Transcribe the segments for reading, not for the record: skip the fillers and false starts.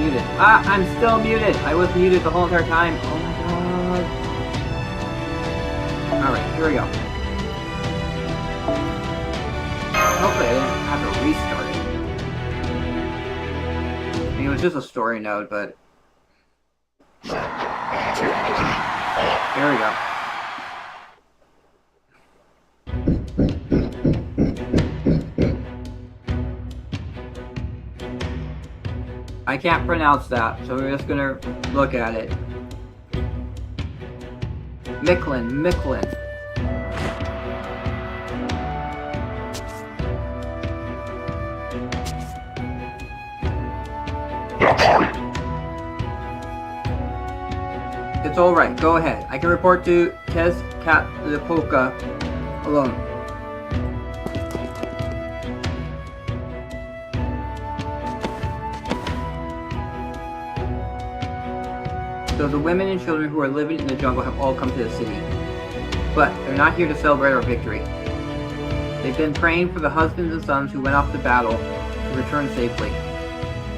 muted. Ah, I'm still muted! I was muted the whole entire time. Oh my god. Alright, here we go. Hopefully I didn't have to restart it. I mean, it was just a story node, but... Here we go. I can't pronounce that, so we're just gonna look at it. Micklin. It's alright, go ahead. I can report to Tezcatlipoca alone. So the women and children who are living in the jungle have all come to the city. But they're not here to celebrate our victory. They've been praying for the husbands and sons who went off to battle to return safely.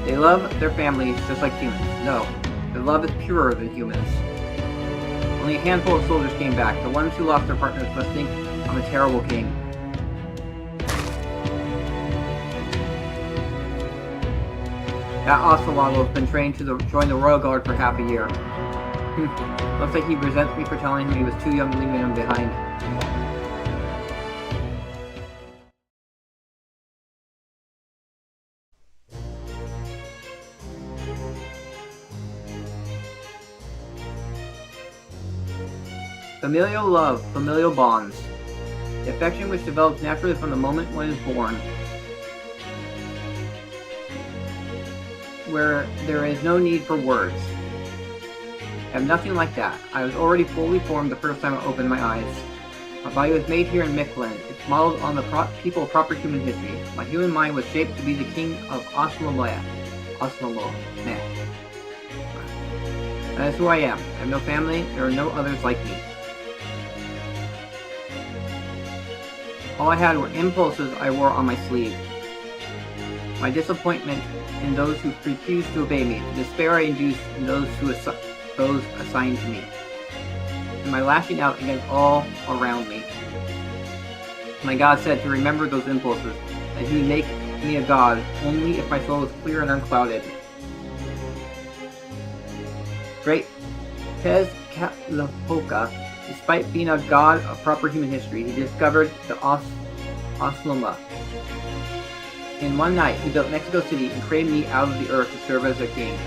They love their families just like humans. No, their love is purer than humans. Only a handful of soldiers came back. The ones who lost their partners must think I'm a terrible king. That Ocelotl has been trained to join the Royal Guard for half a year. Looks like he resents me for telling him he was too young, leaving him behind. Familial love, familial bonds. The affection which develops naturally from the moment one is born. Where there is no need for words. I have nothing like that. I was already fully formed the first time I opened my eyes. My body was made here in Micklin. It's modeled on the people of proper human history. My human mind was shaped to be the king of Oslomoya. That is who I am. I have no family. There are no others like me. All I had were impulses I wore on my sleeve. My disappointment in those who refused to obey me, the despair I induced in those assigned to me, and my lashing out against all around me. My God said to remember those impulses, that He would make me a god only if my soul was clear and unclouded. Great Tezcatlipoca, despite being a god of proper human history, he discovered the Osloma. In one night, he built Mexico City and created me out of the earth to serve as a king.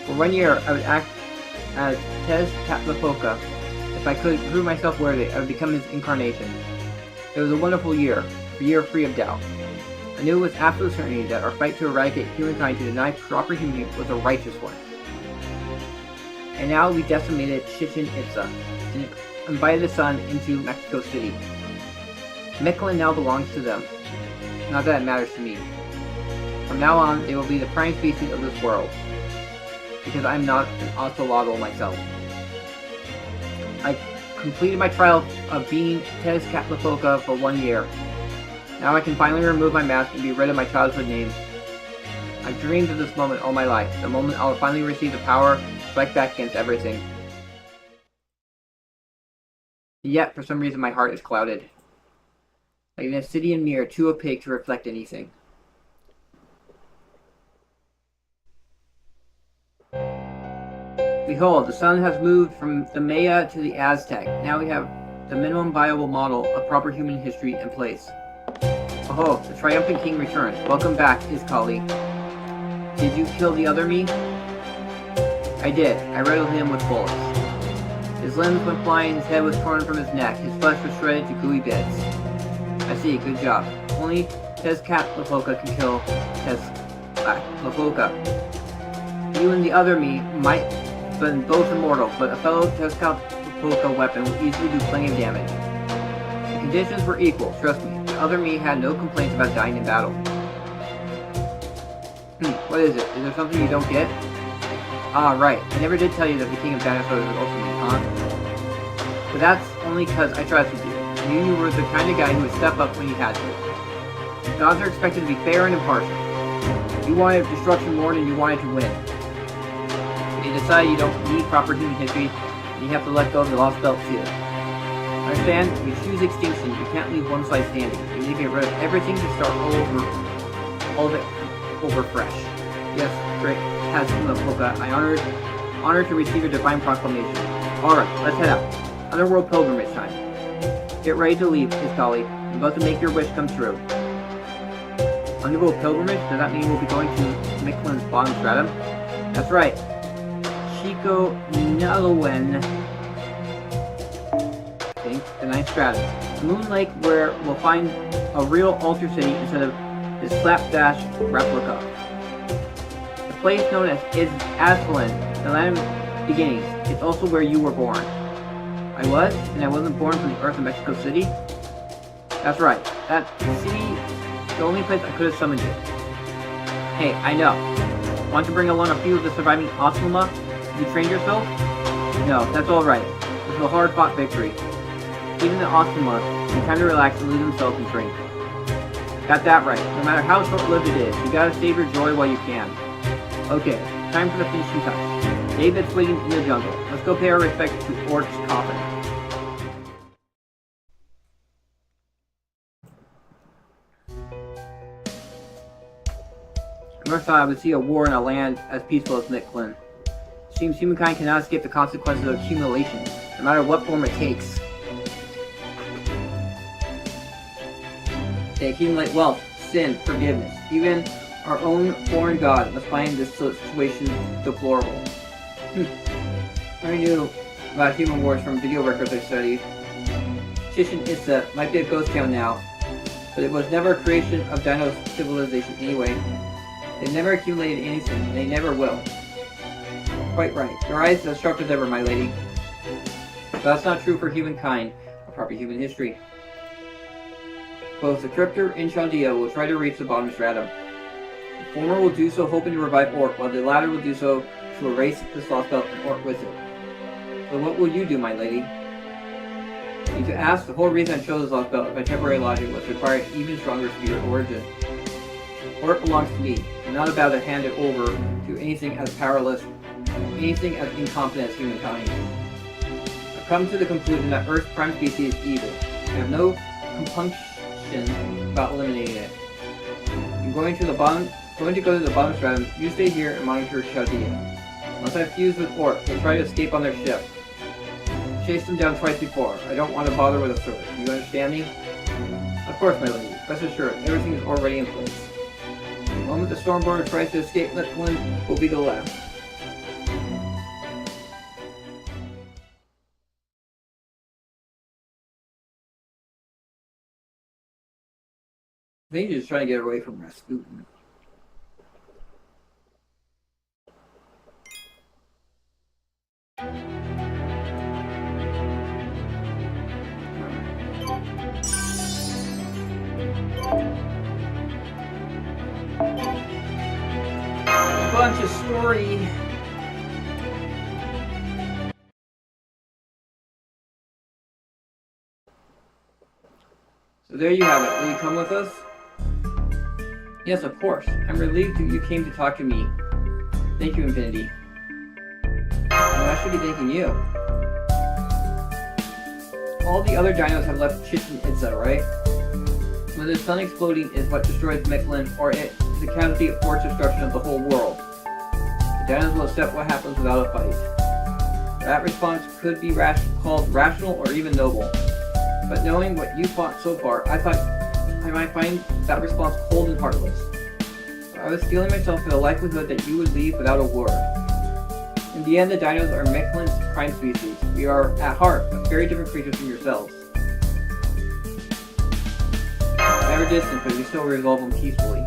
For 1 year, I would act as Tezcatlipoca. If I could prove myself worthy, I would become his incarnation. It was a wonderful year, a year free of doubt. I knew with absolute certainty that our fight to eradicate humankind to deny proper humanity was a righteous one. And now we decimated Chichen Itza and invited the sun into Mexico City. Micklin now belongs to them. Not that it matters to me. From now on, they will be the prime species of this world. Because I am not an Ocelotl myself. I completed my trial of being Tezcatlipoca for 1 year. Now I can finally remove my mask and be rid of my childhood name. I've dreamed of this moment all my life. The moment I will finally receive the power to fight back against everything. Yet, for some reason, my heart is clouded. Like an obsidian mirror, too opaque to reflect anything. Behold, the sun has moved from the Maya to the Aztec. Now we have the minimum viable model of proper human history in place. Oh, the triumphant king returns. Welcome back, Izcalli. Did you kill the other me? I did. I riddled him with bullets. His limbs went flying, his head was torn from his neck, his flesh was shredded to gooey bits. I see, good job. Only Tezcatlipoca can kill Tezcatlipoca. You and the other me might have been both immortal, but a fellow Tezcatlipoca weapon would easily do plenty of damage. The conditions were equal, trust me. The other me had no complaints about dying in battle. What is it? Is there something you don't get? Ah, right. I never did tell you that the king of dinosaurs was also me, huh? But that's only because I trusted you. I knew you were the kind of guy who would step up when you had to. Gods are expected to be fair and impartial. You wanted destruction more than you wanted to win. You decide you don't need proper human history, and you have to let go of the Lostbelt too. Understand? You choose extinction, you can't leave one side standing. You need to get rid of everything to start all of it over fresh. Yes, great. Poka, I honor to receive your divine proclamation. Alright, let's head out. Underworld pilgrimage time. Get ready to leave, his colleague. I'm about to make your wish come true. Underworld pilgrimage? Does that mean we'll be going to Miquelin's bottom stratum? That's right. Chico Nalawen. I think the ninth stratum. Moon Lake, where we'll find a real altar city instead of this slapdash replica. The place known as Aslan, the land of beginnings. It's also where you were born. I was, and I wasn't born from the earth of Mexico City? That's right. That city, the only place I could have summoned it. Hey, I know. Want to bring along a few of the surviving Osmuma? You trained yourself? No, that's alright. This is a hard-fought victory. Even the Osmuma can kind of relax and lose themselves and drink. Got that right. No matter how short-lived it is, you gotta save your joy while you can. Okay, time for the finishing touch. David's waiting in the jungle. Let's go pay our respects to Orc's coffin. I never thought I would see a war in a land as peaceful as Miquelin. It seems humankind cannot escape the consequences of accumulation, no matter what form it takes. They accumulate wealth, sin, forgiveness. Even our own foreign god must find this situation deplorable. I knew about human wars from video records I studied. Chichen Itza might be a ghost town now, but it was never a creation of Dino civilization anyway. They never accumulated anything, and they never will. Quite right. Your eyes as sharp as ever, my lady. But that's not true for humankind, or proper human history. Both the Cryptor and Chaldea will try to reach the bottom stratum. The former will do so hoping to revive Orc, while the latter will do so to erase the Lostbelt and Orc with it. So what will you do, my lady? You need to ask, the whole reason I chose the Lostbelt by temporary logic was to require an even stronger spirit origin. Orc belongs to me. I'm not about to hand it over to anything as powerless, anything as incompetent as humankind. I've come to the conclusion that Earth's prime species is evil. I have no compunction about eliminating it. I'm going to go to the bottom stratum. You stay here and monitor Chaldea. Once I've fused with Orc, they'll try to escape on their ship. Chased them down twice before. I don't want to bother with a sword. Do you understand me? Of course, my lady. Rest assured, everything is already in place. The moment the Stormborn tries to escape Miquelin will be the last. I think he's just trying to get away from Rasputin. Bunch of story. So there you have it. Will you come with us? Yes, of course. I'm relieved that you came to talk to me. Thank you, Infinity. Well, I should be thanking you. All the other dinos have left Chichen Itza, right? When the sun exploding is what destroys Miquelin, or it is a casualty of forced destruction of the whole world. The dinos will accept what happens without a fight. That response could be called rational or even noble. But knowing what you fought so far, I thought I might find that response cold and heartless. But I was steeling myself for the likelihood that you would leave without a word. In the end, the dinos are Miquelin's prime species. We are, at heart, very different creatures from yourselves. Ever distant, but we still resolve them peacefully.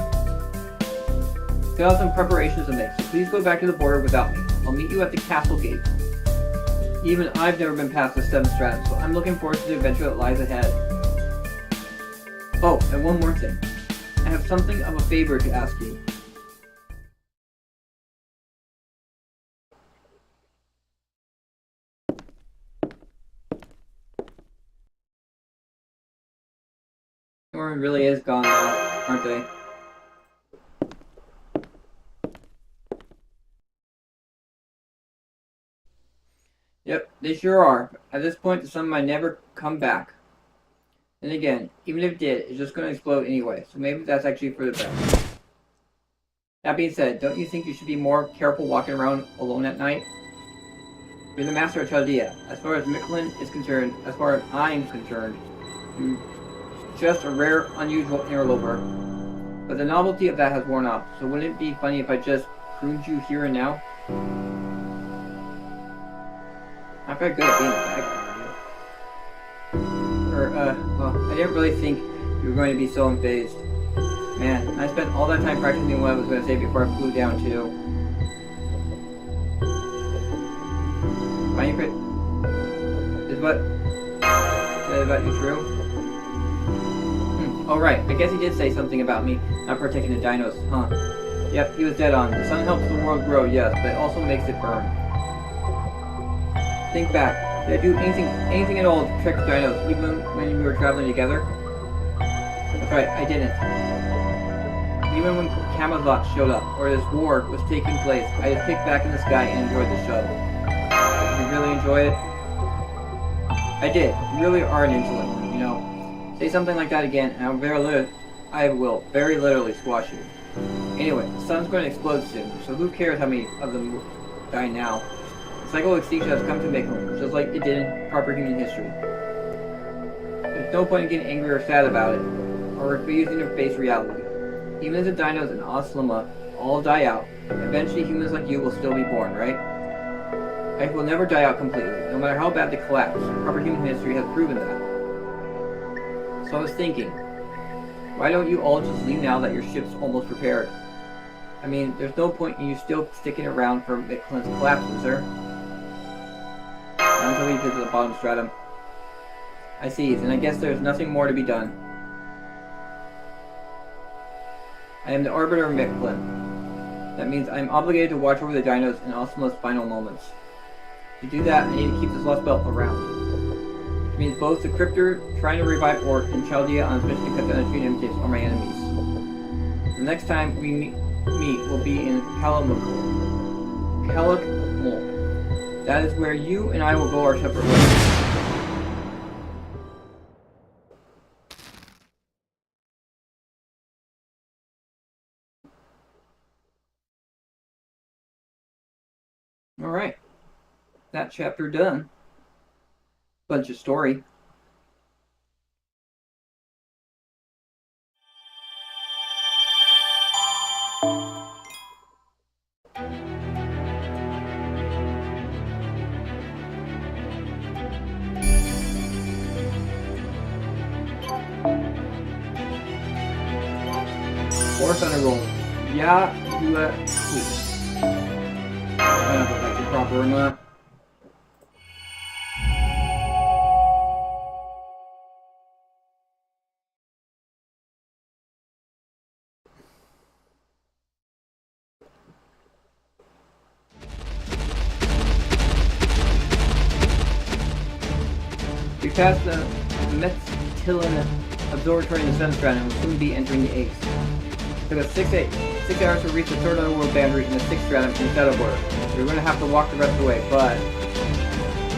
Still have some preparations to make, so please go back to the border without me. I'll meet you at the castle gate. Even I've never been past the 7th stratum, so I'm looking forward to the adventure that lies ahead. Oh, and one more thing. I have something of a favor to ask you. Norman really is gone now, aren't they? They sure are. At this point, the sun might never come back. And again, even if it did, it's just going to explode anyway, so maybe that's actually for the best. That being said, don't you think you should be more careful walking around alone at night? You're the master of Chaldea. As far as Micklin is concerned, as far as I'm concerned, you're just a rare, unusual interloper. But the novelty of that has worn off, so wouldn't it be funny if I just pruned you here and now? Not very good at being a bad well, I didn't really think you were going to be so unfazed. Man, I spent all that time practicing what I was going to say before I flew down too. Is what said about you true? Oh right, I guess he did say something about me not protecting the dinos, huh? Yep, he was dead on. The sun helps the world grow, yes, but it also makes it burn. Think back. Did I do anything at all to protect the dinos, even when we were traveling together? That's right, I didn't. Even when Camelot showed up, or this war was taking place, I just kicked back in the sky and enjoyed the show. Did you really enjoy it? I did. You really are an intellect, you know. Say something like that again, and I will very literally squash you. Anyway, the sun's going to explode soon, so who cares how many of them will die now? The cycle of extinction has come to Micklin, just like it did in proper human history. There's no point in getting angry or sad about it, or refusing to face reality. Even if the dinos in Oslima all die out, eventually humans like you will still be born, right? Life will never die out completely, no matter how bad the collapse. Proper human history has proven that. So I was thinking, why don't you all just leave now that your ship's almost repaired? I mean, there's no point in you still sticking around for Micklin's collapse, is there? Not until we visit the bottom stratum. I see, and I guess there's nothing more to be done. I am the arbiter of Micklin. That means I am obligated to watch over the dinos in Osmo's final moments. To do that, I need to keep this Lostbelt around. It means both the Cryptor trying to revive Ort and Chaldea on his mission to cut down the tree imitates are my enemies. The next time we meet will be in Calamukul. That is where you and I will go our separate ways. Alright. That chapter done. Bunch of story. Fourth on a roll. Yeah, please. I don't know if that's the proper or not. We passed the Metztillen Observatory in the Sun Strand and will soon be entering the 8th. It took us 6 hours to reach the third underworld boundary in the 6th stratum in the Shadow Border. We're going to have to walk the rest of the way, but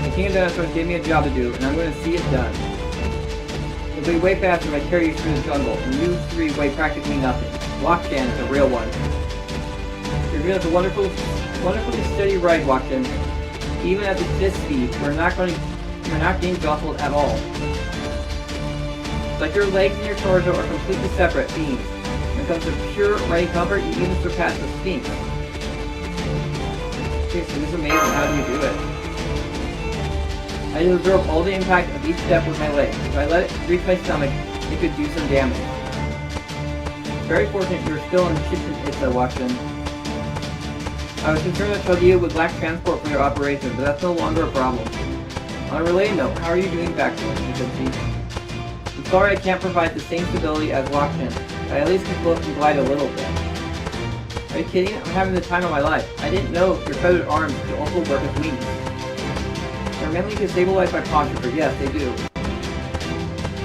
the King of Dinosaurs gave me a job to do, and I'm going to see it done. It'll be way faster if I carry you through the jungle, and you three weigh practically nothing. Lockjan is a real one. You're giving us a wonderfully steady ride, Lockjan. Even at this speed, you're not getting jostled at all. It's like your legs and your torso are completely separate beings. When it comes to pure riding comfort, you even surpass the Sphinx. Seriously, this is amazing. How do you do it? I just absorb all the impact of each step with my legs. If I let it reach my stomach, it could do some damage. Very fortunate you're still in the ship in Itza, Watson. I was concerned that Chaldea would lack transport for their operation, but that's no longer a problem. On a related note, how are you doing back there? I'm sorry I can't provide the same stability as Lockjan, but I at least can float and glide a little bit. Are you kidding? I'm having the time of my life. I didn't know your feathered arms could also work as wings. They're mainly to stabilize my posture, but yes, they do.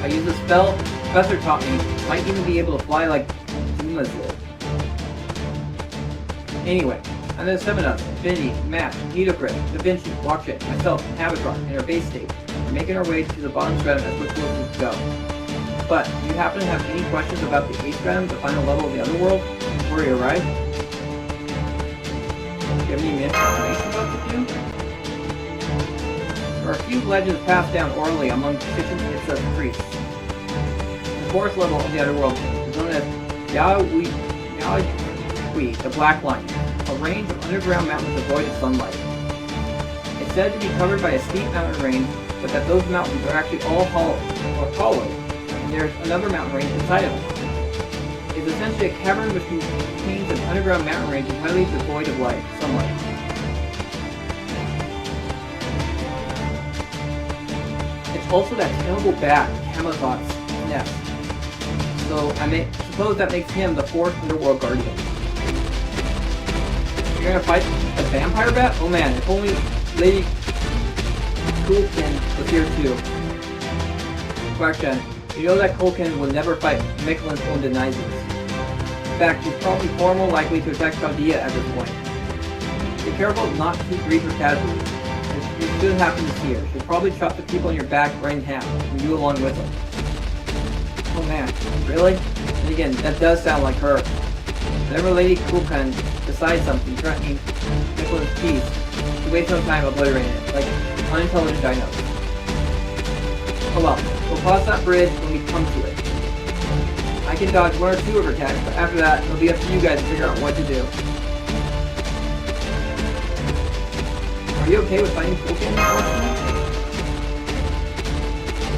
I use a spell Professor taught me, might even be able to fly like Zuma's did. Anyway, And there's 7 of us, Infinity, Matt, Nitocrit, Da Vinci, Watchet, myself, and Avatar, in our base state. We're making our way to the bottom stratum as quickly as we can go. But, do you happen to have any questions about the 8th stratum, the final level of the Underworld, before you arrive? Do you have any information about the two? There are a few legends passed down orally among Kitchen Itza's priests. The 4th level of the Underworld is known as Yahui, the Black Line, a range of underground mountains devoid of sunlight. It's said to be covered by a steep mountain range, but that those mountains are actually all hollow, and there's another mountain range inside of it. It's essentially a cavern which contains an underground mountain range entirely devoid of sunlight. It's also that terrible bat, Camazot's nest. So I suppose that makes him the 4th Underworld Guardian. You're gonna fight a vampire bat? Oh man, if only Lady Coolkin was here too. Question: you know that Coolkin will never fight Miquelin's own denises. In fact, she's probably far more likely to attack Chaldea at this point. Be careful not to grieve her casualties. If you should happen to see her, she'll probably chop the people on your back right in half, and you along with them. Oh man, really? And again, that does sound like her. Whenever Lady Coolkin decides something threatening Miquelin's peace, she wastes no time obliterating it, like unintelligent dinos. Oh well, we'll cross that bridge when we come to it. I can dodge 1 or 2 of her attacks, but after that, it'll be up to you guys to figure out what to do. Are you okay with fighting Coolkin?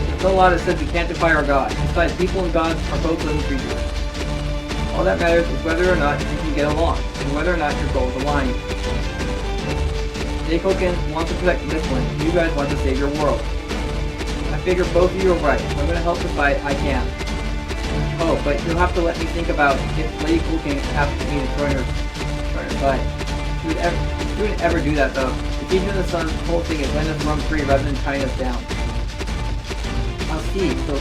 There's a lot that says we can't defy our god. Besides, people and gods are both living creatures. All that matters is whether or not you can get along, and whether or not your goals align. Coolkin wants to protect Miquelin, and you guys want to save your world. I figure both of you are right. If I'm going to help the fight, I can. Oh, but you'll have to let me think about if Lady Coolkin asks me to join her side. She wouldn't ever do that though. The Teacher of the Sun's whole thing is letting us run free rather than tying us down. I'll see. So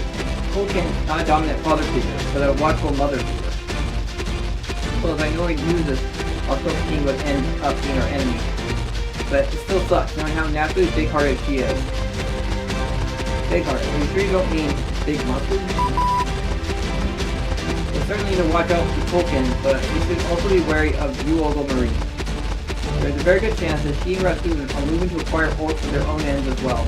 Coolkin is not a dominant father figure, but a watchful mother figure. Well, if I know he'd use this, our team would end up being our enemy. But it still sucks, knowing how naturally big-hearted she is. Big-hearted. Are you sure you don't mean big muscles? We certainly need to watch out for Coolkin, but we should also be wary of Uogle Marine. There's a very good chance that she and Rasputin are moving to acquire orcs for their own ends as well.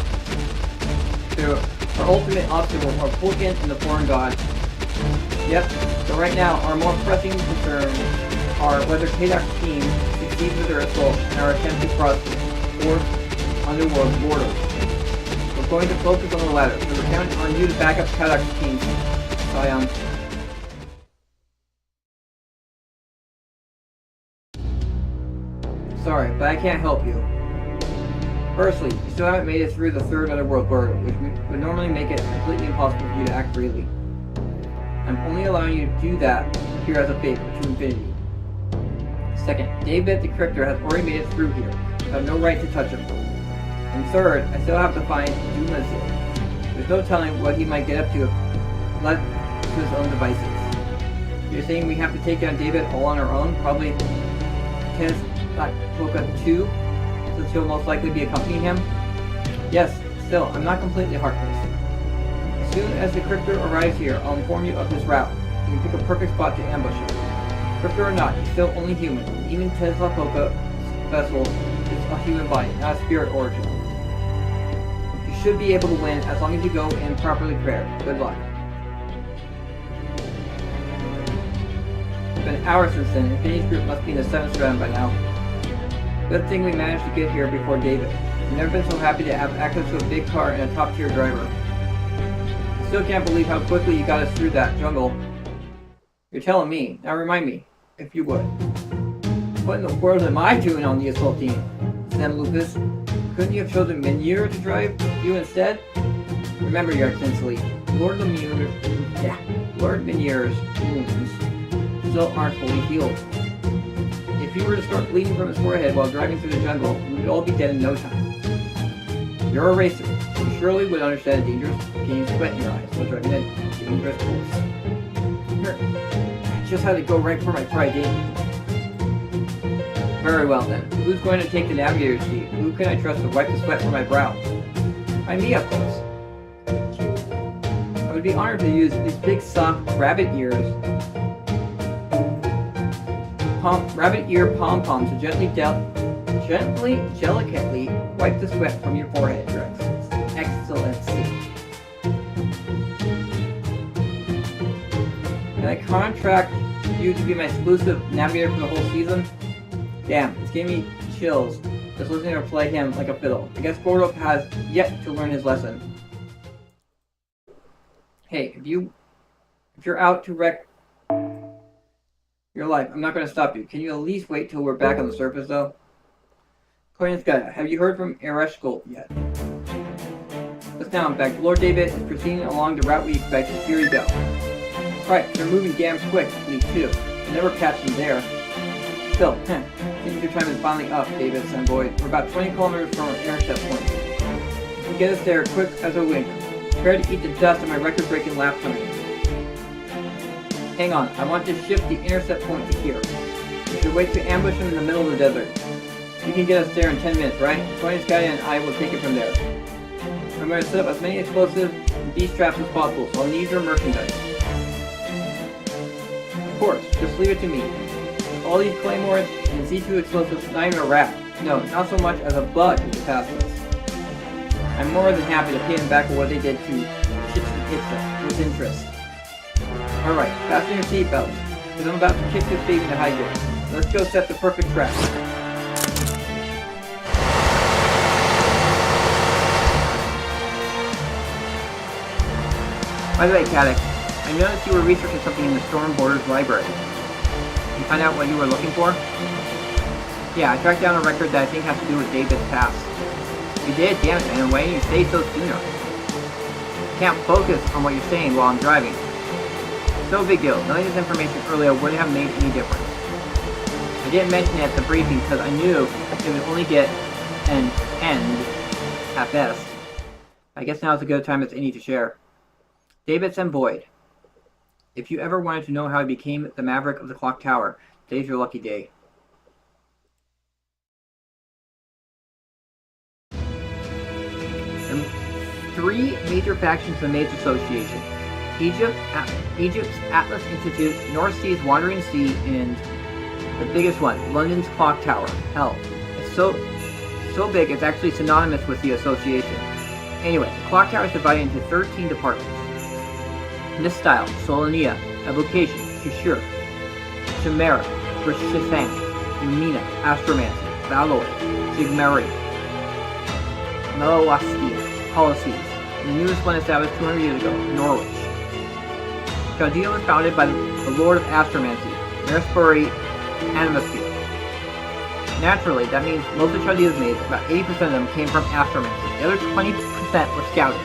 Our ultimate obstacle are Coolkin and the foreign gods. Yep, so right now, our more pressing concerns are whether Kadok's team succeeds with their assault and our attempt to cross the 4th Underworld border. We're going to focus on the latter, so we're counting on you to back up Kadok's team, Scion. Sorry, but I can't help you. Firstly, you still haven't made it through the 3rd Underworld border, which would normally make it completely impossible for you to act freely. I'm only allowing you to do that here as a favor to Infinity. Second, David the Cryptor has already made it through here, so I have no right to touch him. And third, I still have to find Dumazil. There's no telling what he might get up to if left to his own devices. You're saying we have to take down David all on our own, probably Tezcatlipoca 2, since he'll most likely be accompanying him? Yes, still, I'm not completely heartless. As soon as the Cryptor arrives here, I'll inform you of his route. You can pick a perfect spot to ambush him. Cryptor or not, he's still only human. Even Tezcatlipoca's vessel is a human body, not a spirit origin. You should be able to win as long as you go in properly prepared. Good luck. It's been an hour since then. Infinity's group must be in the 7th stratum by now. Good thing we managed to get here before David. I've never been so happy to have access to a big car and a top-tier driver. I still can't believe how quickly you got us through that jungle. You're telling me. Now remind me, if you would. What in the world am I doing on the assault team? Sam Lupus, couldn't you have chosen Menier to drive you instead? Remember, Your Excellency, Lord Menier's wounds still aren't fully healed. If he were to start bleeding from his forehead while driving through the jungle, we would all be dead in no time. You're a racer. You surely would understand the dangerous getting sweat in your eyes while driving a dangerous course. I just had to go right for my pride, didn't you? Very well then. Who's going to take the navigator's seat? Who can I trust to wipe the sweat from my brow? By me, of course. I would be honored to use these big, soft rabbit ear pom-poms to gently, delicately wipe the sweat from your forehead, Your Excellency. Can I contract you to be my exclusive navigator for the whole season? Damn, it's giving me chills just listening to her play him like a fiddle. I guess Gordo has yet to learn his lesson. Hey, if you're out to wreck your life, I'm not going to stop you. Can you at least wait till we're back on the surface, though? Koyanskaya, have you heard from Ereshkolt yet? Just now, in fact, Lord David is proceeding along the route we expected. Here you go. Right, they're moving damn quickly, too. You'll never catch them there. Still, seems your time is finally up, David, son boy. We're about 20 kilometers from our intercept point. You can get us there quick as a wink. Prepare to eat the dust of my record-breaking lap time. Hang on, I want to shift the intercept point to here. We should wait to ambush them in the middle of the desert. You can get us there in 10 minutes, right? Koyanskaya and I will take it from there. I'm going to set up as many explosive beast traps as possible, so I'll need your merchandise. Of course, just leave it to me. All these claymores and Z2 explosives, not even a rat. No, not so much as a bug to pass us. I'm more than happy to pay them back for what they did to Chichen Itza with interest. Alright, fasten your seatbelts, because I'm about to kick this baby into high gear. Let's go set the perfect trap. By the way, Caddock, I noticed you were researching something in the Storm Borders library. Did you find out what you were looking for? Yeah, I tracked down a record that I think has to do with David's past. You did? Damn it, man. Why didn't you say so sooner? I can't focus on what you're saying while I'm driving. No big deal. Knowing this information earlier wouldn't have made any difference. I didn't mention it at the briefing because I knew it would only get an end at best. I guess now is a good time as any to share. David and Boyd. If you ever wanted to know how I became the Maverick of the Clock Tower, today's your lucky day. There are 3 major factions in the Mage Association. Egypt's Atlas Institute, North Sea's Wandering Sea, and the biggest one, London's Clock Tower. Hell, it's so big it's actually synonymous with the association. Anyway, the Clock Tower is divided into 13 departments. Mistyle, Solania, Evocation, Kishur, Chimera, Rishisang, Lumina, Astromancy, Valor, Sigmari, Melawastia, Policies. The newest one established 200 years ago, Norwich. Chaldea was founded by the Lord of Astromancy, Merispuri Animasphere. Naturally, that means most of Chaldea's maids, about 80% of them, came from Astromancy. The other 20% were scouted.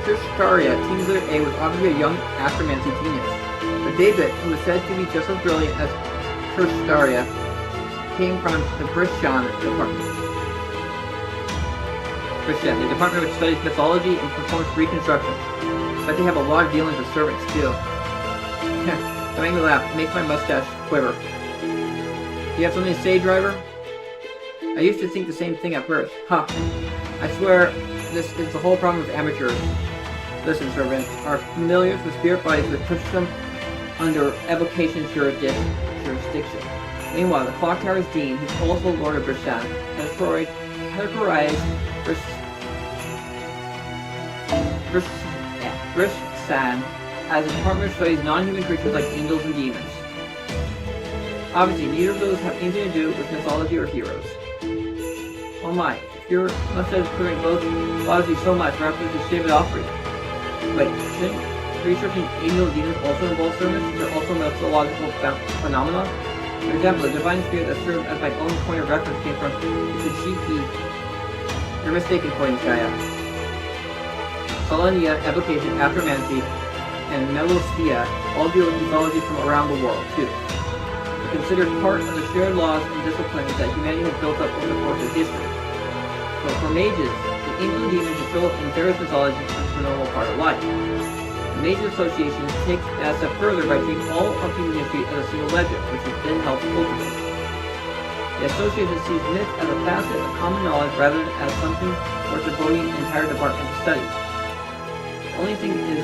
Trisharia, Team Leader A, was obviously a young Astromancy genius. But David, who was said to be just as brilliant as Trisharia, came from the Brishan department. Brishan, the department which studies mythology and performs reconstruction. But they have a lot of dealings with servants too. Don't make me laugh. It makes my mustache quiver. Do you have something to say, driver? I used to think the same thing at first. Huh. I swear, this is the whole problem with amateurs. Listen, servants, our familiars with spirit bodies would push them under evocation jurisdiction. Meanwhile, the Clock Tower's dean, who's also Lord of Brishan, has categorized Brishan as a department which studies non-human creatures like angels and demons. Obviously, neither of those have anything to do with mythology or heroes. Oh my, if your mustache is clearing both bothers you so much, perhaps we should shave it off for you. Wait, shouldn't researching angel and demons also involve servants? They're also mythological phenomena? For example, the divine spirit that served as my own point of reference came from Tachiki. You're mistaken, Koyanskaya. Solania, Evocation, Astromancy, and Melostia all deal with mythology from around the world, too. They're considered part of the shared laws and disciplines that humanity has built up over the course of history. So for mages, the angel and demons show up in various mythologies as a normal part of life. The major associations take that a step further by treating all of human history as a single legend, which has been helped cultivate. The association sees myth as a facet of common knowledge rather than as something worth devoting an entire department to study. The only thing is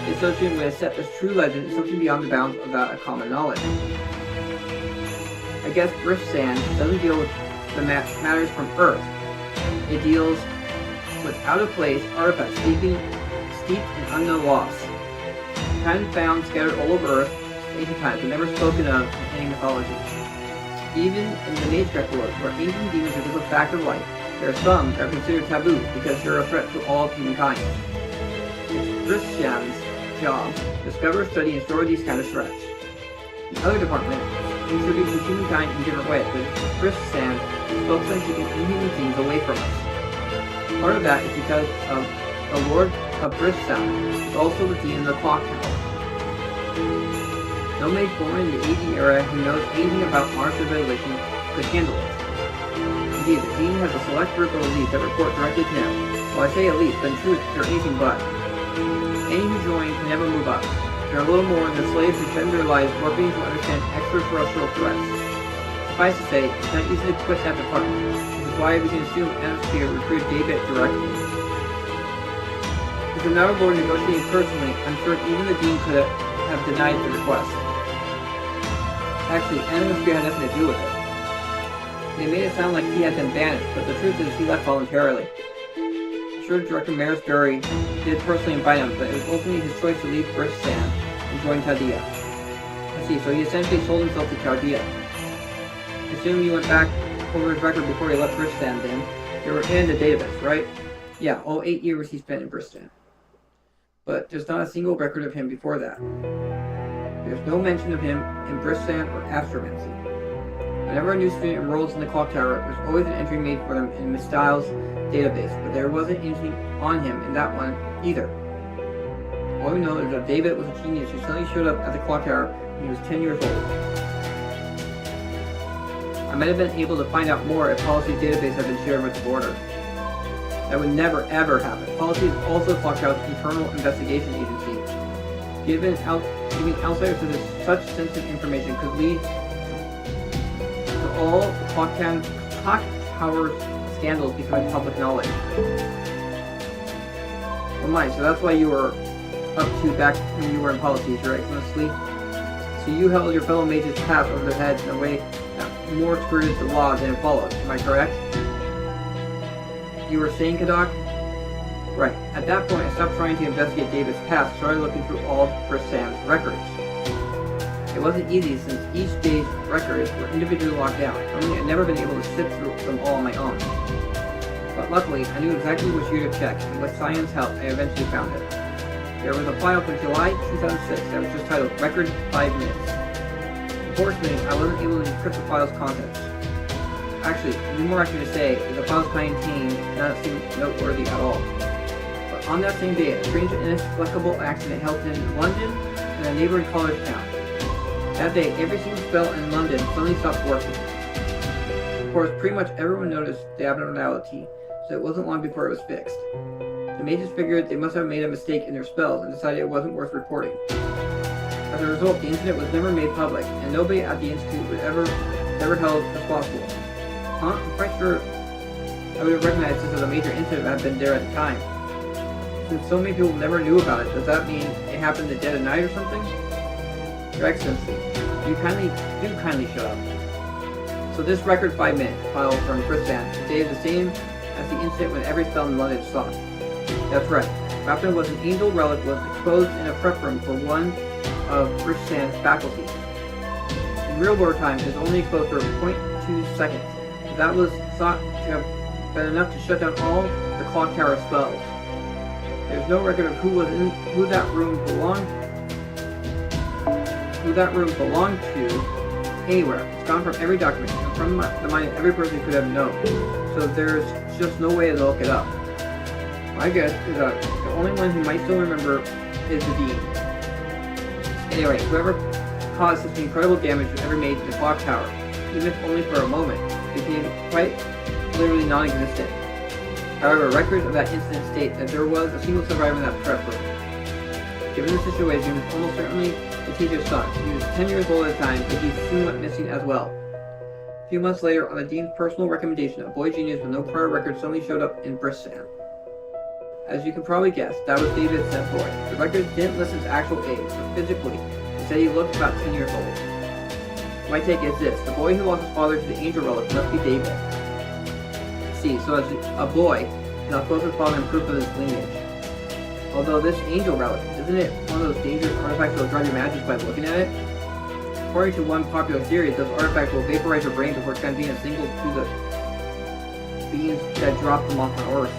the association would accept as true legend is something beyond the bounds of that common knowledge. I guess Brisand doesn't deal with the matters from Earth. It deals with out-of-place artifacts steeped in unknown laws. Kind found scattered all over Earth since ancient times, but never spoken of in any mythology. Even in the Magedracht world, where ancient demons are just a fact of life, there are some that are considered taboo because they're a threat to all of humankind. It's Brisand's job to discover, study, and store these kind of threats. The other department contributes to humankind in different ways, but Brisand is focused on keeping inhuman things away from us. Part of that is because of the Lord of Brisand is also the Dean of the Clock Tower. No mage born in the AD era who knows anything about our civilization could handle it. Indeed, the Dean has a select group of elites that report directly to him. Well, I say elites, but in truth, they're anything but. Any who join can never move up. They're a little more than slaves who spend their lives working to understand extraterrestrial threats. Suffice to say, it's not easy to quit that department, which is why we can assume Atmosphere recruited David directly. If the Night Lord negotiating personally, I'm sure even the Dean could have denied the request. Actually, Atmosphere had nothing to do with it. They made it sound like he had been banished, but the truth is he left voluntarily. I'm sure Director Marisbury did personally invite him, but it was ultimately his choice to leave Brisand and join Chaldea. I see, so he essentially sold himself to Chaldea. I assume you went back over his record before he left Brisand then. They were in the database, right? Yeah, all 8 years he spent in Brisand. But there's not a single record of him before that. There's no mention of him in Brisand or Astromancy. Whenever a new student enrolls in the Clock Tower, there's always an entry made for them in Miss Styles' database, but there wasn't anything on him in that one either. All we know is that David was a genius who suddenly showed up at the Clock Tower when he was 10 years old. I might have been able to find out more if Policy's database had been shared with the Border. That would never ever happen. Policy is also Clock Tower's internal investigation agency. Giving outsiders such sensitive information could lead to all Clock Tower scandals becoming public knowledge. Oh my, so that's why you were up to back when you were in Policy, Your Excellency. So you held your fellow mages' path over their heads in a way that more skirted the law than it followed, am I correct? You were saying, Kadok? Right. At that point, I stopped trying to investigate David's past and started looking through all of Brisand's records. It wasn't easy since each day's records were individually locked down. I mean, I'd never been able to sift through them all on my own. But luckily, I knew exactly which year to check, and with Cyan's help, I eventually found it. There was a file from July 2006 that was just titled Record 5 Minutes. Unfortunately, I wasn't able to decrypt the file's contents. Actually, to be more accurate to say, the file's contained did not seem noteworthy at all. But on that same day, a strange and inexplicable accident happened in London and a neighboring college town. That day, every single spell in London suddenly stopped working. Of course, pretty much everyone noticed the abnormality, so it wasn't long before it was fixed. The mages figured they must have made a mistake in their spells and decided it wasn't worth reporting. As a result, the incident was never made public, and nobody at the Institute was ever held responsible. Huh? I'm quite sure I would have recognized this as a major incident if I had been there at the time. Since so many people never knew about it, does that mean it happened in the dead of night or something? Your Excellency, do kindly shut up. So this record 5 minutes file from Brisand is the same as the incident when every spell in London stopped. That's right. Raptor was an angel relic was exposed in a prep room for one of Brisand's faculty. In real world time, it was only exposed for 0.2 seconds. That was thought to have been enough to shut down all the Clock Tower spells. There's no record of who that room belonged to anywhere. It's gone from every document and from the mind of every person who could have known. So there's just no way to look it up. My guess is that the only one who might still remember is the Dean. Anyway, whoever caused such incredible damage to every mage in the Clock Tower, even if only for a moment, became quite literally non-existent. However, records of that incident state that there was a single survivor in that prep room. Given the situation, he was almost certainly the teacher's son. He was 10 years old at the time, but he soon went missing as well. A few months later, on the dean's personal recommendation, a boy genius with no prior record suddenly showed up in Brisbane. As you can probably guess, that was David Semboy. The records didn't list his actual age, but physically, they said he looked about 10 years old. My take is this: the boy who lost his father to the angel relic must be David. See, so as a boy, he now close his father in proof of his lineage. Although this angel relic, isn't it one of those dangerous artifacts that will drive your mad just by looking at it? According to one popular theory, those artifacts will vaporize your brain before transmitting a single to the beings that dropped them off on Earth.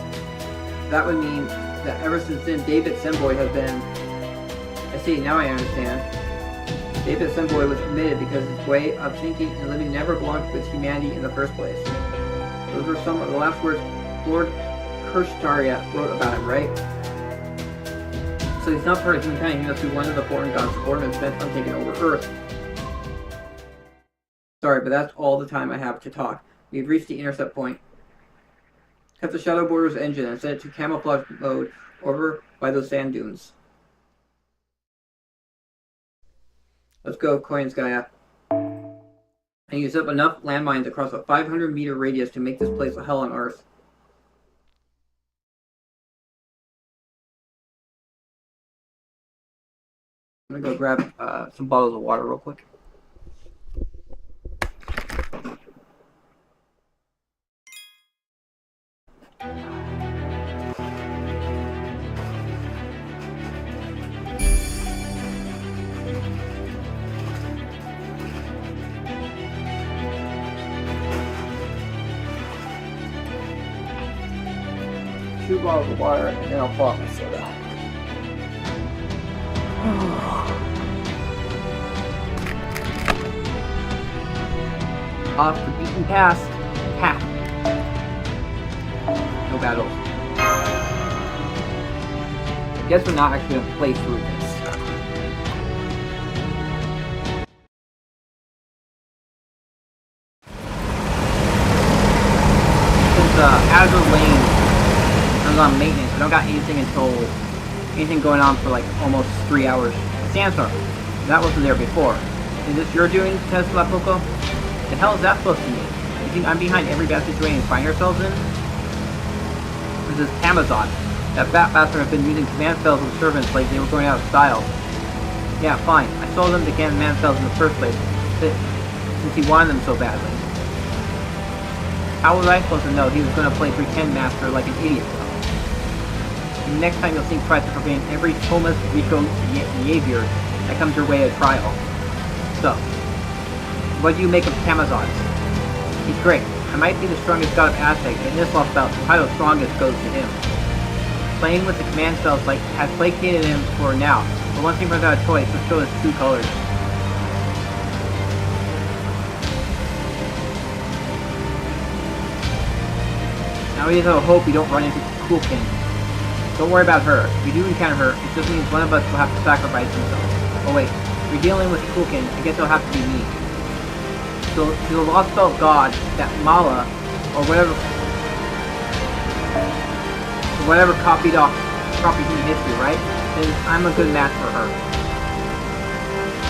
That would mean that ever since then, David Semboy has been... I see, now I understand. David Semboy was omitted because his way of thinking and living never belonged to his humanity in the first place. Those were some of the last words Lord Kirshtaria wrote about him, right? So he's not part of humankind, he must be one of the foreign gods subordinates bent on taking over Earth. Sorry, but that's all the time I have to talk. We've reached the intercept point. Cut the Shadow Border's engine and set it to camouflage mode over by those sand dunes. Let's go, Koyanskaya. And use up enough landmines across a 500-meter radius to make this place a hell on Earth. I'm gonna go grab some bottles of water real quick. Two bottles of water, and then I'll pull out my soda. Off the beaten path. No battles. I guess we're not actually gonna play through this. Since Azure Lane is on maintenance, I don't got anything going on for like almost 3 hours. Sandstorm, that wasn't there before. Is this your doing, Tesla Poco? The hell is that supposed to mean? You think I'm behind every bad situation you find yourselves in? This is Amazon. That fat bastard has been using command spells with servants like they were going out of style. Yeah, fine. I sold them the command spells in the first place, since he wanted them so badly. How was I supposed to know he was going to play pretend master like an idiot? Next time you'll think twice before getting every Thomas Rico behavior that comes your way at trial. So, what do you make of Amazon? He's great. I might be the strongest god of Aztec, but in this Lostbelt, the title strongest goes to him. Playing with the command spells has placated him for now, but once he runs out of choice, he'll show his true colors. Now we just have a hope we don't run into Coolkin. Don't worry about her. If we do encounter her, it just means one of us will have to sacrifice himself. Oh wait, if we're dealing with Coolkin, I guess it'll have to be me. So, to the Lostbelt god, that Mala, or whatever copied human history, right? Then I'm a good match for her.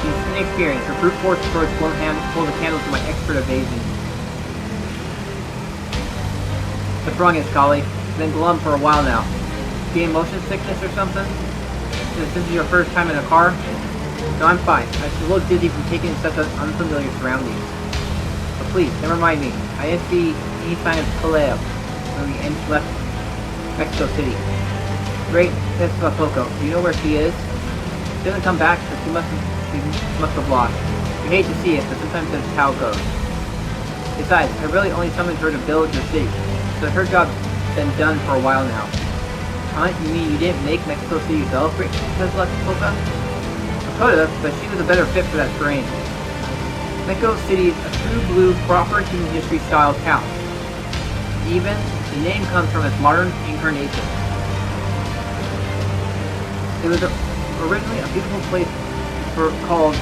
She's inexperienced. Her brute force approach won't hold a candle to my expert evasion. What's wrong, Iscali? I've been glum for a while now. Getting motion sickness or something? Since this is your first time in a car? No, I'm fine. I'm just a little dizzy from taking in such unfamiliar surroundings. But please, never mind me. I didn't see any sign of Caleb when we left Mexico City. Great, Tesla Poco. Do you know where she is? She doesn't come back, so she must have lost. We hate to see it, but sometimes that's how it goes. Besides, I really only summoned her to build your city, so her job's been done for a while now. You mean you didn't make Mexico City yourself, Tesla Poca? I could have, but she was a better fit for that terrain. Mexico City is a true blue, proper human history style town. Even, the name comes from its modern incarnation. It was originally a beautiful place called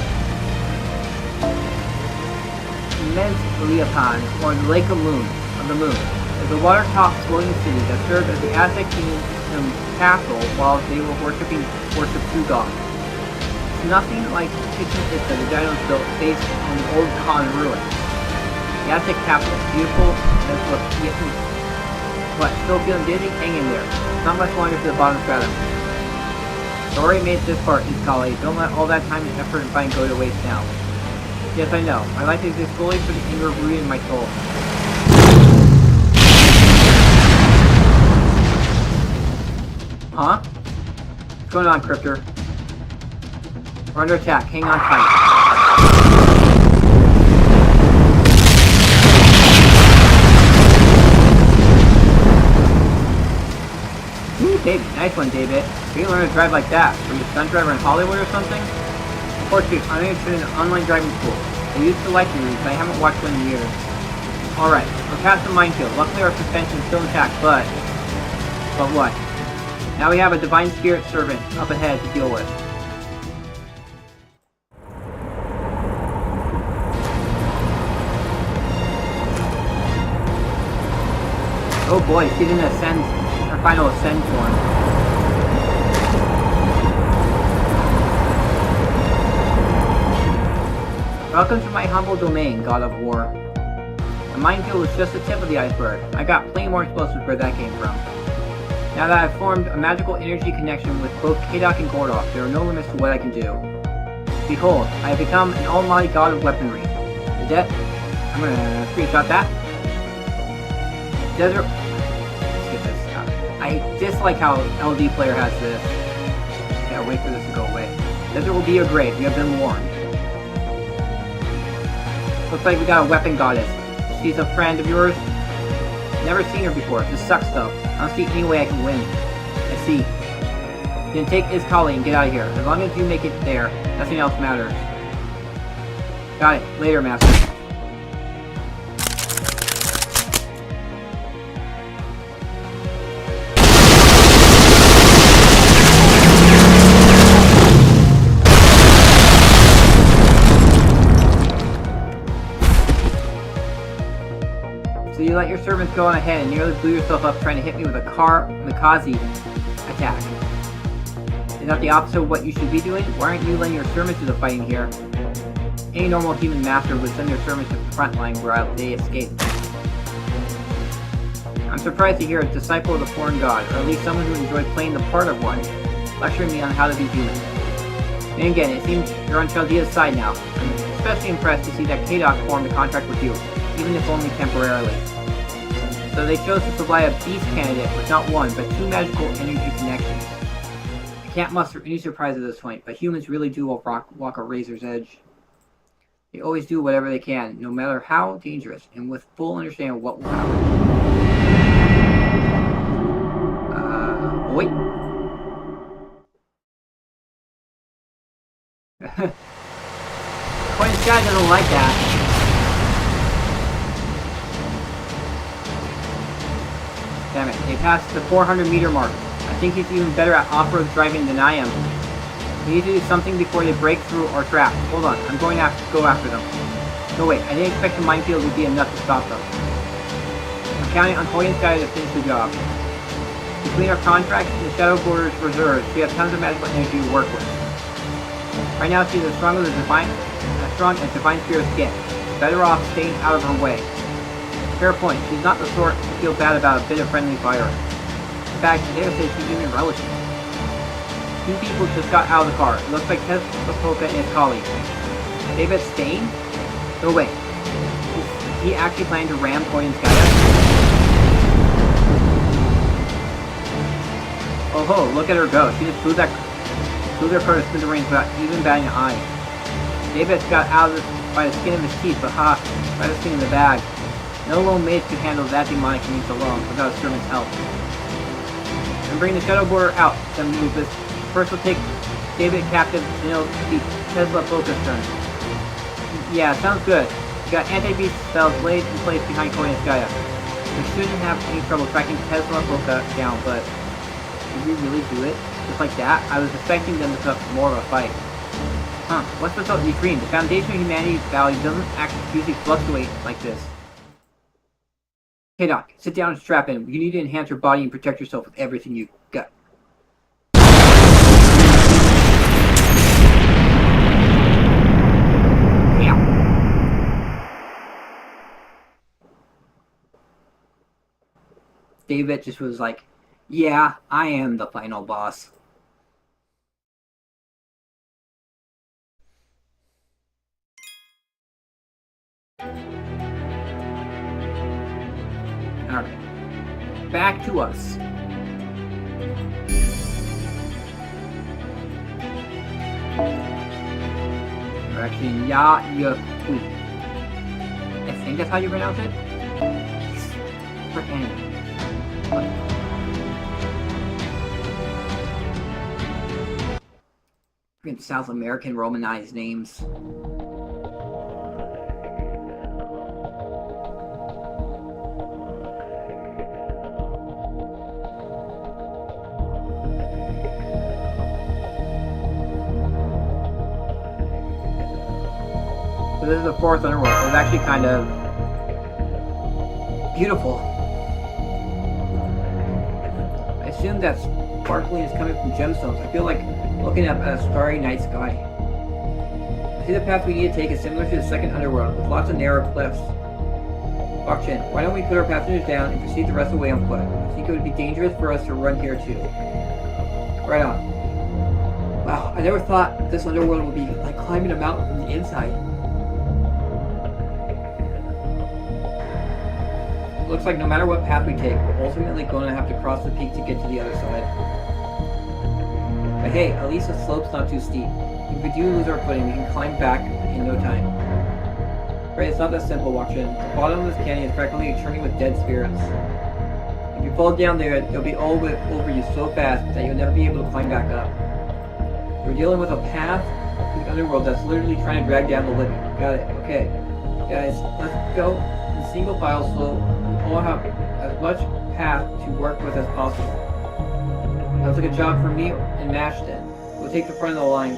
Mezliapan, or the Lake of the Moon. It was a water-topped floating city that served as the Aztec king's castle while they were worship two gods. It's nothing like Chichen Itza the Dinos built based on the old Khan ruin. The Aztec capital, beautiful as what still feeling dizzy, hang in there. It's not much longer to the bottom stratum. You already made it this far, Iskali. Don't let all that time and effort and fighting go to waste now. Yes, I know. My life exists solely for the anger rooted in my soul. Huh? What's going on, Cryptor? We're under attack. Hang on tight. Ooh, baby. Nice one, David. You can learn to drive like that. From your stunt driver in Hollywood or something? Of course, dude. I'm interested in an online driving school. I used to like the movies, but I haven't watched one in years. Alright, we're past the minefield. Luckily our suspension is still intact, but what? Now we have a divine spirit servant up ahead to deal with. Oh boy, she's in her final ascend form. Welcome to my humble domain, God of War. The minefield was just the tip of the iceberg. I got plenty more explosives where that came from. Now that I've formed a magical energy connection with both Kadok and Gordok, there are no limits to what I can do. Behold, I have become an almighty god of weaponry. I'm gonna screenshot that. Desert... Let's get this out. I dislike how LD player has this. Yeah, wait for this to go away. Desert will be your grave, you have been warned. Looks like we got a weapon goddess. She's a friend of yours? Never seen her before. This sucks though. I don't see any way I can win. I see. Then take Iskali and get out of here. As long as you make it there, nothing else matters. Got it. Later, Master. So you let your servants go on ahead and nearly blew yourself up trying to hit me with a kamikaze attack. Is that the opposite of what you should be doing? Why aren't you letting your servants do the fighting here? Any normal human master would send their servants to the front line where they escape. I'm surprised to hear a disciple of the foreign god, or at least someone who enjoyed playing the part of one, lecturing me on how to be human. And again, it seems you're on Chaldea's side now. I'm especially impressed to see that Kadok formed a contract with you, even if only temporarily. So they chose to supply a beast candidate with not one, but two magical energy connections. I can't muster any surprise at this point, but humans really do walk a razor's edge. They always do whatever they can, no matter how dangerous, and with full understanding of what will happen. Boy? Coin Sky doesn't like that. Damn it, they passed the 400-meter mark. I think he's even better at off-road driving than I am. We need to do something before they break through our trap. Hold on, I'm going to go after them. No wait, I didn't expect the minefield would be enough to stop them. I'm counting on Hoy and Sky to finish the job. Between our contracts and the Shadow Border's reserves, we have tons of magical energy to work with. Right now she's as strong as Divine Spirit's get. Better off staying out of her way. Fair point, she's not the sort to feel bad about a bit of friendly fire. In fact, Data says she even relishes it. Two people just got out of the car. It looks like Teslapoka and his colleague. David Stain? No way. Is he actually planning to ram Toy and Skya? Oh ho, look at her go. She just flew their car to smithereens without even batting an eye. David's got out of this by the skin of his teeth, but by the skin in the bag. No lone mage could handle that demonic means alone without a servant's help. And bring the Shadow Border out, then move this. First we'll take David captive, then it'll be Teslapoka's turn. Yeah, sounds good. We got anti-beast spells laid in place behind Koya and Skya. We shouldn't have any trouble tracking Teslapoka down, but did we really do it? Just like that? I was expecting them to put up more of a fight. Huh, what's with the dream? The foundation of humanity's value doesn't actually usually fluctuate like this. Hey Doc, sit down and strap in. You need to enhance your body and protect yourself with everything you got. David just was like, yeah, I am the final boss. Alright. Back to us. Or actually, Ya-Ya-Kui. I think that's how you pronounce it. Frickin' South American Romanized names. So this is the fourth underworld. It's actually kind of beautiful. I assume that sparkling is coming from gemstones. I feel like looking up at a starry night sky. I see the path we need to take is similar to the second underworld, with lots of narrow cliffs. Bok Chin, why don't we put our passengers down and proceed the rest of the way on foot? I think it would be dangerous for us to run here too. Right on. Wow, I never thought this underworld would be like climbing a mountain from the inside. Looks like no matter what path we take, we're ultimately going to have to cross the peak to get to the other side. But hey, at least the slope's not too steep. If we do lose our footing, we can climb back in no time. Right, it's not that simple, Bok Chin. The bottom of this canyon is practically churning with dead spirits. If you fall down there, they'll be all over you so fast that you'll never be able to climb back up. We're dealing with a path to the underworld that's literally trying to drag down the living. Got it. Okay. Guys, let's go in single file so we all have as much path to work with as possible. Sounds like a job for me and Mashton. We'll take the front of the line.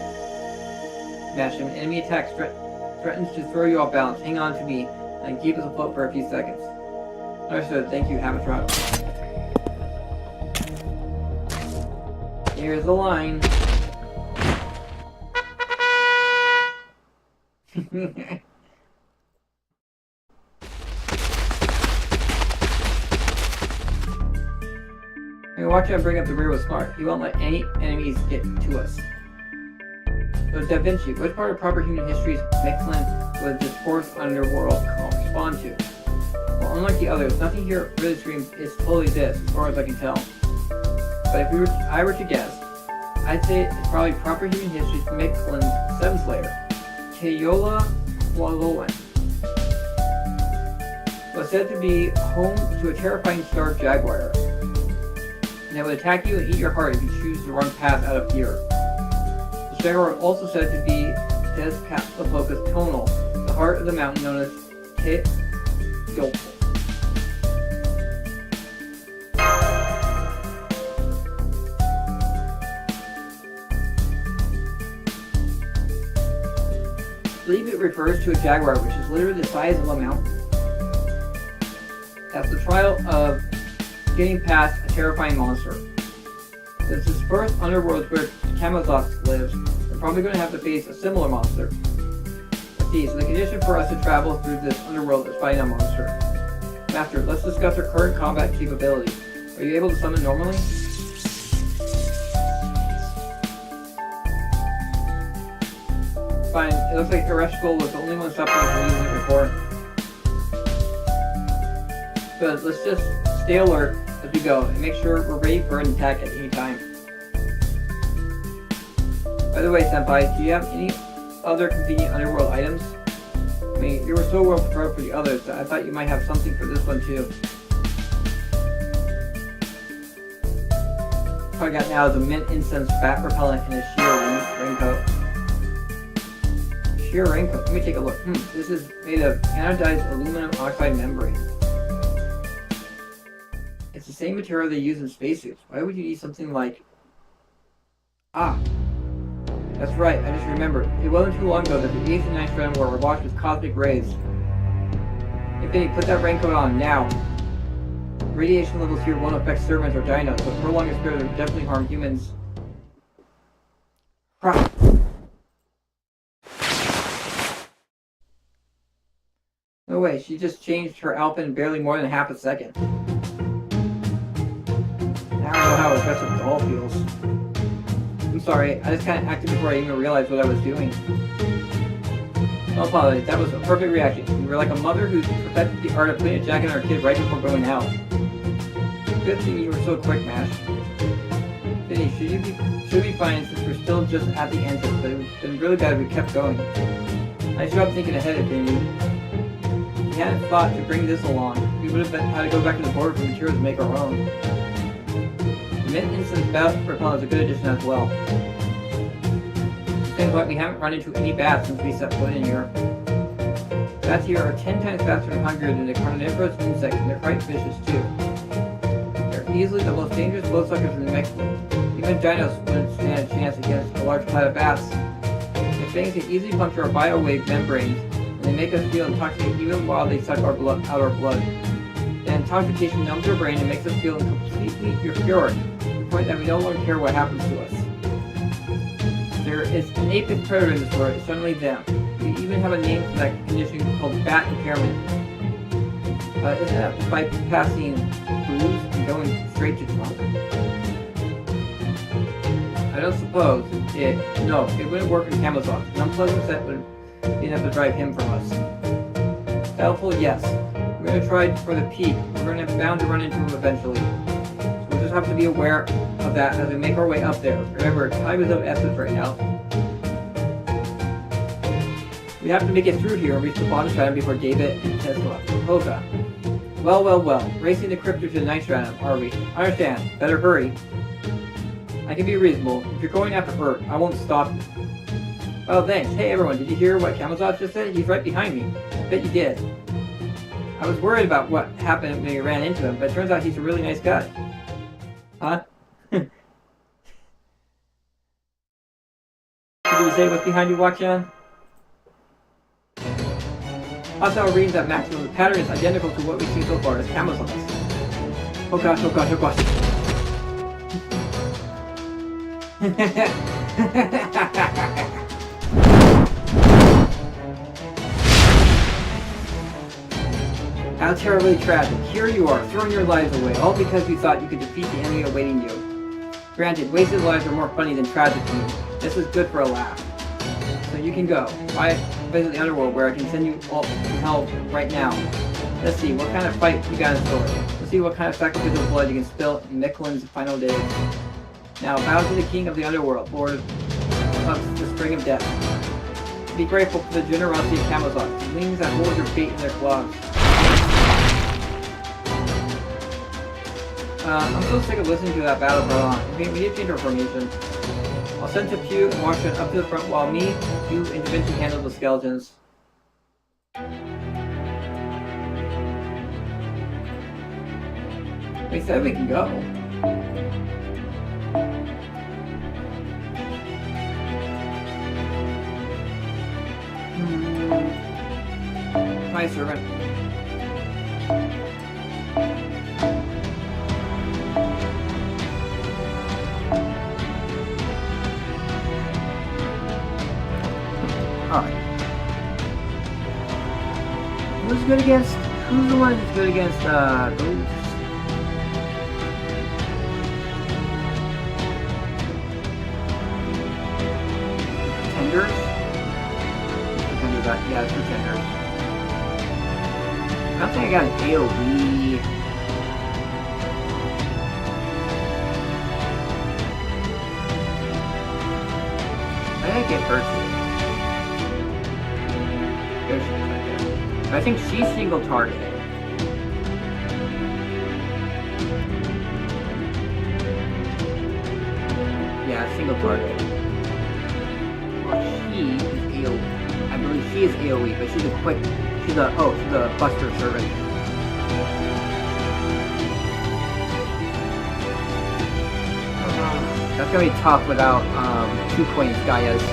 Mashton, an enemy attack threatens to throw you off balance. Hang on to me and keep us afloat for a few seconds. Understood. Thank you, Hamatron. Here's the line. Watch him bring up the rear was smart. He won't let any enemies get to us. So Da Vinci, which part of proper human history's Mictlan would this fourth underworld correspond to? Well, unlike the others, nothing here really screams it's totally this, as far as I can tell. But if I were to guess, I'd say it's probably proper human history's Mictlan's seventh layer, Keola Waloan. Was said to be home to a terrifying star jaguar, and it would attack you and eat your heart if you choose to run past out of fear. The jaguar also said to be Tezcatlipoca's tonal, the heart of the mountain known as Teotihuacan. I believe it refers to a jaguar which is literally the size of a mountain. That's the trial of getting past a terrifying monster. Since this first underworld where Kamazox lives, we're probably going to have to face a similar monster. Let's see, so the condition for us to travel through this underworld is fighting a monster. Master, let's discuss our current combat capability. Are you able to summon normally? Fine, it looks like Ereshkigal was the only one suffering from using it before. But let's just stay alert as we go and make sure we're ready for an attack at any time. By the way, Senpai, do you have any other convenient underworld items? I mean, you were so well prepared for the others that I thought you might have something for this one too. All I got now is a mint incense bat repellent and a sheer raincoat. Sheer raincoat. Let me take a look. This is made of anodized aluminum oxide membrane. It's the same material they use in spacesuits. Why would you need something like... Ah! That's right, I just remembered. It wasn't too long ago that the 8th and 9th strand were washed with cosmic rays. Hey Benny, put that raincoat on, now! Radiation levels here won't affect servants or dinos, but prolonged exposure will definitely harm humans. Crap! No way, she just changed her outfit in barely more than half a second. Now I know how aggressive the doll feels. I'm sorry, I just kind of acted before I even realized what I was doing. Don't apologize, that was a perfect reaction. You were like a mother who perfected the art of putting a jacket on her kid right before going out. Good thing you were so quick, Mash. Vinny, should be fine since we're still just at the entrance, but it would have been really bad if we kept going. I should have thinking ahead of Vinny. We hadn't thought to bring this along. We would have had to go back to the border for materials to make our own. The mid-instance bath repellent is a good addition as well. Seems like we haven't run into any bats since we set foot in here. Bats here are 10 times faster and hungrier than the carnivorous insects, and they're quite vicious too. They're easily the most dangerous bloodsuckers in the mix. Even dinos wouldn't stand a chance against a large cloud of bats. Their fangs can easily puncture our biowave membranes, and they make us feel intoxicated even while they suck our blood out our blood. The intoxication numbs our brain and makes us feel completely euphoric, to the point that we no longer care what happens to us. There is an apex predator in this world, it's certainly them. We even have a name for that condition called bat impairment. Isn't that by passing booze and going straight to drunk? I don't suppose it wouldn't work in Camelot. An unpleasant set would be enough to drive him from us. Doubtful, yes. We're going to try for the peak. We're going to be bound to run into him eventually. So we'll just have to be aware of that as we make our way up there. Remember, time is of essence right now. We have to make it through here and reach the bottom stratum before David and Tesla. Hoka. Well. Racing the crypto to the ninth stratum, are we? I understand. Better hurry. I can be reasonable. If you're going after Earth, I won't stop you. Oh, thanks. Hey, everyone, did you hear what Camelot just said? He's right behind me. I bet you did. I was worried about what happened when you ran into him, but it turns out he's a really nice guy. Huh? Did you say what's behind you, Wakshan? Hostile readings at maximum. The pattern is identical to what we've seen so far as Camelot's. Oh gosh. How terribly tragic. Here you are, throwing your lives away, all because you thought you could defeat the enemy awaiting you. Granted, wasted lives are more funny than tragic to me. This is good for a laugh. So you can go. I visit the underworld where I can send you all to hell right now. Let's see, what kind of fight you got in store. Let's see what kind of sacrificial blood you can spill in Miklin's final days. Now bow to the king of the underworld, lord of the spring of death. Be grateful for the generosity of Camelot, the wings that hold your fate in their claws. I'm so sick of listening to that battle go on. We need to change our formation. I'll send Tepew and Washington up to the front while me, you, and Da Vinci handle the skeletons. They said we can go. Hi, servant. Alright. Who's good against... Who's the one that's good against, those? Pretenders? Yeah, it's Pretenders. I don't think I got an AoE. I think I get Ursa. I think she's single target. Yeah, single target. Or she is AoE. I believe she is AoE, but she's a buster servant. That's gonna be tough without 2 coin Skayas.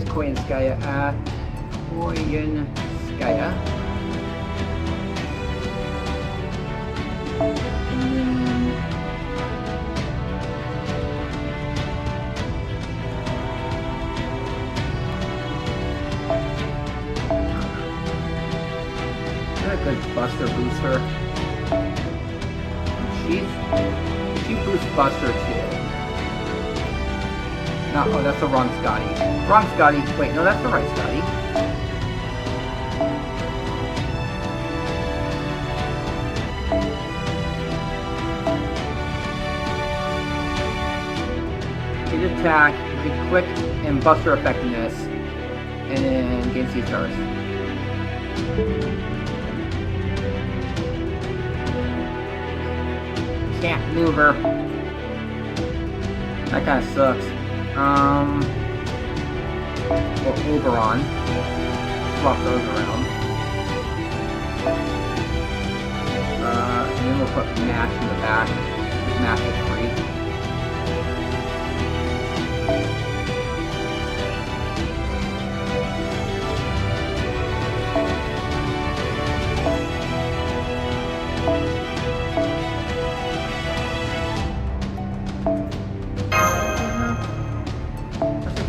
Koyanskaya at Koyanskaya. Good Buster booster. She boosts Buster too. No, oh, that's the wrong Scotty. Wrong Scotty. Wait, no, that's the right Scotty. Get attack, get quick and Buster effectiveness, and then gain C stars. Can't move her. That kind of sucks. Well, Oberon. Swap those around. And then we'll put Mash in the back. Just Mash is free.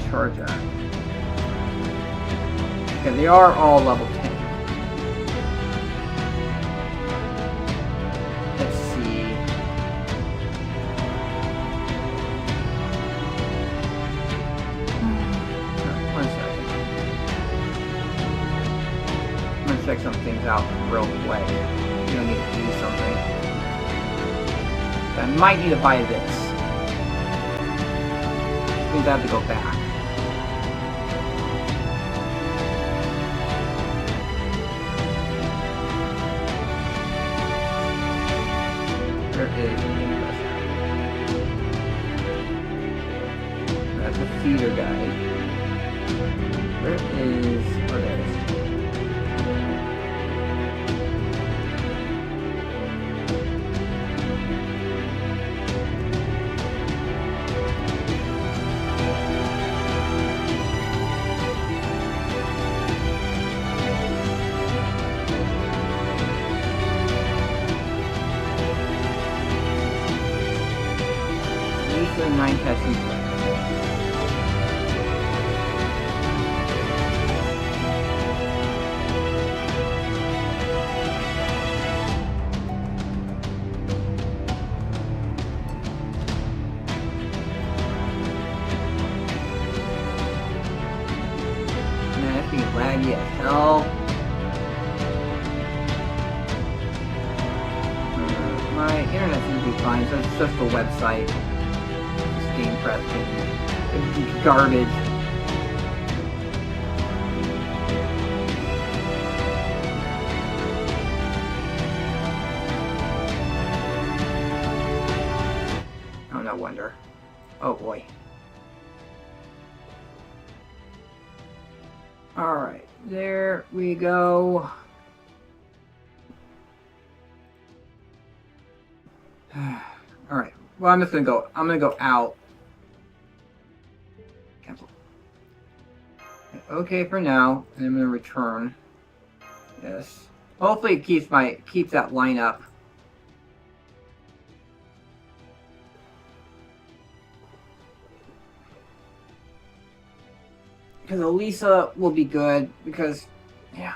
Charge at. Okay, they are all level 10. Let's see. One second. I'm gonna check some things out real quick. You don't need to do something. I might need to buy this. Which means I have to go back. That's a feeder guide. Where is... oh, there it is. Lisa 9 catching play. Man, that's being laggy as hell. My internet seems to be fine, so it's just the website. Game press and garbage. Oh, no wonder. Oh boy. Alright, there we go. Alright, well, I'm gonna go out. Cancel. Okay for now, and I'm gonna return. Yes. Hopefully it keeps that line up. Because Elisa will be good because, yeah,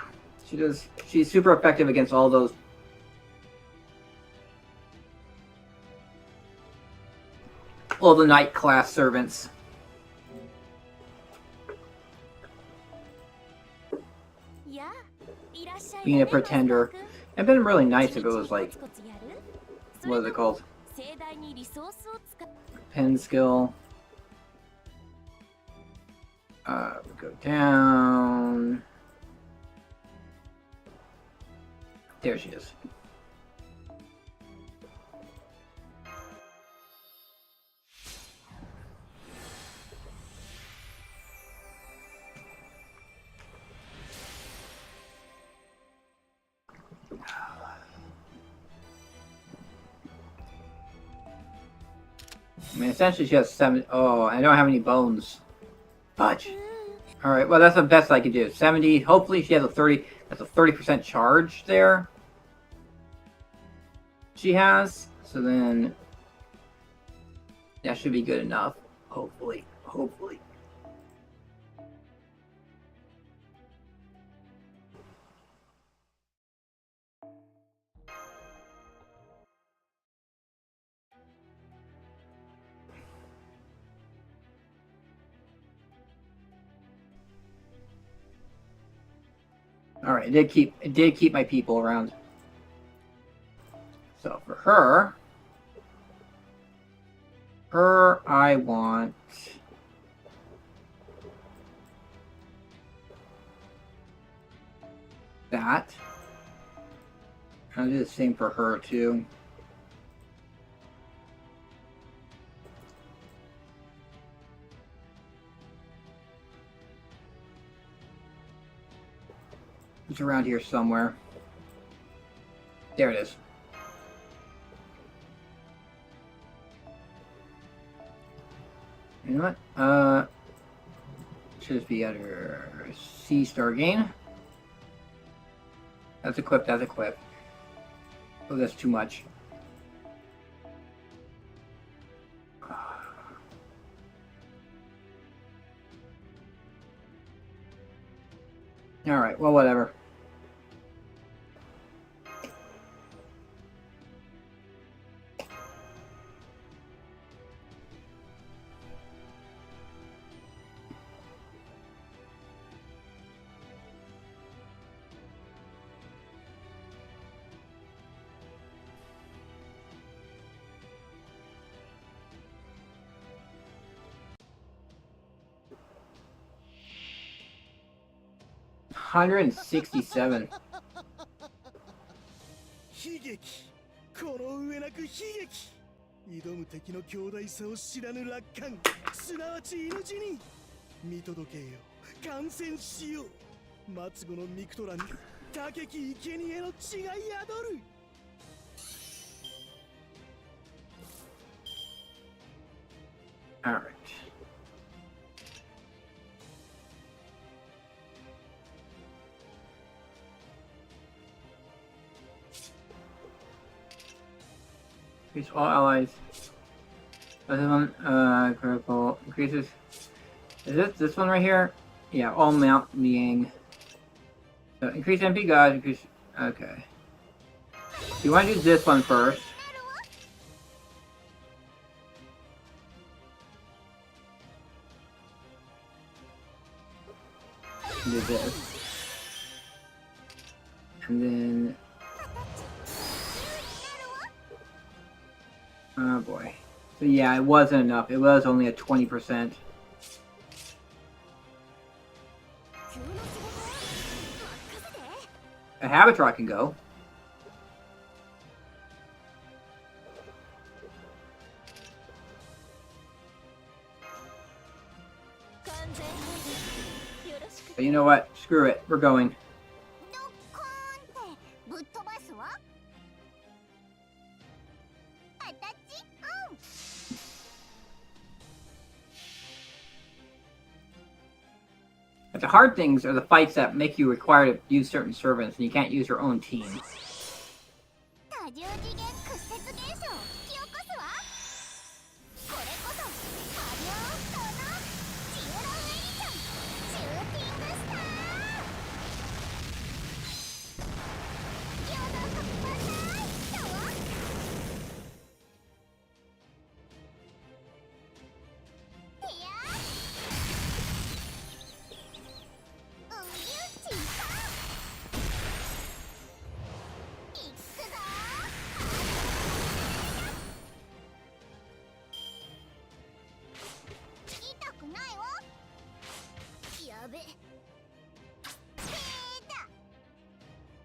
she's super effective against all those all the knight class servants. Being a pretender. It'd been really nice if it was like, what is it called? Pen skill. Go down. There she is. I mean, essentially she has 7... oh, I don't have any bones. Fudge. Alright, well that's the best I could do. 70, hopefully she has a 30... that's a 30% charge there. She has. So then... that should be good enough. Hopefully. Hopefully. Alright, it did keep my people around. So for her, I want that. I'll do the same for her too. It's around here somewhere. There it is. You know what? Should just be under C star gain. That's equipped, that's equipped. Oh, that's too much. Alright, well, whatever. $167. 悲劇この上なく悲劇挑む敵の強大さを知らぬ楽観すなわち命に見届けよ感染しよう末後のミクトラに高き生贄の血が宿る Alright. Increase all allies. Other one, critical increases. Is it this one right here? Yeah, all mount Liang. So increase MP guys, increase. Okay. You want to do this one first. Do this. And then. Oh boy. So yeah, it wasn't enough. It was only a 20%. A Habitat can go. But you know what? Screw it. We're going. But the hard things are the fights that make you require to use certain servants, and you can't use your own team.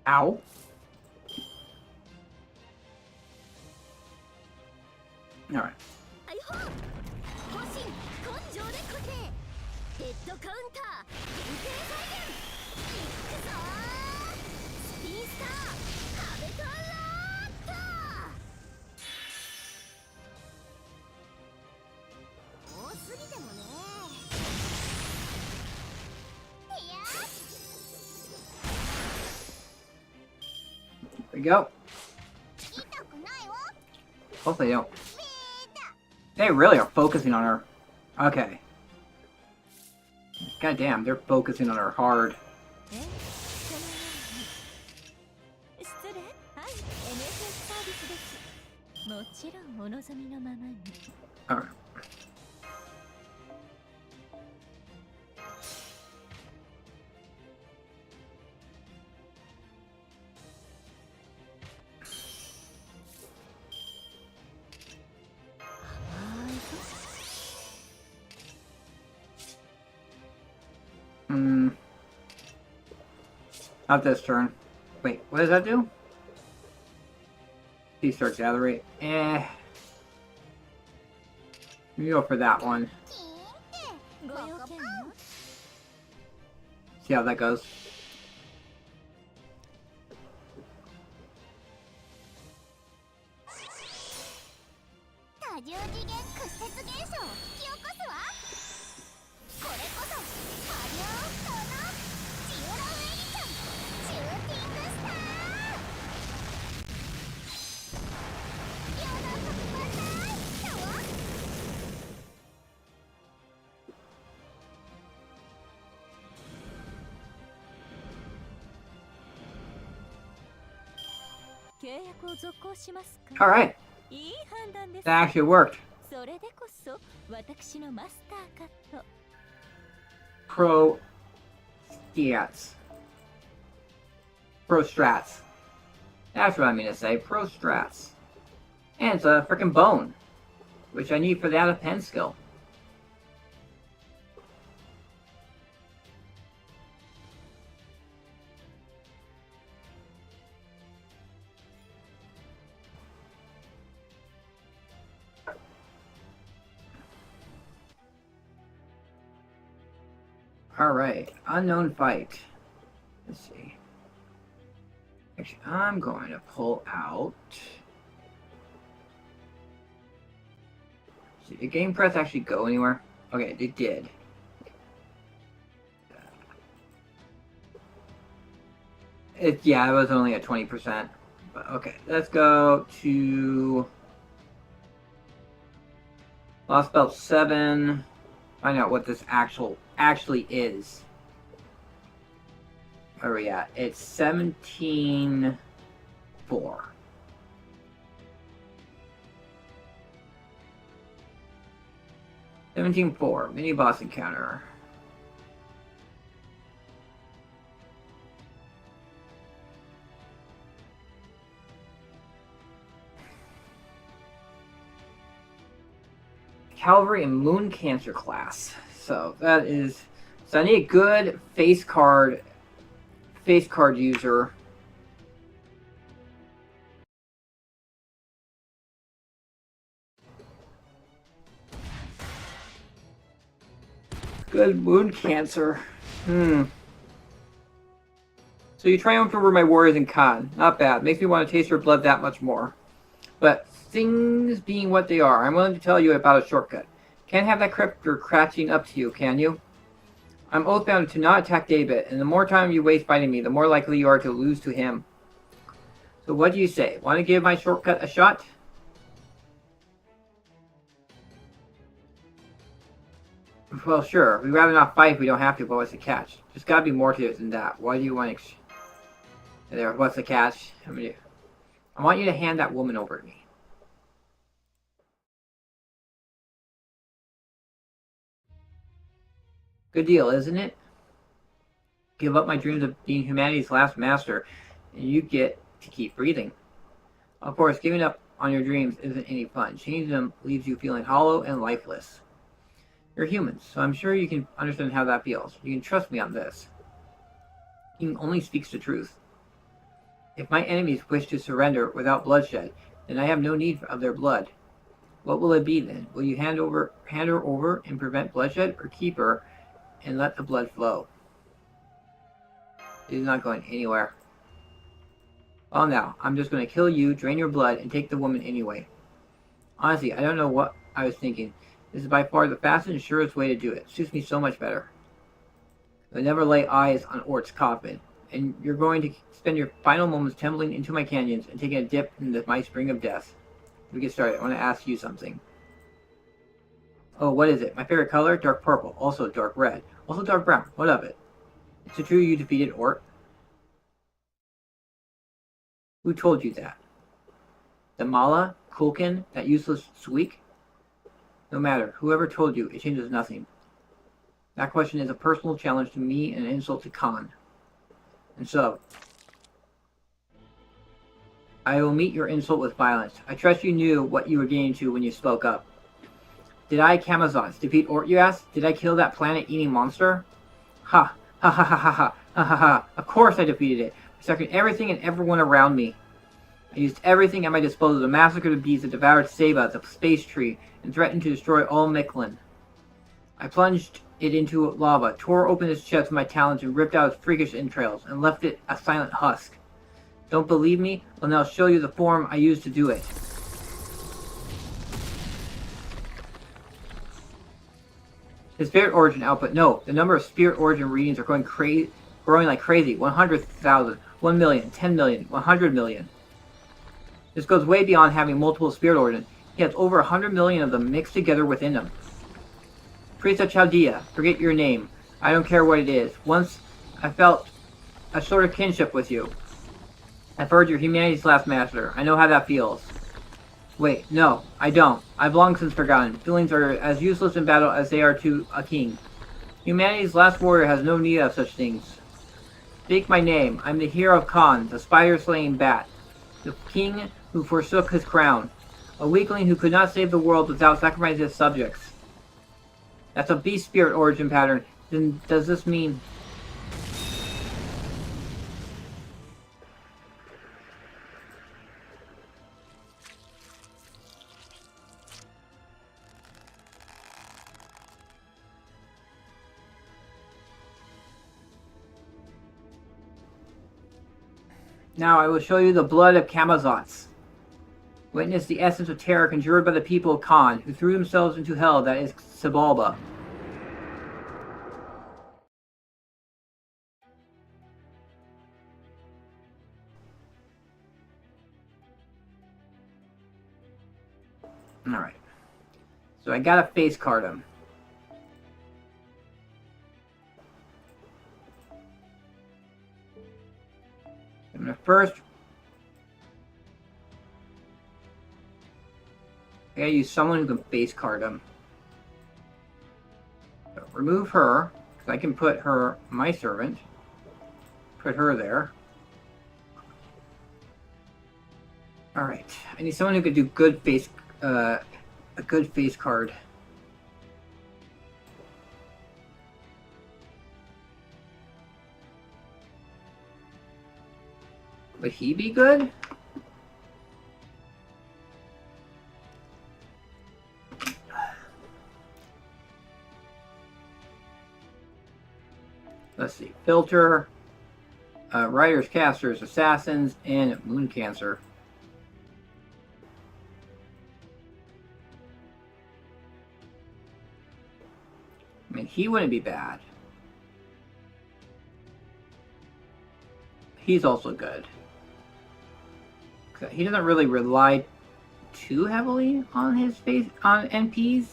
Ow. Alright. There we go. Hopefully they don't. They really are focusing on her. Okay. God damn, they're focusing on her hard. Alright. Not this turn. Wait, what does that do? He starts gallery. We go for that one. See how that goes. Alright. That actually worked. Pro stats. Pro strats. That's what I mean to say. Pro strats. And it's a freaking bone, which I need for the out of pen skill. Alright, unknown fight. Let's see. Actually, I'm going to pull out... Did the game press actually go anywhere? Okay, it did. Yeah, it was only at 20%. But okay, let's go to... Lostbelt 7. Find out what this actually is. Where are we at? It's 17.4. 17.4. Mini boss encounter. Cavalry and Moon Cancer class. So that is... So I need a good face card user. Good Moon Cancer. So you triumph over my warriors in Khan. Not bad. Makes me want to taste your blood that much more. But things being what they are, I'm willing to tell you about a shortcut. Can't have that creeper crouching up to you, can you? I'm oathbound to not attack David, and the more time you waste fighting me, the more likely you are to lose to him. So what do you say? Want to give my shortcut a shot? Well, sure. We'd rather not fight if we don't have to, but what's the catch? There's gotta be more to it than that. Why do you want to... There, what's the catch? I want you to hand that woman over to me. Good deal, isn't it? Give up my dreams of being humanity's last master, and you get to keep breathing. Of course, giving up on your dreams isn't any fun. Changing them leaves you feeling hollow and lifeless. You're humans, so I'm sure you can understand how that feels. You can trust me on this. King only speaks the truth. If my enemies wish to surrender without bloodshed, then I have no need of their blood. What will it be then? Will you hand her over and prevent bloodshed, or keep her and let the blood flow? It is not going anywhere. Well now, I'm just going to kill you, drain your blood, and take the woman anyway. Honestly, I don't know what I was thinking. This is by far the fastest and surest way to do it. Suits me so much better. You'll never lay eyes on Ort's coffin, and you're going to spend your final moments tumbling into my canyons and taking a dip in my spring of death. We get started. I want to ask you something. Oh, what is it? My favorite color? Dark purple. Also dark red. Also dark brown. What of it? Is it true you defeated Ort? Who told you that? The Mala? Kulkin? That useless Sweek? No matter. Whoever told you, it changes nothing. That question is a personal challenge to me and an insult to Khan. And so, I will meet your insult with violence. I trust you knew what you were getting to when you spoke up. Did I, Camazons, defeat Ort, you asked? Did I kill that planet-eating monster? Ha! Ha ha ha ha ha! Ha ha ha. Of course I defeated it. Massacring everything and everyone around me. I used everything at my disposal to massacre the beasts that devoured Seba, the space tree, and threatened to destroy all Mictlan. I plunged it into lava, tore open its chest with my talons, and ripped out its freakish entrails, and left it a silent husk. Don't believe me? Well, now I'll show you the form I used to do it. The spirit origin output. No, the number of spirit origin readings are growing like crazy. 100,000, 1 million, 10 million, 100 million. This goes way beyond having multiple spirit origins. He has over 100 million of them mixed together within him. Priest of Chaldea, forget your name. I don't care what it is. Once I felt a sort of kinship with you. I've heard you're humanity's last master. I know how that feels. Wait, no, I don't. I've long since forgotten. Feelings are as useless in battle as they are to a king. Humanity's last warrior has no need of such things. Speak my name. I'm the hero of Khan, the spider-slaying bat. The king who forsook his crown. A weakling who could not save the world without sacrificing his subjects. That's a beast spirit origin pattern. Then does this mean... Now I will show you the blood of Camazotz. Witness the essence of terror conjured by the people of Khan, who threw themselves into hell that is Xibalba. Alright. So I gotta face card him. I'm gonna first... I gotta use someone who can face card him. So remove her, because I can put her, my servant. Put her there. Alright. I need someone who could do good face... a good face card. Would he be good? Let's see. Filter, Riders, Casters, Assassins, and Moon Cancer. I mean, he wouldn't be bad. He's also good. He doesn't really rely too heavily on his face on NPs.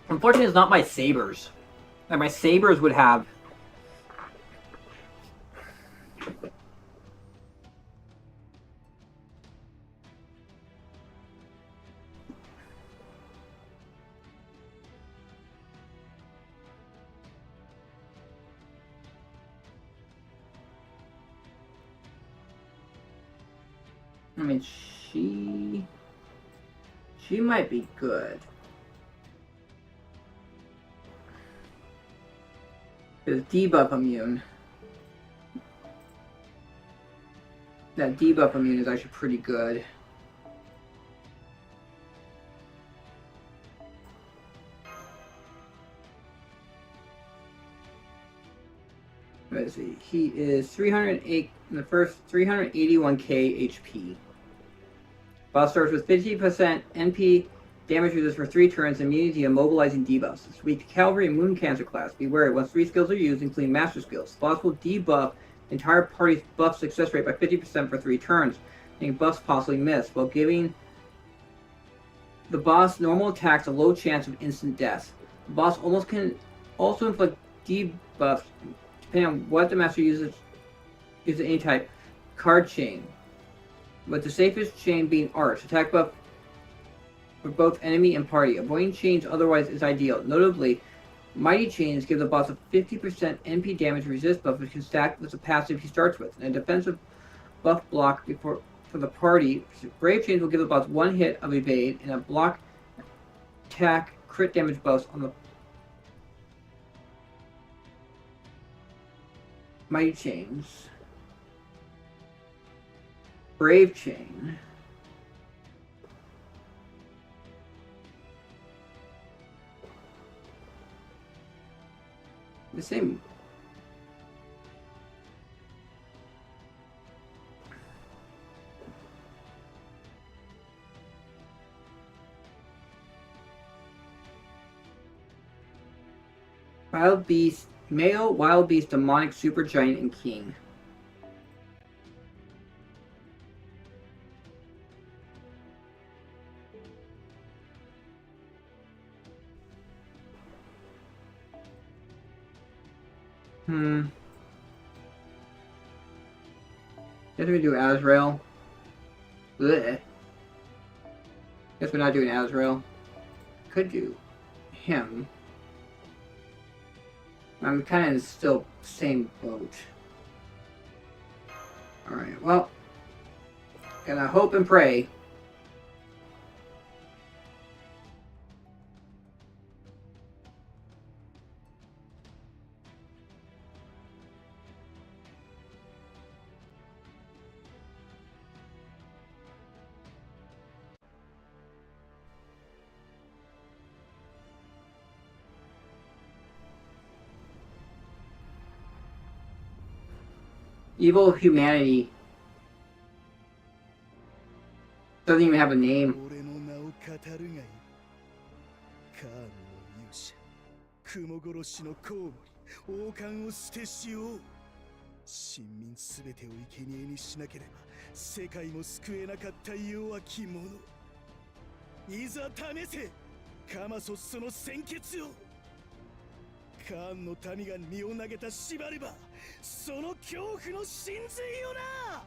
Unfortunately, it's not my sabers. Like my sabers would have. I mean, she might be good. Because debuff immune. That debuff immune is actually pretty good. Let's see. He is 308 in the first 381k HP. Boss starts with 50% NP damage resist for 3 turns and immunity to immobilizing debuffs. It's weak to Cavalry and Moon Cancer class. Be wary, once 3 skills are used, including Master skills. Boss will debuff the entire party's buff success rate by 50% for 3 turns, making buffs possibly miss, while giving the boss normal attacks a low chance of instant death. The boss can also inflict debuffs depending on what the master uses any type. Card chain. With the safest chain being Arch. Attack buff for both enemy and party. Avoiding chains otherwise is ideal. Notably, Mighty Chains give the boss a 50% NP damage resist buff which can stack with the passive he starts with, and a defensive buff block for the party. Brave Chains will give the boss one hit of evade and a block attack crit damage bonus on the Mighty Chains. Brave Chain. The same. Wild Beast, male Wild Beast, Demonic Super Giant, and King. Guess we do Azrael. Blech. Guess we're not doing Azrael. Could do him. I'm kind of still same boat. Alright, well. Gonna hope and pray. Evil Humanity. Doesn't even have a name. 俺の名を語るがいい。カーンの勇者、雲殺しのコウモリ、王冠を捨てしよう。臣民すべてを生贄にしなければ、世界も救えなかった弱き者。いざ試せ、カマソスの鮮血を。カーンの民が身を投げた縛れば、その恐怖の真髄よな。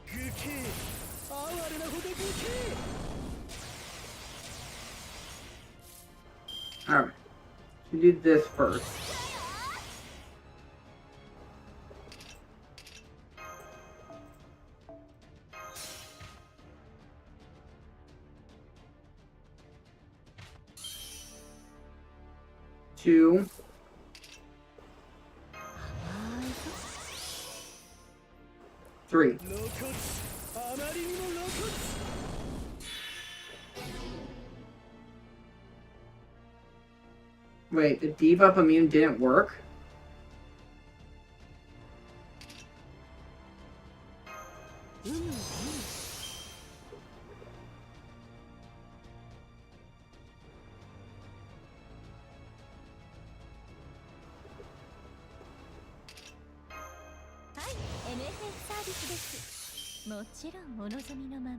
愚兄、哀れなほど愚兄。Alright. We do this first. Two. Three. Wait, the debuff immune didn't work?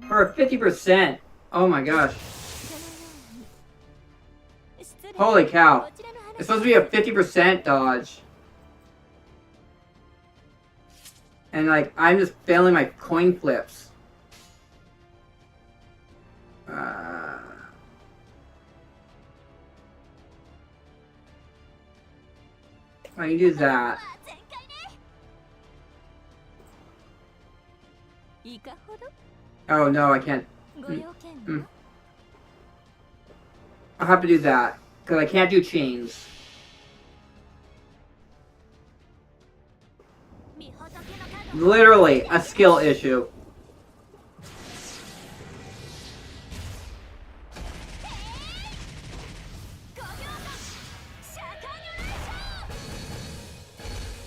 For 50%! Oh my gosh. Holy cow. It's supposed to be a 50% dodge. And like, I'm just failing my coin flips. I can do that. Oh no, I can't. I'll have to do that. Because I can't do chains. Literally a skill issue.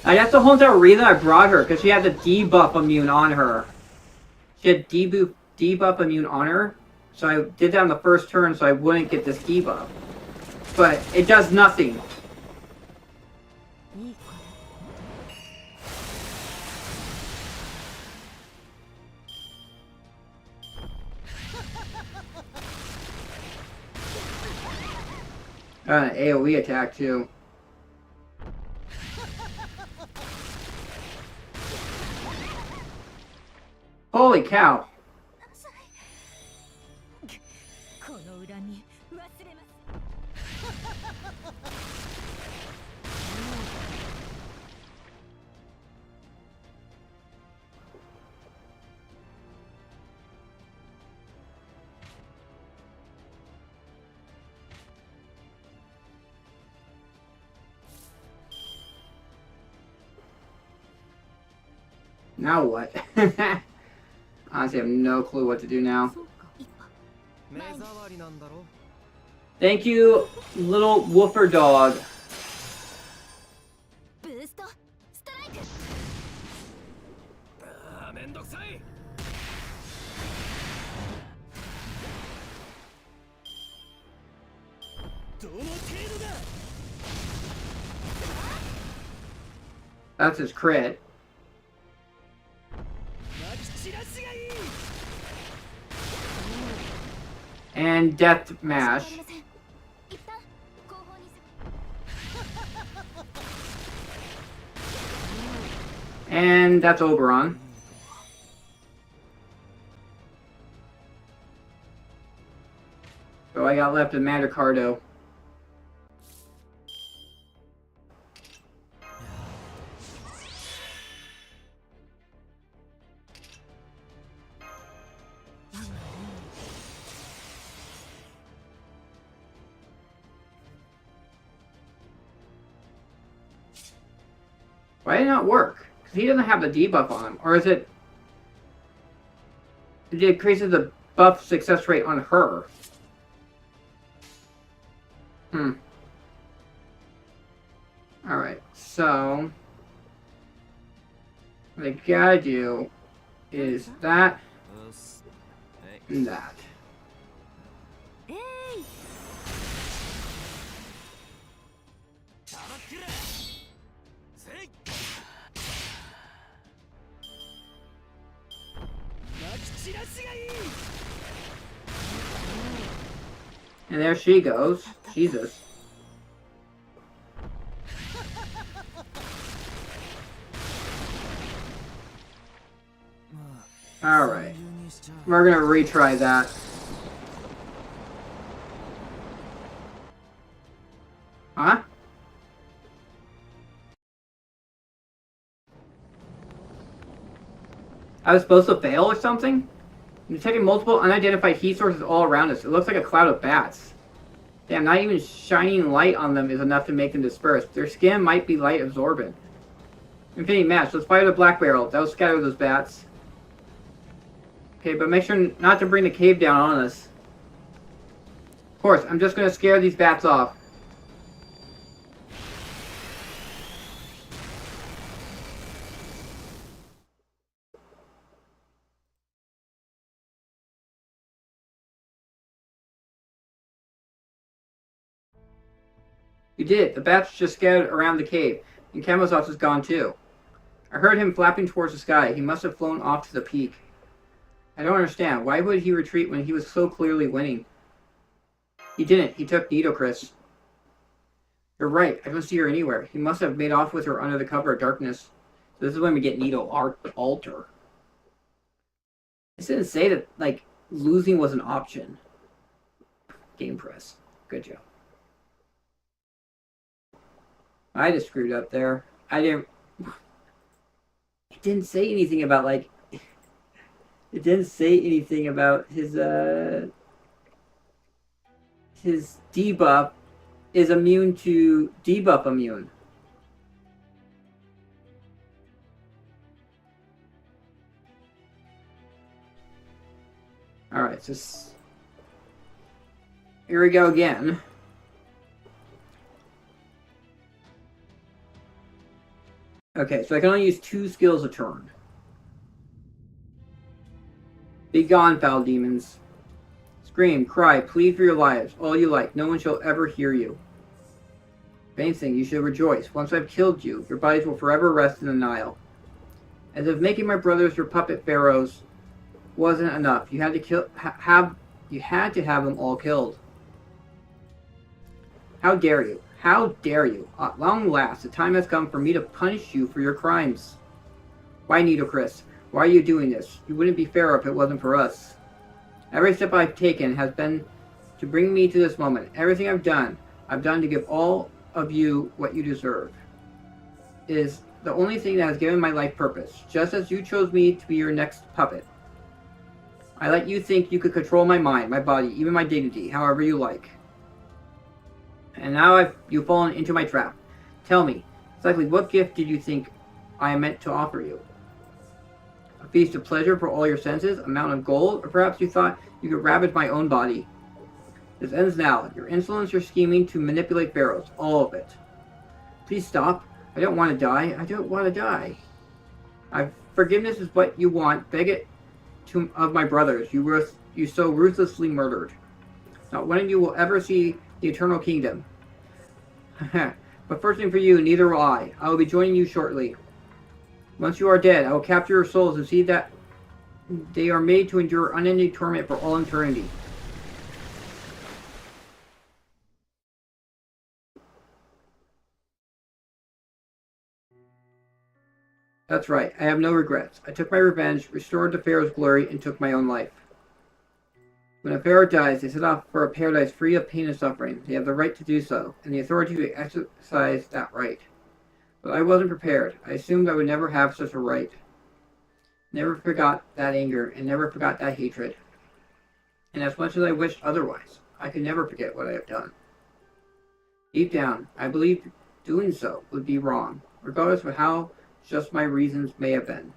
That's the whole entire reason I brought her, because she had the debuff immune on her. She had debuff immune on her, so I did that on the first turn so I wouldn't get this debuff. But it does nothing. AoE attack too. Holy cow. Now what? Honestly, I have no clue what to do now. 目障りなんだろ Thank you, little woofer dog. ブーストストライクあーめんどくさい どの程度だ That's his crit. まき散らすがいい And death 変わ mash. りません一旦後方に And that's Oberon. So I got left with Mandracardo. Why did it not work? Because he doesn't have the debuff on him. Or is it... It increases the buff success rate on her. Alright, so... What I gotta do is that うっすはい and that. えい たまっくらせい まき散らすがいい And there she goes. Jesus. Alright. We're gonna retry that. Huh? I was supposed to fail or something? I'm detecting multiple unidentified heat sources all around us. It looks like a cloud of bats. Damn, not even shining light on them is enough to make them disperse. Their skin might be light absorbent. Infinity match. Let's fire the black barrel. That'll scatter those bats. Okay, but make sure not to bring the cave down on us. Of course, I'm just gonna scare these bats off. You did it. The bats just scattered around the cave, and Camazotz is gone too. I heard him flapping towards the sky. He must have flown off to the peak. I don't understand. Why would he retreat when he was so clearly winning? He didn't. He took Nidocris. You're right. I don't see her anywhere. He must have made off with her under the cover of darkness. So this is when we get Nido Alter. This didn't say that, like, losing was an option. Game press. Good job. I just screwed up there. I didn't... It didn't say anything about, like... It didn't say anything about his debuff is immune to debuff immune. Alright, so... Here we go again. Okay, so I can only use 2 skills a turn. Be gone, foul demons. Scream, cry, plead for your lives, all you like. No one shall ever hear you. If anything, you should rejoice. Once I've killed you, your bodies will forever rest in the Nile. As if making my brothers your puppet pharaohs wasn't enough, you had to have them all killed. How dare you? How dare you? At long last, the time has come for me to punish you for your crimes. Why, Nidocris? Why are you doing this? You wouldn't be Pharaoh if it wasn't for us. Every step I've taken has been to bring me to this moment. Everything I've done to give all of you what you deserve. It is the only thing that has given my life purpose, just as you chose me to be your next puppet. I let you think you could control my mind, my body, even my dignity, however you like. And now you've fallen into my trap. Tell me, exactly what gift did you think I meant to offer you? A feast of pleasure for all your senses? A mountain of gold? Or perhaps you thought you could ravage my own body? This ends now. Your insolence, your scheming to manipulate pharaohs. All of it. Please stop. I don't want to die. I don't want to die. Forgiveness is what you want. Beg it of my brothers. You so ruthlessly murdered. Not one of you will ever see the eternal kingdom. But fortunately for you, neither will I. I will be joining you shortly. Once you are dead, I will capture your souls and see that they are made to endure unending torment for all eternity. That's right, I have no regrets. I took my revenge, restored the Pharaoh's glory, and took my own life. When a Pharaoh dies, they set off for a paradise free of pain and suffering. They have the right to do so, and the authority to exercise that right. But I wasn't prepared. I assumed I would never have such a right. Never forgot that anger, and never forgot that hatred. And as much as I wished otherwise, I could never forget what I have done. Deep down, I believed doing so would be wrong, regardless of how just my reasons may have been.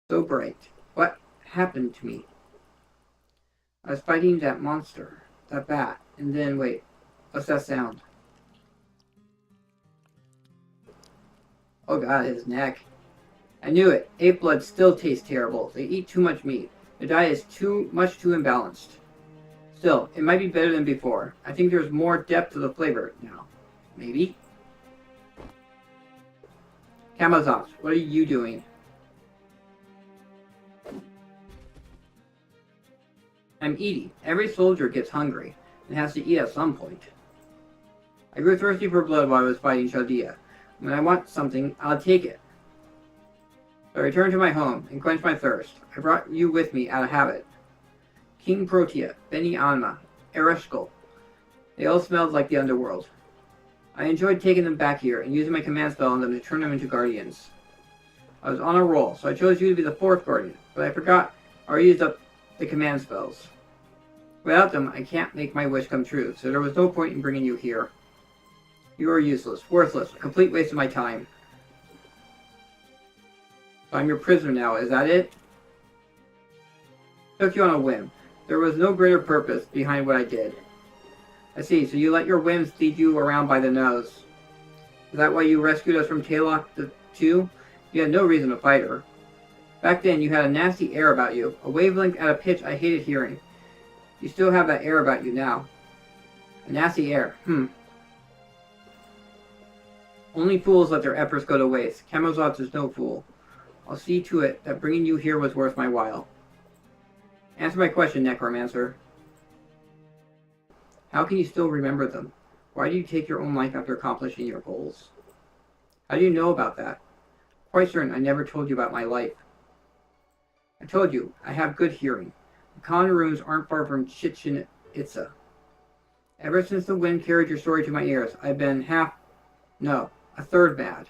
So bright. What happened to me? I was fighting that monster, that bat, and then, wait, what's that sound? Oh god, his neck. I knew it. Ape blood still tastes terrible. They eat too much meat. The diet is too imbalanced. Still, it might be better than before. I think there's more depth to the flavor now. Maybe? Camazotz, what are you doing? I'm eating. Every soldier gets hungry and has to eat at some point. I grew thirsty for blood while I was fighting Chaldea. When I want something, I'll take it. So I returned to my home and quenched my thirst. I brought you with me out of habit. King Protea, Beni Anma, Ereshkigal. They all smelled like the underworld. I enjoyed taking them back here and using my command spell on them to turn them into guardians. I was on a roll, so I chose you to be the fourth guardian, but I forgot I used up the command spells. Without them, I can't make my wish come true, so there was no point in bringing you here. You are useless, worthless, a complete waste of my time. So I'm your prisoner now, is that it? Took you on a whim. There was no greater purpose behind what I did. I see, so you let your whims lead you around by the nose. Is that why you rescued us from Talok the Two? You had no reason to fight her. Back then, you had a nasty air about you, a wavelength at a pitch I hated hearing. You still have that air about you now. A nasty air, Only fools let their efforts go to waste. Camazotz is no fool. I'll see to it that bringing you here was worth my while. Answer my question, Necromancer. How can you still remember them? Why do you take your own life after accomplishing your goals? How do you know about that? Quite certain I never told you about my life. I told you, I have good hearing. The common rooms aren't far from Chichen Itza. Ever since the wind carried your story to my ears, I've been a third mad.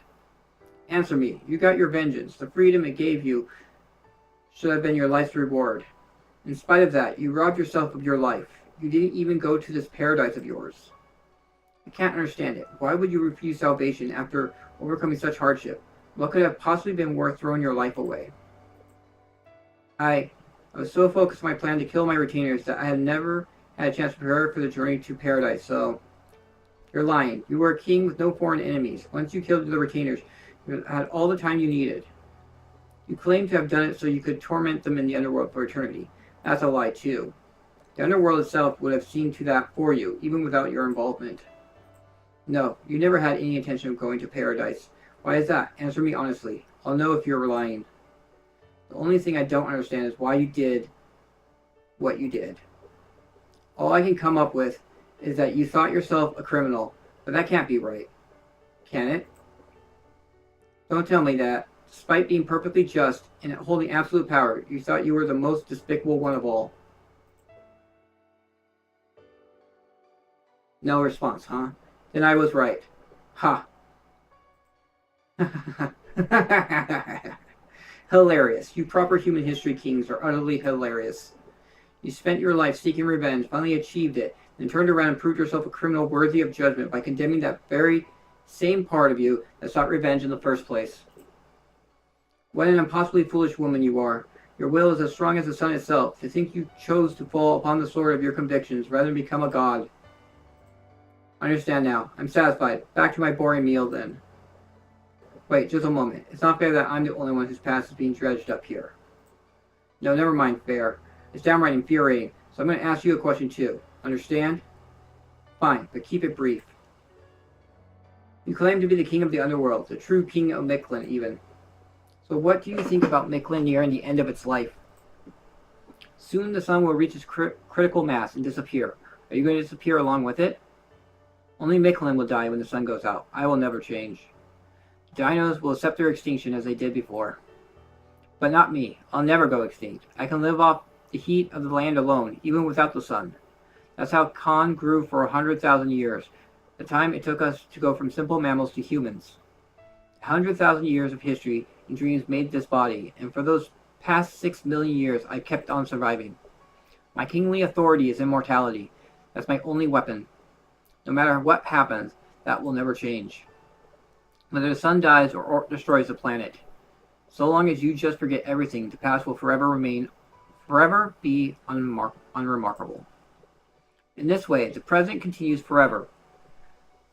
Answer me, you got your vengeance. The freedom it gave you should have been your life's reward. In spite of that, you robbed yourself of your life. You didn't even go to this paradise of yours. I can't understand it. Why would you refuse salvation after overcoming such hardship? What could have possibly been worth throwing your life away? I was so focused on my plan to kill my retainers that I had never had a chance to prepare for the journey to paradise, so... You're lying. You were a king with no foreign enemies. Once you killed the retainers, you had all the time you needed. You claimed to have done it so you could torment them in the underworld for eternity. That's a lie, too. The underworld itself would have seen to that for you, even without your involvement. No, you never had any intention of going to paradise. Why is that? Answer me honestly. I'll know if you're lying. The only thing I don't understand is why you did what you did. All I can come up with is that you thought yourself a criminal, but that can't be right. Can it? Don't tell me that, despite being perfectly just and holding absolute power, you thought you were the most despicable one of all. No response, huh? Then I was right. Ha! Hilarious. You proper human history kings are utterly hilarious. You spent your life seeking revenge, finally achieved it, and turned around and proved yourself a criminal worthy of judgment by condemning that very same part of you that sought revenge in the first place. What an impossibly foolish woman you are. Your will is as strong as the sun itself. To think you chose to fall upon the sword of your convictions rather than become a god. I understand now. I'm satisfied. Back to my boring meal then. Wait, just a moment. It's not fair that I'm the only one whose past is being dredged up here. No, never mind fair. It's downright infuriating. So I'm going to ask you a question too. Understand? Fine, but keep it brief. You claim to be the king of the underworld, the true king of Mictlan even. So what do you think about Mictlan nearing the end of its life? Soon the sun will reach its critical mass and disappear. Are you going to disappear along with it? Only Mictlan will die when the sun goes out. I will never change. Dinos will accept their extinction as they did before. But not me. I'll never go extinct. I can live off the heat of the land alone, even without the sun. That's how Khan grew for 100,000 years, the time it took us to go from simple mammals to humans. 100,000 years of history and dreams made this body, and for those past 6 million years I've kept on surviving. My kingly authority is immortality. That's my only weapon. No matter what happens, that will never change. Whether the sun dies or destroys the planet. So long as you just forget everything, the past will forever be unremarkable. In this way, the present continues forever,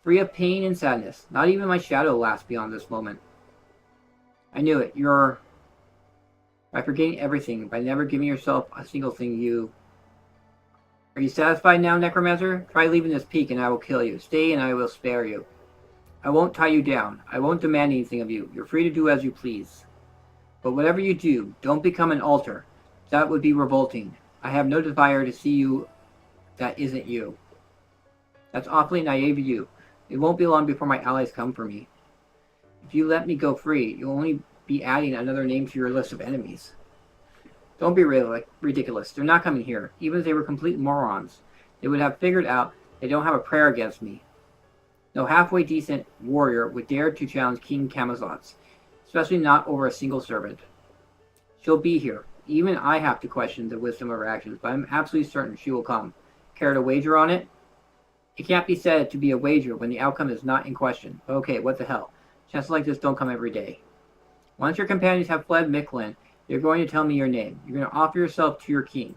free of pain and sadness. Not even my shadow lasts beyond this moment. I knew it. By forgetting everything, by never giving yourself a single thing, you... Are you satisfied now, Necromancer? Try leaving this peak and I will kill you. Stay and I will spare you. I won't tie you down. I won't demand anything of you. You're free to do as you please. But whatever you do, don't become an altar. That would be revolting. I have no desire to see you that isn't you. That's awfully naive of you. It won't be long before my allies come for me. If you let me go free, you'll only be adding another name to your list of enemies. Don't be ridiculous. They're not coming here. Even if they were complete morons, they would have figured out they don't have a prayer against me. No halfway decent warrior would dare to challenge King Camazotz, especially not over a single servant. She'll be here. Even I have to question the wisdom of her actions, but I'm absolutely certain she will come. Care to wager on it? It can't be said to be a wager when the outcome is not in question. Okay, what the hell? Chances like this don't come every day. Once your companions have fled Mictlan, you're going to tell me your name. You're going to offer yourself to your king.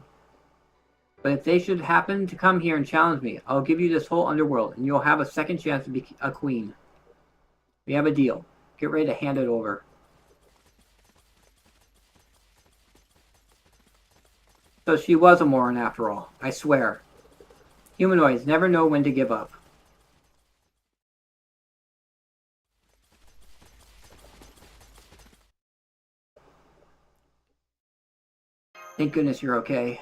But if they should happen to come here and challenge me, I'll give you this whole underworld, and you'll have a second chance to be a queen. We have a deal. Get ready to hand it over. So she was a moron after all, I swear. Humanoids never know when to give up. Thank goodness you're okay.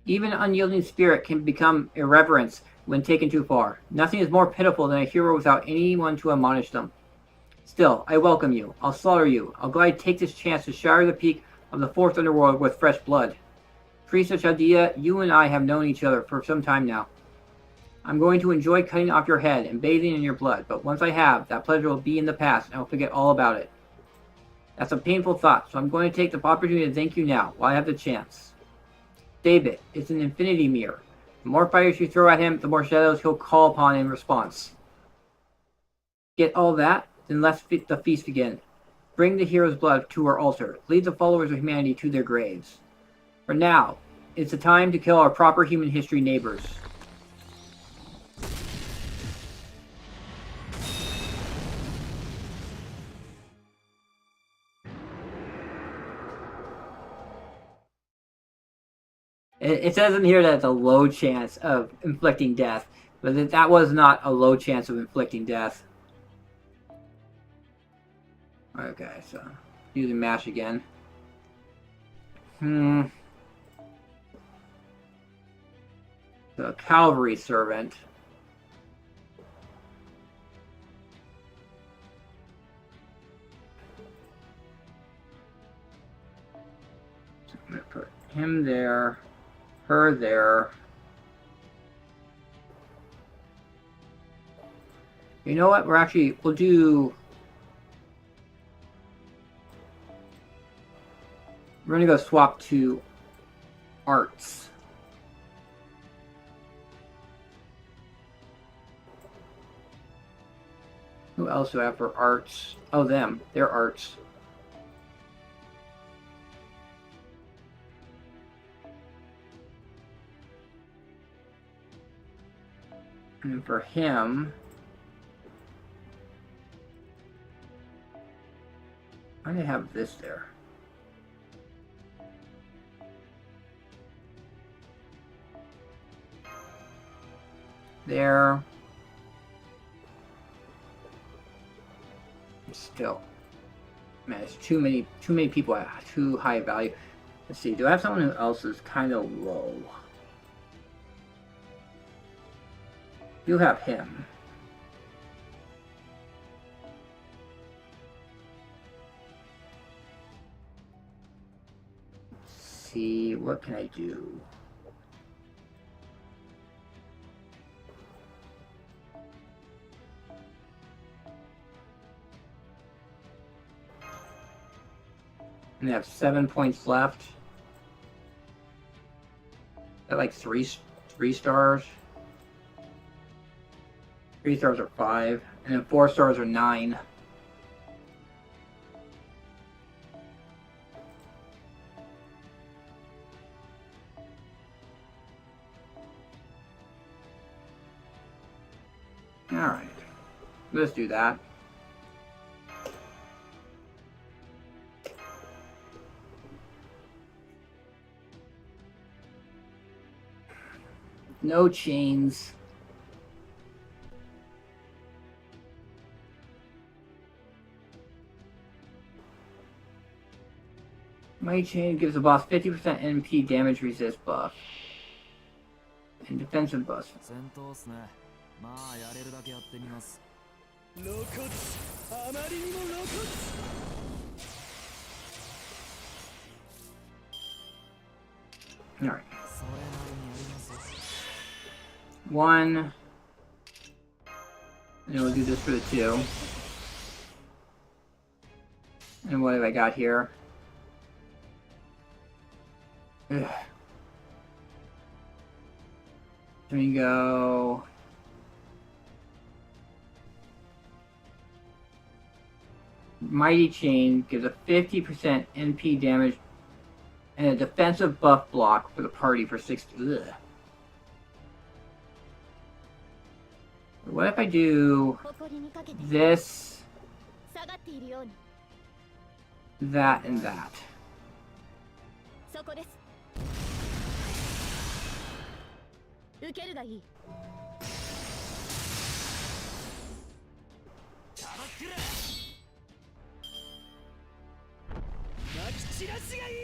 Even unyielding spirit can become irreverence when taken too far. Nothing is more pitiful than a hero without anyone to admonish them. Still, I welcome you. I'll slaughter you. I'll gladly take this chance to shower the peak of the fourth underworld with fresh blood. Priest of Chaldea, you and I have known each other for some time now. I'm going to enjoy cutting off your head and bathing in your blood, but once I have, that pleasure will be in the past and I'll forget all about it. That's a painful thought, so I'm going to take the opportunity to thank you now, while I have the chance. David, it's an infinity mirror. The more fires you throw at him, the more shadows he'll call upon in response. Get all that? Then let the feast begin. Bring the hero's blood to our altar. Lead the followers of humanity to their graves. For now, it's the time to kill our proper human history neighbors. It says in here that it's a low chance of inflicting death, but that was not a low chance of inflicting death. Okay, so using mash again. The cavalry servant. So I'm gonna put him there. Her there. You know what? We'll do... We're gonna go swap to arts. Who else do I have for arts? Oh, them. Their arts. And for him... Why do I have this there? There. Still. Man, it's too many people at too high value. Let's see, do I have someone who else is kind of low? You have him. Let's see, what can I do? And I have 7 points left. I like three stars. 3 stars are 5, and then 4 stars are 9. All right, let's do that. No chains. My chain gives the boss 50% NP damage resist buff. And defensive buff. 戦闘っすね。まあやれるだけやってみます。露骨あまりにも露骨 Alright. それなりにやりますよ。 1. And we'll do this for the 2. And what have I got here? Ugh. There we go. Mighty Chain gives a 50% NP damage and a defensive buff block for the party for 60. Ugh. What if I do this, that, and that? そこです。受けるがいい。まき散らしがいい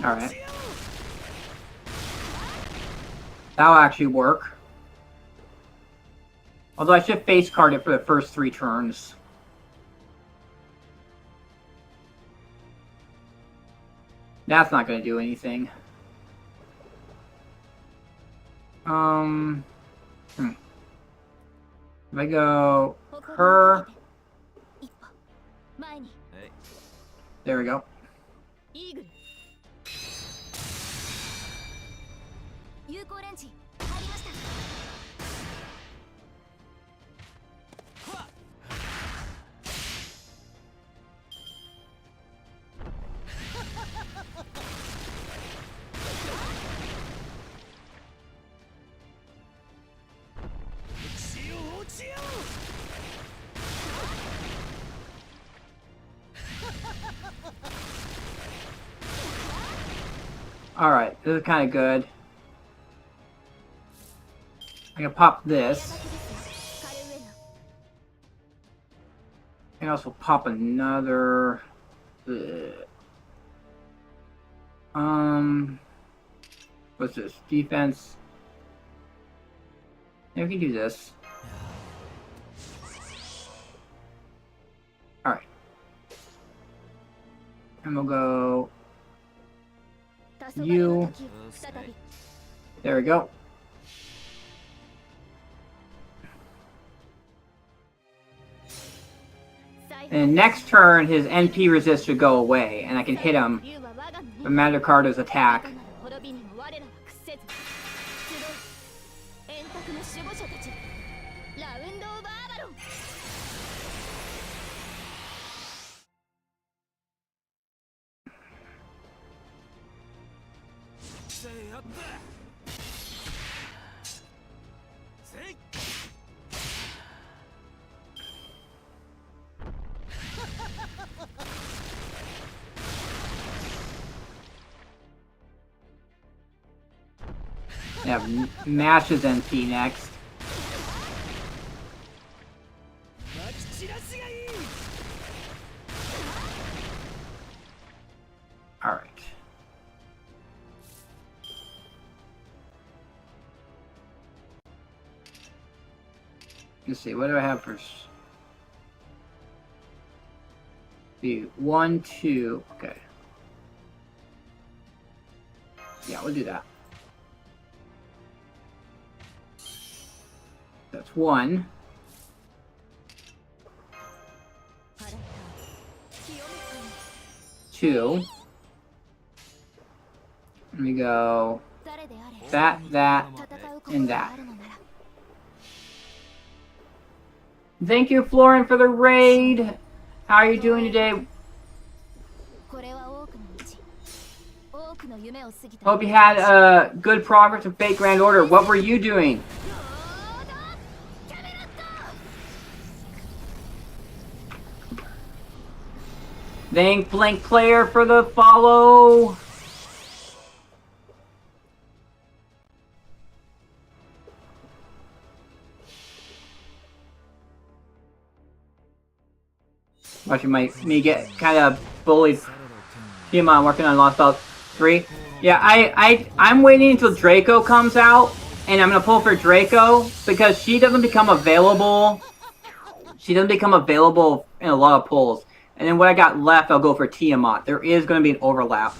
Alright. That'll actually work. Although I should face card it for the first 3 turns. That's not going to do anything. If I go her, there we go. イーグル。有効レンチ入りました。 Alright, this is kind of good. I can pop this. I can also pop another... What's this? Defense. Yeah, we can do this. Alright. And we'll go... You. There we go. And next turn, his NP resist should go away, and I can hit him Commander Carter's attack. 滅びにも我らは屈せず集う円卓の守護者たちラウンド・オブ・アバロン Yeah, Mash's MP next. まき散らしがいい Alright. Let's see, what do I have for speed? 1, 2, okay. Yeah, we'll do that. That's 1. 2. Let me go that, and that. Thank you, Florin, for the raid. How are you doing today? Hope you had good progress in Fate Grand Order. What were you doing? Thank Blank Player for the follow. Watching me get kind of bullied. Pokemon working on Lostbelt 3. Yeah, I'm waiting until Draco comes out, and I'm gonna pull for Draco because she doesn't become available. She doesn't become available in a lot of pulls. And then what I got left, I'll go for Tiamat. There is going to be an overlap.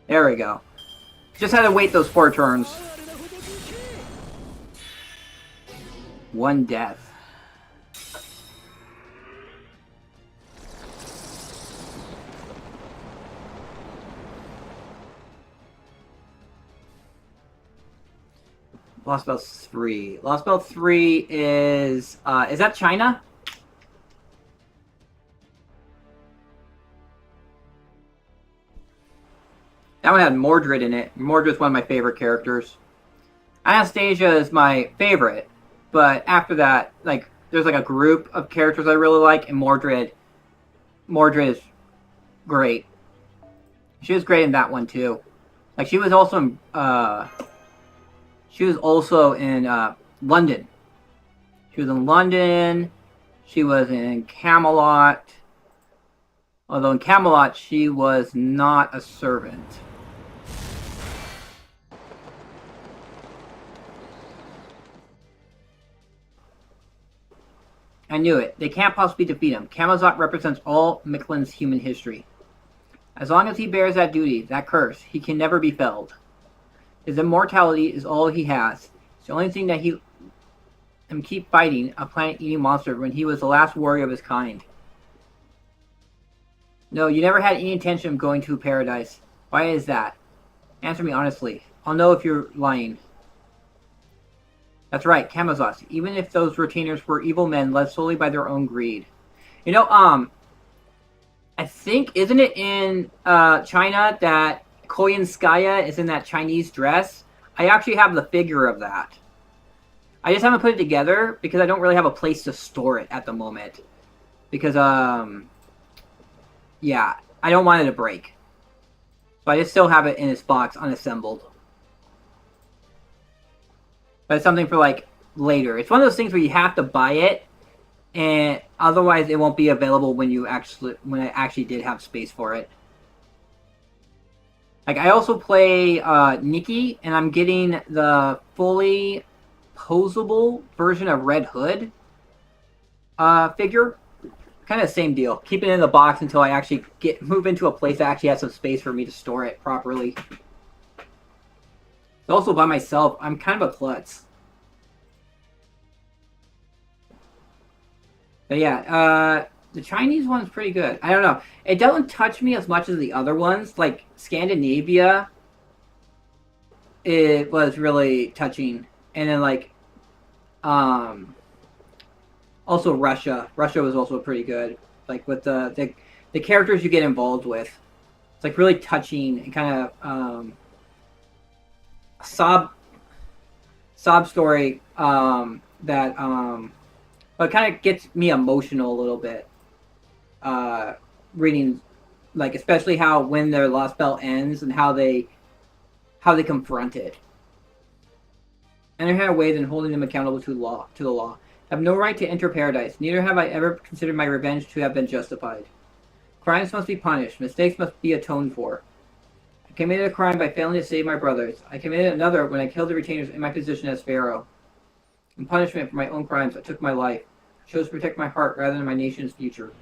There we go. Just had to wait those 4 turns. 1 death. Lostbelt 3. Lostbelt 3 is that China? That one had Mordred in it. Mordred's one of my favorite characters. Anastasia is my favorite, but after that, like, there's like a group of characters I really like, and Mordred is great. She was great in that one too. Like, she was also in London. She was in London. She was in Camelot. Although in Camelot, she was not a servant. I knew it. They can't possibly defeat him. Camelot represents all Miquelin's human history. As long as he bears that duty, that curse, he can never be felled. His immortality is all he has. It's the only thing that he can keep fighting a planet-eating monster when he was the last warrior of his kind. No, you never had any intention of going to paradise. Why is that? Answer me honestly. I'll know if you're lying. That's right, Camazotz. Even if those retainers were evil men led solely by their own greed. You know, I think, isn't it in China that Koyanskaya is in that Chinese dress? I actually have the figure of that. I just haven't put it together because I don't really have a place to store it at the moment. Because, yeah, I don't want it to break. So I just still have it in its box, unassembled. But it's something for, like, later. It's one of those things where you have to buy it, and otherwise it won't be available when I actually did have space for it. Like, I also play Nikki, and I'm getting the fully posable version of Red Hood figure. Kind of the same deal. Keep it in the box until I actually move into a place that actually has some space for me to store it properly. Also, by myself, I'm kind of a klutz. But yeah, The Chinese one's pretty good. I don't know. It doesn't touch me as much as the other ones. Like Scandinavia, it was really touching, and then like, also Russia. Russia was also pretty good. Like with the characters you get involved with, it's like really touching and kind of sob story that but kind of gets me emotional a little bit. Reading, like especially how when their Lostbelt ends and how they confront it. And there had ways in holding them accountable to the law. I have no right to enter paradise. Neither have I ever considered my revenge to have been justified. Crimes must be punished. Mistakes must be atoned for. I committed a crime by failing to save my brothers. I committed another when I killed the retainers in my position as pharaoh. In punishment for my own crimes, I took my life. I chose to protect my heart rather than my nation's future.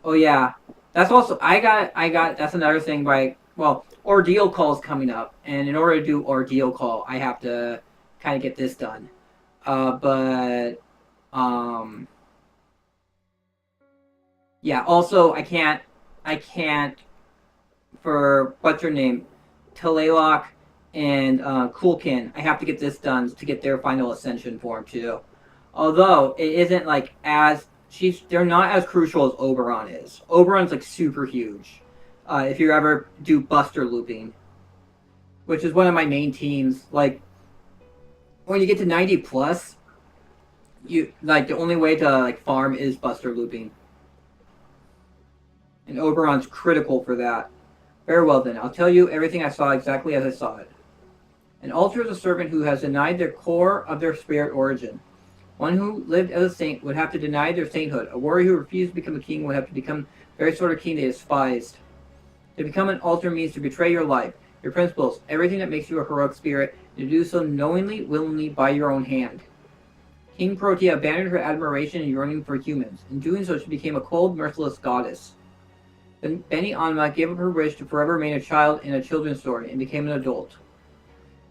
Oh yeah, that's also I got. That's another thing. Well, ordeal call's coming up, and in order to do ordeal call, I have to kind of get this done. But yeah. Also, I can't for what's her name, Talaylock and Coolkin. I have to get this done to get their final ascension form too. Although it isn't like as they're not as crucial as Oberon is. Oberon's like super huge. If you ever do Buster looping, which is one of my main teams, like when you get to 90 plus, you like the only way to like farm is Buster looping. And Oberon's critical for that. Very well then, I'll tell you everything I saw exactly as I saw it. An altar is a servant who has denied their core of their spirit origin. One who lived as a saint would have to deny their sainthood. A warrior who refused to become a king would have to become the very sort of king they despised. To become an altar means to betray your life, your principles, everything that makes you a heroic spirit, and to do so knowingly, willingly, by your own hand. King Protea abandoned her admiration and yearning for humans. In doing so, she became a cold, merciless goddess. Then Beni Anma gave up her wish to forever remain a child in a children's story and became an adult.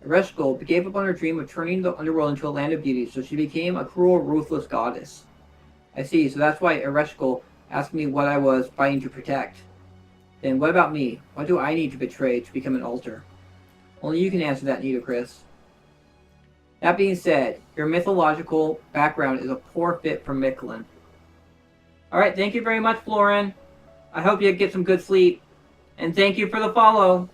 Ereshkigal gave up on her dream of turning the underworld into a land of beauty, so she became a cruel, ruthless goddess. I see, so that's why Ereshkigal asked me what I was fighting to protect. Then what about me? What do I need to betray to become an altar? Only you can answer that, Nitocris. That being said, your mythological background is a poor fit for Micklin. Alright, thank you very much, Florin. I hope you get some good sleep. And thank you for the follow.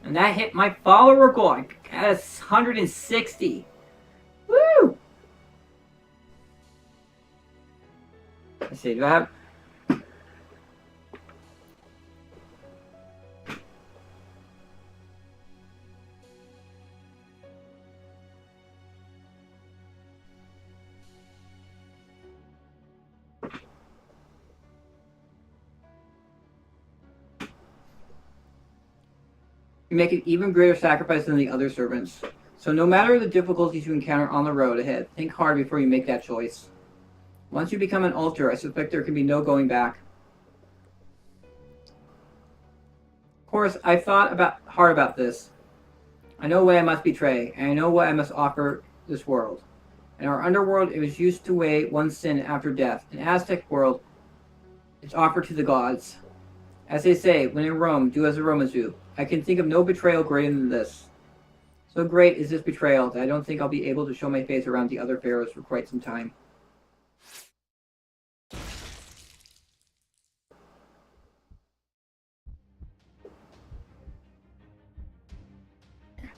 And that hit my follower goal. I got 160. Woo! Let's see, do I have... You make an even greater sacrifice than the other servants. So no matter the difficulties you encounter on the road ahead, think hard before you make that choice. Once you become an altar, I suspect there can be no going back. Of course, I've thought hard about this. I know what I must betray, and I know what I must offer this world. In our underworld, it was used to weigh one's sin after death. In Aztec world, it's offered to the gods. As they say, when in Rome, do as the Romans do. I can think of no betrayal greater than this. So great is this betrayal that I don't think I'll be able to show my face around the other pharaohs for quite some time.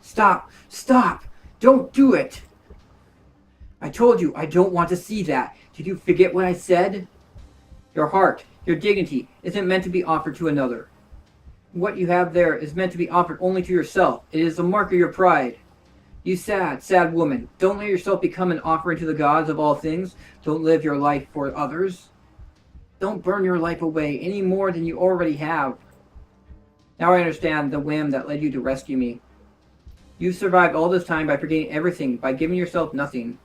Stop! Stop! Don't do it! I told you I don't want to see that. Did you forget what I said? Your heart, your dignity, isn't meant to be offered to another. What you have there is meant to be offered only to yourself. It is the mark of your pride. You sad, sad woman, don't let yourself become an offering to the gods of all things. Don't live your life for others. Don't burn your life away any more than you already have. Now I understand the whim that led you to rescue me. You've survived all this time by forgetting everything, by giving yourself nothing.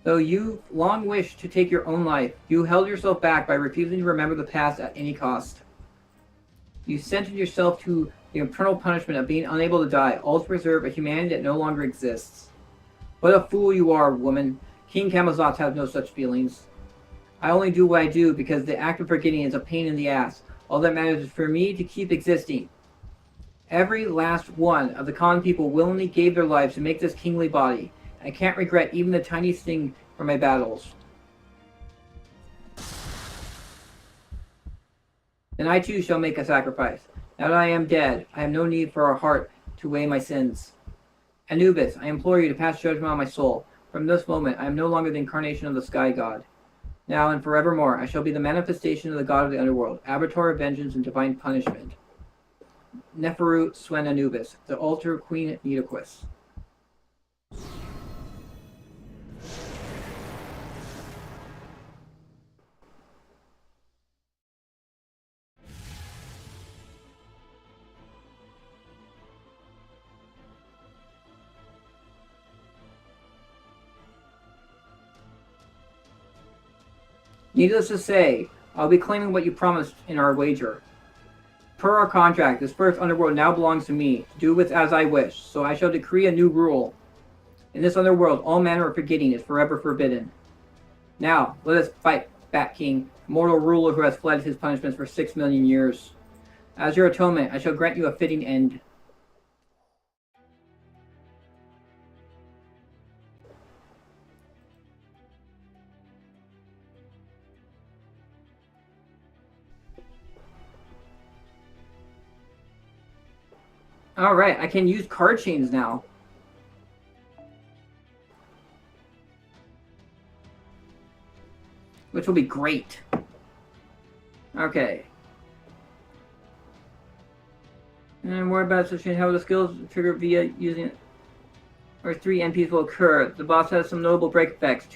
Though you long wished to take your own life, you held yourself back by refusing to remember the past at any cost. You sentenced yourself to the eternal punishment of being unable to die, all to preserve a humanity that no longer exists. What a fool you are, woman. King Camazotz has no such feelings. I only do what I do because the act of forgetting is a pain in the ass. All that matters is for me to keep existing. Every last one of the common people willingly gave their lives to make this kingly body. I can't regret even the tiniest thing from my battles. Then I too shall make a sacrifice. Now that I am dead, I have no need for a heart to weigh my sins. Anubis, I implore you to pass judgment on my soul. From this moment, I am no longer the incarnation of the sky god. Now and forevermore, I shall be the manifestation of the god of the underworld, arbiter of vengeance and divine punishment. Neferu Swen Anubis, the altar of Queen Nitocris. Needless to say, I'll be claiming what you promised in our wager. Per our contract, this first underworld now belongs to me, to do with as I wish, so I shall decree a new rule. In this underworld, all manner of forgetting is forever forbidden. Now, let us fight, Bat King, mortal ruler who has fled his punishments for 6 million years. As your atonement, I shall grant you a fitting end. Alright, I can use card chains now. Which will be great. Okay. And more about switching how the skills trigger via using it. Or 3 NPs will occur. The boss has some notable break effects.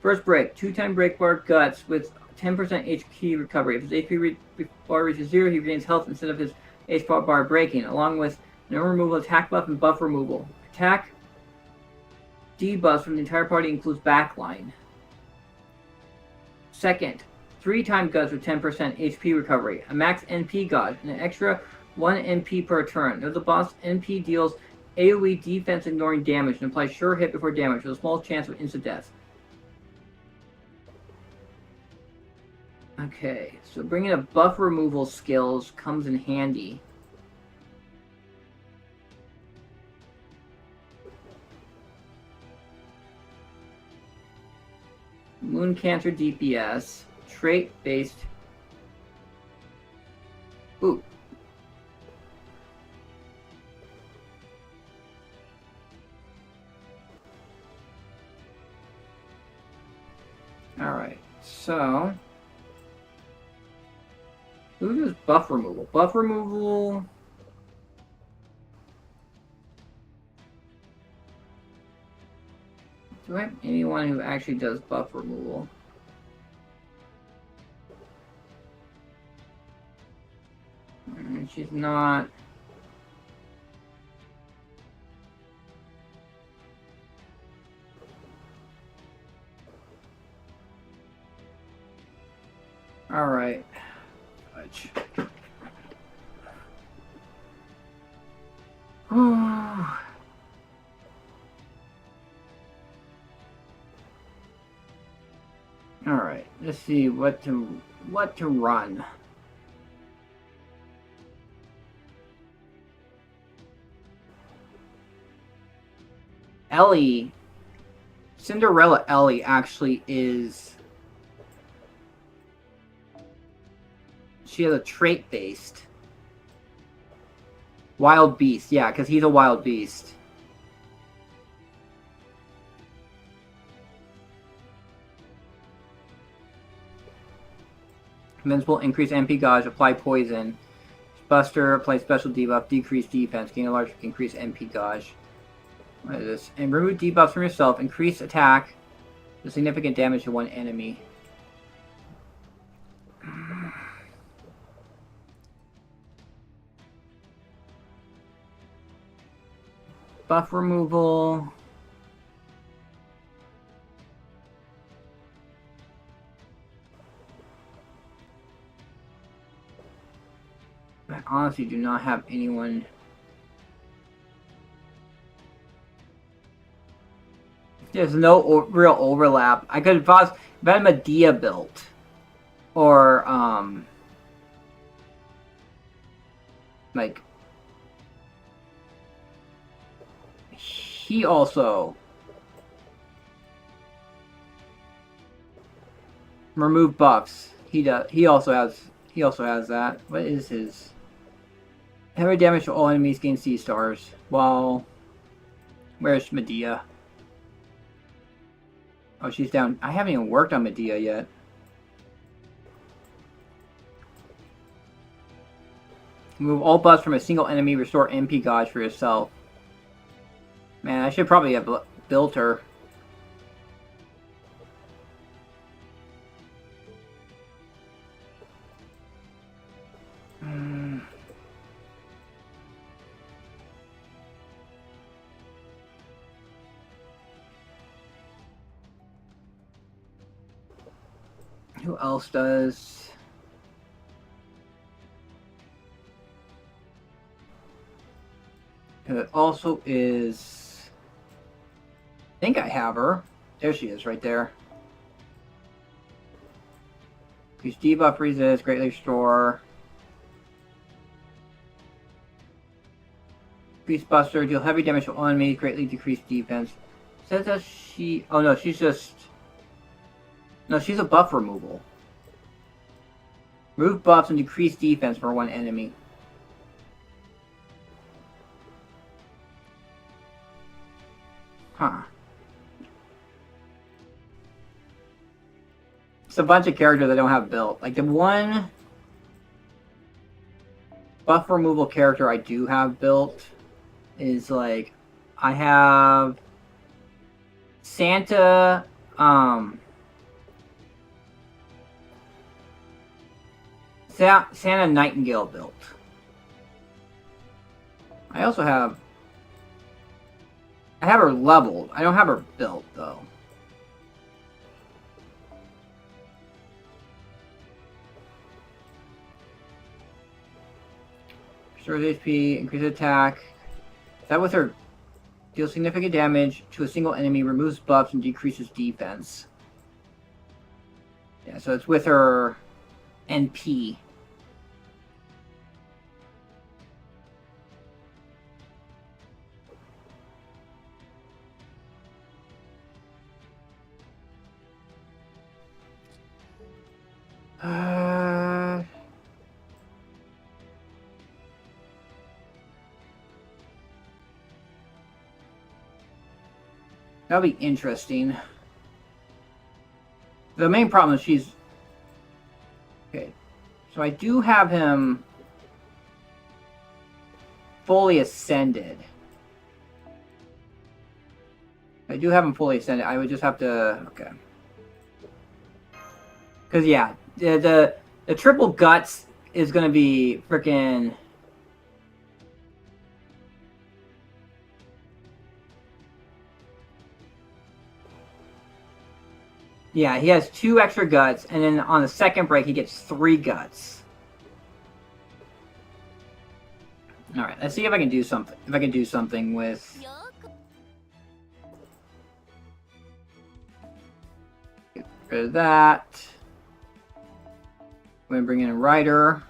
First break, 2-time break bar guts with 10% HP recovery. If his HP bar reaches 0, he regains health instead of his HP bar breaking, along with no removal, attack buff, and buff removal. Attack debuffs from the entire party includes backline. Second, 3-time guts with 10% HP recovery, a max NP god, and an extra 1 NP per turn. Though the boss NP deals AoE defense ignoring damage and applies sure hit before damage with a small chance of instant death. Okay, so bringing a buff removal skills comes in handy. Moon Cancer DPS, trait-based. Ooh. Alright, so... who does buff removal? Buff removal... do I have anyone who actually does buff removal? She's not... Alright. Fudge. Alright, let's see what to run. Ellie, Cinderella Ellie actually is... she has a trait-based. Wild Beast, yeah, because he's a wild beast. Invincible, increase MP gauge, apply poison. Buster, apply special debuff, decrease defense, gain a large increase MP gauge. What is this? And remove debuffs from yourself, increase attack, do significant damage to one enemy. Buff removal. I honestly do not have anyone. There's no real overlap. I could have if I had Medea built, or like he also remove buffs. He does. He also has that. What is his? Heavy damage to all enemies gain C stars. Well, where's Medea? Oh, she's down. I haven't even worked on Medea yet. Remove all buffs from a single enemy. Restore MP gauge for yourself. Man, I should probably have built her. Who else does? It also is. I think I have her. There she is, right there. Increase debuff resist, greatly restore. Increase buster, deal heavy damage to all enemies, greatly decrease defense. Says that she. Oh no, she's just. No, she's a buff removal. Remove buffs and decrease defense for one enemy. Huh. It's a bunch of characters I don't have built. Like the one buff removal character I do have built is like I have Santa, Santa Nightingale built. I also have her leveled. I don't have her built though. Restores HP, increase attack. Is that with her? Deals significant damage to a single enemy, removes buffs, and decreases defense. Yeah, so it's with her NP. That'll be interesting. The main problem is she's... Okay. So I do have him fully ascended. I do have him fully ascended. I would just have to... Okay. Because, yeah, the triple guts is going to be freaking... Yeah, he has 2 extra guts, and then on the second break, he gets 3 guts. Alright, let's see if I can do something. If I can do something with... Get rid of that. I'm going to bring in a rider.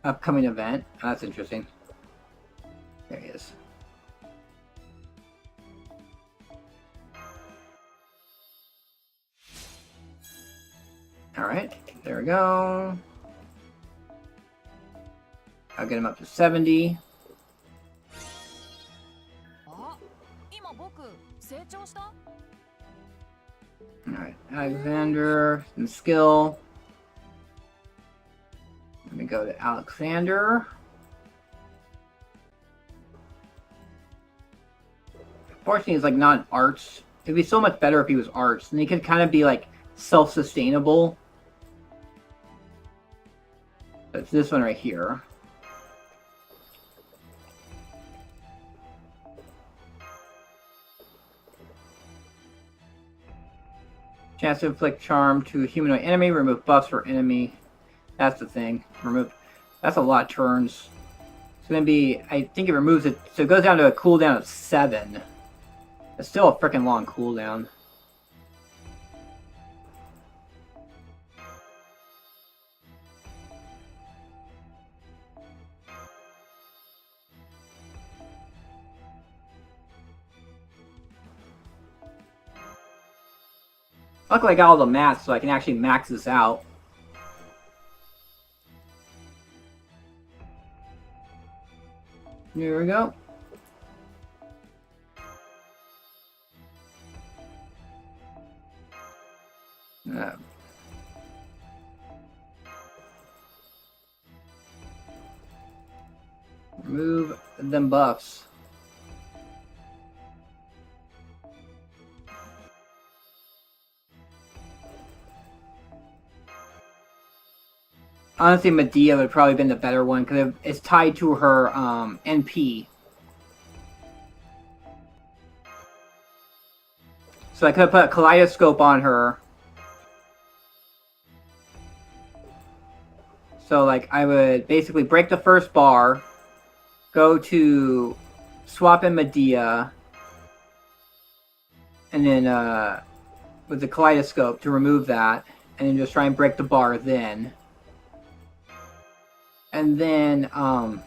Upcoming event. Oh, that's interesting. There he is. Alright, there we go. I'll get him up to 70. Alright, Alexander, some skill. Let me go to Alexander. Unfortunately, he's like not arts. It'd be so much better if he was arts. And he could kind of be like self-sustainable. It's this one right here. Chance to inflict charm to a humanoid enemy. Remove buffs for enemy. That's the thing. Remove. That's a lot of turns. gonna be, I think it removes it, so it goes down to a cooldown of 7. It's still a freaking long cooldown. Luckily I got all the mats so I can actually max this out. Here we go. Remove them buffs. Honestly, Medea would have probably been the better one because it's tied to her NP. So I could have put a kaleidoscope on her. So like I would basically break the first bar, go to swap in Medea, and then with the kaleidoscope to remove that, and then just try and break the bar then. And then alright,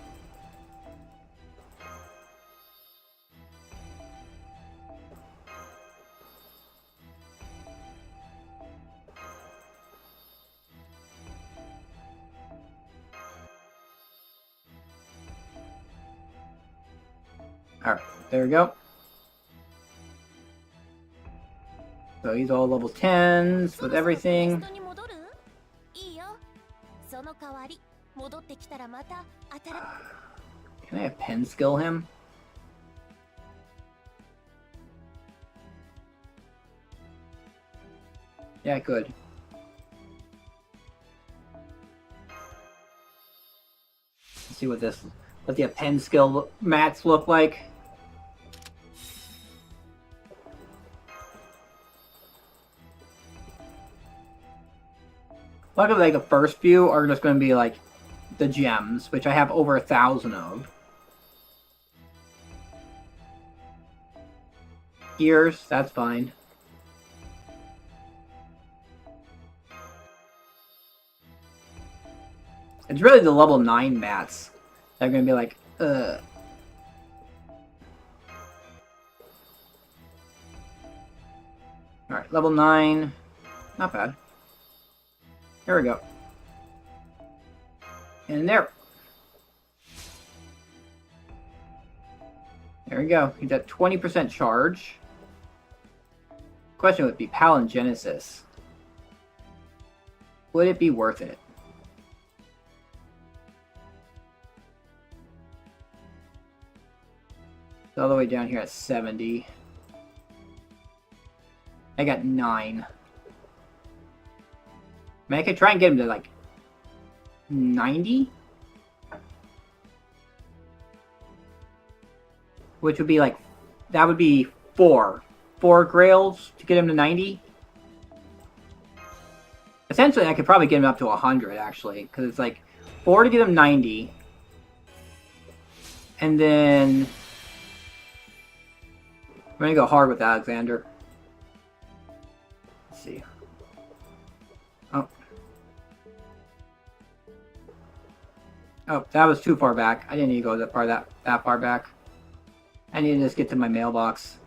there we go. So he's all level 10s with everything. Can I have pen skill him? Yeah, I could. Let's see what the pen skill mats look like. Luckily, like the first few are just going to be like the gems, which I have over 1,000 of. Gears, that's fine. It's really the level 9 mats that are going to be like, ugh. Alright, level 9. Not bad. Here we go. And there. There we go. He's at 20% charge. Question would be Palingenesis. Would it be worth it? It's all the way down here at 70. I got 9. I mean, I could try and get him to like 90? Which would be like, that would be 4 grails to get him to 90. Essentially, I could probably get him up to 100 actually, because it's like 4 to get him 90. And then I'm gonna go hard with Alexander. Let's see. Oh. Oh, that was too far back. I didn't need to go that far back. I need to just get to my mailbox.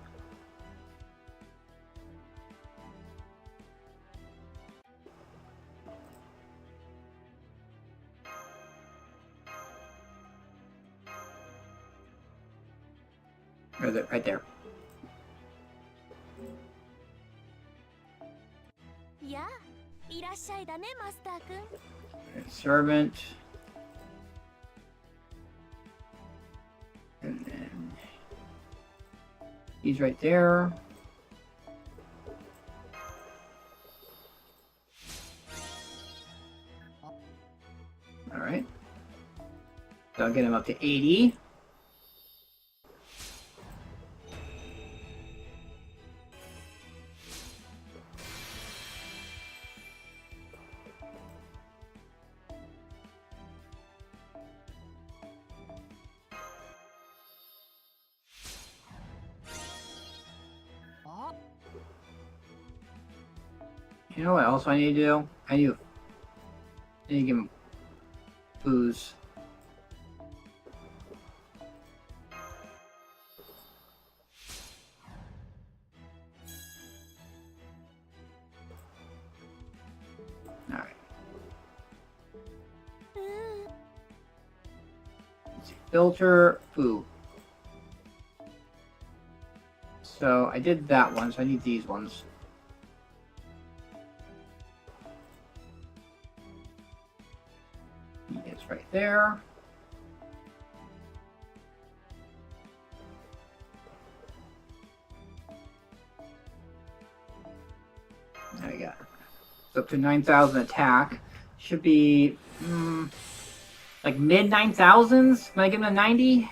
Where is it? Right there. Servant. And then he's right there. Alright. So I'll get him up to 80. You know what else I need to do? I need to give him booze. Alright. Let's see. Filter food. So I did that one, so I need these ones. It's right there. There we go. So up to 9,000 attack. Should be like mid 9,000s. Can I give him a 90?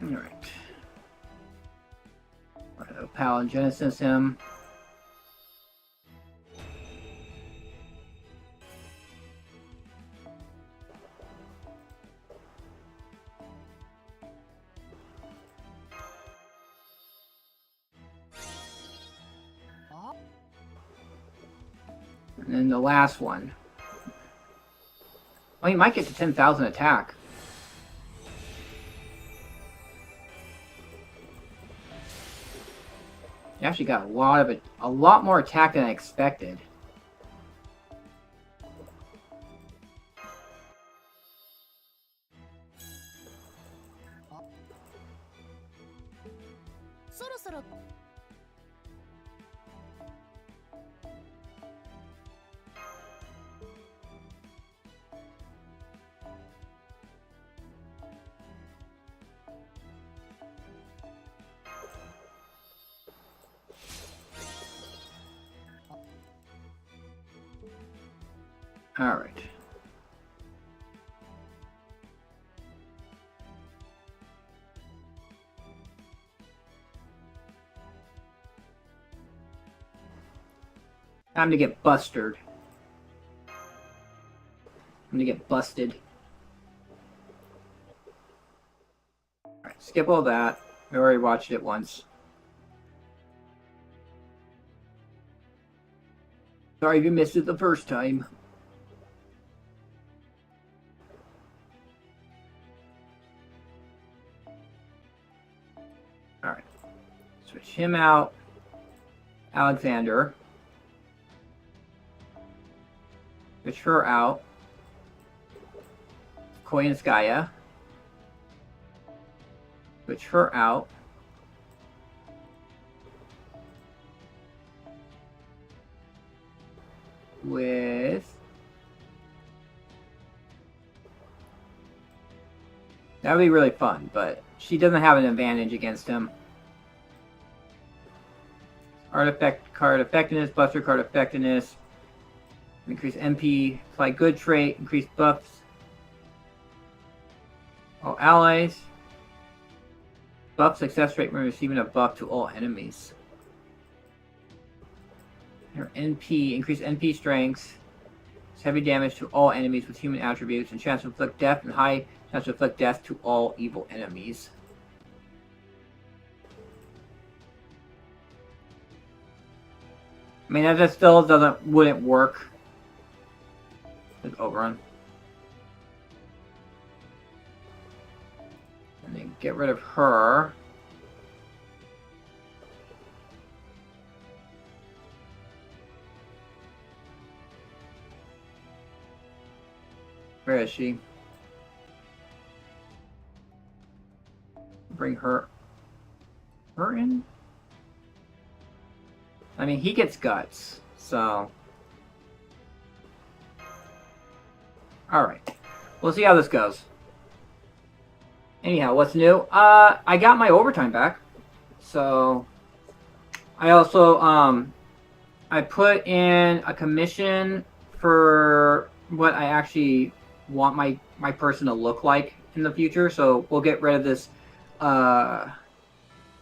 Alright. Palingenesis him. And then the last one. Oh, you might get to 10,000 attack. You actually got a lot of it, a lot more attack than I expected. All right. Time to get busted. I'm gonna get busted. Alright, skip all that. We already watched it once. Sorry if you missed it the first time. Alright. Switch him out. Alexander. Switch her out. Koyanskaya. Switch her out. With... That would be really fun, but she doesn't have an advantage against him. Artifact card effectiveness, Buster card effectiveness. Increase MP, apply good trait, increase buffs. All allies. Buff success rate when receiving a buff to all enemies. Her NP, increase NP strengths. Heavy damage to all enemies with human attributes, and chance to inflict death, and high chance to inflict death to all evil enemies. I mean, that still wouldn't work. Overrun. And then get rid of her. Where is she? Bring her in? I mean, he gets guts, so... Alright. We'll see how this goes. Anyhow, what's new? I got my overtime back. So... I also, I put in a commission for what I actually want my person to look like in the future. So we'll get rid of this,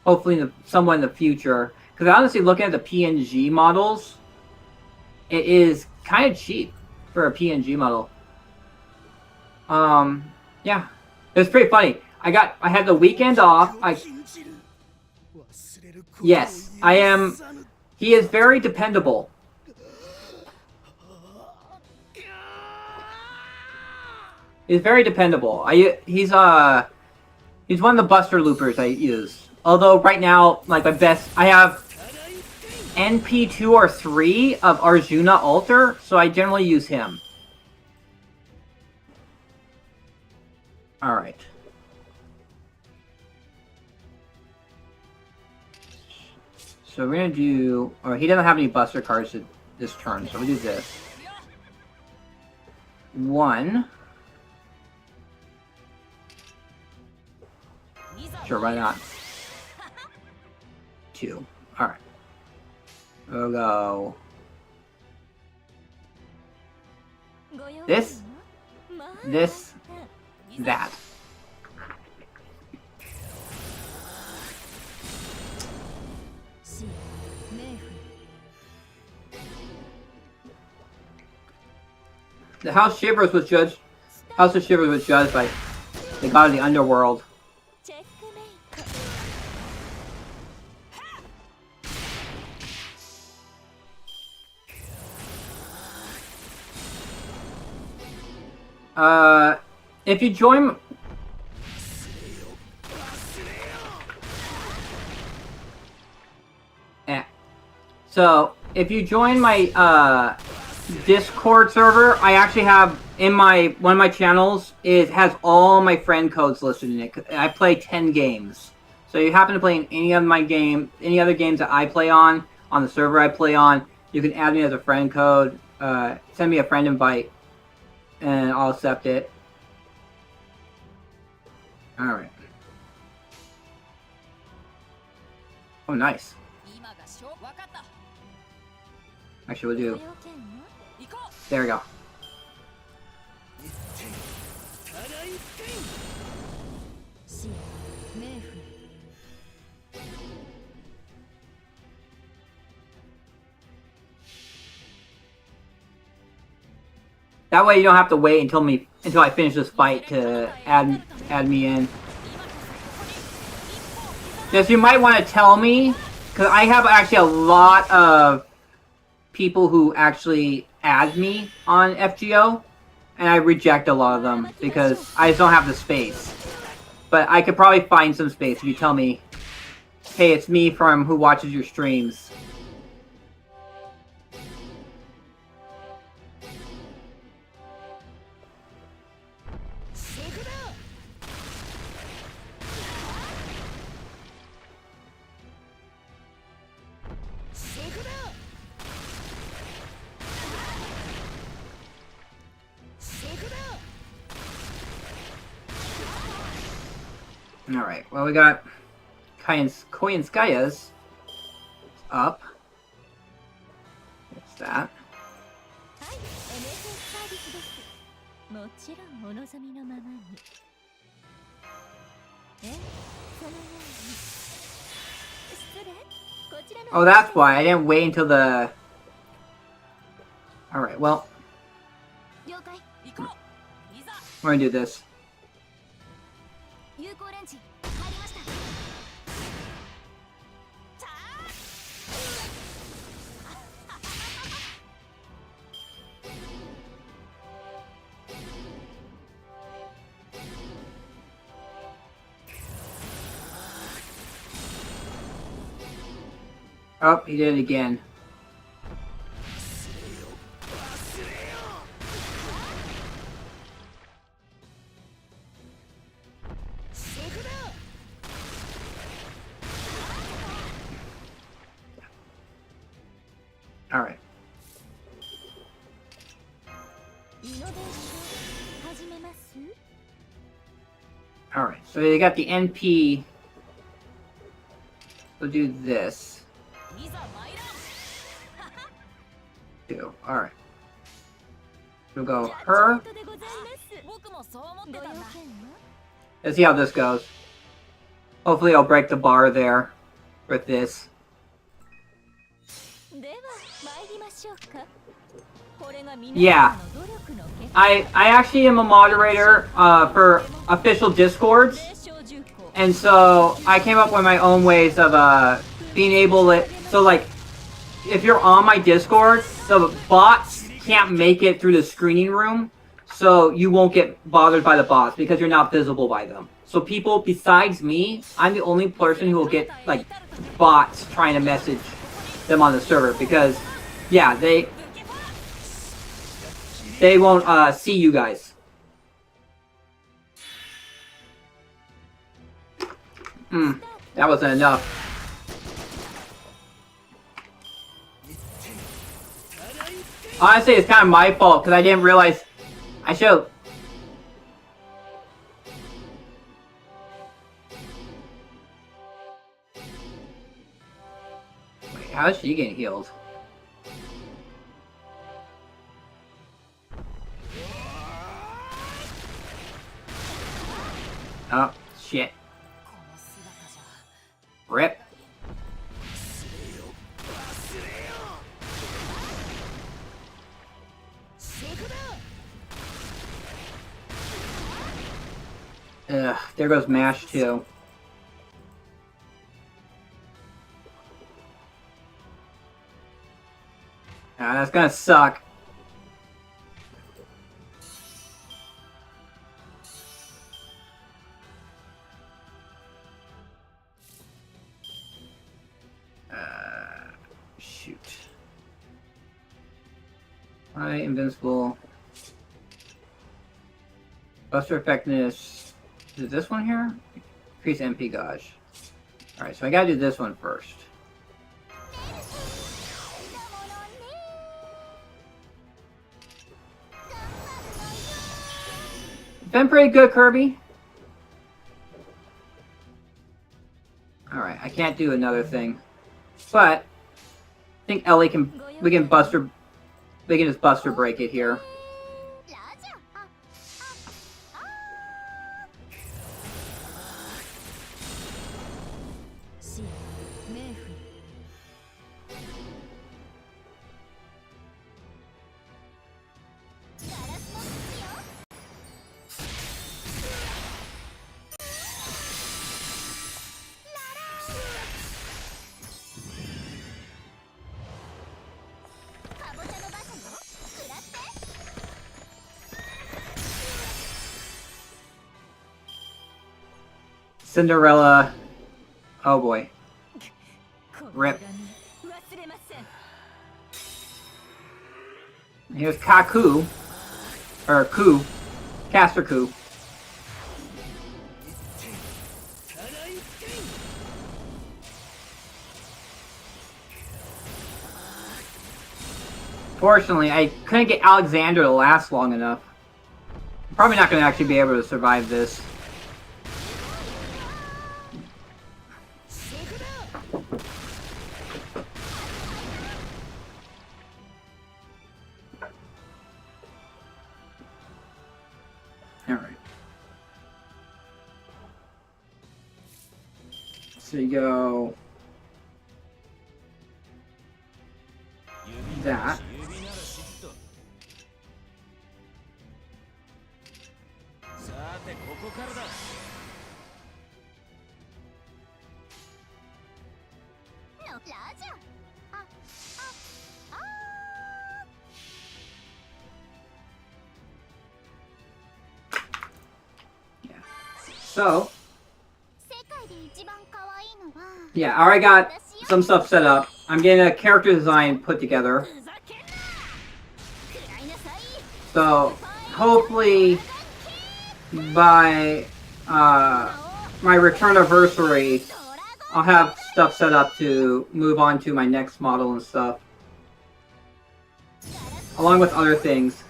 hopefully somewhat in the future. Because honestly, looking at the PNG models, it is kind of cheap for a PNG model. Yeah, it was pretty funny. I had the weekend off. Yes, I am. He is very dependable. He's very dependable. He's one of the Buster Loopers I use. Although right now, like my best, I have NP 2 or 3 of Arjuna Alter, so I generally use him. All right. So we're gonna do, or he doesn't have any Buster cards this turn, so we do this. 1. Sure, why not? 2. Alright. We'll go... This. This. That. The House of Shivers was judged by the god of the underworld. If you join... So, if you join my, Discord server, I actually have, one of my channels, has all my friend codes listed in it. I play 10 games. So you happen to play in any other games that I play on the server I play on, you can add me as a friend code, send me a friend invite, and I'll accept it. Alright. Oh, nice. Actually, we'll do... There we go. That way you don't have to wait until I finish this fight to add me in. Yes, you might want to tell me, because I have actually a lot of people who actually add me on FGO, and I reject a lot of them because I just don't have the space. But I could probably find some space if you tell me, hey, it's me from who watches your streams. Alright, well we got Koyanskaya's up. What's that? Oh, that's why. I didn't wait until the... Alright, well... We're gonna do this. Oh, he did it again. Alright. Alright, so you got the NP. We'll do this. Alright. We'll go her. Let's see how this goes. Hopefully I'll break the bar there with this. Yeah. I actually am a moderator for official Discords. And so I came up with my own ways of being able to. So like, if you're on my Discord, the bots can't make it through the screening room, so you won't get bothered by the bots because you're not visible by them. So people besides me, I'm the only person who will get like bots trying to message them on the server because, yeah, they won't see you guys. That wasn't enough. Honestly, it's kind of my fault because I didn't realize I should. Wait, how is she getting healed? Oh, shit. Rip. Ugh, there goes MASH too. Ah, that's gonna suck. Shoot. Alright, invincible. Buster effectiveness. Is it this one here? Increase MP gauge. Alright, so I gotta do this one first. Been pretty good, Kirby. Alright, I can't do another thing. But I think Ellie can we can just Buster break it here. Cinderella. Oh boy. Rip. Here's Kaku. Or Ku. Caster Ku. Fortunately, I couldn't get Alexander to last long enough. I'm probably not going to actually be able to survive this. Alright. So you go... that. Yeah. So, yeah, I already got some stuff set up. I'm getting a character design put together. So, hopefully, by my return anniversary, I'll have stuff set up to move on to my next model and stuff. Along with other things.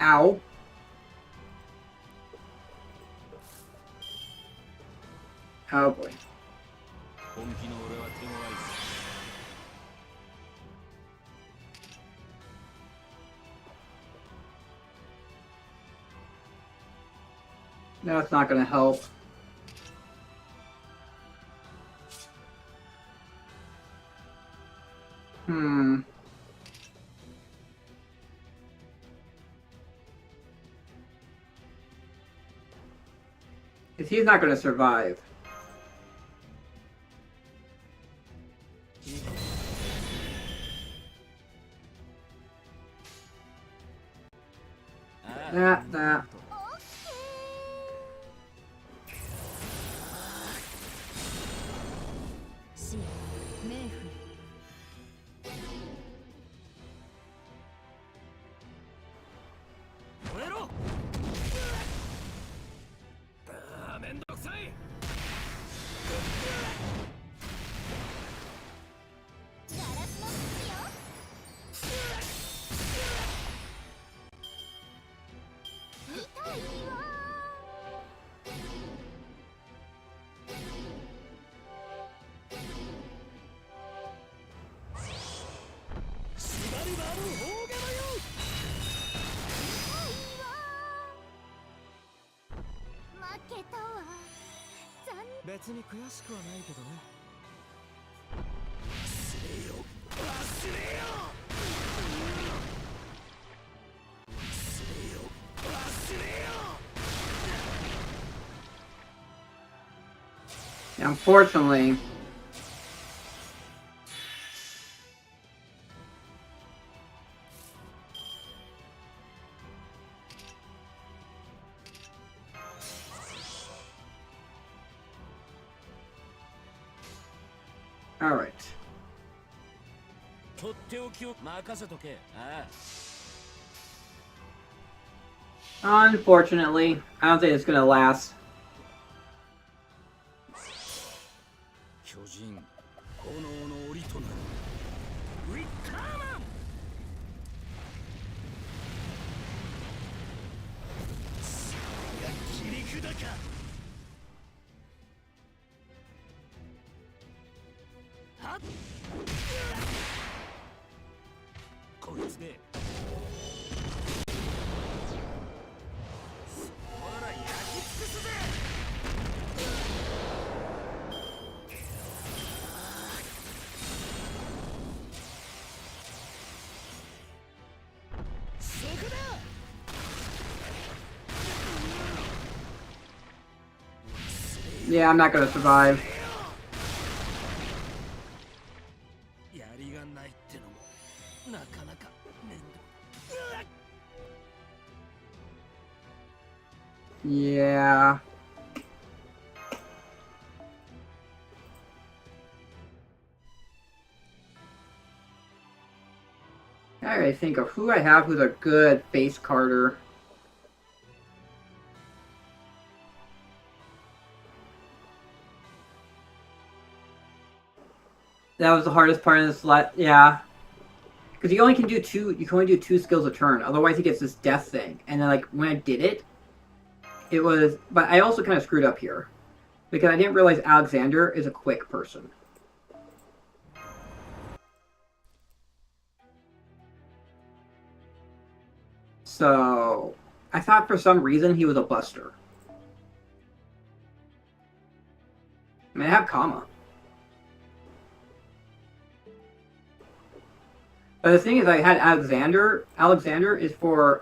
Ow. Oh boy. 本気の俺は手強いぞ。 That's not gonna help. Hmm. Because he's not gonna survive. That. 死冥府 燃えろ。ああ、めんどくさい。 ガラスの靴よ 痛いわ 縛り場の大釜よ。負けたわ残念別に悔しくはないけどね。忘れよ忘れよ忘れよ忘れよ。 Unfortunately. All right. とっておきを任せとけ。ああ。 Unfortunately, I don't think it's gonna last. 巨人、炎の檻となる。ウィッカーマン。それが切り札か。 はっ。こいつで。ほら焼き尽くすぜ。 そこだ。 Yeah, I'm not gonna survive. やりがないってのもなかなか面倒。 Yeah. I gotta think of who I have who's a good face carder. That was the hardest part of this yeah. Because you only can do two skills a turn, otherwise he gets this death thing. And then like when I did it, it was but I also kind of screwed up here. Because I didn't realize Alexander is a quick person. So I thought for some reason he was a buster. I mean I have comma. But the thing is, I had Alexander. Alexander is for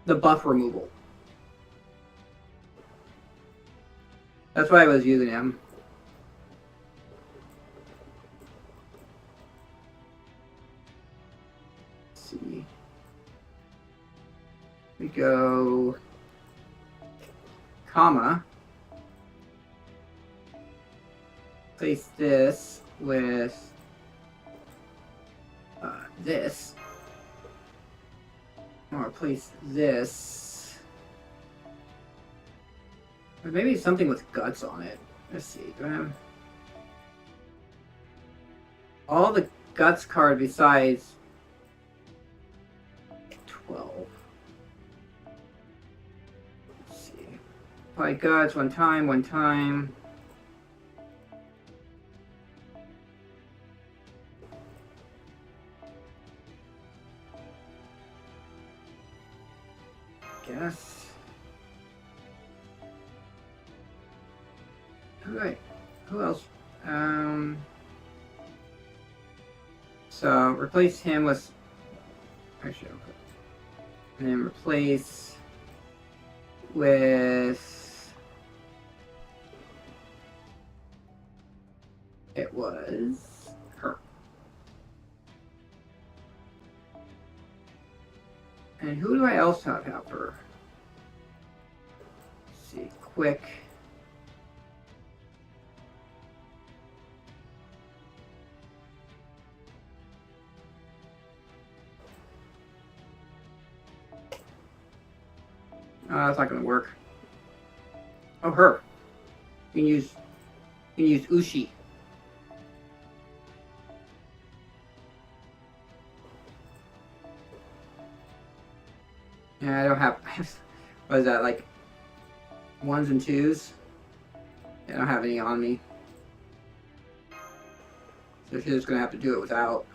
the buff removal. That's why I was using him. Let's see. We go comma. Place this with this. Or replace this. Or maybe something with guts on it. Let's see. Do I have all the guts card besides Apply guts one time. Guess. Alright. Who else? So replace him with. Actually, okay. And then replace with. It was her. And who do I else have helper? Let's see, quick. That's not gonna work. Oh, her. You can use Ushi. Yeah, I don't have. What is that, like 1s and 2s? I don't have any on me. So she's just gonna have to do it without.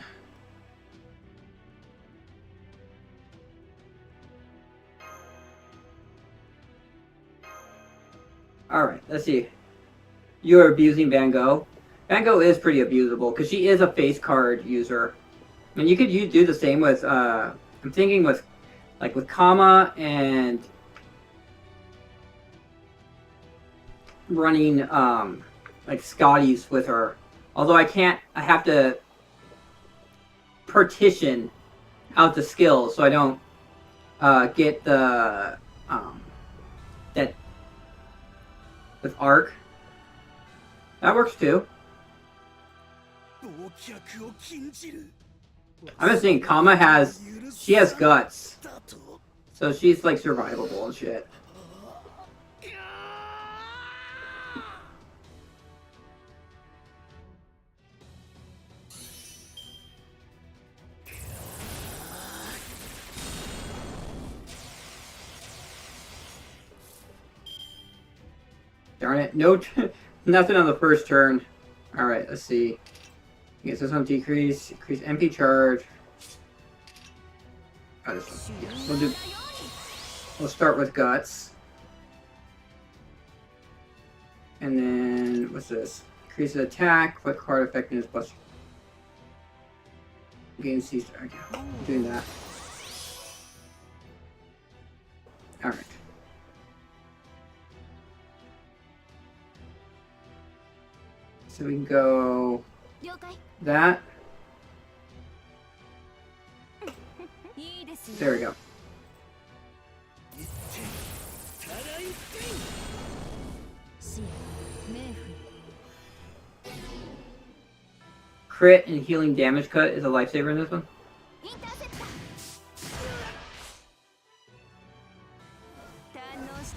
Alright, let's see. You're abusing Van Gogh. Van Gogh is pretty abusable because she is a face card user. I mean, you could do the same with, I'm thinking with, like with Kama and running, like Scotty's with her. Although I have to partition out the skills so I don't, get the, that with arc. That works too. I'm just saying Kama she has guts. So she's like survivable and shit. Darn it. No, nothing on the first turn. Alright, let's see. Yes, this one decrease MP charge. Oh, this one. Yes, we'll start with guts. And then, what's this? Increases attack, quick card effectiveness plus. Gain C. Okay, I'm doing that. Alright. So we can go that. There we go. Crit and healing damage cut is a lifesaver in this one.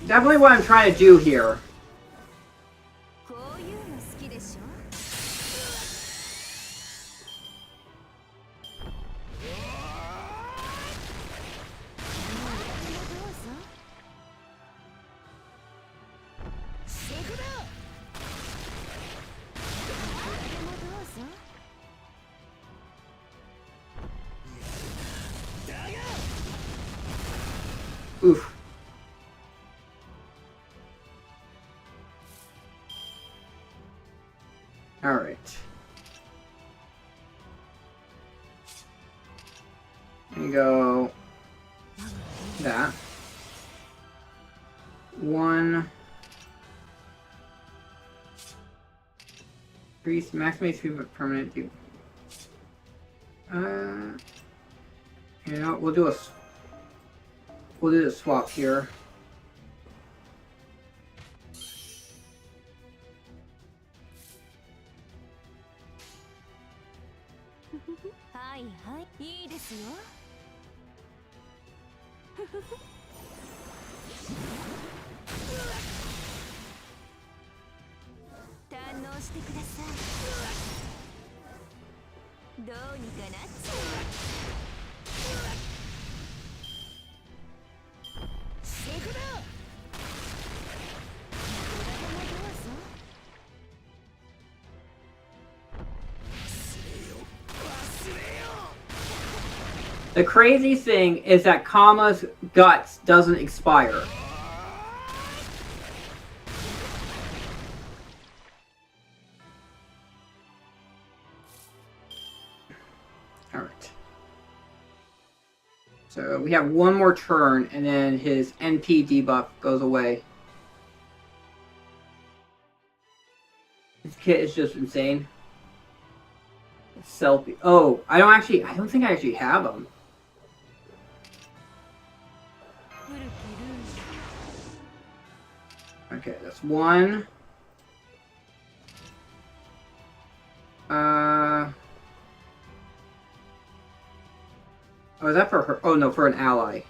Definitely what I'm trying to do here. Oof. All right. And go that. One. Increase maximum HP but permanent do. You know, we'll do the swap here. The crazy thing is that Kama's guts doesn't expire. Alright. So we have one more turn, and then his NP debuff goes away. This kit is just insane. Selfie. Oh, I don't think I actually have them. Okay, that's one. Oh, is that for her? Oh no, for an ally.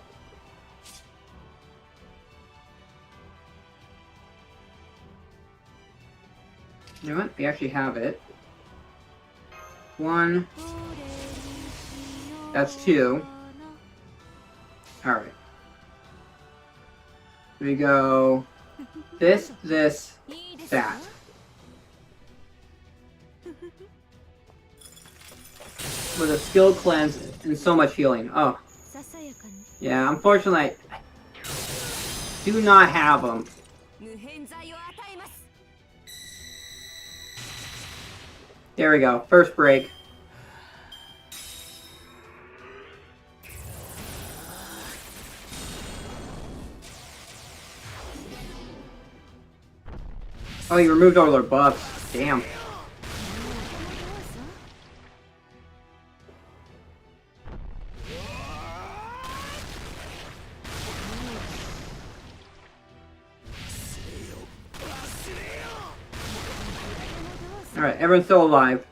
You know what? We actually have it. One. That's two. Alright. We go this, that. With a skill cleanse and so much healing. Oh. Yeah, unfortunately, I do not have them. There we go. First break. Oh, you removed all their buffs. Damn. Alright, everyone's still alive.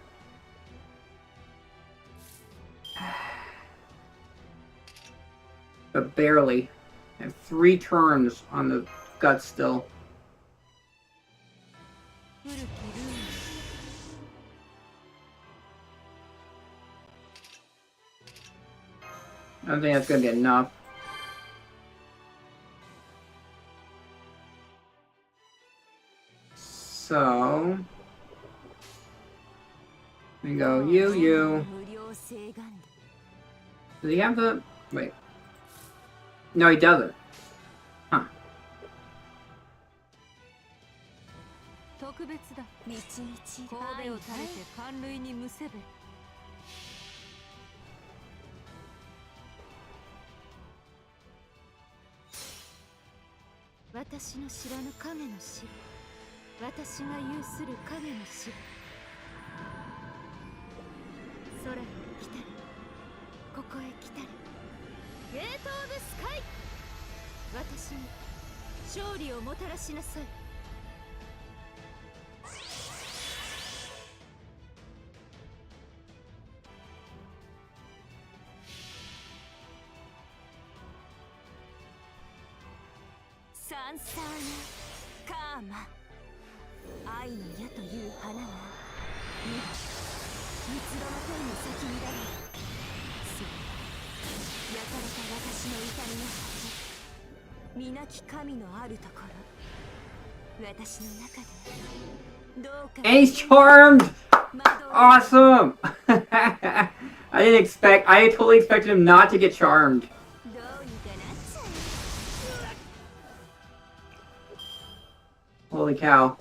But barely. I have 3 turns on the guts still. I don't think that's gonna be enough. So we go you. Does he have the wait? No, he doesn't. Huh. And he's charmed! Awesome! I totally expected him not to get charmed. Holy cow.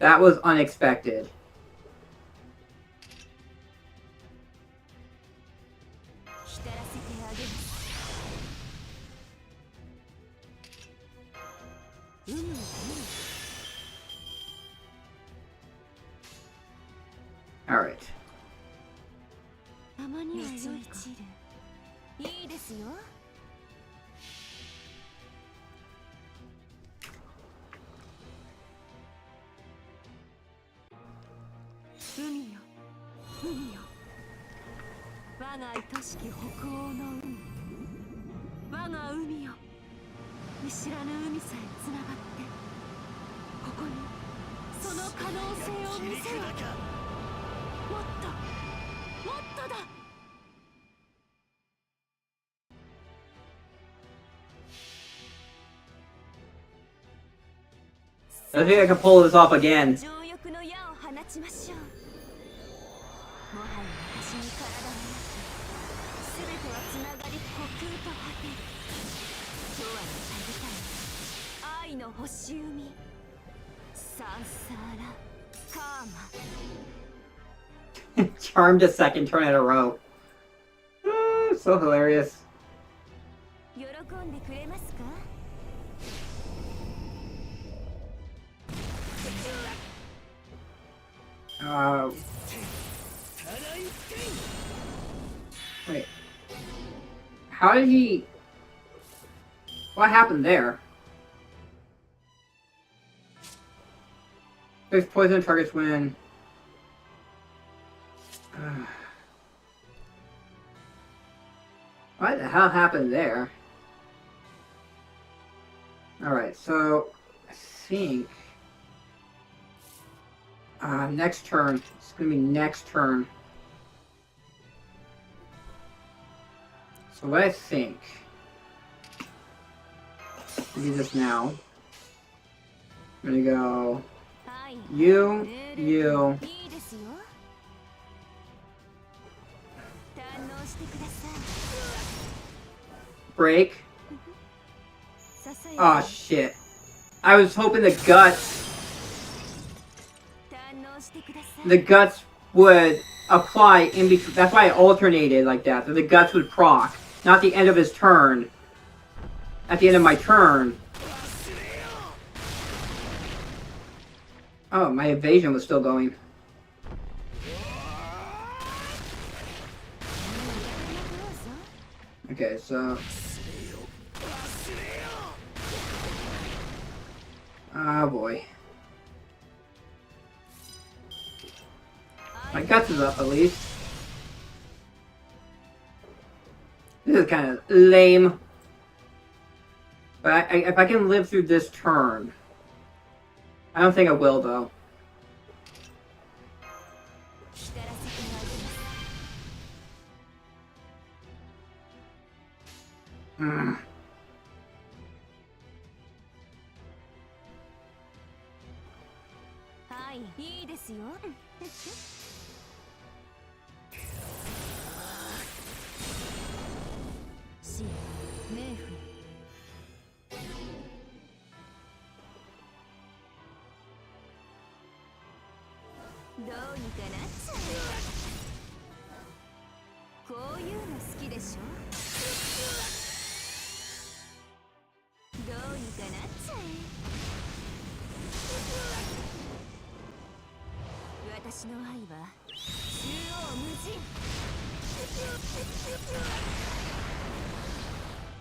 That was unexpected. Alright. I think I can pull this off again. つながり虚空と果て永遠の旅愛の星海サンサーラカーマ Charmed a second turn in a row. So hilarious. 喜んでくれますか Wait. How did he... What happened there? There's poison targets when... What the hell happened there? Alright, so... I think... next turn. It's gonna be next turn. So what I think... Do this now. I'm gonna go... You... Break. Oh shit. I was hoping the guts would apply in between. That's why I alternated like that. So the guts would proc. Not the end of his turn. At the end of my turn. Oh, my evasion was still going. Okay, so... Oh boy. My guts is up at least. This is kind of lame. But if I can live through this turn... I don't think I will, though.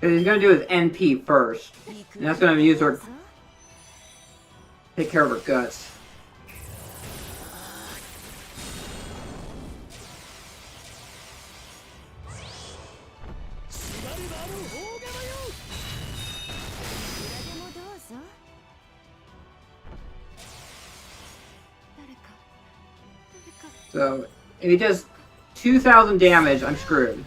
He's gonna do his NP first. And that's gonna use her... Take care of her guts. So, if he does 2,000 damage, I'm screwed.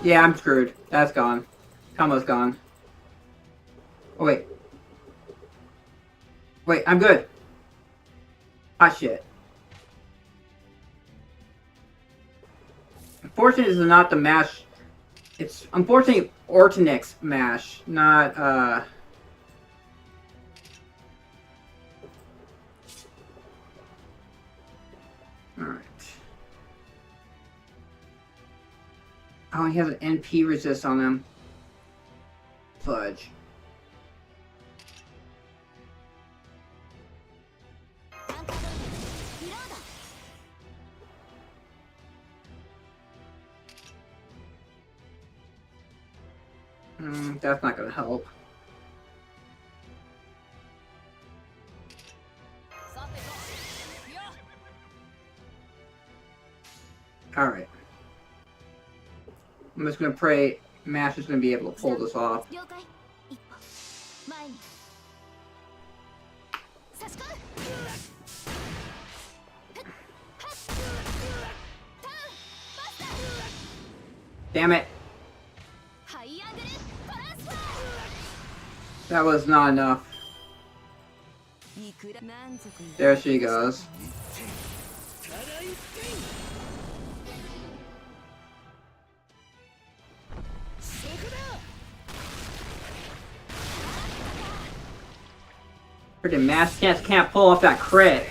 Yeah, I'm screwed. That's gone. Combo's gone. Oh, wait. Wait, I'm good. Hot shit. Unfortunately, this is not the mash. It's, unfortunately, Ortonix mash, not, Alright. Oh, he has an NP resist on him. Fudge. That's not gonna help. Alright. I'm just gonna pray Mash is gonna be able to pull this off. Damn it. That was not enough. There she goes. Freaking Mass can't pull off that crit.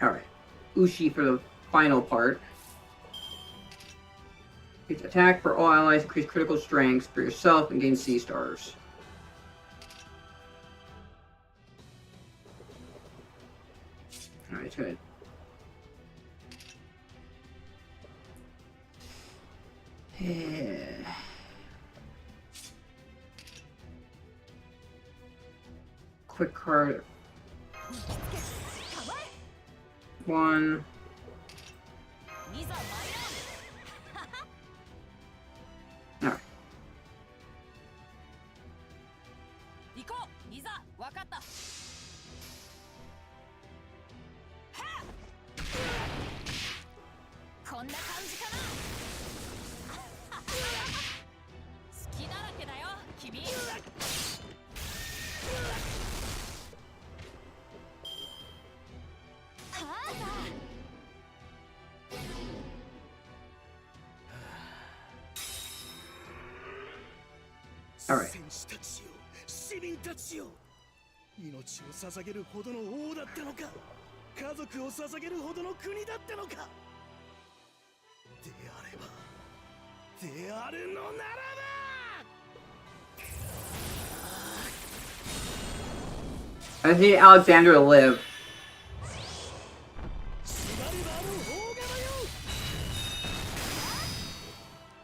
Alright. Ushi for the final part. Increase attack for all allies, increase critical strength for yourself, and gain C stars. Alright, good. Quick card. 1. Alright. 行こういざわかったはっこんな感じかな好きだらけだよ君戦士たちよ、市民たちよ、命を捧げるほどの王だったのか、家族を捧げるほどの国だったのか。であれば、であるのならば。I need Alexander to live.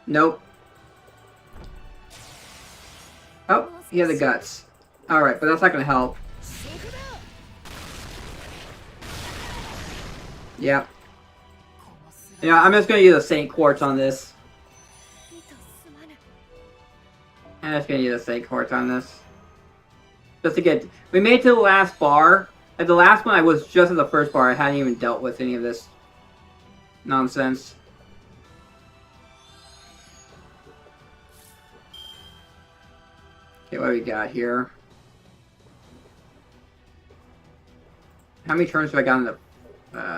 Nope. Oh, he had the guts. Alright, but that's not gonna help. Yep. Yeah, I'm just gonna use a Saint Quartz on this. I'm just gonna use a Saint Quartz on this. Just to get... We made it to the last bar. At the last one, I was just at the first bar. I hadn't even dealt with any of this nonsense. Okay, what do we got here? How many turns do I got in the...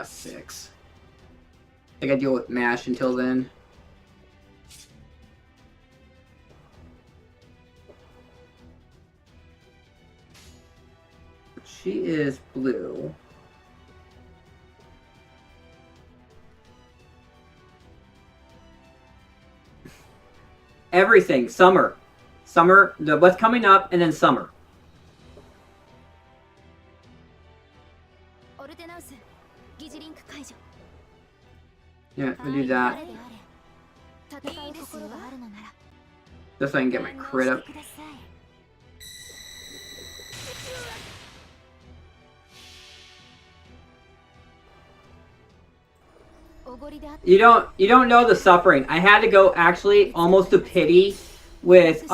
6. I gotta deal with MASH until then. She is blue. Everything. Summer. Summer. What's coming up, and then summer. Yeah, we'll do that. Just so I can get my crit up. You don't know the suffering. I had to go actually almost to pity with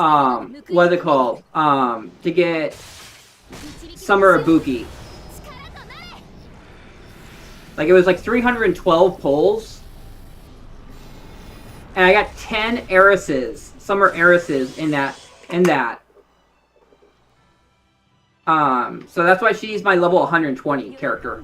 what's it called? To get Summer Ibuki. Like it was like 312 pulls. And I got 10 heiresses, Summer heiresses in that. So that's why she's my level 120 character.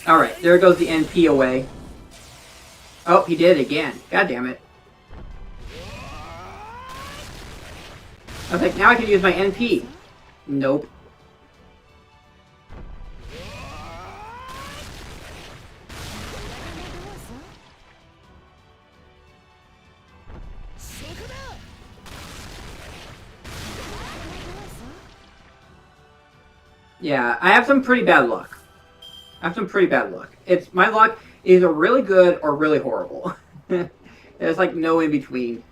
Alright, there goes the NP away. Oh, he did it again. God damn it. I was like, now I can use my NP. Nope. Yeah, I have some pretty bad luck. It's my luck is either really good or really horrible. There's like no in between.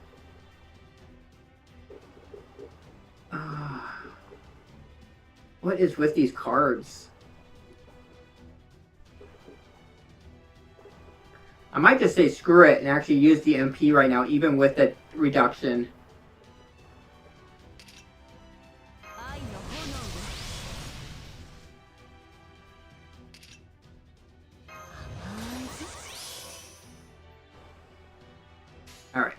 What is with these cards? I might just say screw it and actually use the MP right now, even with the reduction. Alright.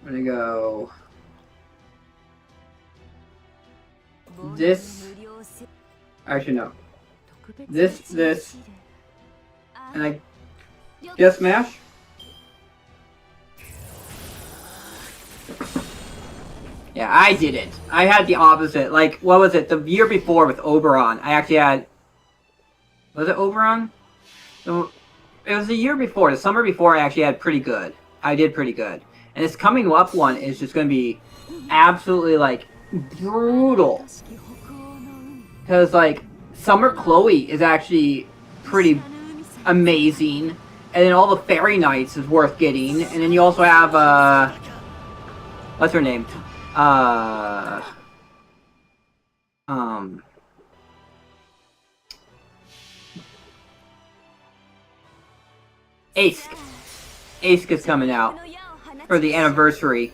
I'm gonna go... this. Actually, no. This, and I just smash. Yeah, I didn't. I had the opposite. Like, what was it? The year before with Oberon, I actually had. Was it Oberon? So, it was the year before, the summer before. I actually had pretty good. I did pretty good, and this coming up one is just going to be absolutely like brutal. Because like Summer Chloe is actually pretty amazing, and then all the Fairy Knights is worth getting, and then you also have what's her name? Ace. Ace is coming out for the anniversary.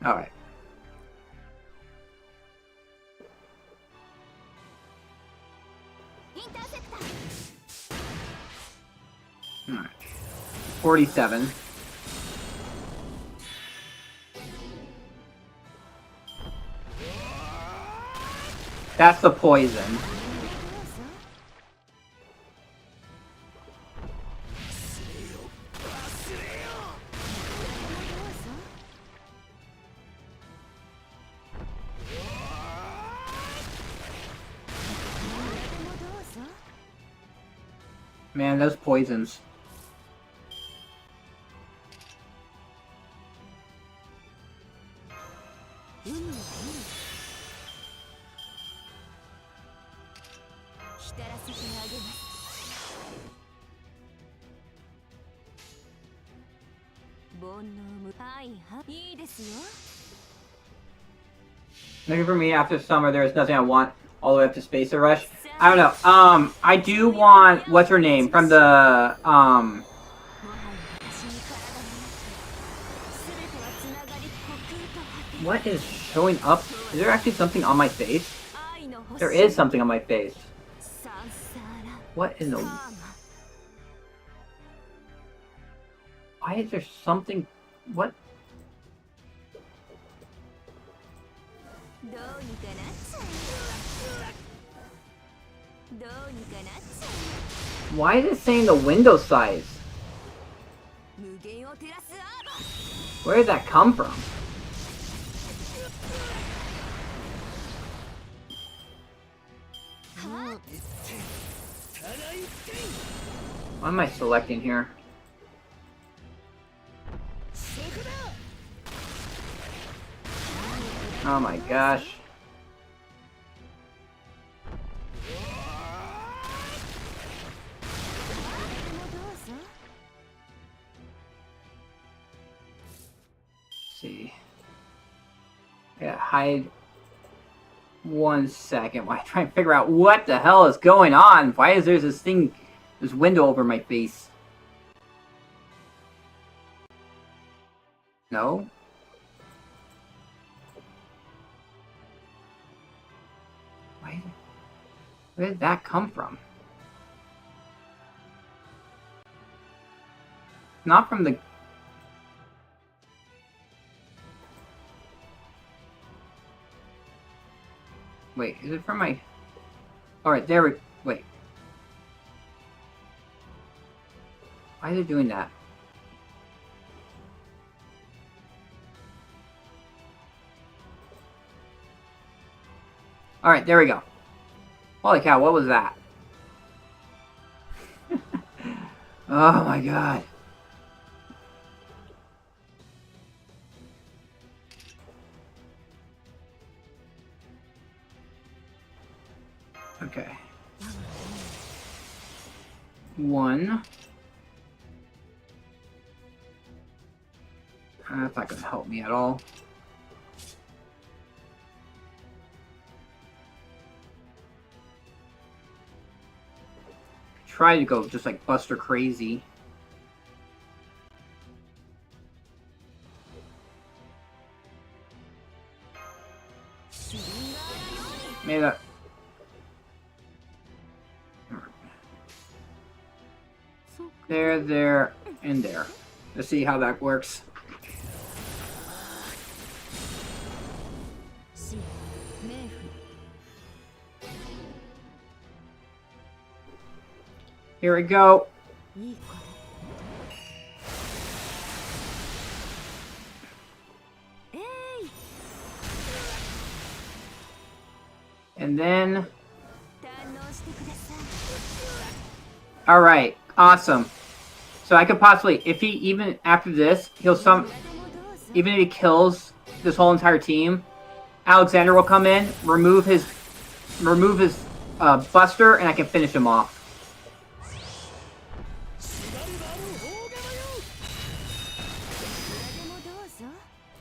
Alright. Alright. 47. That's the poison. Man, those poisons. Looking for me after summer, there is nothing I want all the way up to Spacer Rush. I don't know. I do want what's her name from the what is showing up? Is there actually something on my face? There is something on my face. What in the? Why is there something? What? Why is it saying the window size? Where did that come from? What am I selecting here? Oh my gosh. Let's see. Yeah, hide 1 second while I try and figure out what the hell is going on. Why is there this thing, this window over my face? No? Where did that come from? Not from the... Wait, is it from my... Alright, there we... Wait. Why is it doing that? Alright, there we go. Holy cow, what was that? Oh my god. Okay. 1. That's not gonna help me at all. Try to go just like Buster Crazy. Maybe that. there, and there. Let's see how that works. Here we go. And then... Alright, awesome. So I could possibly, if he, even after this, he'll even if he kills this whole entire team, Alexander will come in, remove his Buster, and I can finish him off.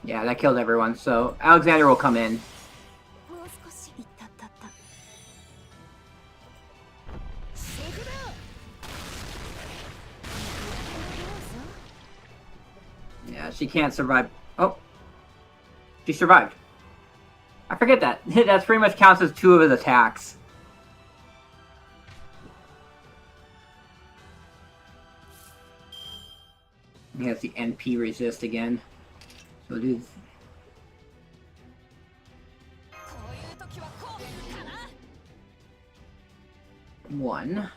Yeah, that killed everyone, so Alexander will come in. Yeah, she can't survive. Oh. She survived. I forget that. That pretty much counts as 2 of his attacks. He has the NP resist again. So do... One.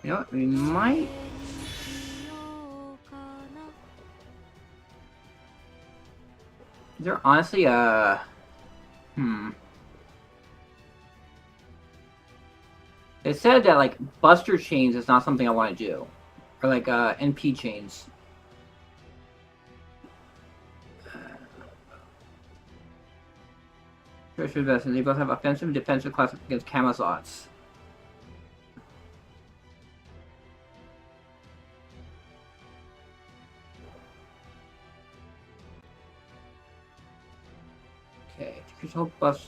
You know what? We might... Is there honestly a... It said that, like, Buster chains is not something I want to do. Or, like, NP chains. Treasure vessels. They both have offensive and defensive class against Camazotz. Okay, control bus.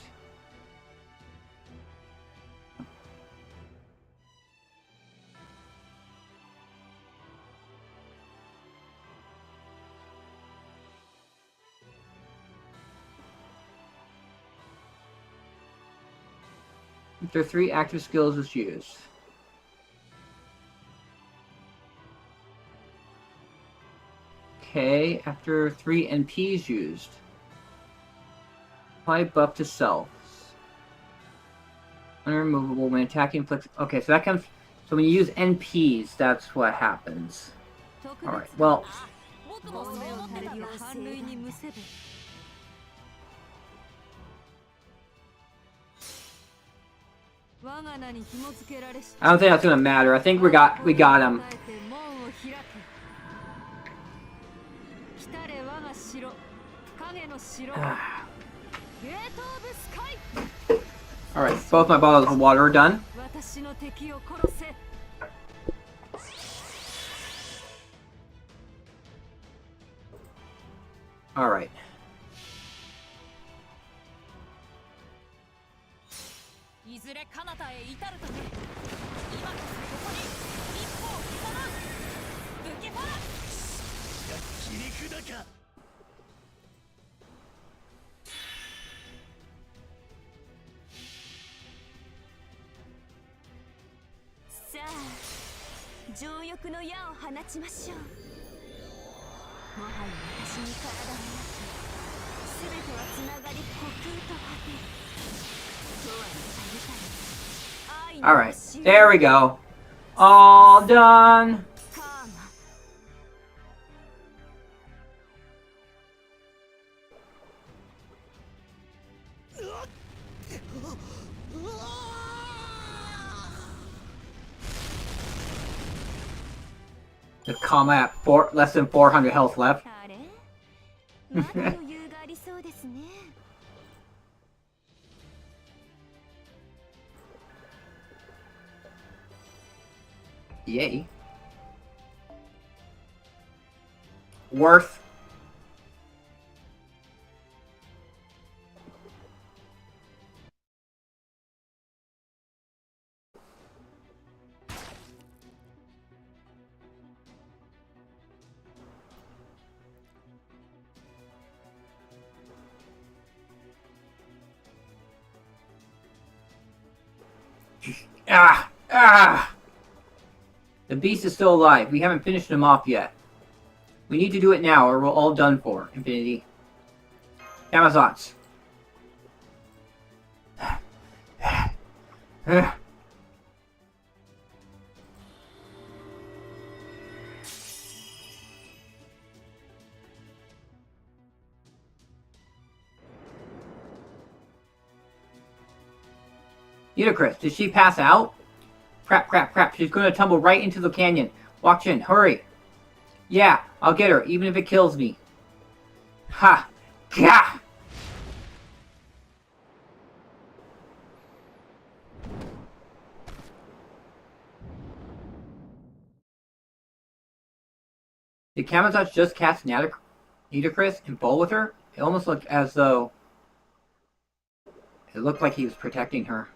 After 3 active skills is used. Okay, after 3 NPs used. Apply buff to self. Unremovable when attacking flex. Okay, so that comes. So when you use NPs, that's what happens. Alright, well. I don't think that's gonna matter. I think we got him. Alright, both my bottles of water are done. Alright. Alright, there we go. All done. The combat less than 400 health left. Yay. Worth. Ah! Ah! The beast is still alive. We haven't finished him off yet. We need to do it now, or we're all done for, Infinity. Amazons. Ludicrous, did she pass out? Crap, crap, crap. She's going to tumble right into the canyon. Watch in, hurry. Yeah, I'll get her, even if it kills me. Ha! Gah! Did Camazotz just cast Nidacris and bowl with her? It almost looked as though... It looked like he was protecting her.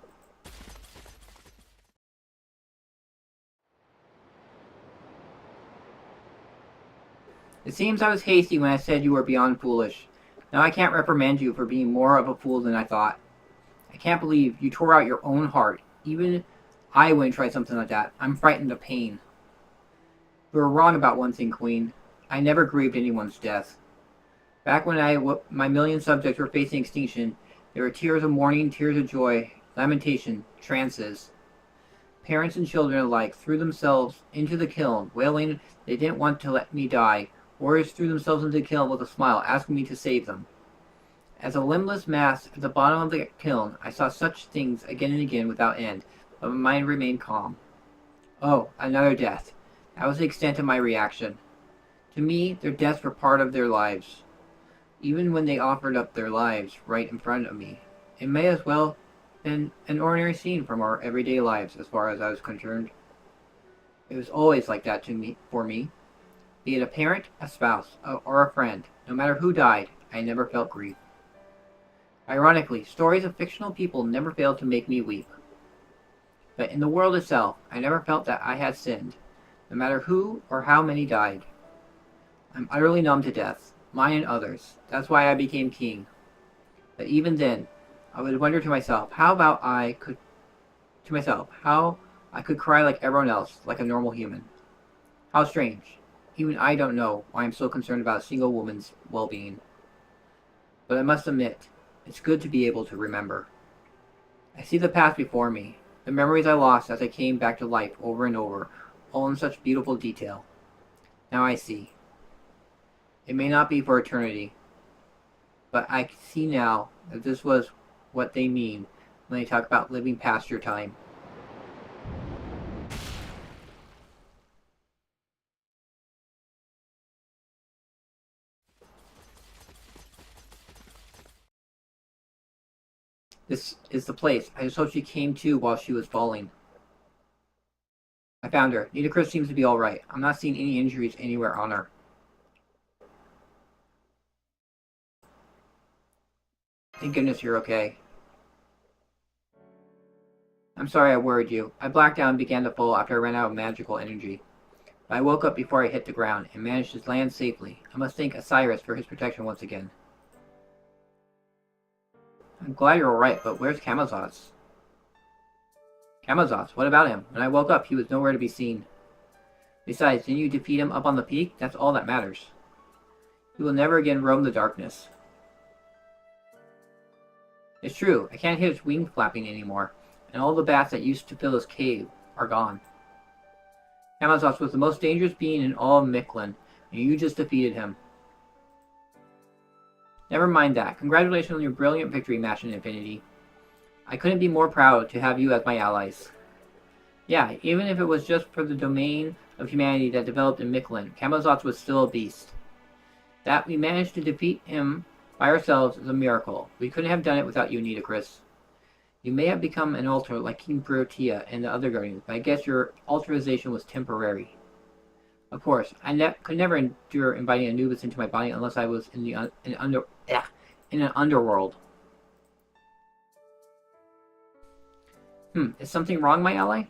It seems I was hasty when I said you were beyond foolish. Now I can't reprimand you for being more of a fool than I thought. I can't believe you tore out your own heart. Even I wouldn't try something like that. I'm frightened of pain. You were wrong about one thing, Queen. I never grieved anyone's death. Back when my million subjects were facing extinction, there were tears of mourning, tears of joy, lamentation, trances. Parents and children alike threw themselves into the kiln, wailing they didn't want to let me die. Warriors threw themselves into the kiln with a smile, asking me to save them. As a limbless mass at the bottom of the kiln, I saw such things again and again without end, but my mind remained calm. Oh, another death. That was the extent of my reaction. To me, their deaths were part of their lives. Even when they offered up their lives right in front of me, it may as well have been an ordinary scene from our everyday lives as far as I was concerned. It was always like that for me. Be it a parent, a spouse, or a friend, no matter who died, I never felt grief. Ironically, stories of fictional people never failed to make me weep. But in the world itself, I never felt that I had sinned, no matter who or how many died. I'm utterly numb to death, mine and others. That's why I became king. But even then, I would wonder to myself, how I could cry like everyone else, like a normal human. How strange. Even I don't know why I'm so concerned about a single woman's well-being. But I must admit, it's good to be able to remember. I see the past before me, the memories I lost as I came back to life over and over, all in such beautiful detail. Now I see. It may not be for eternity, but I see now that this was what they mean when they talk about living past your time. This is the place. I just hope she came to while she was falling. I found her. Nidacris seems to be alright. I'm not seeing any injuries anywhere on her. Thank goodness you're okay. I'm sorry I worried you. I blacked out and began to fall after I ran out of magical energy. But I woke up before I hit the ground and managed to land safely. I must thank Osiris for his protection once again. I'm glad you're alright, but where's Camazotz? Camazotz, what about him? When I woke up, he was nowhere to be seen. Besides, didn't you defeat him up on the peak? That's all that matters. He will never again roam the darkness. It's true, I can't hear his wing flapping anymore, and all the bats that used to fill his cave are gone. Camazotz was the most dangerous being in all of Mictlan, and you just defeated him. Never mind that. Congratulations on your brilliant victory, Match in Infinity. I couldn't be more proud to have you as my allies. Yeah, even if it was just for the domain of humanity that developed in Mictlan, Camazotz was still a beast. That we managed to defeat him by ourselves is a miracle. We couldn't have done it without you, Nidacris. You may have become an altar like King Protea and the other guardians, but I guess your alterization was temporary. Of course, I could never endure inviting Anubis into my body unless I was in an underworld. Is something wrong, my ally?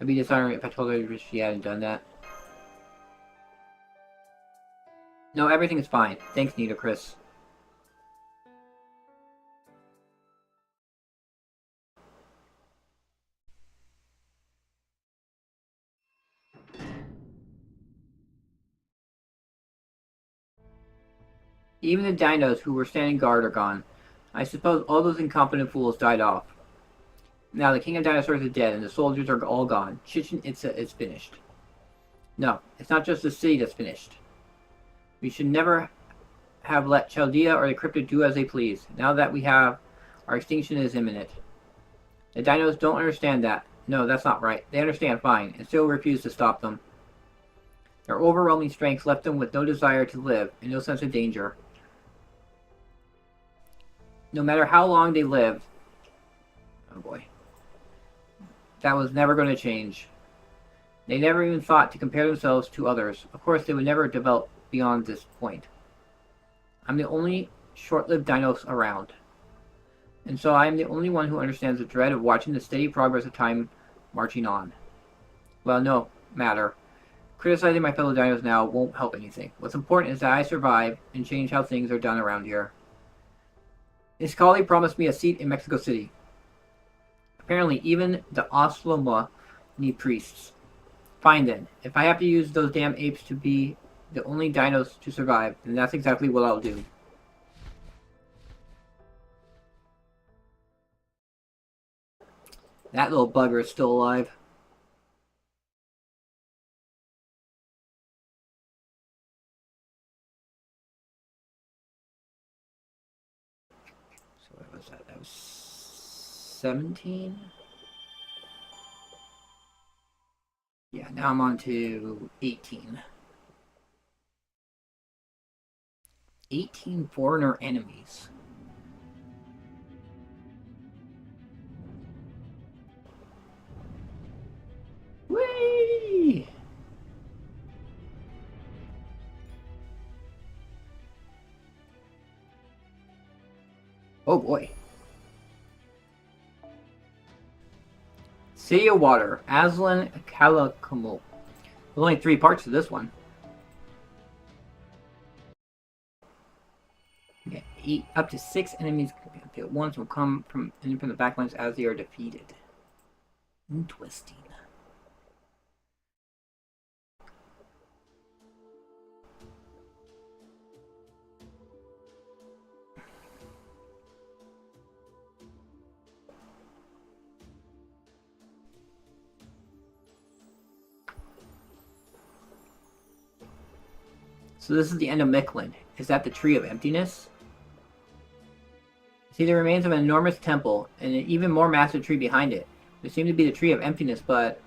I'd be dishonored if I told her she hadn't done that. No, everything is fine. Thanks, Nita Chris. Even the dinos who were standing guard are gone. I suppose all those incompetent fools died off. Now the king of dinosaurs is dead and the soldiers are all gone. Chichen Itza is finished. No, it's not just the city that's finished. We should never have let Chaldea or the Cryptid do as they please. Now that we have, our extinction is imminent. The dinos don't understand that. No, that's not right. They understand fine, and still refuse to stop them. Their overwhelming strength left them with no desire to live, and no sense of danger. No matter how long they lived, oh boy, that was never going to change. They never even thought to compare themselves to others. Of course, they would never develop beyond this point. I'm the only short-lived dinos around. And so I am the only one who understands the dread of watching the steady progress of time marching on. Well, no matter. Criticizing my fellow dinos now won't help anything. What's important is that I survive and change how things are done around here. Iskali promised me a seat in Mexico City. Apparently, even the Osloma need priests. Fine then. If I have to use those damn apes to be the only dinos to survive, then that's exactly what I'll do. That little bugger is still alive. So what was that? That was 17? Yeah, now I'm on to 18. 18 foreigner enemies. Whee! Oh boy. City of Water, Aslan Kalakumu. There's only 3 parts to this one. Yeah, up to 6 enemies at once will come from the backlines as they are defeated. Interesting. So this is the end of Mictlan. Is that the Tree of Emptiness? See the remains of an enormous temple, and an even more massive tree behind it. It seemed to be the Tree of Emptiness, but...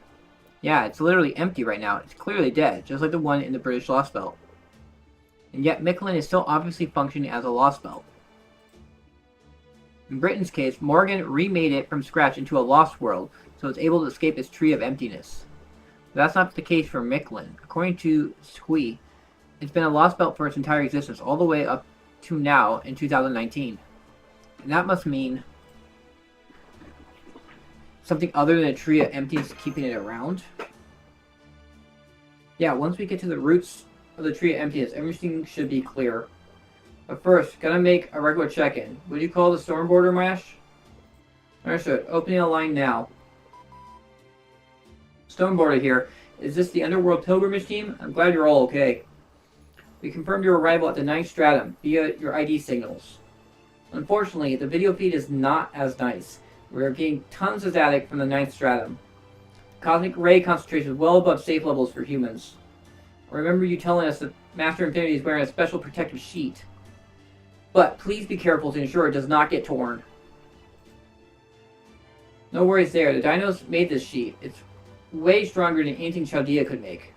yeah, it's literally empty right now. It's clearly dead, just like the one in the British Lostbelt. And yet Mictlan is still obviously functioning as a Lostbelt. In Britain's case, Morgan remade it from scratch into a lost world, so it's able to escape its Tree of Emptiness. But that's not the case for Mictlan. According to Squee, it's been a Lostbelt for its entire existence, all the way up to now in 2019. And that must mean something other than a Tree of Emptiness keeping it around. Yeah, once we get to the roots of the Tree of Emptiness, everything should be clear. But first, gotta make a regular check-in. Would you call the Stormborder Mash? Understood. Opening a line now. Stormborder here. Is this the Underworld Pilgrimage team? I'm glad you're all okay. We confirmed your arrival at the 9th Stratum via your ID signals. Unfortunately, the video feed is not as nice. We are getting tons of static from the 9th Stratum. Cosmic ray concentration is well above safe levels for humans. I remember you telling us that Master Infinity is wearing a special protective sheet. But please be careful to ensure it does not get torn. No worries there. The dinos made this sheet. It's way stronger than anything Chaldea could make.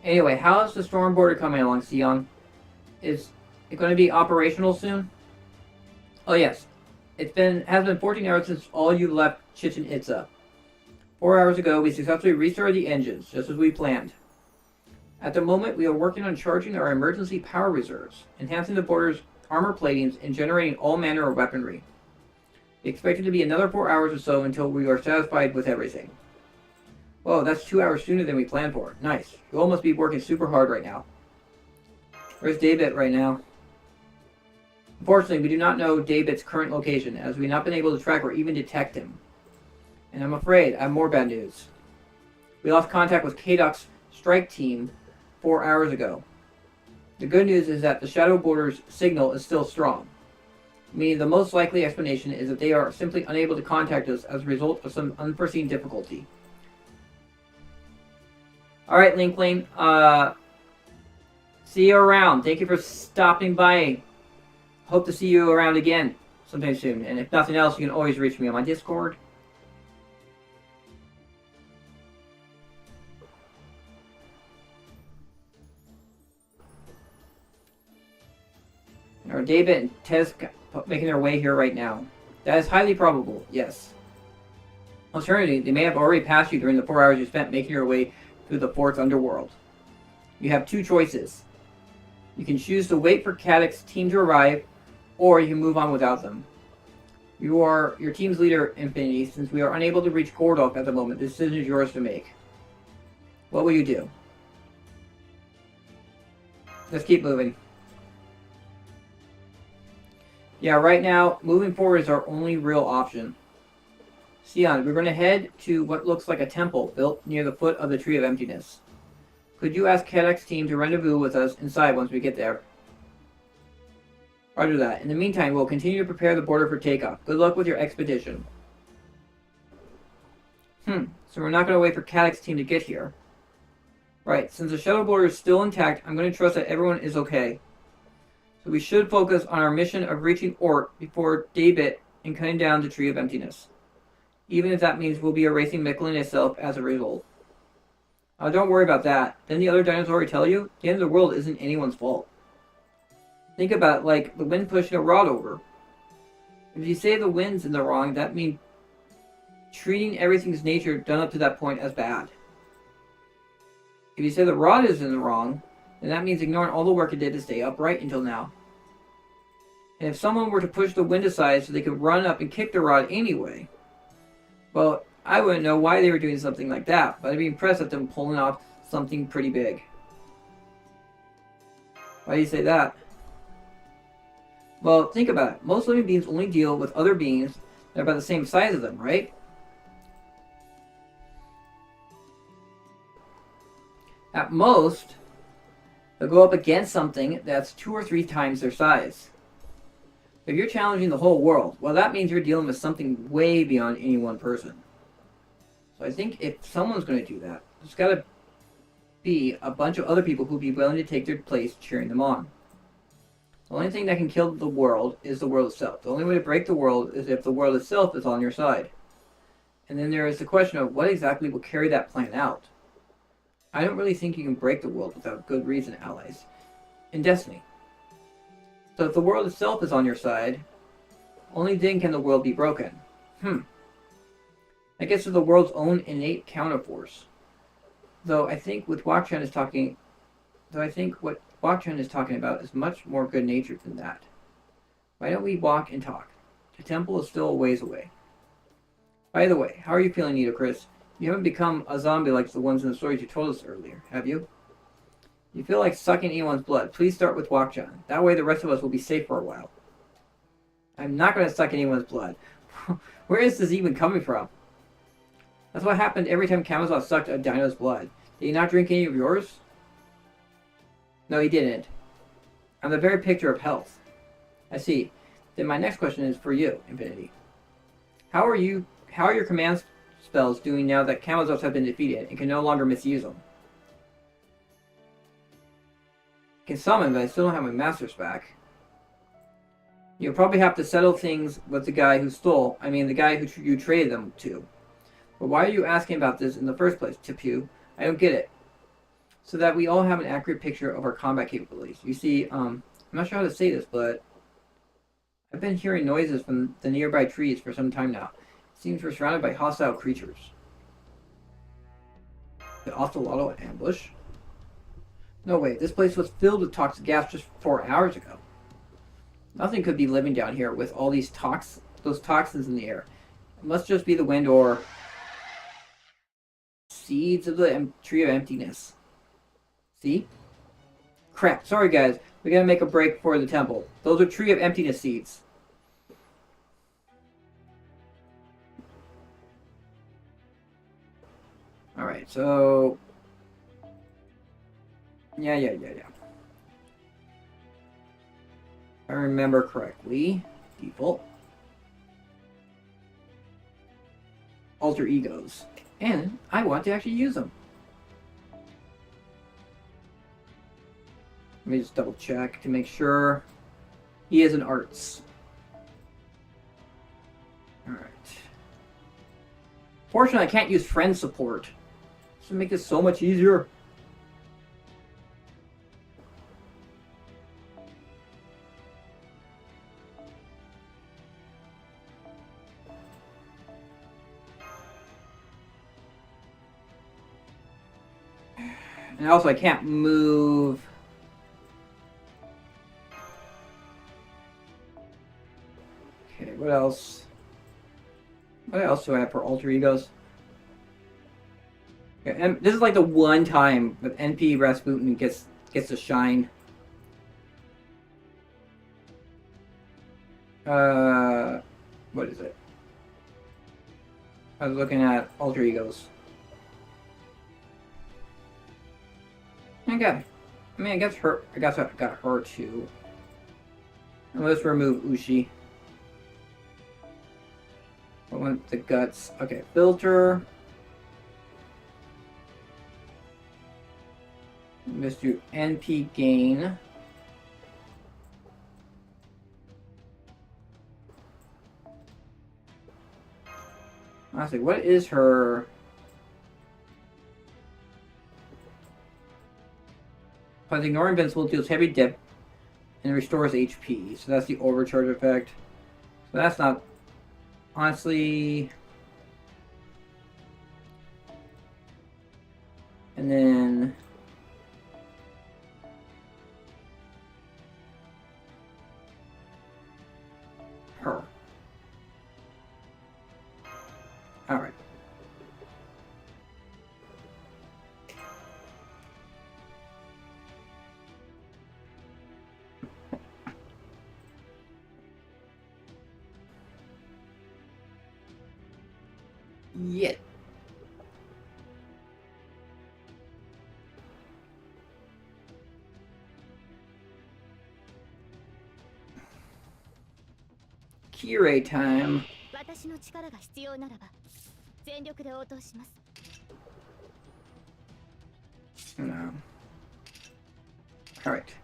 Anyway, how's the Stormborder coming along, Sion? Is it going to be operational soon? Oh yes. Has been 14 hours since all you left Chichen Itza. 4 hours ago, we successfully restarted the engines, just as we planned. At the moment, we are working on charging our emergency power reserves, enhancing the border's armor platings, and generating all manner of weaponry. We expect it to be another 4 hours or so until we are satisfied with everything. Whoa, that's 2 hours sooner than we planned for. Nice. You all must be working super hard right now. Where's David right now? Unfortunately, we do not know David's current location, as we have not been able to track or even detect him. And I'm afraid I have more bad news. We lost contact with Kadok's strike team 4 hours ago. The good news is that the Shadow Border's signal is still strong, meaning the most likely explanation is that they are simply unable to contact us as a result of some unforeseen difficulty. Alright, Linkling, see you around. Thank you for stopping by. Hope to see you around again sometime soon. And if nothing else, you can always reach me on my Discord. Are David and Tez making their way here right now? That is highly probable, yes. Alternatively, they may have already passed you during the 4 hours you spent making your way through the fort's underworld. You have two choices. You can choose to wait for Kadok's team to arrive, or you can move on without them. You are your team's leader, Infinity. Since we are unable to reach Gordolf at the moment, the decision is yours to make. What will you do? Let's keep moving. Yeah, right now, moving forward is our only real option. Sion, we're going to head to what looks like a temple built near the foot of the Tree of Emptiness. Could you ask Kadok's team to rendezvous with us inside once we get there? Roger that. In the meantime, we'll continue to prepare the border for takeoff. Good luck with your expedition. So we're not going to wait for Kadok's team to get here. Right, since the shuttle border is still intact, I'm going to trust that everyone is okay. So we should focus on our mission of reaching Ort before Daybit and cutting down the Tree of Emptiness. Even if that means we'll be erasing Michelin itself as a result. Don't worry about that. Didn't the other dinosaurs already tell you? The end of the world isn't anyone's fault. Think about it like the wind pushing a rod over. If you say the wind's in the wrong, that means treating everything's nature done up to that point as bad. If you say the rod is in the wrong, then that means ignoring all the work it did to stay upright until now. And if someone were to push the wind aside so they could run up and kick the rod anyway, well, I wouldn't know why they were doing something like that, but I'd be impressed at them pulling off something pretty big. Why do you say that? Well, think about it. Most living beings only deal with other beings that are about the same size as them, right? At most, they'll go up against something that's 2 or 3 times their size. If you're challenging the whole world, well, that means you're dealing with something way beyond any one person. So I think if someone's going to do that, there's got to be a bunch of other people who'd be willing to take their place cheering them on. The only thing that can kill the world is the world itself. The only way to break the world is if the world itself is on your side. And then there is the question of what exactly will carry that plan out. I don't really think you can break the world without good reason, allies. In Destiny. So if the world itself is on your side, only then can the world be broken. I guess it's the world's own innate counterforce. Though I think what Wakchan is talking about is much more good-natured than that. Why don't we walk and talk? The temple is still a ways away. By the way, how are you feeling, Nitocris? You haven't become a zombie like the ones in the stories you told us earlier, have you? You feel like sucking anyone's blood. Please start with Wakchan. That way the rest of us will be safe for a while. I'm not going to suck anyone's blood. Where is this even coming from? That's what happened every time Camazotz sucked a dino's blood. Did he not drink any of yours? No, he didn't. I'm the very picture of health. I see. Then my next question is for you, Infinity. How are your command spells doing now that Camazotz have been defeated and can no longer misuse them? I can summon, but I still don't have my masters back. You'll probably have to settle things with the guy who the guy who you traded them to. But why are you asking about this in the first place, Tipu? I don't get it. So that we all have an accurate picture of our combat capabilities. You see, I'm not sure how to say this, but I've been hearing noises from the nearby trees for some time now. It seems we're surrounded by hostile creatures. The Ocelotl ambush? No way, this place was filled with toxic gas just 4 hours ago. Nothing could be living down here with all those toxins in the air. It must just be the wind or seeds of the Tree of Emptiness. See? Crap. Sorry, guys. We gotta make a break for the temple. Those are Tree of Emptiness seeds. Alright, so... Yeah. If I remember correctly, default. Alter egos. And I want to actually use them. Let me just double check to make sure he is an arts. Alright. Fortunately, I can't use friend support. This will make this so much easier. And also, I can't move. Okay, what else? What else do I have for alter egos? Okay, and this is like the one time that NP Rasputin gets to shine. What is it? I was looking at alter egos. Okay. I mean, I guess I got her too. And let's remove Ushi. I want the guts. Okay, filter. Let's do NP gain. Honestly, what is her... But ignore invincible deals heavy dip and restores HP. So that's the overcharge effect. So that's not... Honestly... And then... Her. Alright. Yeah. Kirei time. 私の力が必要ならば全力で応答します。 No. Alright.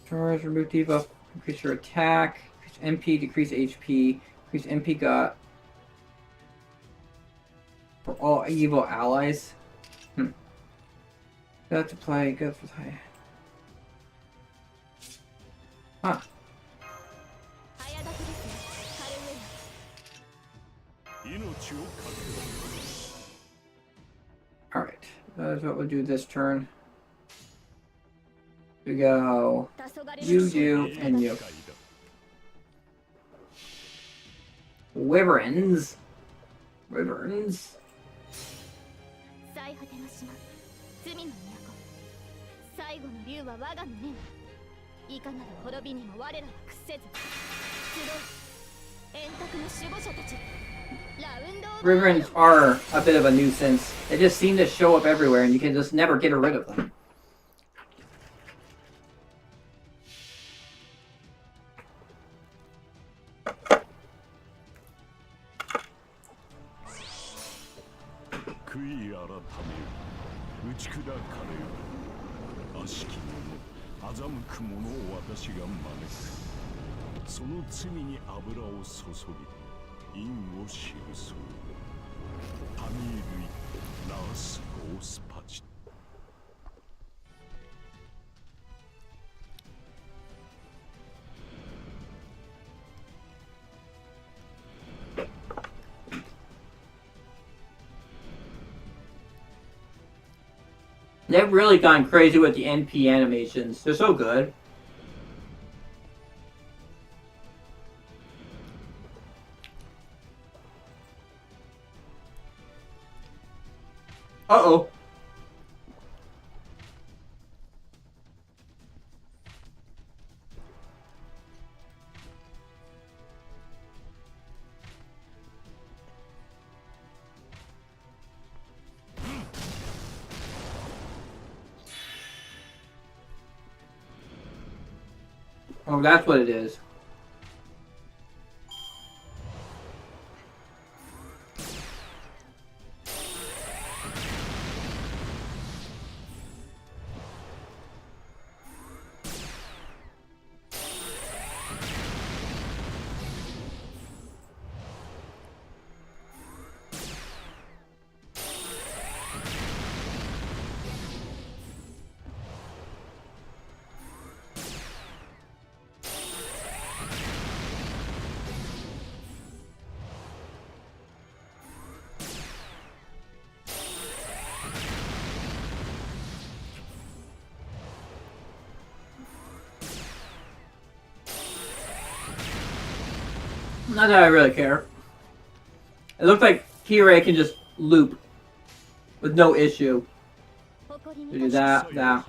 Charge, remove debuff, increase your attack, increase MP, decrease HP, increase MP got for all evil allies. Got to play, good for play. Huh. Alright, that's what we'll do this turn. We go you, and you. Wyverns. Wyverns. 最果ての島、罪の都。最後の竜は我が胸に。いかなる滅びにも我らは屈せず。集う円卓の守護者たち。Wyverns are a bit of a nuisance. They just seem to show up everywhere, and you can just never get rid of them. They've really gone crazy with the NP animations. They're so good. Uh-oh. Oh, that's what it is. Not that I really care. It looks like Kirei can just loop with no issue. Do that, that.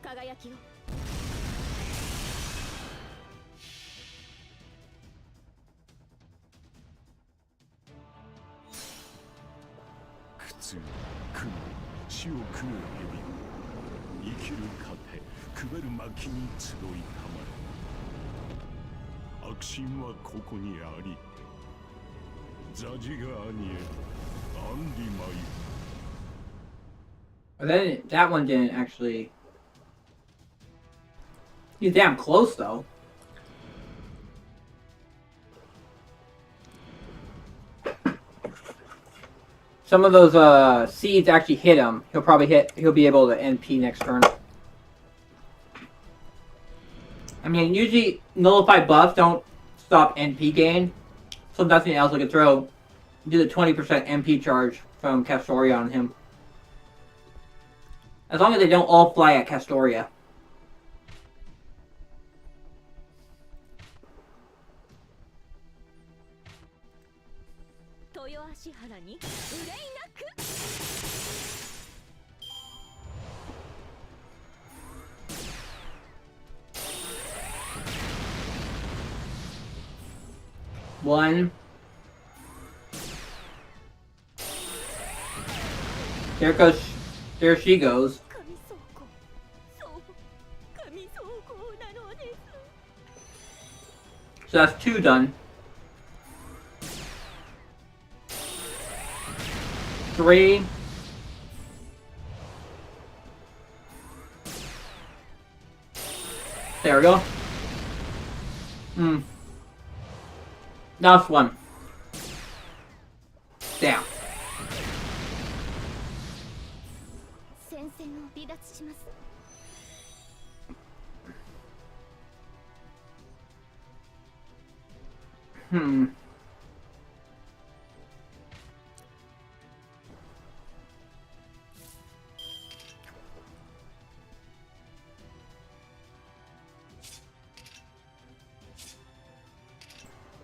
輝きを 苦痛苦悩死を食う蛇生きる糧配る薪に集いたまれ悪心はここにありザジガーニエアンリマイ But then that one didn't actually. He's damn close though. Some of those seeds actually hit him. He'll be able to NP next turn. I mean, usually nullified buffs don't stop NP gain. So nothing else I could throw. Do the 20% NP charge from Castoria on him. As long as they don't all fly at Castoria. 豊足原に憂いなく One. There she goes. 神倉庫そう神倉庫なのです So that's 2 done. 3. There we go. Last one. Down. 戦線を離脱します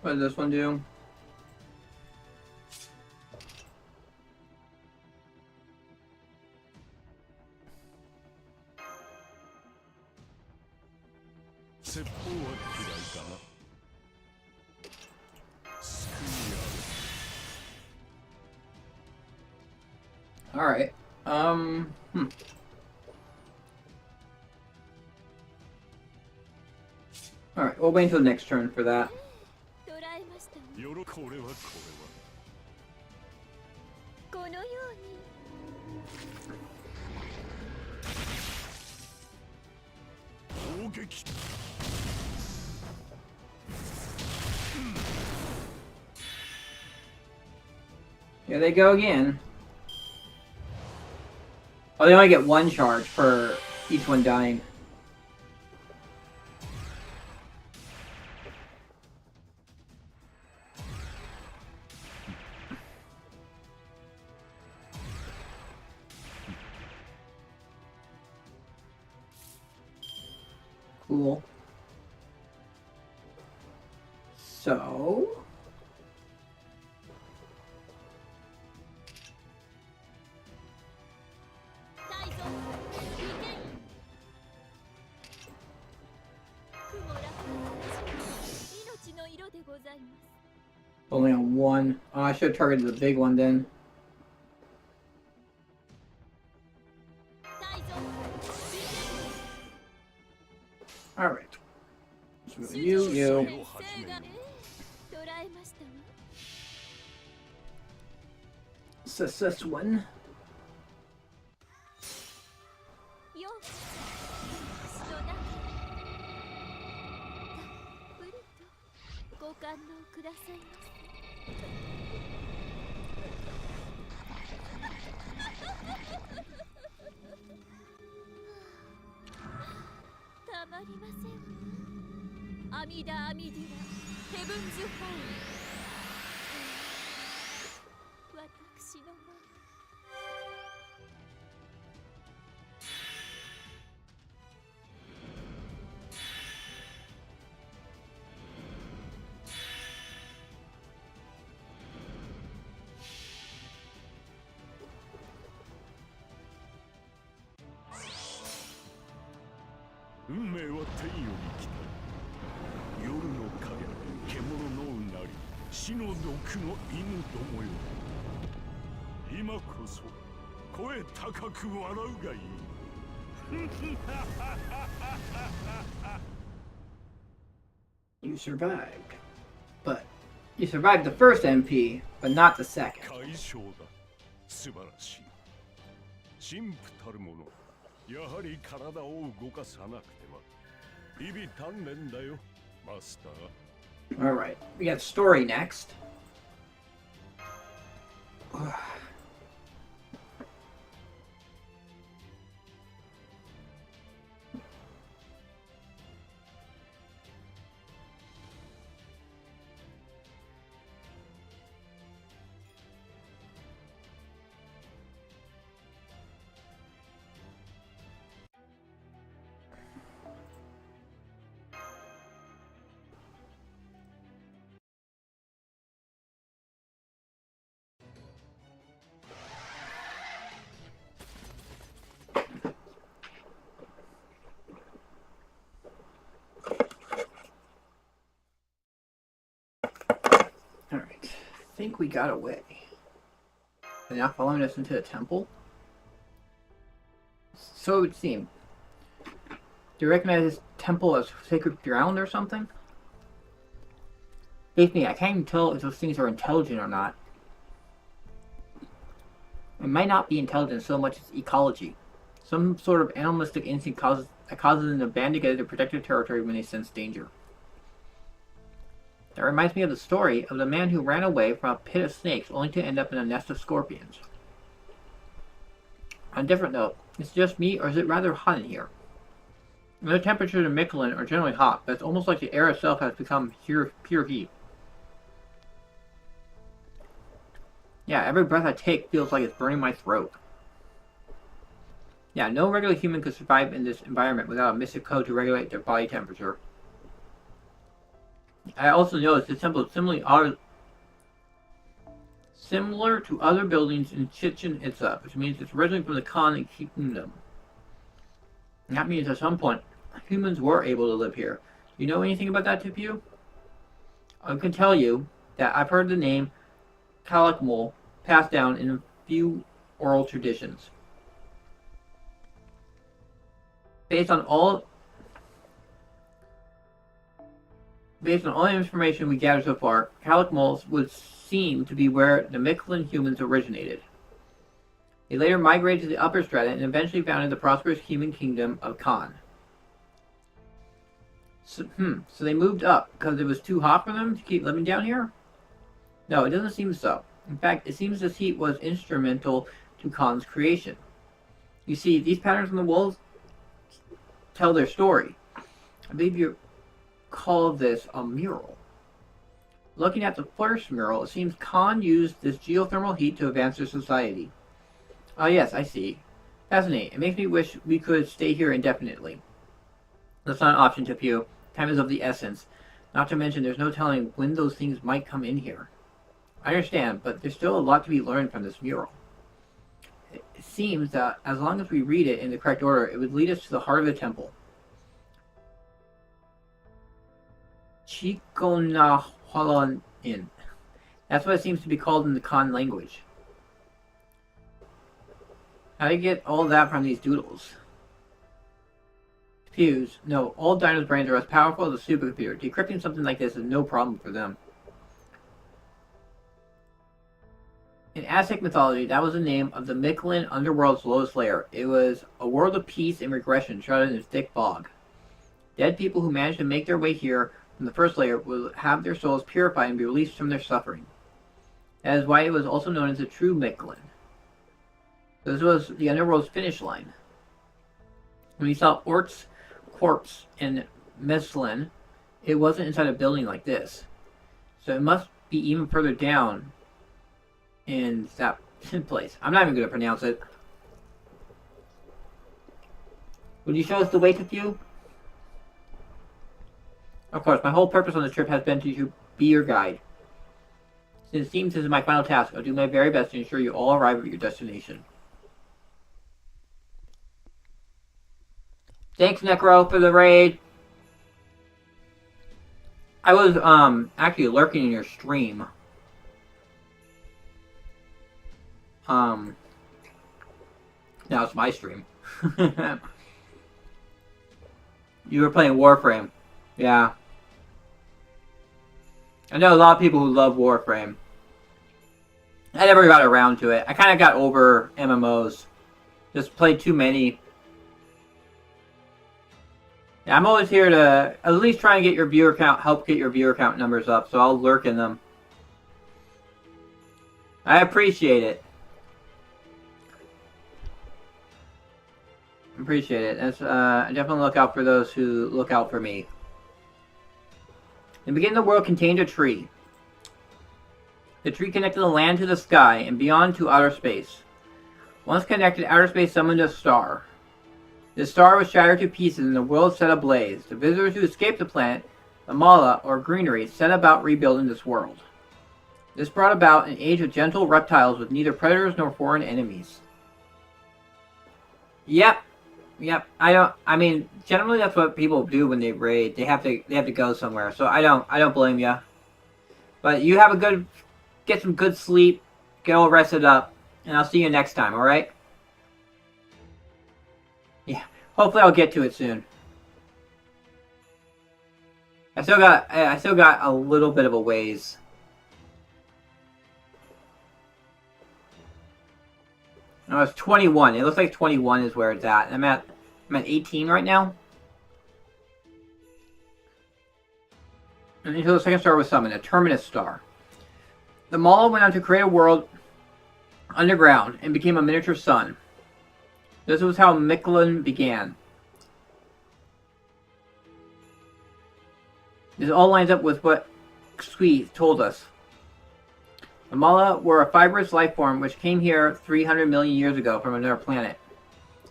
What does this one do? Alright. Alright, we'll wait until next turn for that. 捕らえましたねよろこれはこのように攻撃 Here they go again. Oh, they only get 1 charge for each one dying. Cool. So でございます。 Only on one. Oh, I should have targeted the big one then. 大蔵 Alright. So 主 you, 人 you. 先生が捕らえましたわ。 This one. よ私の中たっぷりとご堪能くださいませ。たまりませんわ。阿弥陀阿弥陀ヘブンズ・ファイン。私のもの。 運命は天より来た。夜の影、獣のうなり、死の毒の犬どもよ。今こそ声高く笑うがいい。You survived. But you survived the first MP, but not the second. 快勝だ。素晴らしい。神父たるもの。やはり体を動かさなくては。日々鍛錬だよ、マスター。Alright, we got story next. Alright, I think we got away. They're now following us into the temple? So it would seem. Do you recognize this temple as sacred ground or something? Basically, I can't even tell if those things are intelligent or not. It might not be intelligence so much as ecology. Some sort of animalistic instinct causes them to band together to protect their territory when they sense danger. That reminds me of the story of the man who ran away from a pit of snakes only to end up in a nest of scorpions. On a different note, is it just me or is it rather hot in here? The temperatures in Michelin are generally hot, but it's almost like the air itself has become pure heat. Yeah, every breath I take feels like it's burning my throat. Yeah, no regular human could survive in this environment without a mystic code to regulate their body temperature. I also noticed this temple is similar to other buildings in Chichen Itza, which means it's originally from the Khan Kingdom. And that means at some point, humans were able to live here. You know anything about that, Tipu? I can tell you that I've heard the name Kalakmul passed down in a few oral traditions. Based on all the information we gathered so far, Kalakmul would seem to be where the Michelin humans originated. They later migrated to the upper strata and eventually founded the prosperous human kingdom of Khan. So they moved up because it was too hot for them to keep living down here? No, it doesn't seem so. In fact, it seems this heat was instrumental to Khan's creation. You see, these patterns on the walls tell their story. I believe you call this a mural. Looking at the first mural, it seems Khan used this geothermal heat to advance their society. Oh yes, I see. Fascinating. It makes me wish we could stay here indefinitely. That's not an option, Tipu. Time is of the essence. Not to mention, there's no telling when those things might come in here. I understand, but there's still a lot to be learned from this mural. It seems that as long as we read it in the correct order, it would lead us to the heart of the temple. Hualon Inn. That's what it seems to be called in the Khan language. How do you get all that from these doodles? Fuse. No, all Dino's brains are as powerful as a supercomputer. Decrypting something like this is no problem for them. In Aztec mythology, that was the name of the Mictlan underworld's lowest layer. It was a world of peace and regression shrouded in a thick fog. Dead people who managed to make their way here from the first layer will have their souls purified and be released from their suffering. That is why it was also known as the true Mictlan. This was the underworld's finish line. When we saw Ort's corpse in Meslin, it wasn't inside a building like this. So it must be even further down in that place. I'm not even going to pronounce it. Would you show us the way to few? Of course, my whole purpose on this trip has been to be your guide. Since it seems this is my final task, I'll do my very best to ensure you all arrive at your destination. Thanks, Necro, for the raid. I was, actually lurking in your stream. Now it's my stream. You were playing Warframe. Yeah. I know a lot of people who love Warframe. I never got around to it. I kind of got over MMOs. Just played too many. Yeah, I'm always here to at least try and get your viewer count, help get your viewer count numbers up, so I'll lurk in them. I appreciate it. Appreciate it. That's, I definitely look out for those who look out for me. In the beginning, the world contained a tree. The tree connected the land to the sky and beyond to outer space. Once connected, outer space summoned a star. The star was shattered to pieces and the world set ablaze. The visitors who escaped the planet, the Mala, or greenery, set about rebuilding this world. This brought about an age of gentle reptiles with neither predators nor foreign enemies. Yep. I mean, generally that's what people do when they raid. They have to go somewhere. So I don't blame you. But you have get some good sleep, get all rested up, and I'll see you next time, alright? Yeah, hopefully I'll get to it soon. I still got a little bit of a ways. No, it's 21. It looks like 21 is where it's at. I'm at 18 right now. And until the second star was summoned, a terminus star. The Mala went on to create a world underground and became a miniature sun. This was how Mictlan began. This all lines up with what Xui told us. The Mala were a fibrous life form which came here 300 million years ago from another planet.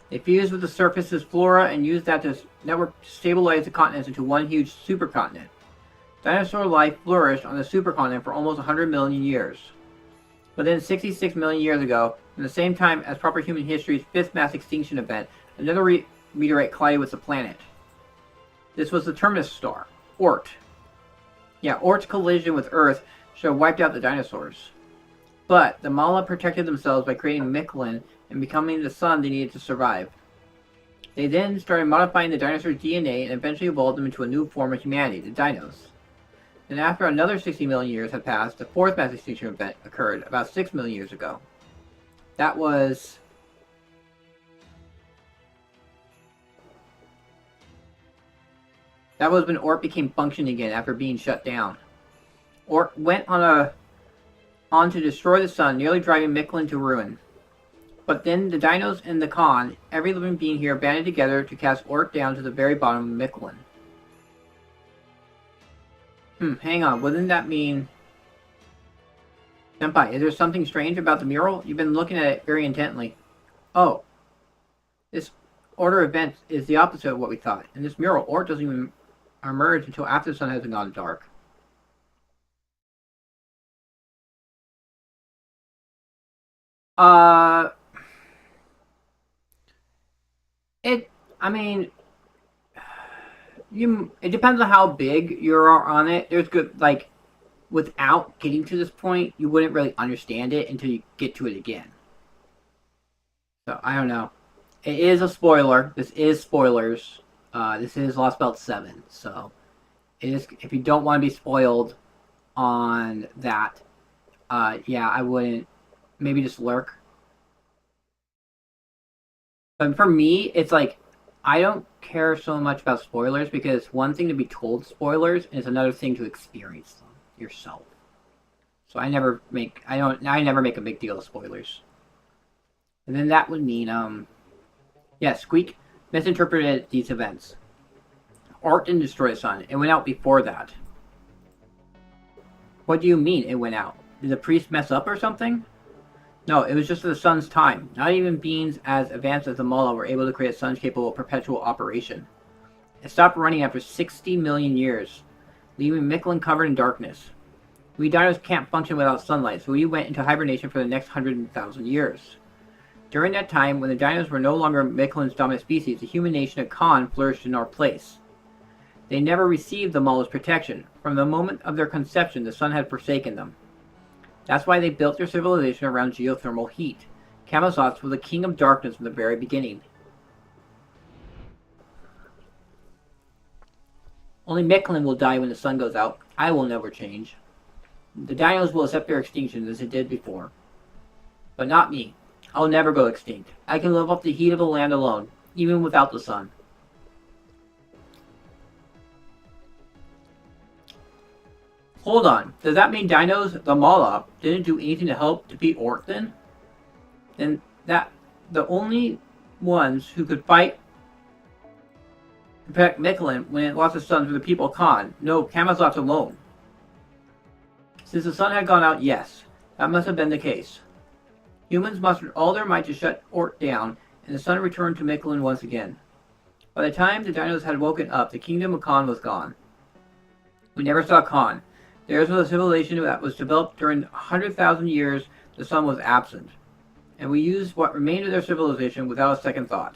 They fused with the surface's flora and used that to network to stabilize the continents into one huge supercontinent. Dinosaur life flourished on the supercontinent for almost 100 million years. But then 66 million years ago, in the same time as proper human history's fifth mass extinction event, another meteorite collided with the planet. This was the terminus star, Oort. Yeah, Oort's collision with Earth should have wiped out the dinosaurs. But the Mala protected themselves by creating Mictlan and becoming the sun they needed to survive. They then started modifying the dinosaurs' DNA and eventually evolved them into a new form of humanity, the dinos. Then after another 60 million years had passed, the fourth mass extinction event occurred about 6 million years ago. That was... That was when Oort became functioning again after being shut down. Oort went on to destroy the sun, nearly driving Mictlan to ruin. But then the dinos and the Khan, every living being here, banded together to cast Oort down to the very bottom of Mictlan. Hang on, wouldn't that mean... Senpai, is there something strange about the mural? You've been looking at it very intently. Oh. This order of events is the opposite of what we thought. In this mural, Oort doesn't even emerge until after the sun has gone dark. I mean, it depends on how big you are on it. There's good, like, without getting to this point, you wouldn't really understand it until you get to it again. So, I don't know. It is a spoiler. This is spoilers. This is Lostbelt 7. So, it is, if you don't want to be spoiled on that, yeah, I wouldn't. Maybe just lurk. But for me, it's like, I don't care so much about spoilers because it's one thing to be told spoilers and it's another thing to experience them yourself. So I never make a big deal of spoilers. And then that would mean, yeah, Squeak misinterpreted these events. Art didn't destroy the sun. It went out before that. What do you mean it went out? Did the priest mess up or something? No, it was just the sun's time. Not even beings as advanced as the Mala were able to create a sun capable of perpetual operation. It stopped running after 60 million years, leaving Mictlan covered in darkness. We dinos can't function without sunlight, so we went into hibernation for the next 100,000 years. During that time, when the dinos were no longer Mictlan's dominant species, the human nation of Khan flourished in our place. They never received the Mala's protection. From the moment of their conception, the sun had forsaken them. That's why they built their civilization around geothermal heat. Camazotz was the king of darkness from the very beginning. Only Mictlan will die when the sun goes out. I will never change. The dinos will accept their extinction as it did before. But not me. I'll never go extinct. I can live off the heat of the land alone, even without the sun. Hold on, does that mean dinos, the Mala, didn't do anything to help defeat Ort then? Then that the only ones who could fight protect Mictlan when it lost its sons were the people of Khan. No, Camazotz alone. Since the sun had gone out, yes, that must have been the case. Humans mustered all their might to shut Ort down, and the sun returned to Mictlan once again. By the time the dinos had woken up, the kingdom of Khan was gone. We never saw Khan. Theirs was a civilization that was developed during 100,000 years the sun was absent, and we used what remained of their civilization without a second thought.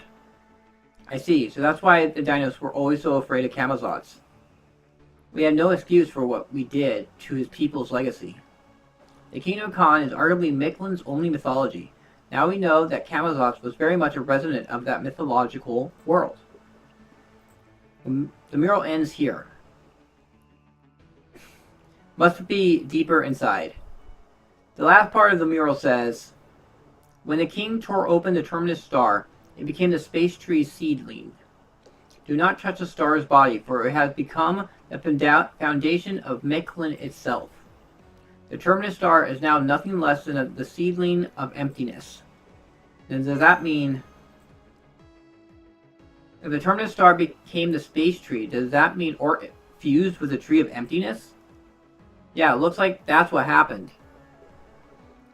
I see, so that's why the dinos were always so afraid of Camazotz. We had no excuse for what we did to his people's legacy. The Kingdom of Khan is arguably Mictlan's only mythology. Now we know that Camazotz was very much a resident of that mythological world. The mural ends here. Must be deeper inside. The last part of the mural says, when the king tore open the terminus star, it became the space tree's seedling. Do not touch the star's body, for it has become the foundation of Mictlan itself. The terminus star is now nothing less than the seedling of emptiness. Then does that mean, if the terminus star became the space tree, does that mean Ort fused with the tree of emptiness? Yeah, it looks like that's what happened.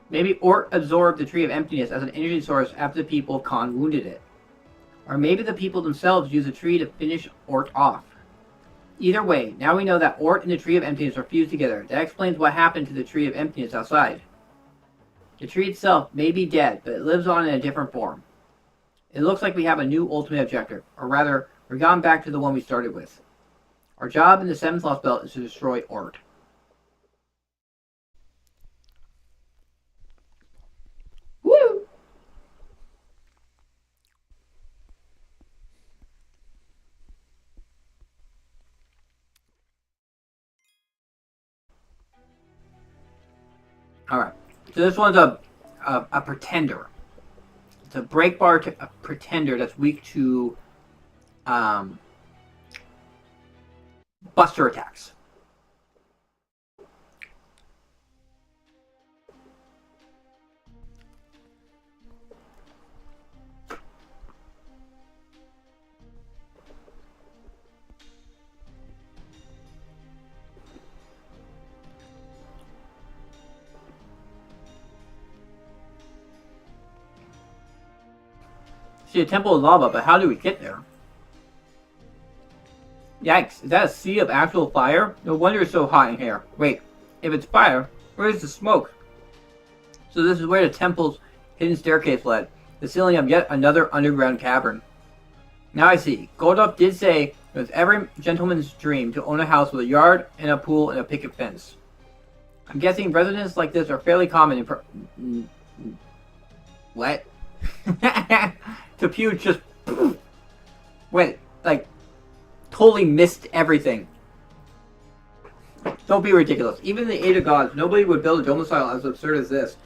Maybe Ort absorbed the Tree of Emptiness as an energy source after the people of Khan wounded it. Or maybe the people themselves used the tree to finish Ort off. Either way, now we know that Ort and the Tree of Emptiness are fused together. That explains what happened to the Tree of Emptiness outside. The tree itself may be dead, but it lives on in a different form. It looks like we have a new ultimate objective, or rather, we're gone back to the one we started with. Our job in the 7th Lostbelt is to destroy Ort. Woo! Alright, so this one's a pretender. It's a break bar to a pretender that's weak to buster attacks. See a temple of lava, but how do we get there? Yikes, is that a sea of actual fire? No wonder it's so hot in here. Wait, if it's fire, where's the smoke? So this is where the temple's hidden staircase led, the ceiling of yet another underground cavern. Now I see. Goldov did say it was every gentleman's dream to own a house with a yard and a pool and a picket fence. I'm guessing residents like this are fairly common in what? The pew just went, like, totally missed everything. Don't be ridiculous. Even in the age of gods, nobody would build a domicile as absurd as this.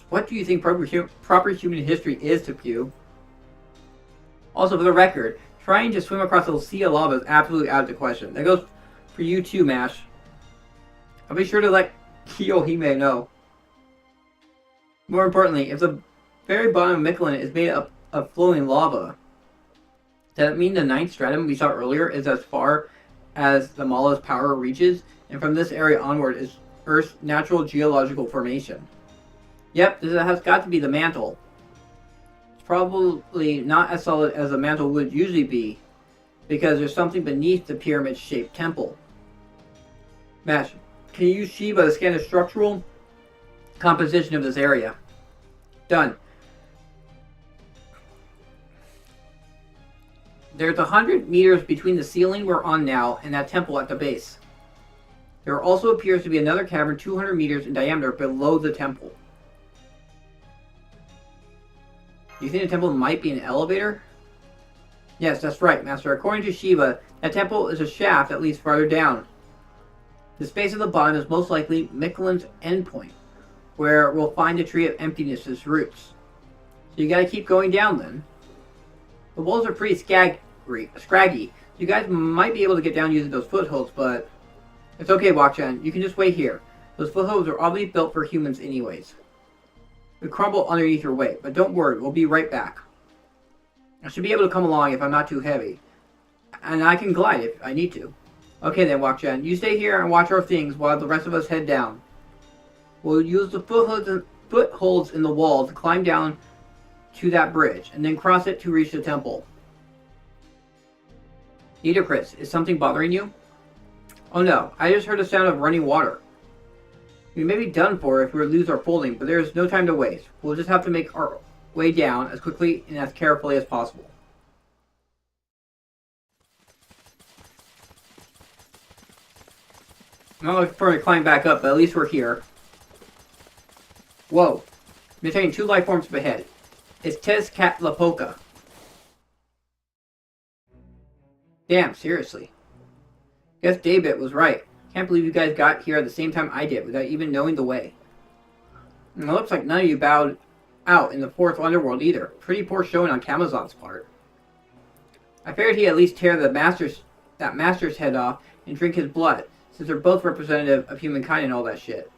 What do you think proper human history is to Pew? Also, for the record, trying to swim across a sea of lava is absolutely out of the question. That goes for you too, Mash. I'll be sure to let Kiyohime know. More importantly, if the very bottom of Michelin is made up of flowing lava, does that mean the 9th stratum we saw earlier is as far as the Mala's power reaches, and from this area onward is Earth's natural geological formation? Yep, this has got to be the mantle. It's probably not as solid as the mantle would usually be, because there's something beneath the pyramid-shaped temple. Mash, can you use Shiba to scan the structural composition of this area? Done. There's 100 meters between the ceiling we're on now and that temple at the base. There also appears to be another cavern 200 meters in diameter below the temple. Do you think the temple might be an elevator? Yes, that's right, Master. According to Shiva, that temple is a shaft that leads farther down. The space at the bottom is most likely Michelin's endpoint, where we'll find the Tree of Emptiness's roots. So you gotta keep going down then. The walls are pretty scraggy. You guys might be able to get down using those footholds, but it's okay, Wakchan. You can just wait here. Those footholds are obviously built for humans anyways. We crumble underneath your weight, but don't worry, we'll be right back. I should be able to come along if I'm not too heavy. And I can glide if I need to. Okay then, Wakchan. You stay here and watch our things while the rest of us head down. We'll use the footholds in the wall to climb down to that bridge, and then cross it to reach the temple. Nitocris, is something bothering you? Oh no, I just heard the sound of running water. We may be done for if we lose our footing, but there's no time to waste. We'll just have to make our way down as quickly and as carefully as possible. I'm not looking for to climb back up, but at least we're here. Whoa. I'm detecting 2 life forms up ahead. It's Tezcatlipoca. Damn, seriously. Guess David was right. Can't believe you guys got here at the same time I did without even knowing the way. And it looks like none of you bowed out in the 4th underworld either. Pretty poor showing on Camazot's part. I figured he'd at least tear that master's head off and drink his blood, since they're both representative of humankind and all that shit.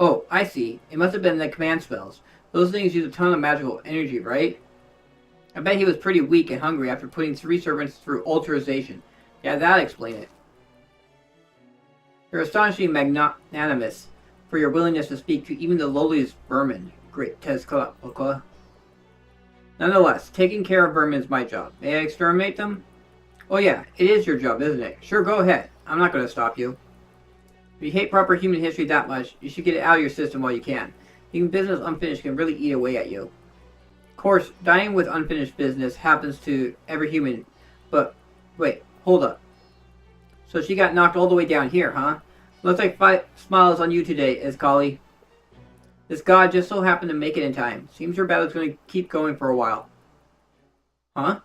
Oh, I see. It must have been the command spells. Those things use a ton of magical energy, right? I bet he was pretty weak and hungry after putting 3 servants through alterization. Yeah, that'd explain it. You're astonishingly magnanimous for your willingness to speak to even the lowliest vermin, great Tezcatlipoca. Nonetheless, taking care of vermin is my job. May I exterminate them? Oh yeah, it is your job, isn't it? Sure, go ahead. I'm not going to stop you. If you hate proper human history that much, you should get it out of your system while you can. Leaving business unfinished can really eat away at you. Of course, dying with unfinished business happens to every human, but wait, hold up. So she got knocked all the way down here, huh? Looks like 5 smiles on you today, Izcali. This god just so happened to make it in time. Seems her battle's going to keep going for a while. Huh?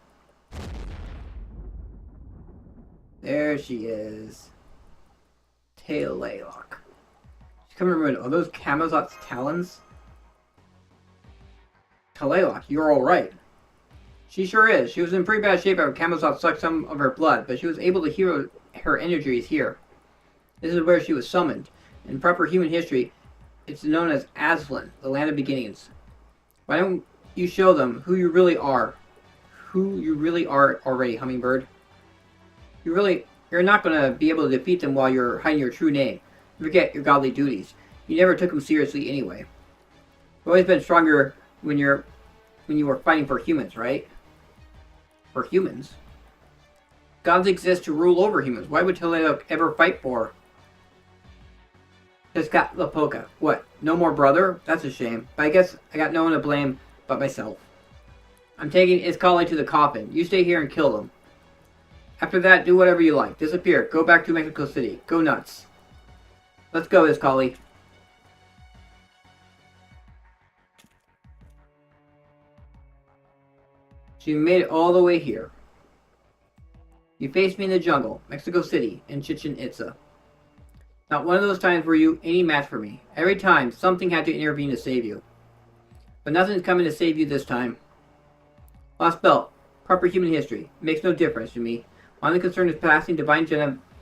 There she is. Taillaylock. She's coming to ruin. Are those Camazot's talons? Taillaylock, you're alright. She sure is. She was in pretty bad shape after Camazot sucked some of her blood, but she was able to heal her energies here. This is where she was summoned. In proper human history, it's known as Aslan, the land of beginnings. Why don't you show them who you really are? Who you really are already, Hummingbird. You're not going to be able to defeat them while you're hiding your true name. Forget your godly duties. You never took them seriously anyway. You've always been stronger when you were fighting for humans, right? For humans? Gods exist to rule over humans. Why would Taillaylock ever fight for? Tezcatlipoca. What? No more brother? That's a shame. But I guess I got no one to blame but myself. I'm taking Izcali to the coffin. You stay here and kill them. After that, do whatever you like. Disappear. Go back to Mexico City. Go nuts. Let's go, Izcali. So you made it all the way here. You faced me in the jungle, Mexico City, and Chichen Itza. Not one of those times were you any match for me. Every time, something had to intervene to save you. But nothing's coming to save you this time. Lostbelt, proper human history. It makes no difference to me. My only concern is passing divine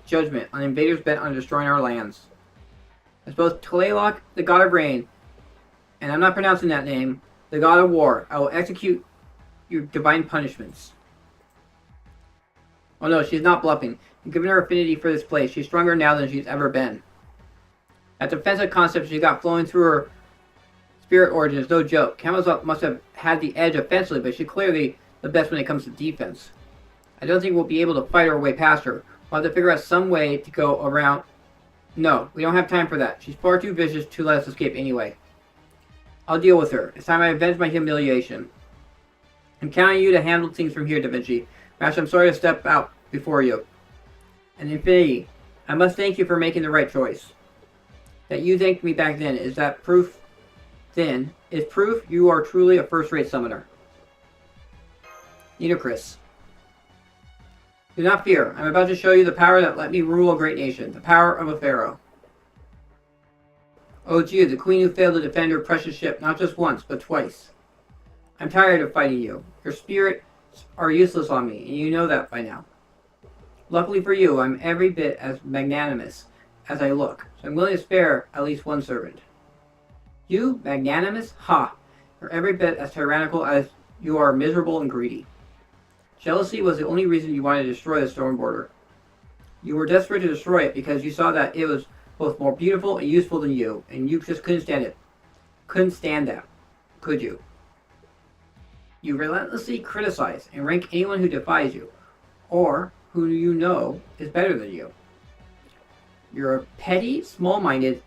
judgment on invaders bent on destroying our lands. As both Tlaloc, the god of rain, and I'm not pronouncing that name, the god of war, I will execute your divine punishments. Oh no, she's not bluffing. You've given her affinity for this place. She's stronger now than she's ever been. That defensive concept she got flowing through her spirit origin is no joke. Camelot must have had the edge offensively, but she's clearly the best when it comes to defense. I don't think we'll be able to fight our way past her. We'll have to figure out some way to go around. No, we don't have time for that. She's far too vicious to let us escape anyway. I'll deal with her. It's time I avenge my humiliation. I'm counting on you to handle things from here, Da Vinci. Master, I'm sorry to step out before you. And Infinity, I must thank you for making the right choice. That you thanked me back then, is that proof? Then, is proof you are truly a first-rate summoner. Nitocris. Do not fear. I'm about to show you the power that let me rule a great nation. The power of a pharaoh. Oh, Jude, the queen who failed to defend her precious ship, not just once, but twice. I'm tired of fighting you. Your spirits are useless on me, and you know that by now. Luckily for you, I'm every bit as magnanimous as I look, so I'm willing to spare at least one servant. You? Magnanimous? Ha! You're every bit as tyrannical as you are miserable and greedy. Jealousy was the only reason you wanted to destroy the Storm Border. You were desperate to destroy it because you saw that it was both more beautiful and useful than you, and you just couldn't stand it. Couldn't stand that, could you? You relentlessly criticize and rank anyone who defies you, or who you know is better than you. You're a petty, small-minded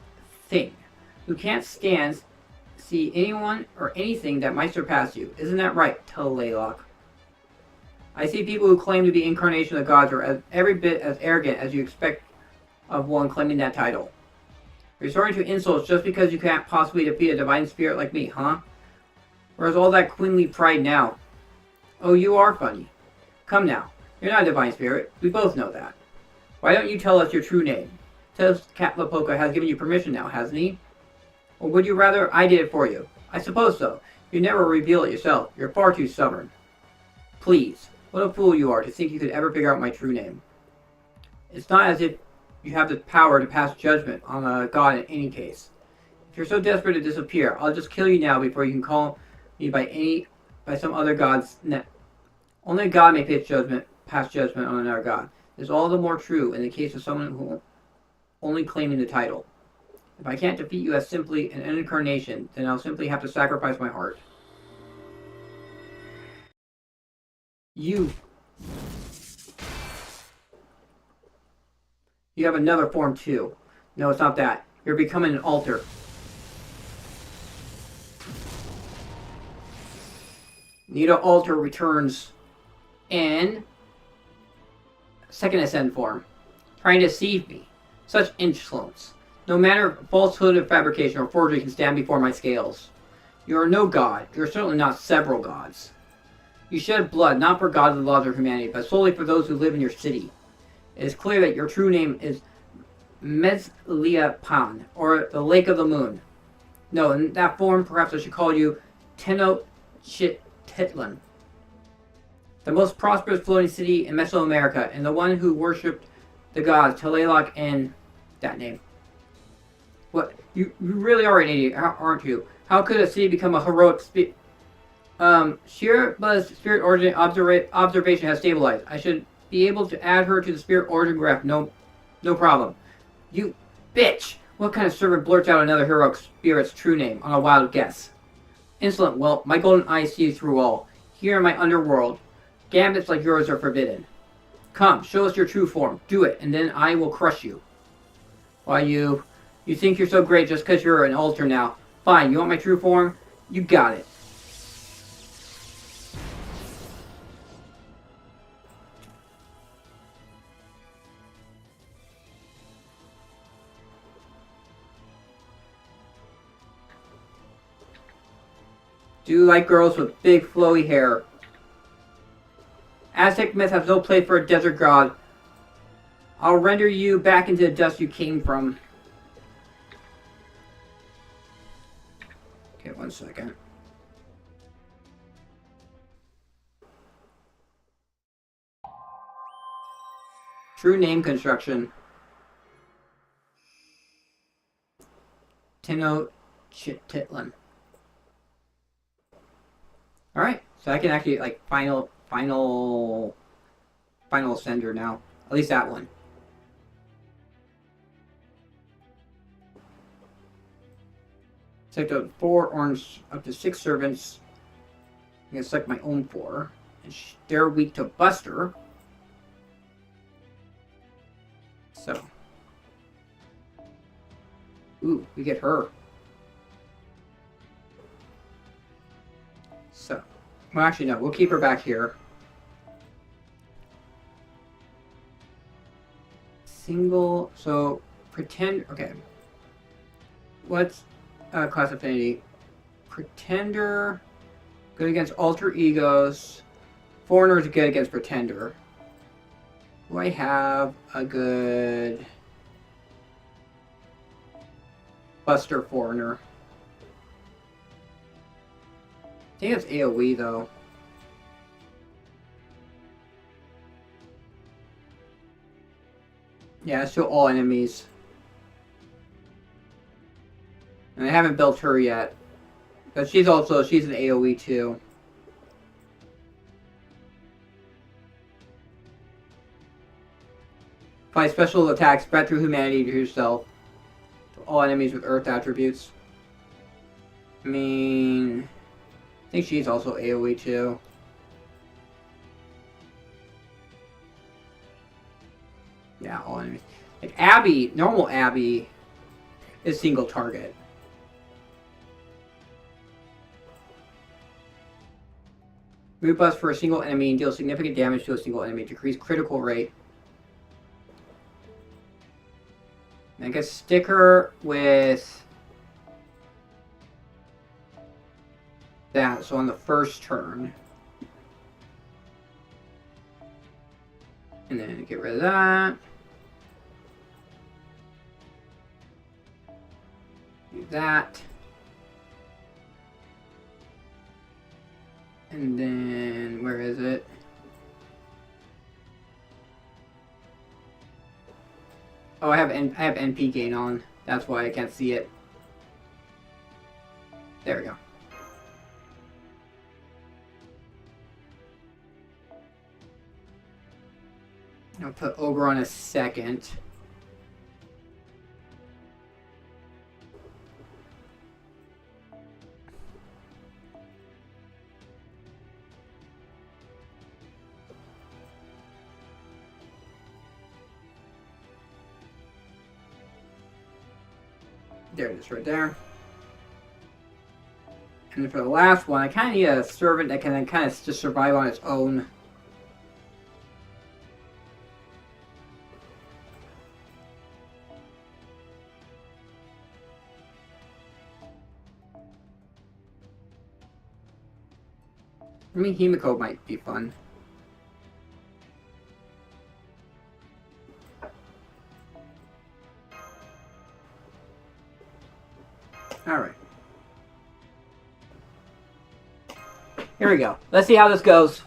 thing who can't see anyone or anything that might surpass you. Isn't that right, Tlaloc? I see people who claim to be incarnation of the gods are every bit as arrogant as you expect of one claiming that title. Resorting to insults just because you can't possibly defeat a divine spirit like me, huh? Where's all that queenly pride now? Oh, you are funny. Come now. You're not a divine spirit. We both know that. Why don't you tell us your true name? Tezcatlipoca has given you permission now, hasn't he? Or would you rather I did it for you? I suppose so. You never reveal it yourself. You're far too stubborn. Please. What a fool you are to think you could ever figure out my true name. It's not as if you have the power to pass judgment on a god in any case. If you're so desperate to disappear, I'll just kill you now before you can call me by some other god's name. Only a god may pass judgment on another god. It's all the more true in the case of someone who only claiming the title. If I can't defeat you as simply an incarnation, then I'll simply have to sacrifice my heart. You have another form too. No, it's not that. You're becoming an altar. Nito Altar returns in second ascend form, trying to deceive me. Such insolence. No matter falsehood of fabrication or forgery can stand before my scales. You are no god. You are certainly not several gods. You shed blood not for God of the laws of humanity, but solely for those who live in your city. It is clear that your true name is Mezliapan, or the Lake of the Moon. No, in that form, perhaps I should call you Tenochtitlan, the most prosperous floating city in Mesoamerica, and the one who worshipped the gods, Tlaloc and that name. What? You really are an idiot, aren't you? How could a city become a heroic Shira's spirit origin observation has stabilized. I should be able to add her to the spirit origin graph. No problem. You bitch! What kind of servant blurts out another heroic spirit's true name on a wild guess? Insolent whelp, my golden eyes see through all. Here in my underworld, gambits like yours are forbidden. Come, show us your true form. Do it, and then I will crush you. Why, you think you're so great just because you're an altar now. Fine, you want my true form? You got it. Do you like girls with big flowy hair? Aztec myth has no place for a desert god. I'll render you back into the dust you came from. Okay, 1 second. True name construction. Tenochtitlan. Alright, so I can actually, like, final sender now. At least that one. Select up 4 orange, up to 6 servants. I'm gonna select my own 4. And they're weak to Buster. So. Ooh, we get her. So. Well, actually, no. We'll keep her back here. Single. So, pretend. Okay. What's class affinity? Pretender. Good against alter egos. Foreigner is good against pretender. Do I have a good Buster Foreigner? I think it's AoE though. Yeah, it's to all enemies. And I haven't built her yet. But she's an AoE too. Apply special attacks spread through humanity to yourself. To all enemies with earth attributes. I mean, I think she's also AoE too. Yeah, all enemies. Like Abby, normal Abby is single target. Move bust for a single enemy and deal significant damage to a single enemy. Decrease critical rate. And I guess stick her with that. So on the first turn. And then get rid of that. Do that. And then, where is it? Oh, I have NP gain on. That's why I can't see it. There we go. I'll put Ogre on a second. There it is, right there. And then for the last one, I kind of need a servant that can then kind of just survive on its own. I mean, Himiko might be fun. Alright. Here we go. Let's see how this goes.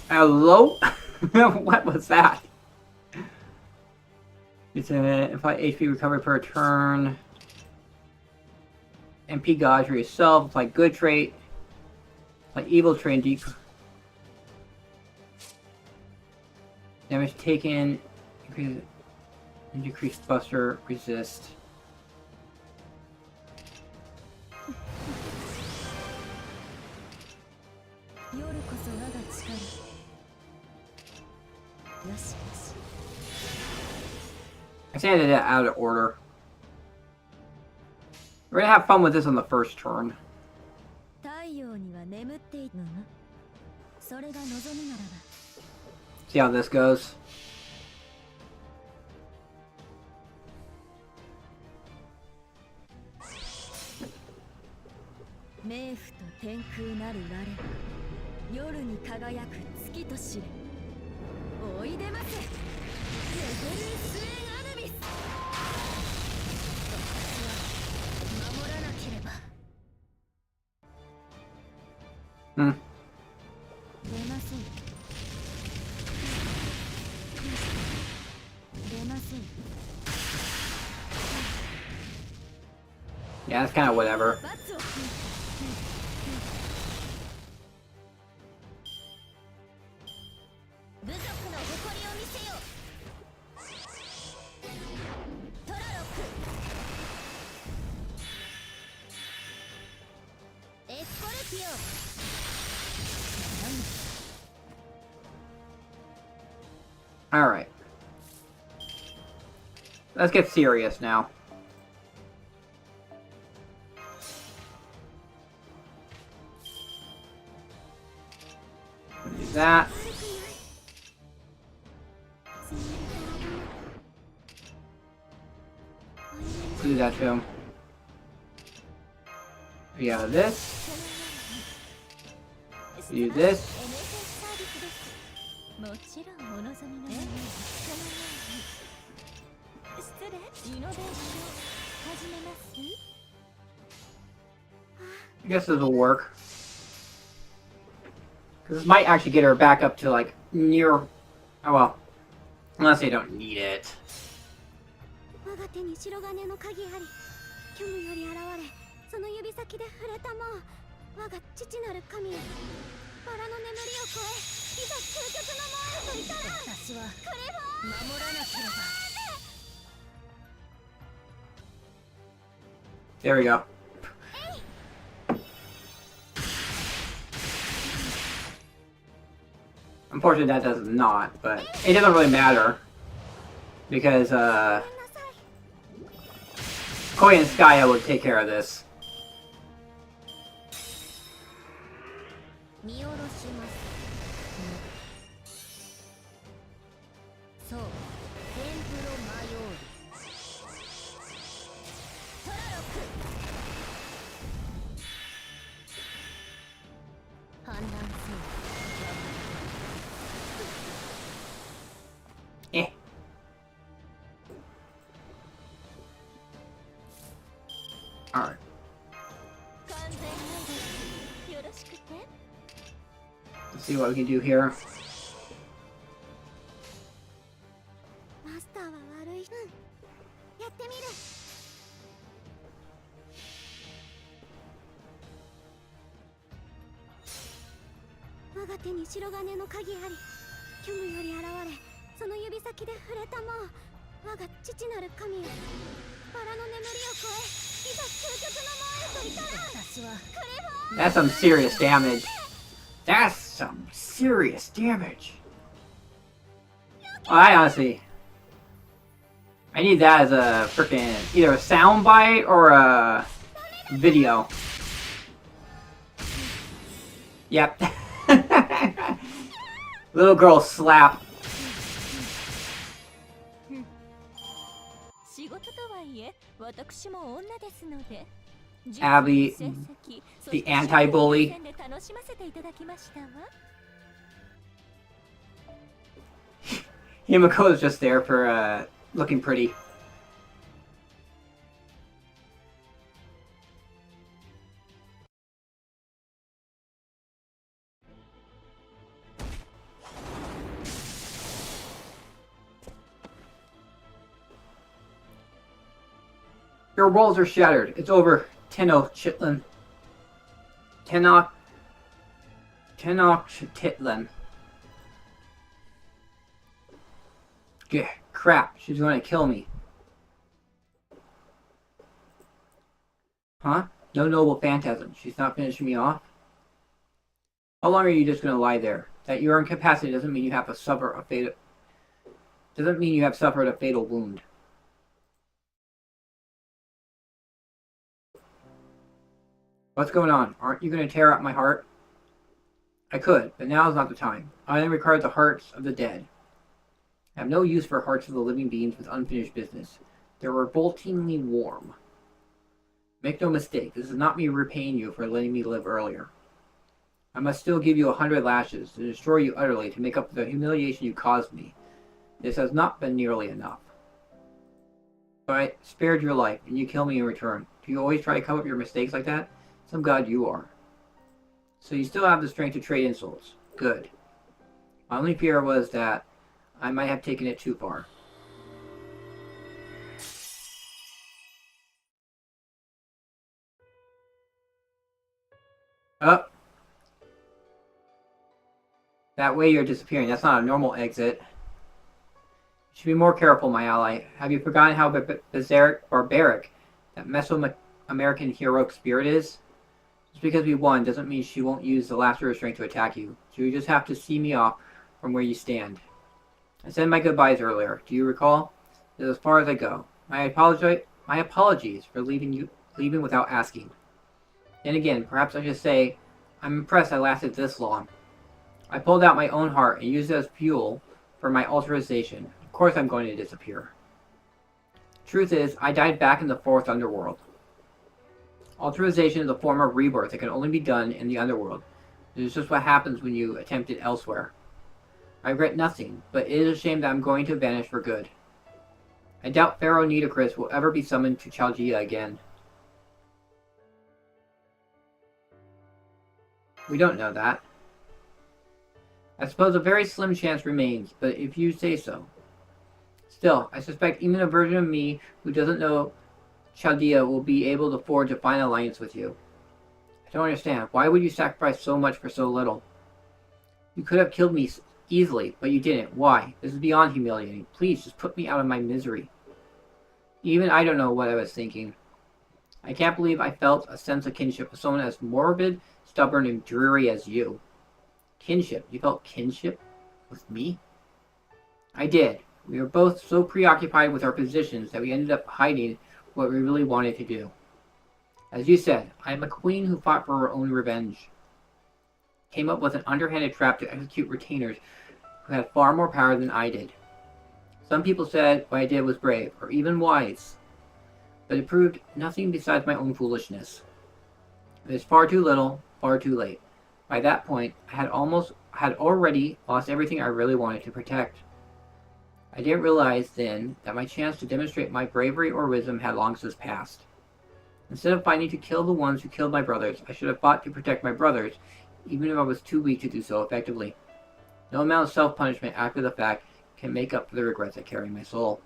Hello? What was that? It's a apply HP recovery per turn. MP gauge for yourself. Apply good trait. Apply evil trait and decrease damage taken. Decrease Buster resist. I say I did it out of order. We're gonna have fun with this on the first turn. 太陽には眠っているの。それが望みならば。 See how this goes. 冥府と天空なる我、夜に輝く月と知れ。おいでませ。レゼルスエンアヌビス。私は守らなければ。Hmm. 出ません。出ません。 Yeah, it's kind of whatever. 罰を。部族の誇りを見せよ。トラロック。エスコルピオ。 Alright. Let's get serious now. Do that. Do that to him. Yeah, this. Do this. もちろんお望みのままに。失礼、リノベーション始めます。 I guess this will work. Because this might actually get her back up to like near. Oh well. Unless they don't need it. 我が手に白金の鍵あり。虚無より現れ、その指先で触れたもう。我が父なる神よ。バラの眠りを越え、いざ究極の門へと至らん。私はクリボー守らなければ。 There we go. Unfortunately, that does not, but it doesn't really matter. Because, Koi and Skya would take care of this. 見下ろします。そう、テンプロマヨール。トラロック。反乱せよ。 Eh. Alright. 完全配慮。よろしくて。 Let's see what we can do here. マスターは悪い。やってみる。我が手に白金の鍵あり。虚無より現れ、その指先で触れたもう。我が父なる神よ。バラの眠りを越え、いざ究極の門へと至らん。私はクリボー。 That's some serious damage. That's some serious damage. Well, I honestly... I need that as a freaking... either a soundbite or a... video. Yep. Little girl slap. 仕事とはいえ、私も女ですので。 Abby, the anti-bully. Himiko is just there for looking pretty. Your walls are shattered. It's over. Tenochtitlan. Tenochtitlan. Yeah, crap. She's going to kill me. Huh? No noble phantasm. She's not finishing me off? How long are you just going to lie there? That you're incapacitated doesn't mean you have to suffer a fatal... Doesn't mean you have suffered a fatal wound. What's going on? Aren't you going to tear out my heart? I could, but now is not the time. I only require the hearts of the dead. I have no use for hearts of the living beings with unfinished business. They're revoltingly warm. Make no mistake, this is not me repaying you for letting me live earlier. I must still give you 100 lashes to destroy you utterly to make up for the humiliation you caused me. This has not been nearly enough. But I spared your life, and you kill me in return. Do you always try to cover up your mistakes like that? Some god you are. So you still have the strength to trade insults. Good. My only fear was that I might have taken it too far. Oh! That way you're disappearing. That's not a normal exit. You should be more careful, my ally. Have you forgotten how barbaric that Mesoamerican heroic spirit is? Just because we won doesn't mean she won't use the last of her strength to attack you. So you just have to see me off from where you stand. I said my goodbyes earlier. Do you recall? This is as far as I go. My apologies for leaving without asking. Then again, perhaps I should say, I'm impressed I lasted this long. I pulled out my own heart and used it as fuel for my alterization. Of course I'm going to disappear. Truth is, I died back in the fourth underworld. Alterization is a form of rebirth that can only be done in the underworld. It is just what happens when you attempt it elsewhere. I regret nothing, but it is a shame that I'm going to vanish for good. I doubt Pharaoh Nitocris will ever be summoned to Chaldea again. We don't know that. I suppose a very slim chance remains, but if you say so. Still, I suspect even a version of me who doesn't know Chaldea will be able to forge a fine alliance with you. I don't understand. Why would you sacrifice so much for so little? You could have killed me easily, but you didn't. Why? This is beyond humiliating. Please, just put me out of my misery. Even I don't know what I was thinking. I can't believe I felt a sense of kinship with someone as morbid, stubborn, and dreary as you. Kinship? You felt kinship with me? I did. We were both so preoccupied with our positions that we ended up hiding what we really wanted to do. As you said, I am a queen who fought for her own revenge. Came up with an underhanded trap to execute retainers who had far more power than I did. Some people said what I did was brave, or even wise. But it proved nothing besides my own foolishness. It was far too little, far too late. By that point, I had already lost everything I really wanted to protect. I didn't realize then that my chance to demonstrate my bravery or wisdom had long since passed. Instead of fighting to kill the ones who killed my brothers, I should have fought to protect my brothers, even if I was too weak to do so effectively. No amount of self-punishment after the fact can make up for the regrets that carry my soul.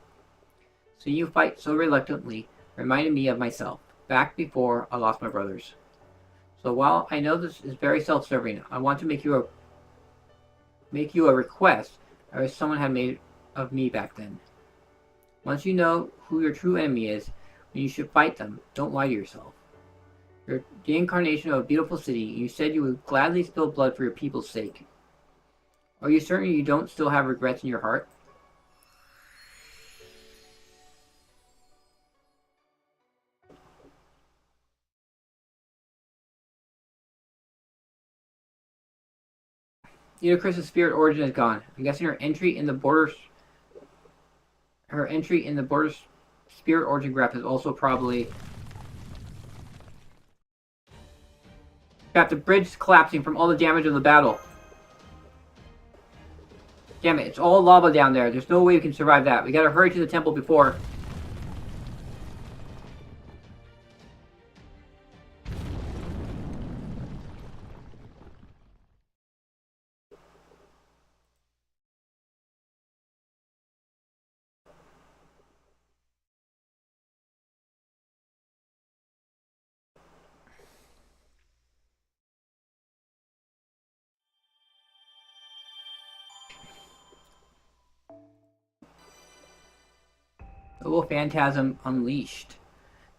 Seeing you fight so reluctantly reminded me of myself, back before I lost my brothers. So while I know this is very self-serving, I want to make you a request I wish someone had made of me back then. Once you know who your true enemy is, when you should fight them, don't lie to yourself. You're the incarnation of a beautiful city, and you said you would gladly spill blood for your people's sake. Are you certain you don't still have regrets in your heart? Nitocris' spirit origin is gone. I'm guessing her entry in the border spirit origin graph is also probably... Crap, the bridge is collapsing from all the damage of the battle. Damn it, it's all lava down there. There's no way we can survive that. We gotta hurry to the temple before... Noble Phantasm Unleashed.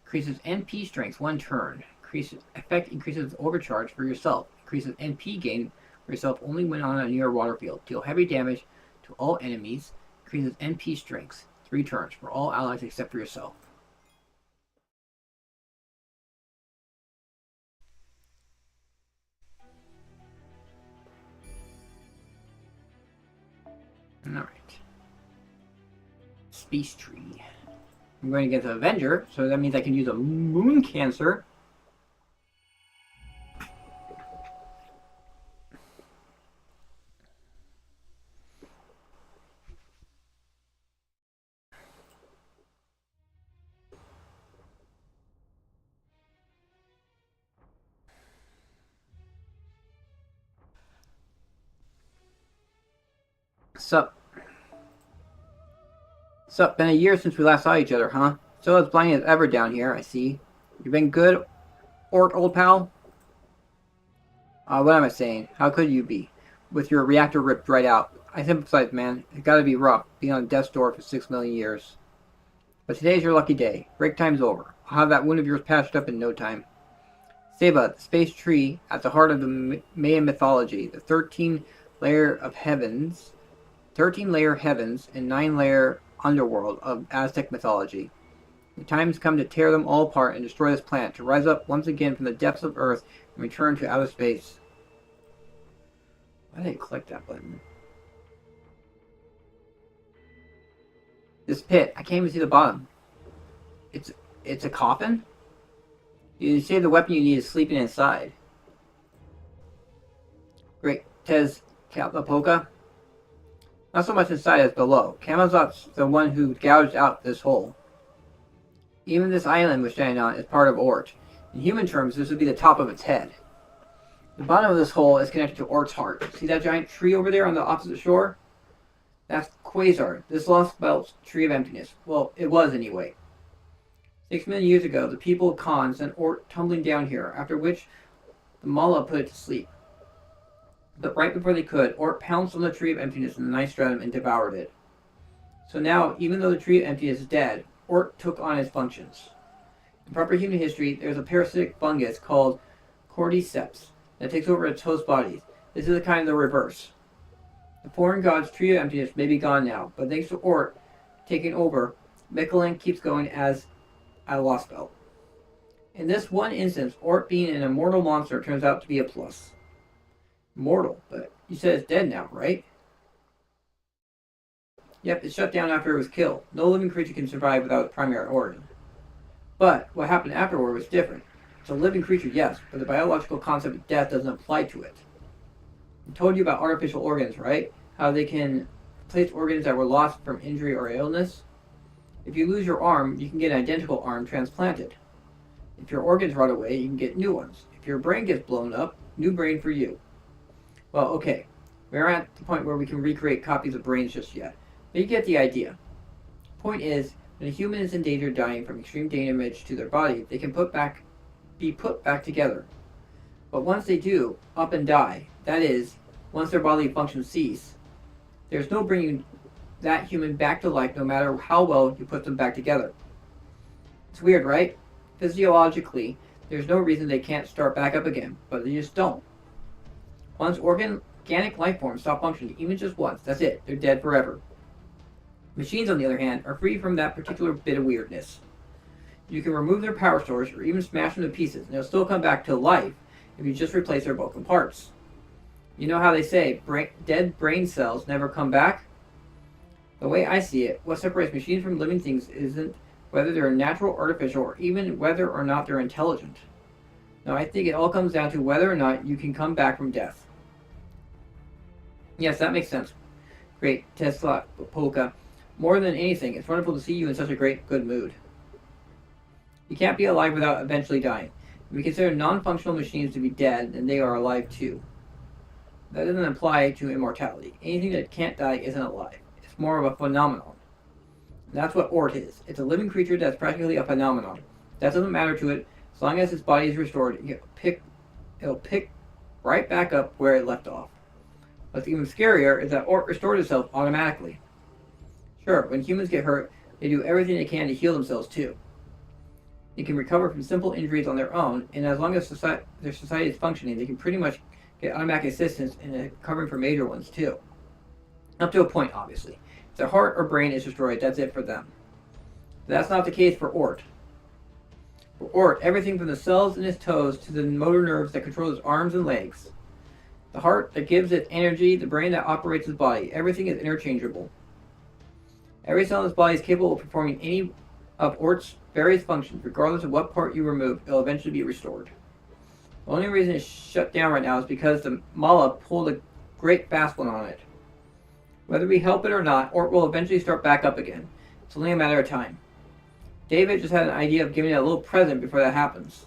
Increases NP strength 1 turn. Increases overcharge for yourself. Increases NP gain for yourself only when on a near water field. Deal heavy damage to all enemies. Increases NP strength 3 turns for all allies except for yourself. Alright. Space tree. I'm going to get the Avenger, so that means I can use a moon cancer. Sup? Sup, been a year since we last saw each other, huh? Still as blind as ever down here, I see. You been good, old pal? What am I saying? How could you be? With your reactor ripped right out. I sympathize, man. It's gotta be rough, being on death's door for 6 million years. But today's your lucky day. Break time's over. I'll have that wound of yours patched up in no time. Seba, the space tree, at the heart of the Mayan mythology, the 13-layer heavens, and 9-layer underworld of Aztec mythology. The time has come to tear them all apart and destroy this planet, to rise up once again from the depths of Earth and return to outer space. Why did I click that button? This pit, I can't even see the bottom. It's a coffin? You say the weapon you need is sleeping inside. Great, Tez Caplapoca. Not so much inside as below. Camazot's the one who gouged out this hole. Even this island we're standing on is part of Ort. In human terms, this would be the top of its head. The bottom of this hole is connected to Ort's heart. See that giant tree over there on the opposite shore? That's Quasar, this Lostbelt's tree of emptiness. Well, it was anyway. 6 million years ago, the people of Khan sent Ort tumbling down here, after which the Mala put it to sleep. But right before they could, Ort pounced on the tree of emptiness in the night stratum and devoured it. So now, even though the tree of emptiness is dead, Ort took on its functions. In proper human history, there's a parasitic fungus called cordyceps that takes over its host bodies. This is a kind of the reverse. The foreign god's tree of emptiness may be gone now, but thanks to Ort taking over, Michelin keeps going as a Lostbelt. In this one instance, Ort being an immortal monster turns out to be a plus. Mortal, but you said it's dead now, right? Yep, it shut down after it was killed. No living creature can survive without its primary organ. But what happened afterward was different. It's a living creature, yes, but the biological concept of death doesn't apply to it. I told you about artificial organs, right? How they can replace organs that were lost from injury or illness. If you lose your arm, you can get an identical arm transplanted. If your organs rot away, you can get new ones. If your brain gets blown up, new brain for you. Well, okay, we aren't at the point where we can recreate copies of brains just yet, but you get the idea. Point is, when a human is in danger of dying from extreme damage to their body, they can be put back together. But once they do, up and die, that is, once their bodily functions cease, there's no bringing that human back to life no matter how well you put them back together. It's weird, right? Physiologically, there's no reason they can't start back up again, but they just don't. Once organic life forms stop functioning, even just once, that's it, they're dead forever. Machines, on the other hand, are free from that particular bit of weirdness. You can remove their power source or even smash them to pieces, and they'll still come back to life if you just replace their broken parts. You know how they say, dead brain cells never come back? The way I see it, what separates machines from living things isn't whether they're natural, artificial, or even whether or not they're intelligent. No, I think it all comes down to whether or not you can come back from death. Yes, that makes sense. Great, Tesla Polka. More than anything, it's wonderful to see you in such a good mood. You can't be alive without eventually dying. If we consider non-functional machines to be dead, then they are alive too. That doesn't apply to immortality. Anything that can't die isn't alive. It's more of a phenomenon. And that's what Ort is. It's a living creature that's practically a phenomenon. That doesn't matter to it. As long as its body is restored, it'll pick right back up where it left off. What's even scarier is that Ort restored itself automatically. Sure, when humans get hurt, they do everything they can to heal themselves too. They can recover from simple injuries on their own, and as long as their society is functioning, they can pretty much get automatic assistance in recovering from major ones too. Up to a point, obviously. If their heart or brain is destroyed, that's it for them. But that's not the case for Ort. For Ort, everything from the cells in his toes to the motor nerves that control his arms and legs, The heart that gives it energy, the brain that operates its body. Everything is interchangeable. Every cell in its body is capable of performing any of Ort's various functions. Regardless of what part you remove, it will eventually be restored. The only reason it's shut down right now is because the Mala pulled a great fast one on it. Whether we help it or not, Ort will eventually start back up again. It's only a matter of time. David just had an idea of giving it a little present before that happens.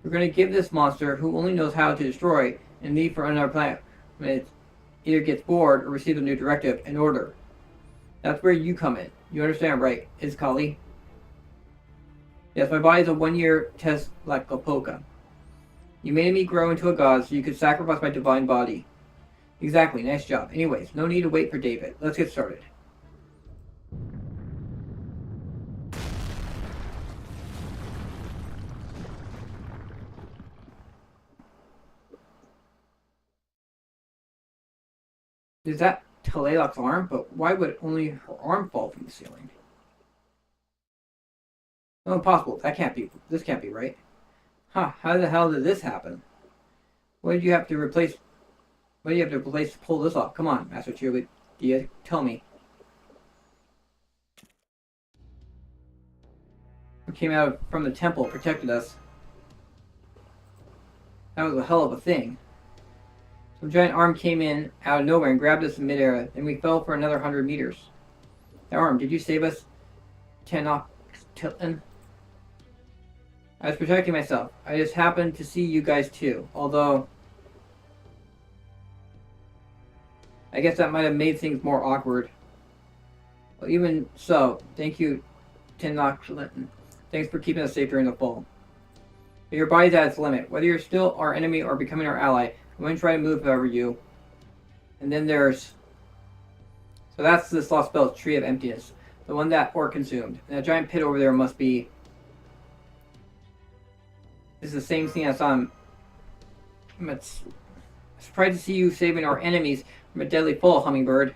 We're going to give this monster, who only knows how to destroy and leave for another planet when it either gets bored or receives a new directive, an order. That's where you come in. You understand, right? Is Kali? Yes, my body is a 1-year test like Lapoka. You made me grow into a god so you could sacrifice my divine body. Exactly, nice job. Anyways, no need to wait for David. Let's get started. Is that Talelok's arm? But why would only her arm fall from the ceiling? No, impossible. That can't be. This can't be right. Huh, how the hell did this happen? What did you have to replace? What do you have to replace to pull this off? Come on, Master Cheerlead. Tell me. We came out from the temple, protected us. That was a hell of a thing. Some giant arm came in out of nowhere and grabbed us in midair, then we fell for another 100 meters. That arm, did you save us? Tenok Tilton? I was protecting myself. I just happened to see you guys too. Although, I guess that might have made things more awkward. Well, even so, thank you, Tenok Tilton. Thanks for keeping us safe during the fall. But your body's at its limit. Whether you're still our enemy or becoming our ally, I'm going to try to move however you. And then there's... So that's this Lostbelt Tree of Emptiness. The one that Ort consumed. And that giant pit over there must be... This is the same thing I saw him. I'm surprised to see you saving our enemies from a deadly fall, Hummingbird.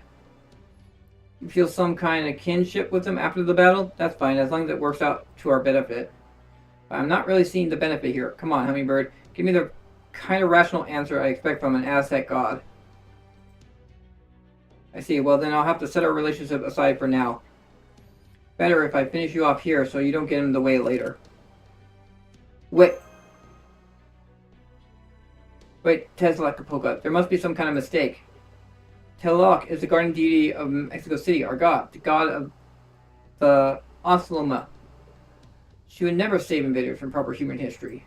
You feel some kind of kinship with them after the battle? That's fine, as long as it works out to our benefit. But I'm not really seeing the benefit here. Come on, Hummingbird. Give me the kind of rational answer I expect from an Aztec god. I see. Well, then I'll have to set our relationship aside for now. Better if I finish you off here so you don't get in the way later. Wait, Tezcatlipoca, there must be some kind of mistake. Tlaloc is the guardian deity of Mexico City, our god, the god of the Osloma. She would never save invaders from proper human history.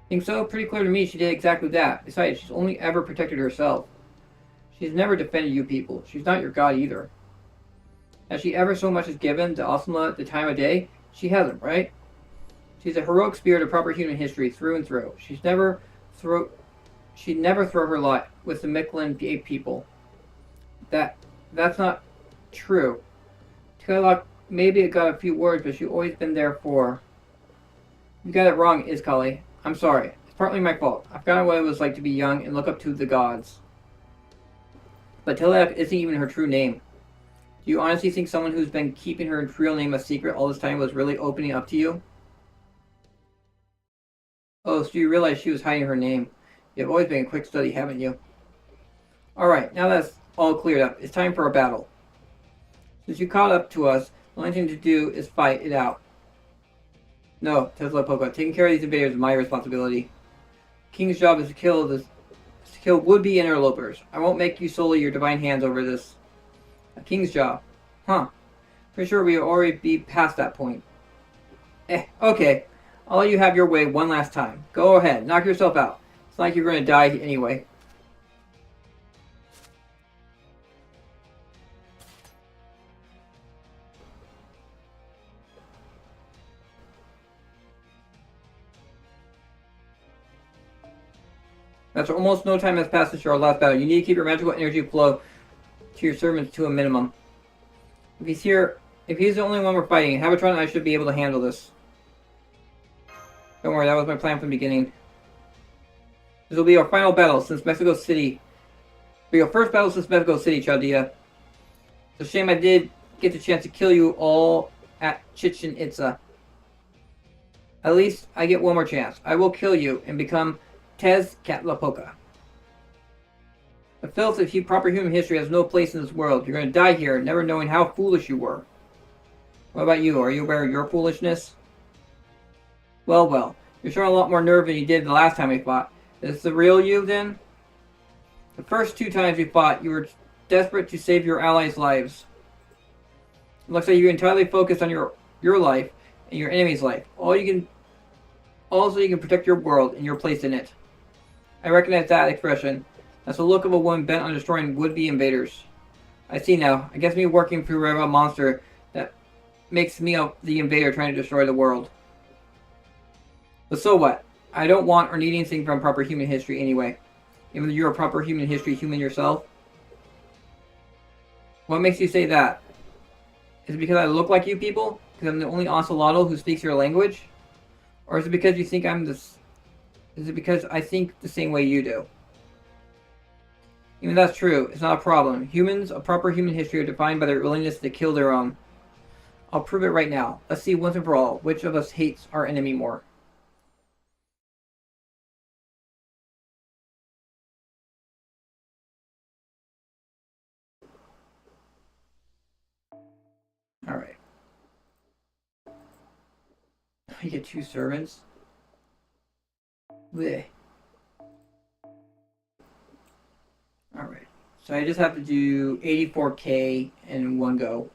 Think so? Pretty clear to me she did exactly that. Besides, she's only ever protected herself. She's never defended you people. She's not your god either. Has she ever so much as given the Osloma the time of day? She hasn't, right? She's a heroic spirit of proper human history through and through. She'd never throw her lot with the Mictlan people. That's not true. Tlaloc maybe got a few words, but she's always been there for... You got it wrong, Iskali. I'm sorry. It's partly my fault. I've forgotten what it was like to be young and look up to the gods. But Tlaloc isn't even her true name. Do you honestly think someone who's been keeping her real name a secret all this time was really opening up to you? Oh, so you realize she was hiding her name. You've always been a quick study, haven't you? Alright, now that's all cleared up. It's time for a battle. Since you caught up to us, the only thing to do is fight it out. No, Tezcatlipoca, taking care of these invaders is my responsibility. King's job is to kill would-be interlopers. I won't make you sully your divine hands over this. A king's job. Huh. Pretty sure we will already be past that point. Okay. I'll let you have your way one last time. Go ahead, knock yourself out. It's not like you're going to die anyway. That's almost no time has passed since our last battle. You need to keep your magical energy flow to your servants to a minimum. If he's the only one we're fighting, Havatron and I should be able to handle this. Don't worry, that was my plan from the beginning. This will be our final battle since Mexico City. Be our first battle since Mexico City, Chaldea. It's a shame I did get the chance to kill you all at Chichen Itza. At least I get one more chance. I will kill you and become Tezcatlipoca. The filth of proper human history has no place in this world. You're going to die here, never knowing how foolish you were. What about you? Are you aware of your foolishness? Well, well. You're showing a lot more nerve than you did the last time we fought. Is this the real you, then? The first 2 times we fought, you were desperate to save your allies' lives. It looks like you're entirely focused on your life and your enemy's life. Also, you can protect your world and your place in it. I recognize that expression. That's the look of a woman bent on destroying would-be invaders. I see now. I guess me working for a monster that makes me the invader trying to destroy the world. But so what? I don't want or need anything from proper human history anyway. Even though you're a proper human history human yourself. What makes you say that? Is it because I look like you people? Because I'm the only Ocelotl who speaks your language? Or is it because you think I'm this? Is it because I think the same way you do? Even that's true, it's not a problem. Humans of proper human history are defined by their willingness to kill their own. I'll prove it right now. Let's see once and for all, which of us hates our enemy more. Alright. You get 2 servants. Blech. Alright. So I just have to do 84k in one go.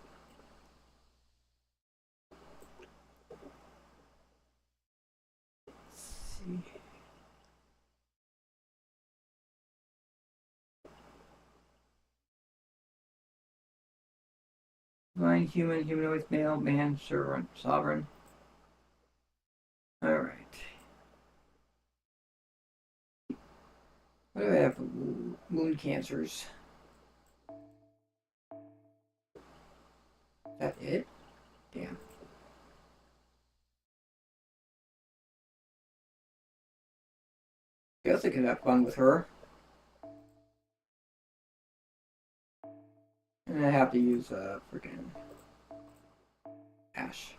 Let's see. Blind, human, humanoid, male, man, servant, sovereign. Alright. What do I have for wound cancers? Is that it? Damn. Guess I could have fun with her. And I have to use freaking Ash.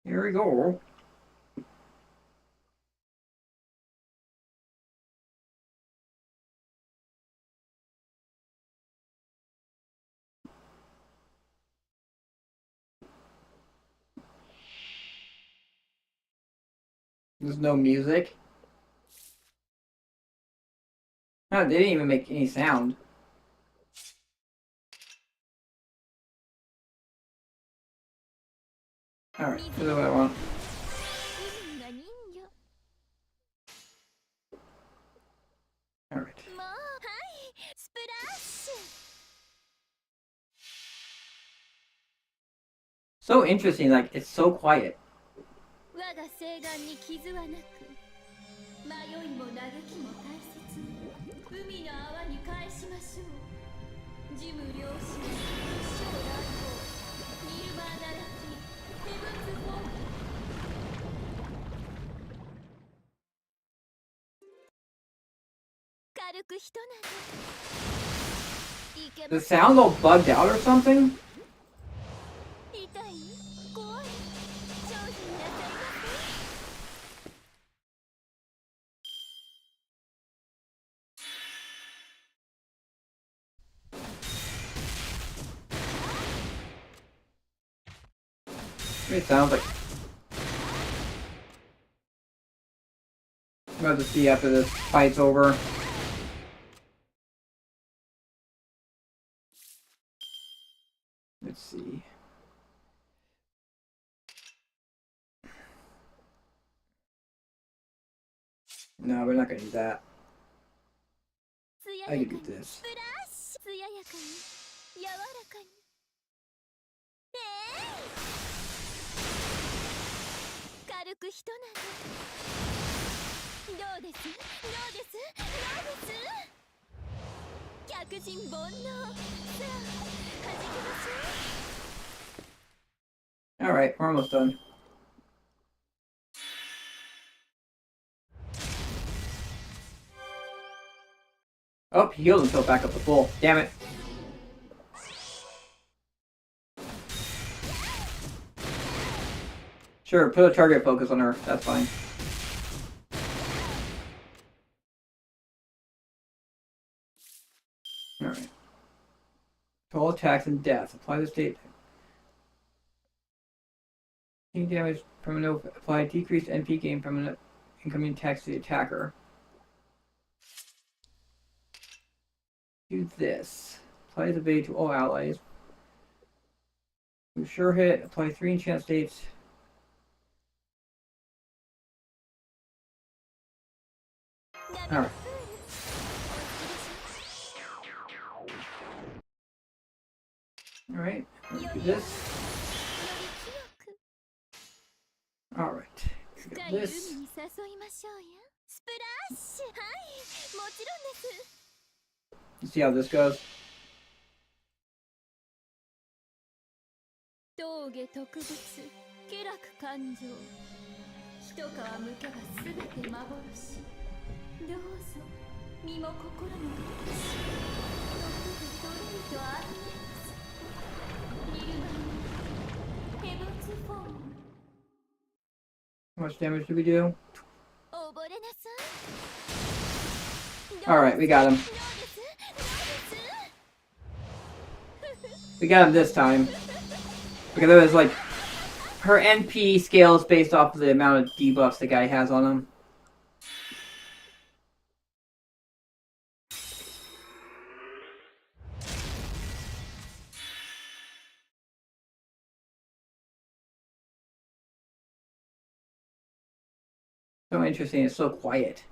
Here we go. There's no music. No, they didn't even make any sound. Alright, this is what I want. Alright. So interesting, like, it's so quiet. The sound all bugged out or something? It sounds like... I'm about to see after this fight's over. Let's see. No, we're not gonna do that. I can do this. Alright, we're almost done. Oh, he healed himself back up to full. Damn it. Sure, put a target focus on her. That's fine. Alright. To all attacks and deaths, apply the state. Taking damage from an apply decreased NP gain from an incoming attacks to the attacker. Do this. Apply the evade to all allies. Do sure hit. Apply 3 enchant states. Alright. Alright, let's do this. Alright, this. Let's see how this goes. 道下特別気楽感情一皮むけば全て幻どうぞ身も心も隠し毒で取れるとあってます見る間にヘブンズフォーム How much damage do we do? 溺れなさい Alright, we got him. We got him this time. Because it was like, her NP scales based off of the amount of debuffs the guy has on him. So interesting, it's so quiet.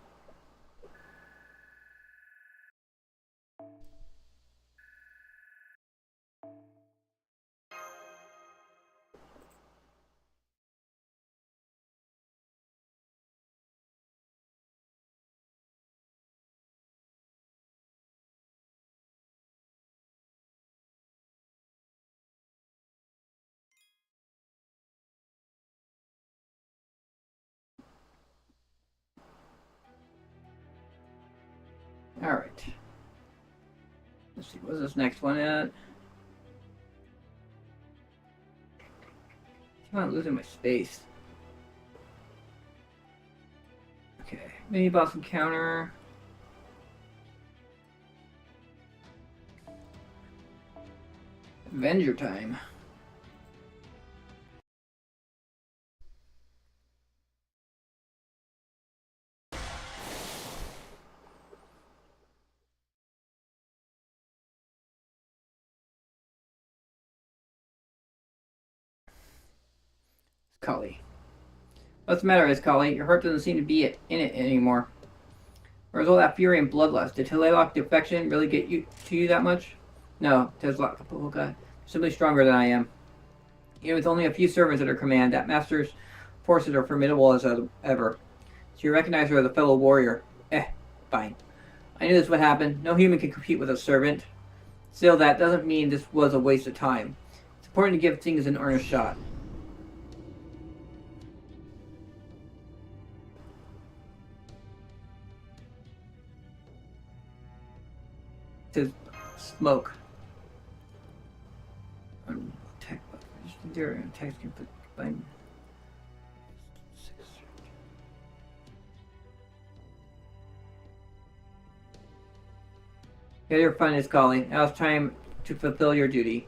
Alright. Let's see, what's this next one at? I'm not losing my space. Okay, mini boss encounter. Avenger time. Cully. What's the matter, Cully? Your heart doesn't seem to be in it anymore. Where's all that fury and bloodlust? Did Telelock defection really get to you that much? No, Telelock simply stronger than I am. Even with only a few servants at her command, that master's forces are formidable as ever. So you recognize her as a fellow warrior. Fine. I knew this would happen. No human can compete with a servant. Still, that doesn't mean this was a waste of time. It's important to give things an earnest shot. To smoke. Attack there attacks can put combined. Yeah, your fun is calling. Now it's time to fulfill your duty.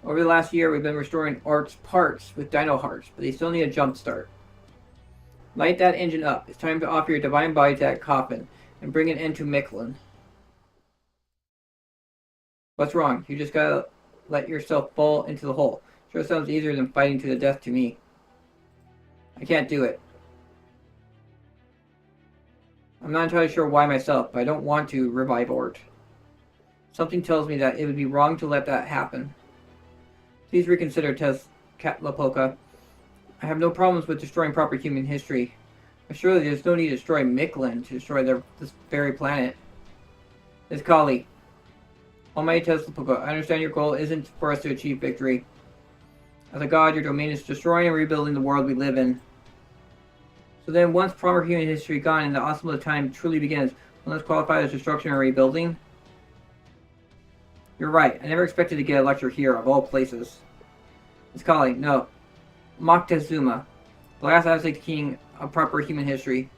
Over the last year, we've been restoring Art's parts with Dino Hearts, but they still need a jump start. Light that engine up. It's time to offer your divine body to that coffin and bring an end to Micklin. What's wrong? You just gotta let yourself fall into the hole. Sure sounds easier than fighting to the death to me. I can't do it. I'm not entirely sure why myself, but I don't want to revive Ort. Something tells me that it would be wrong to let that happen. Please reconsider, Catlapoca. I have no problems with destroying proper human history. But surely there's no need to destroy Micklin to destroy this very planet. It's Kali. Almighty Teslapoca, I understand your goal isn't for us to achieve victory. As a god, your domain is destroying and rebuilding the world we live in. So then, once proper human history gone and the awesome of time truly begins, Unless qualified as destruction or rebuilding. You're right. I never expected to get a lecture here, of all places. It's calling. No. Moctezuma. The last Aztec king of proper human history.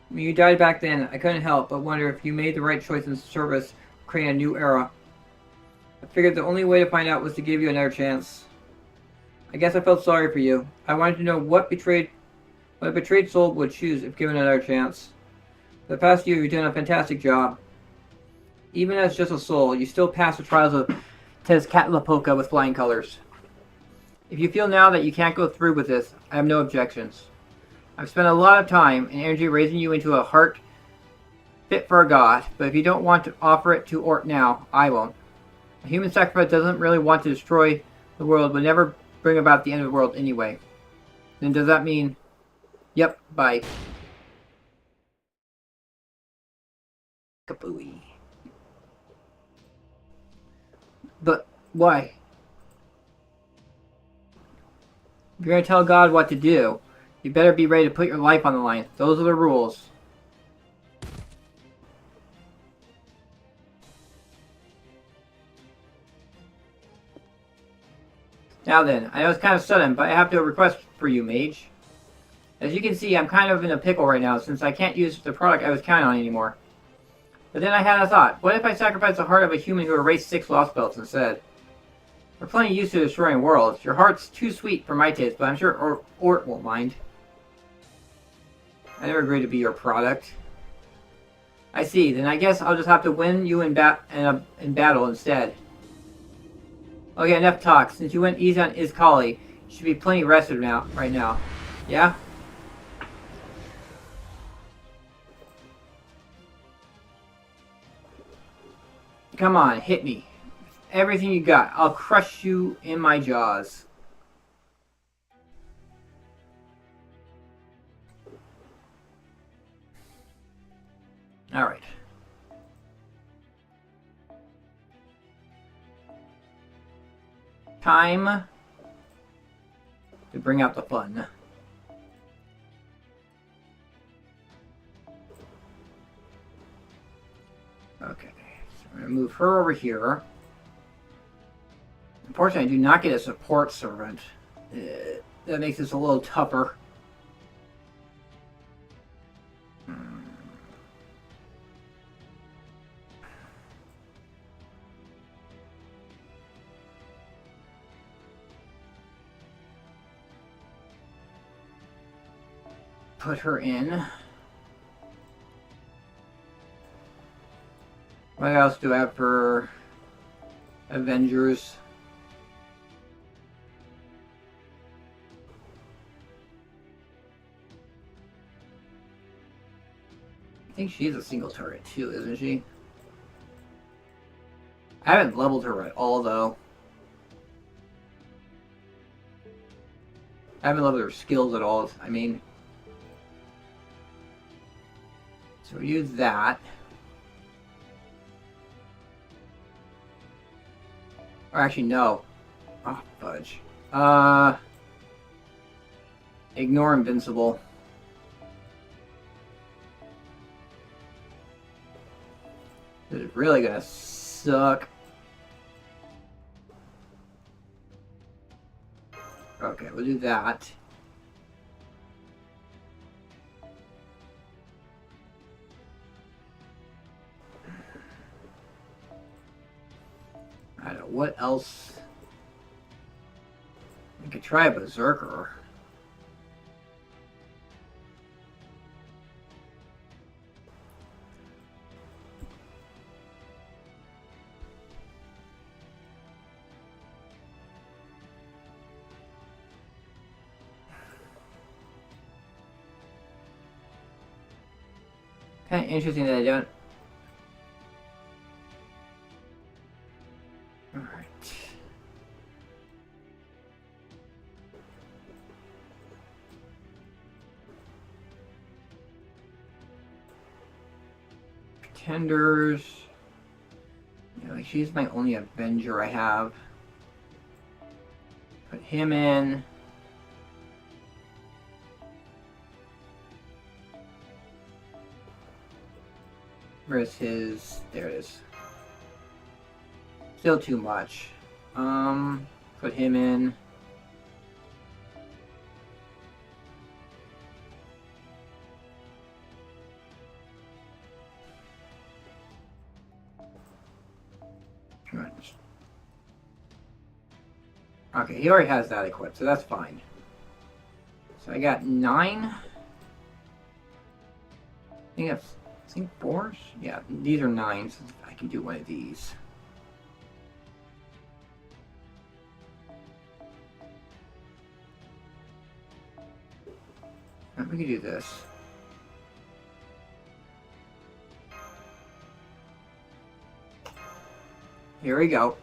When you died back then, I couldn't help but wonder if you made the right choice in service, creating a new era. I figured the only way to find out was to give you another chance. I guess I felt sorry for you. I wanted to know what a betrayed soul would choose if given another chance. For the past year, you've done a fantastic job. Even as just a soul, you still pass the trials of Tezcatlipoca with flying colors. If you feel now that you can't go through with this, I have no objections. I've spent a lot of time and energy raising you into a heart fit for a god, but if you don't want to offer it to Ort now, I won't. A human sacrifice doesn't really want to destroy the world, but never bring about the end of the world anyway. Then does that mean... Yep, bye. Kapooey. But why? If you're going to tell God what to do, you better be ready to put your life on the line. Those are the rules. Now then, I know it's kind of sudden, but I have a request for you, Mage. As you can see, I'm kind of in a pickle right now, since I can't use the product I was counting on anymore. But then I had a thought. What if I sacrificed the heart of a human who erased 6 Lostbelts instead? We're plenty used to destroying worlds. Your heart's too sweet for my taste, but I'm sure Ort won't mind. I never agreed to be your product. I see. Then I guess I'll just have to win you in battle instead. Okay, enough talk. Since you went easy on Izcali, you should be plenty rested right now. Yeah? Come on, hit me. Everything you got. I'll crush you in my jaws. Alright. Time to bring out the fun. Okay, so I'm going to move her over here. Unfortunately, I do not get a support servant. That makes this a little tougher. Put her in. What else do I have for Avengers? I think she's a single target too, isn't she? I haven't leveled her at all, though. I haven't leveled her skills at all, I mean. So we use that. Or actually, no. Oh, fudge. Ignore invincible. This is really gonna suck. Okay, we'll do that. I don't know, what else? We could try a Berserker. Kind of interesting that I don't. Alright. Pretenders. You know, she's my only Avenger I have. Put him in. Where's his... There it is. Still too much. Put him in. Okay, he already has that equipped, so that's fine. So I got 9. I think 4s? Yeah, these are 9s. So I can do one of these. We can do this. Here we go.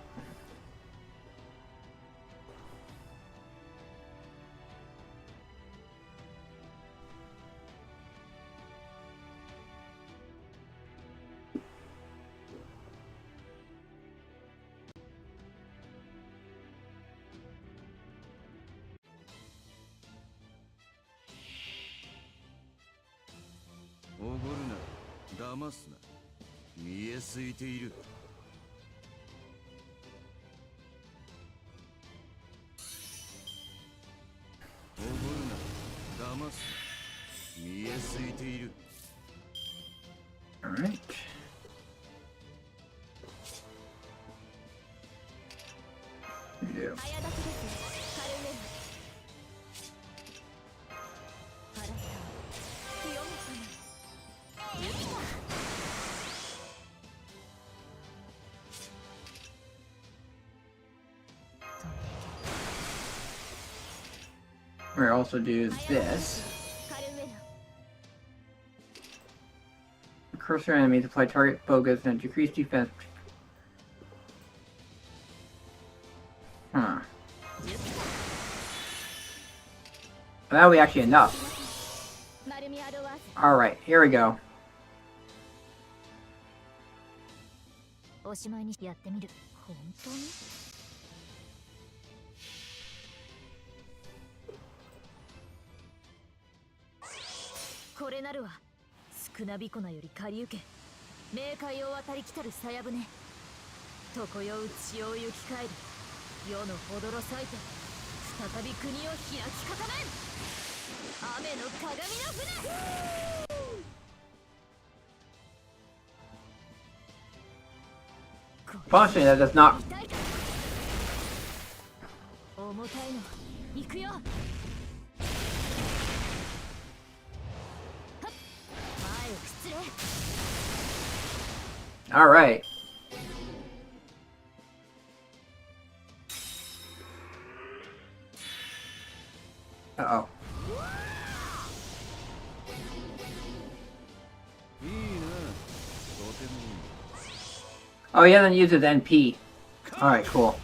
Alright. Yeah. We also do this. Cursor enemies apply target focus and decrease defense. Huh. That'll be actually enough. Alright, here we go. Fortunately, that does not. All right. Uh-oh. Oh, he hasn't used his NP. Alright, cool.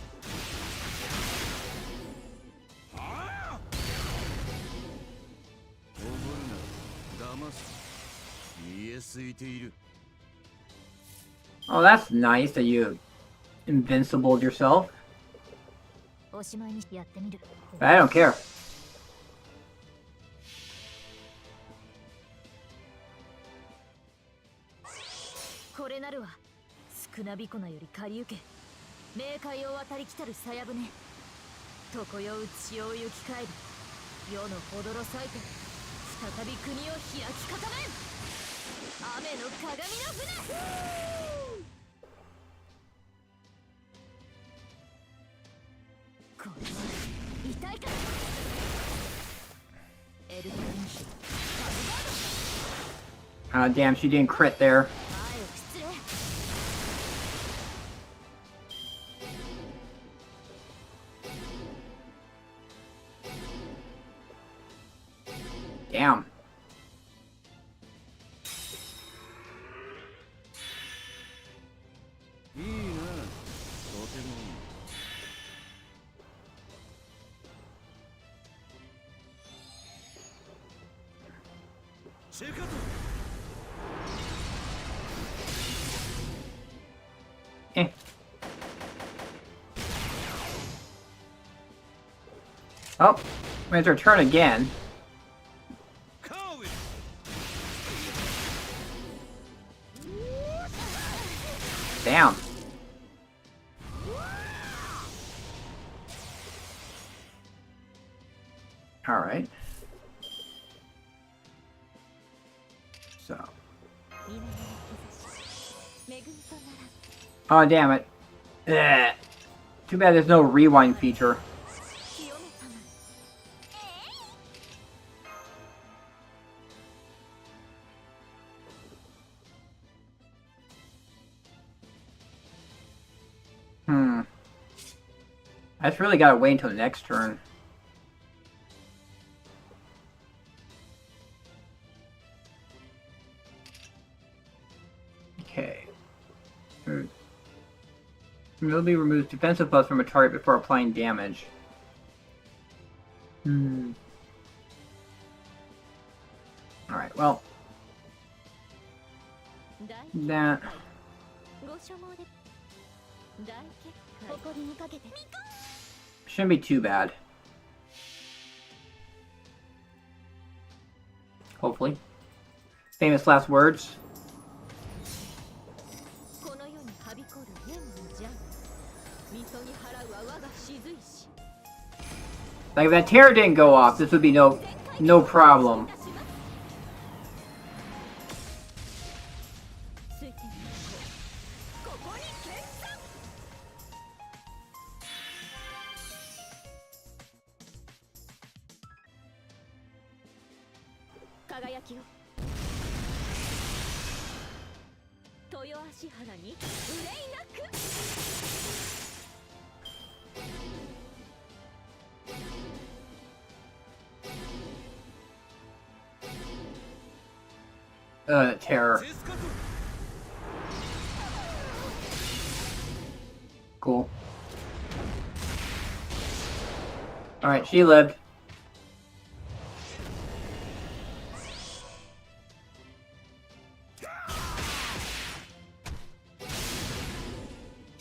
Oh, that's nice that you invincibled yourself. But I don't care. Ah, damn, she didn't crit there. Damn. Eh. Oh, it's her turn again. Damn. Alright. So. Oh, damn it. Ugh. Too bad there's no rewind feature. I just really gotta wait until the next turn. Okay. Ability removes defensive buffs from a target before applying damage. Alright, well. That shouldn't be too bad. Hopefully. Famous last words. Like if that tear didn't go off, this would be no problem. Terror. Cool. Alright, she lived.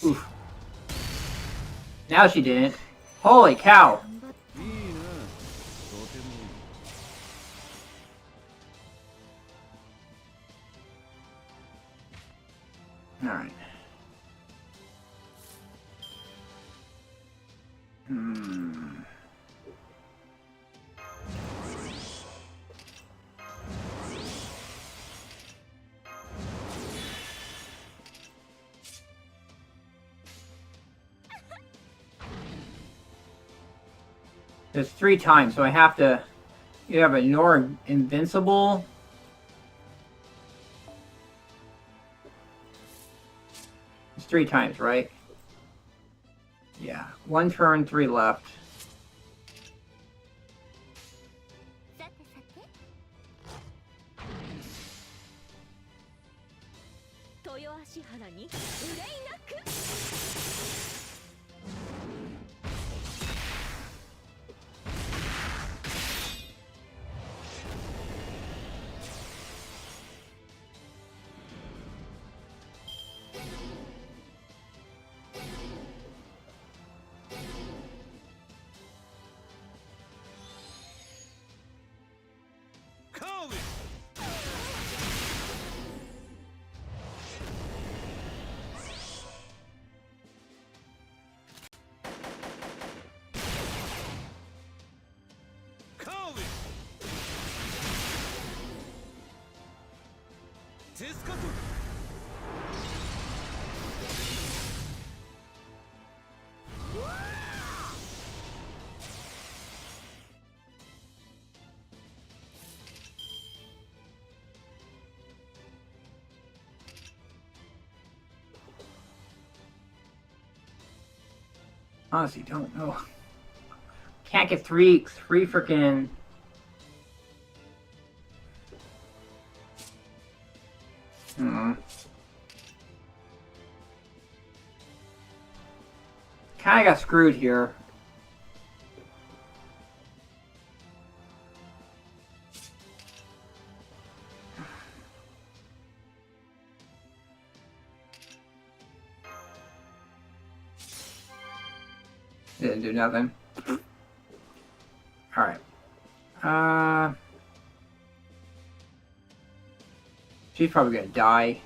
Oof. Now she didn't. Holy cow! Alright. There's 3 times, so I have to... You have ignore invincible. It's 3 times, right? Yeah. 1 turn, 3 left. Honestly, don't know. Can't get three freaking. Kinda got screwed here. Didn't do nothing. Alright. She's probably gonna die.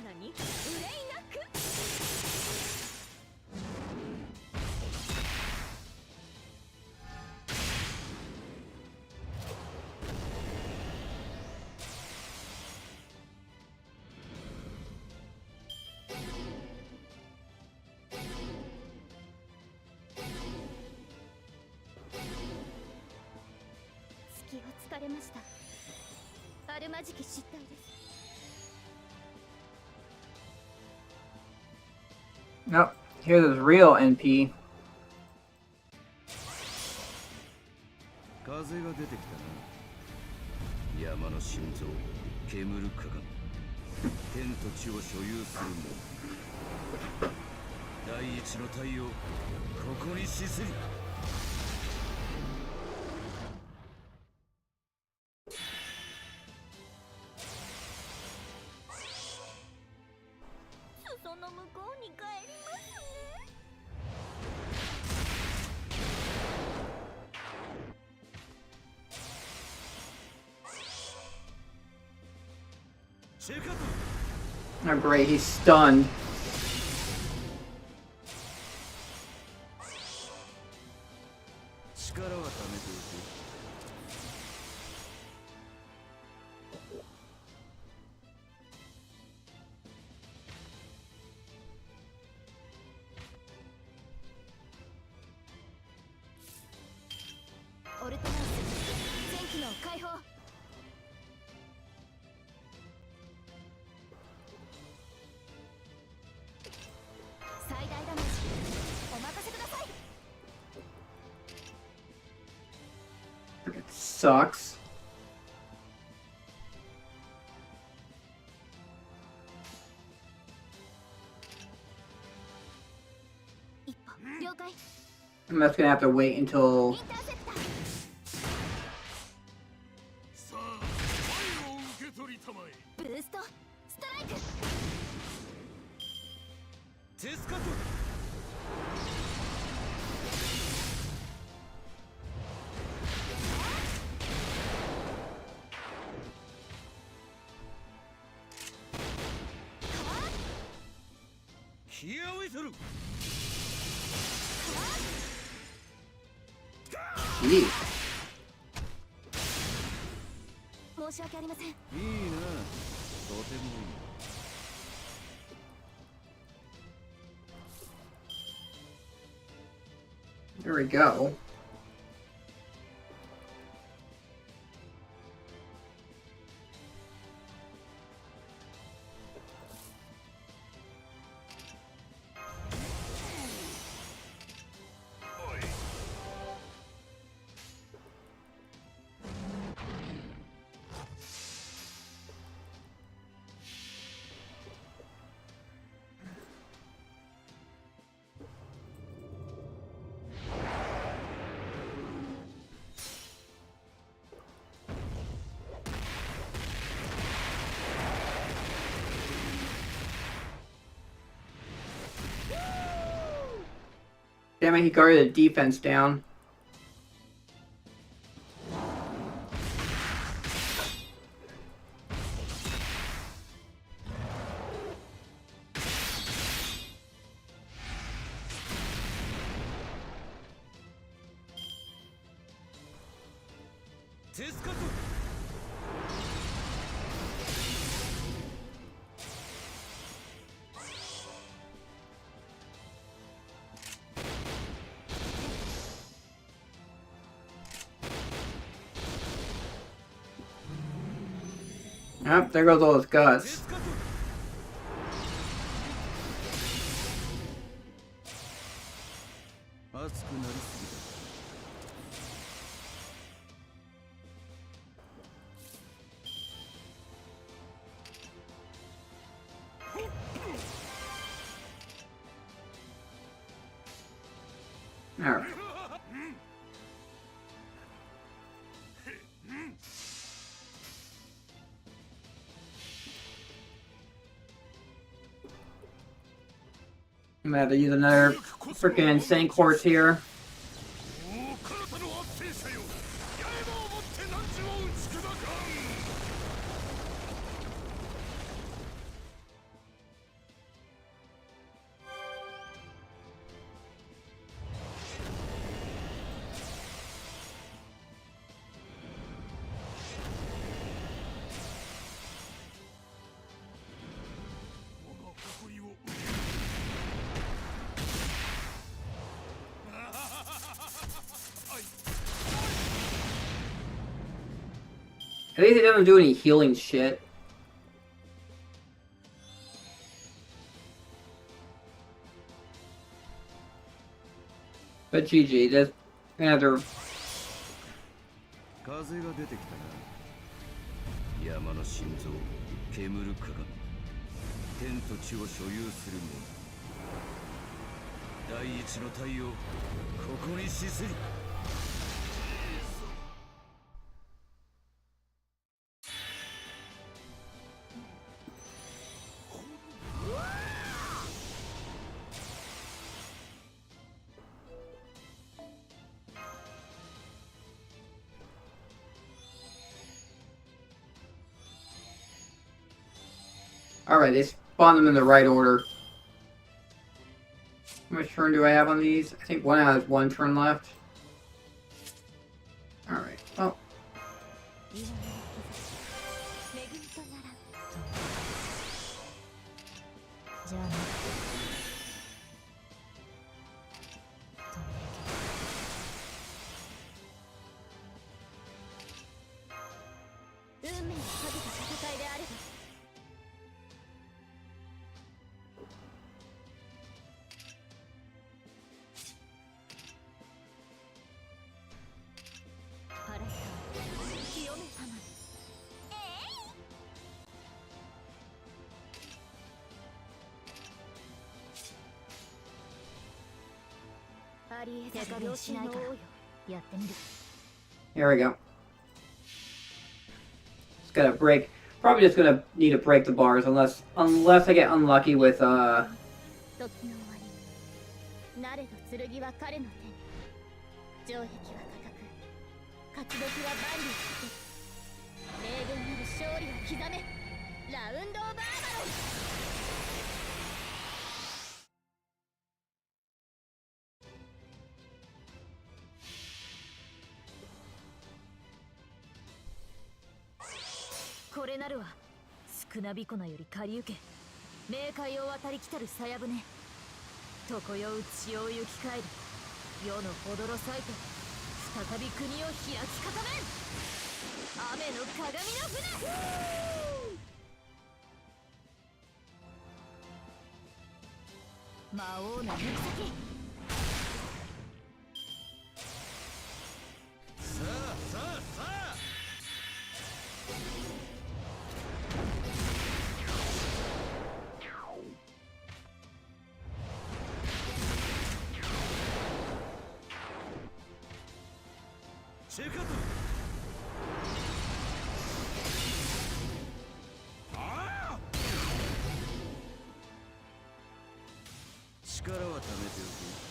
らに憂いなく。月は疲れました。あるまじき失態です。Oh, here's his real NP. 風が出てきたな。山の心臓、煙る鏡。天と地を所有する者。第一の太陽、ここに死すり。裾の向こうに帰りますね。Oh, great, he's stunned. 力はためておく。オルトナンス全機能解放。最大ダメージお任せください。It sucks. 一歩了解。 I'm just gonna have to wait イン until ターセプター。さあ愛を受け取りたまえ。ブーストストライク。テスカト。ヒアウィトル。Jeez. 申し訳ありません。いいな。とてもいい。There we go. Damn it, he guarded the defense down. Yep, there goes all his guts. Alright. I'm gonna have to use another freaking insane quartz here. At least it doesn't do any healing shit. But GG, just gonna have to. 風が出てきたな。山の心臓、煙る鏡。天と地を所有する者。第一の太陽、ここに死すり。Alright, they spawn them in the right order. How much turn do I have on these? I think one has one turn left. Alright, well. Here we go. Just gotta break. Probably just gonna need to break the bars unless I get unlucky with 時の終わりなれど剣は彼の手に城壁は高く勝ち時は万里を捨て明言なる勝利を刻めラウンドオブアーバロンこれなるは少なびこなより借り受け冥界を渡り来たる鞘舟常世打ちを行き返る世のほどろさいて再び国を開き固めん雨の鏡の船魔王の行く先さあさあさあチェカトああ力は貯めておく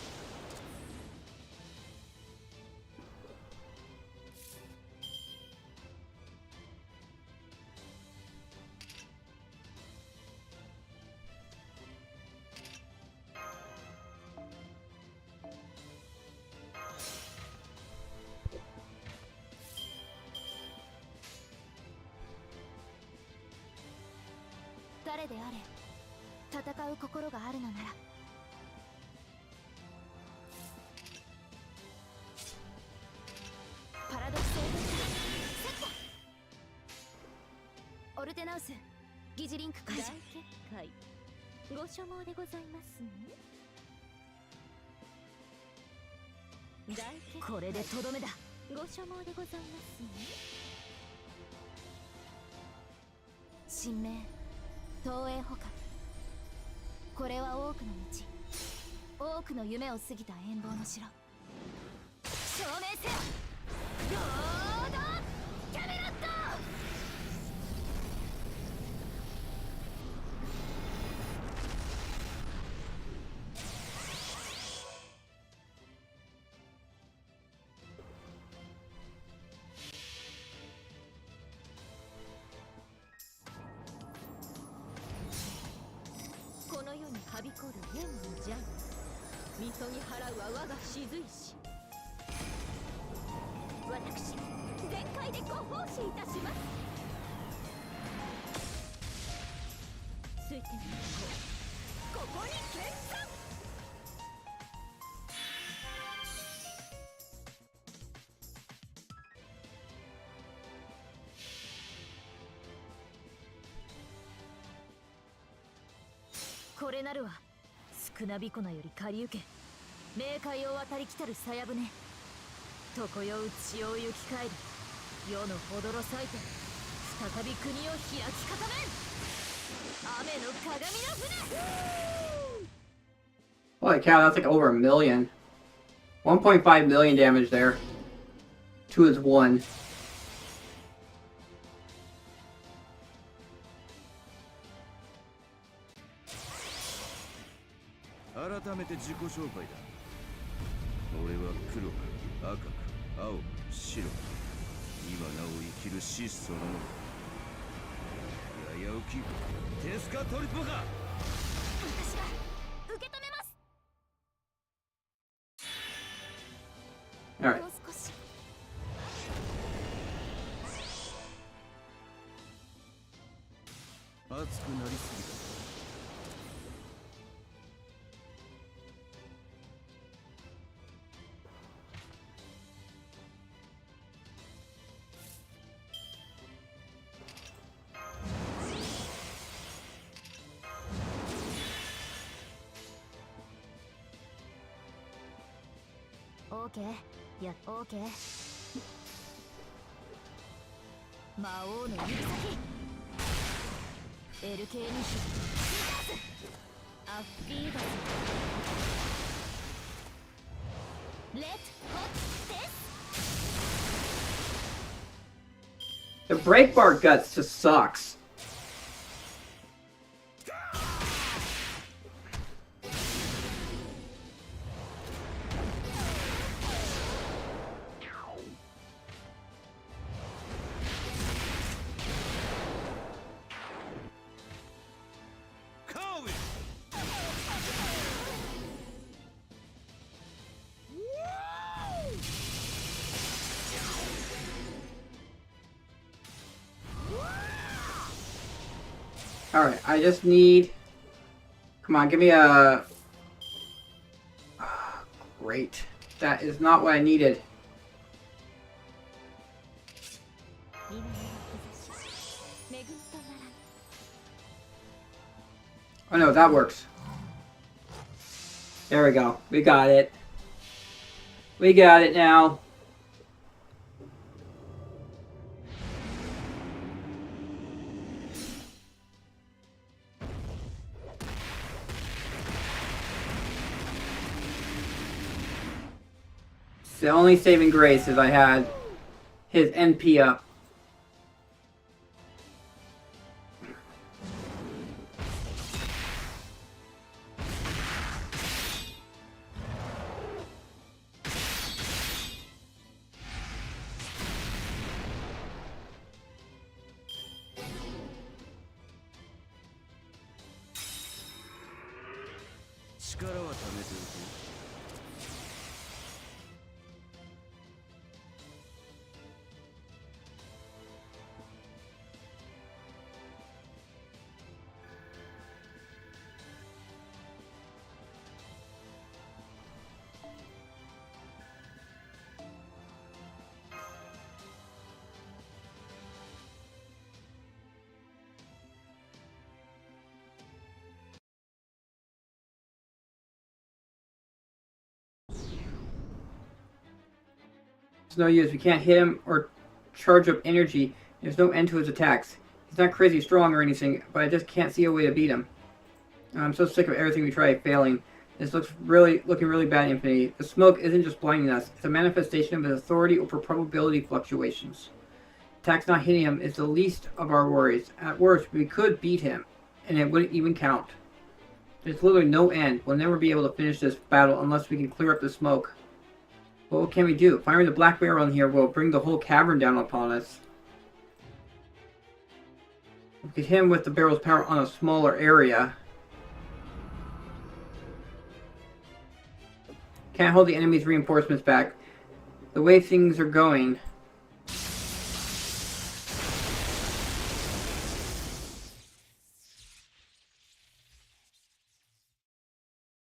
誰であれ戦う心があるのならパラドクスオーブンセットオルテナウス疑似リンク解除大結界ご所望でございますね大結界これでとどめだご所望でございますね神明東映捕獲これは多くの道多くの夢を過ぎた遠望の城証明せよロードキャメロットこの世にはびこる天の邪意みそぎ払うは我が雫石私全開でご奉仕いたします水天の子ここに決算これなるは少なびこなより借り受け冥界を渡り来たる鞘船常世う血を行き返る世のほどろ裂いて再び国を開き固めん雨の鏡の船 Holy cow, that's like over a million. 1.5 million damage there. 2 is 1. 改めて自己紹介だ。俺は黒く赤く青く白く今なお生きる死そのもの。やや起きテスカトリポか。私が受け止めます Alright. もう少し熱くなりすぎだ。オーケーいやオーケー魔王の指先エル系にアッフィーダスレッドホッテス The break bar guts just sucks. Alright, I just need... Come on, give me a... Great. That is not what I needed. Oh no, that works. There we go. We got it. We got it now. The only saving grace is I had his NP up. It's no use. We can't hit him or charge up energy. There's no end to his attacks. He's not crazy strong or anything, but I just can't see a way to beat him. I'm so sick of everything we try failing. This looking really bad, Infinity. The smoke isn't just blinding us. It's a manifestation of his authority over probability fluctuations. Attacks not hitting him is the least of our worries. At worst, we could beat him, and it wouldn't even count. There's literally no end. We'll never be able to finish this battle unless we can clear up the smoke. But what can we do? Firing the black barrel in here will bring the whole cavern down upon us. We could hit him with the barrel's power on a smaller area. Can't hold the enemy's reinforcements back. The way things are going...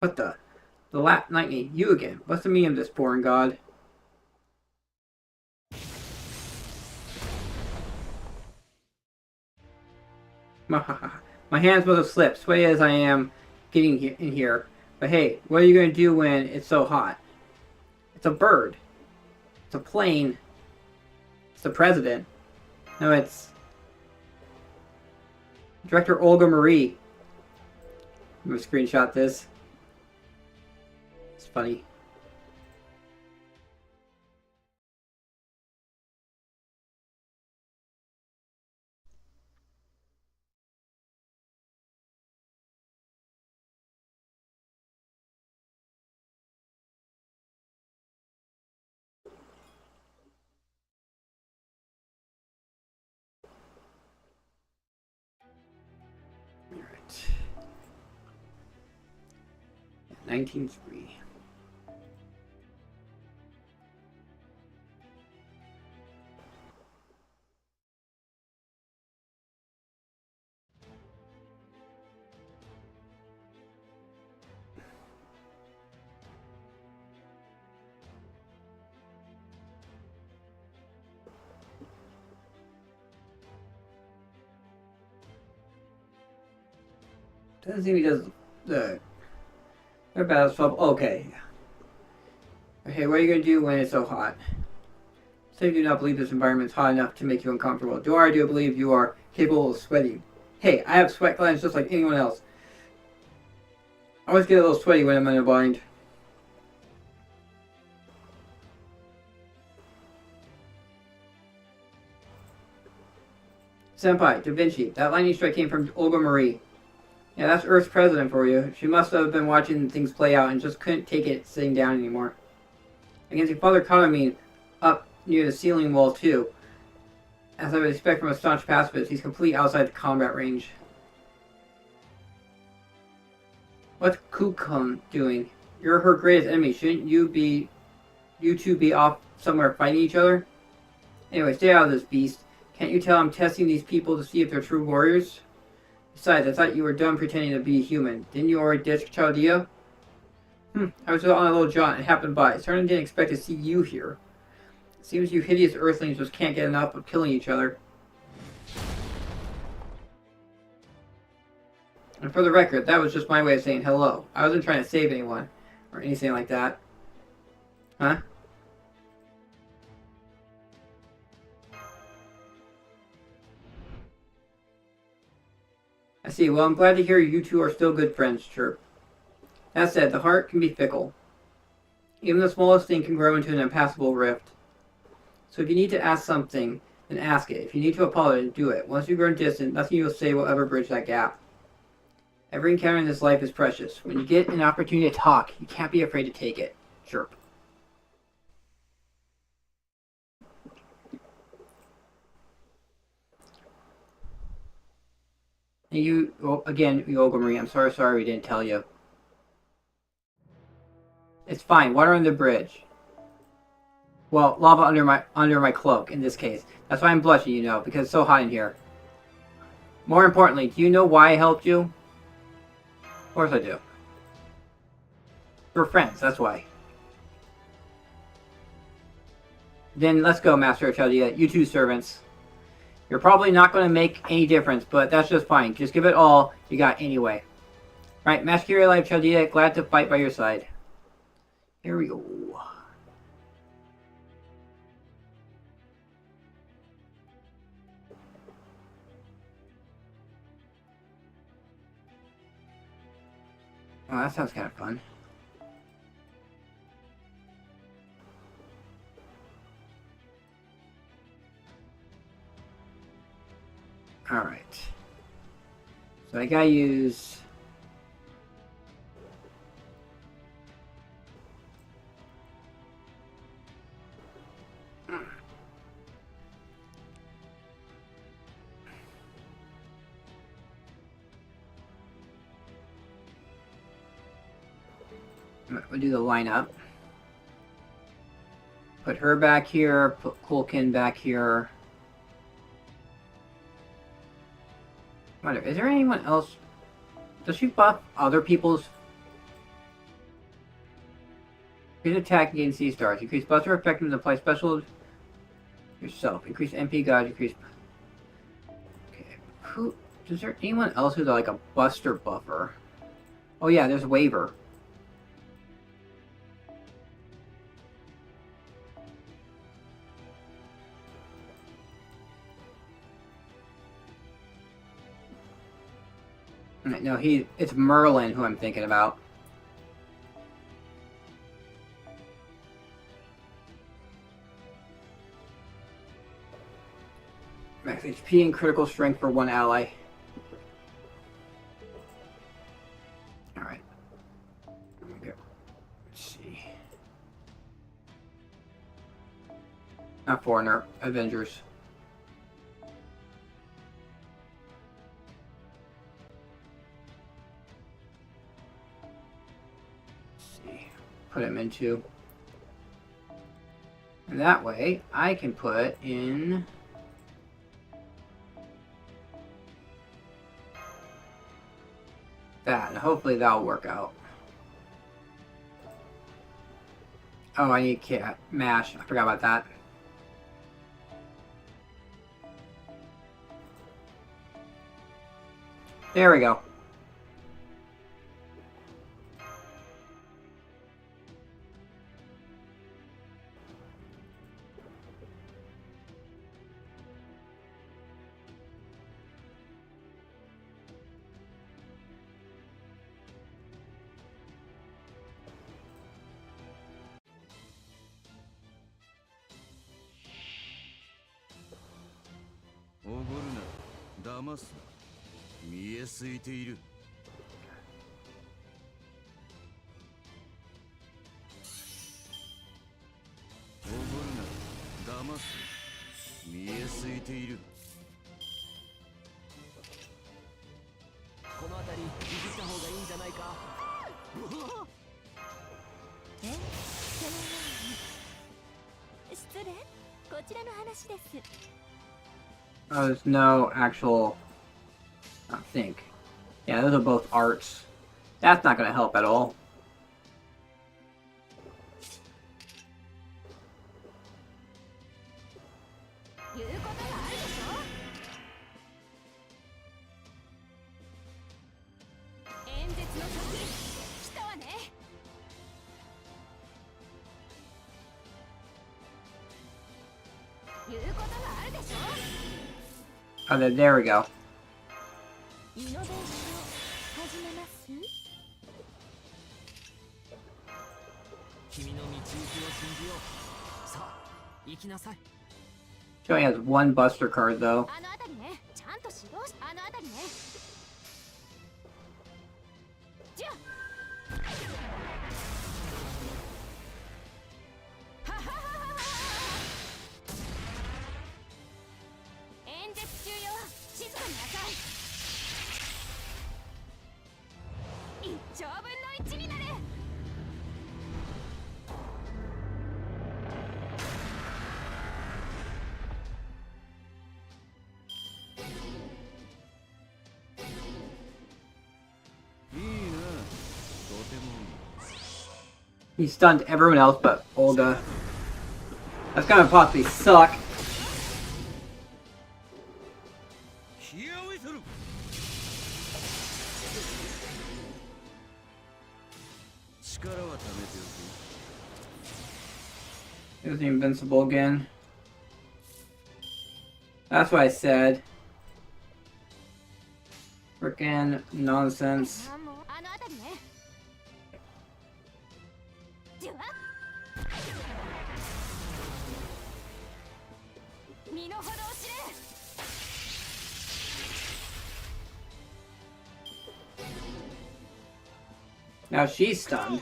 What the? The Lightning, you again. What's the meaning of this, foreign god? My hands must have slipped. Sway as I am, getting in here. But hey, what are you going to do when it's so hot? It's a bird. It's a plane. It's the president. No, it's Director Olga Marie. I'm going to screenshot this. It's funny. Alright. 1903. Doesn't seem he does the battle swap. Okay. Okay, what are you gonna do when it's so hot? Say you do not believe this environment is hot enough to make you uncomfortable. Do I do believe you are capable of sweating? Hey, I have sweat glands just like anyone else. I always get a little sweaty when I'm in a bind. Senpai, Da Vinci, that lightning strike came from Olga Marie. Yeah, that's Earth's president for you. She must have been watching things play out and just couldn't take it sitting down anymore. I can see Father Katamine up near the ceiling wall too. As I would expect from a staunch pacifist, he's completely outside the combat range. What's Kukum doing? You're her greatest enemy. Shouldn't you two be off somewhere fighting each other? Anyway, stay out of this, beast. Can't you tell I'm testing these people to see if they're true warriors? Besides, I thought you were done pretending to be human. Didn't you already ditch Chaldea? I was on a little jaunt and happened by. Certainly didn't expect to see you here. Seems you hideous earthlings just can't get enough of killing each other. And for the record, that was just my way of saying hello. I wasn't trying to save anyone, or anything like that. Huh? I see. Well, I'm glad to hear you two are still good friends, Chirp. That said, the heart can be fickle. Even the smallest thing can grow into an impassable rift. So if you need to ask something, then ask it. If you need to apologize, do it. Once you've grown distant, nothing you'll say will ever bridge that gap. Every encounter in this life is precious. When you get an opportunity to talk, you can't be afraid to take it. Chirp. And you, well, again, Yoga Marie, I'm sorry we didn't tell you. It's fine. Water on the bridge. Well, lava under my cloak, in this case. That's why I'm blushing, you know, because it's so hot in here. More importantly, do you know why I helped you? Of course I do. We're friends, that's why. Then let's go, Master of Chaldea. You two servants. You're probably not going to make any difference, but that's just fine. Just give it all you got anyway. Right, Master of Chaldea, glad to fight by your side. Here we go. Oh, that sounds kind of fun. Alright. So I gotta use... We'll do the lineup. Put her back here, put Kulkin back here. I wonder, is there anyone else? Does she buff other people's? Increase attack against sea stars. Increase buster effectiveness. Apply special yourself. Increase MP gauge. Increase. Okay. Who? Is there anyone else who's like a buster buffer? Oh yeah, there's a waiver. No, it's Merlin who I'm thinking about. Max HP and critical strength for one ally. Alright. Let's see. Not Foreigner, Avengers. Put him into. And that way, I can put in that, and hopefully that'll work out. Oh, I need cat mash. I forgot about that. There we go.騙すな。見えすいている。おごるな。騙す。見えすいている。この辺りいじった方がいいんじゃないか。え、そのように。失礼。こちらの話です。Oh, there's no actual... I think. Yeah, those are both arts. That's not going to help at all. Oh, there we go. イノベーション始めます。君の道行きを信じよう。さあ、行きなさい。 She only has one Buster card, though. あのあたりね、ちゃんと指導し、あのあたりね。じゃあ。ははははは。演説中よ、静かになさい。1兆分の1になる。He stunned everyone else but Olga. That's gonna possibly suck. He was invincible again. That's what I said. Frickin' nonsense. Now she's stunned.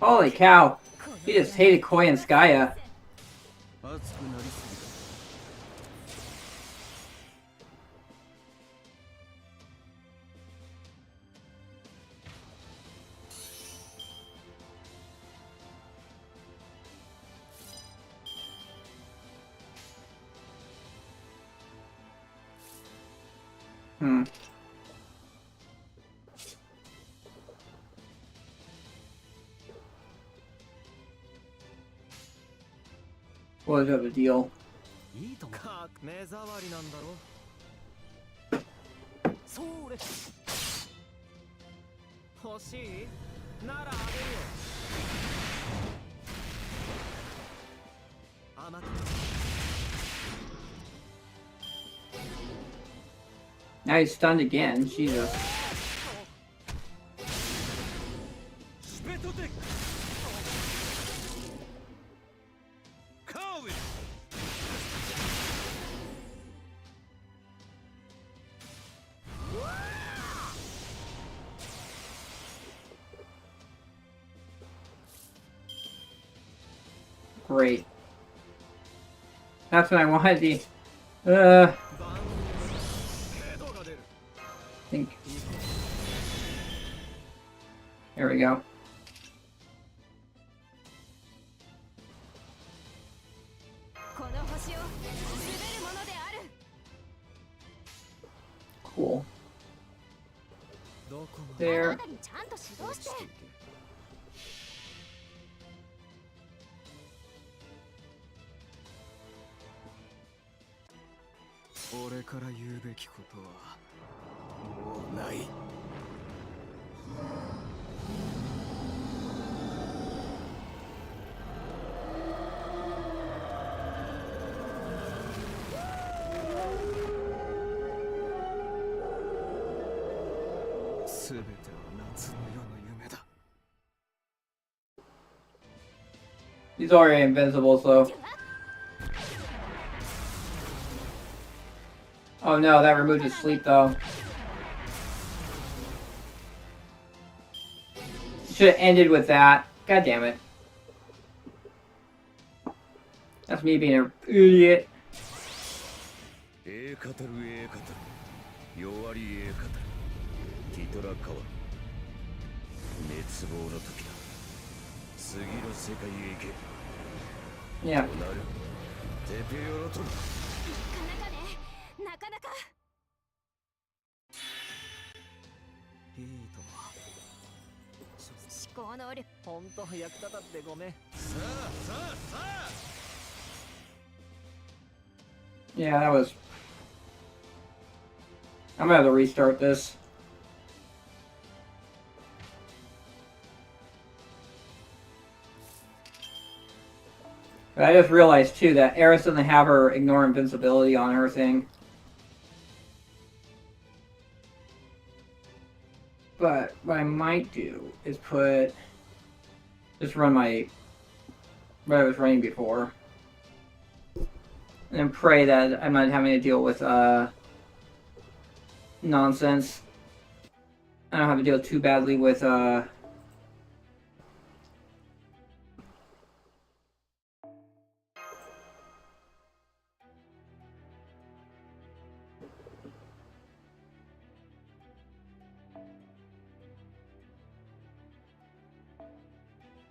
Holy cow! He just hated Koi and Skya. What was the deal? いいと思う。目障りなんだろ。それ欲しいならあげるよ。あまた Now he's stunned again. Jesus. シュペトテックカーウェイ Great. That's what I wanted. Think. There we go. この星を滑るものである。 Cool. どこま There. あなたにちゃんと指導して 俺から言うべきことはもうない。すべては夏の夜の夢だ。 He's already invincible, so. Oh no, that removed his sleep though. Should have ended with that. God damn it. That's me being an idiot. ええ語るええ語る弱りええ語るティトラカワ滅亡の時だ次の世界へ行け Yeah. なるテペヨロトルなかなかいいとも。思考能力ほんと役立たってごめん。 Yeah, that was... I'm gonna have to restart this. But I just realized too that Eris doesn't have her ignore invincibility on her thing. But what I might do is put... just run my... what I was running before. And then pray that I'm not having to deal with, nonsense. I don't have to deal too badly with,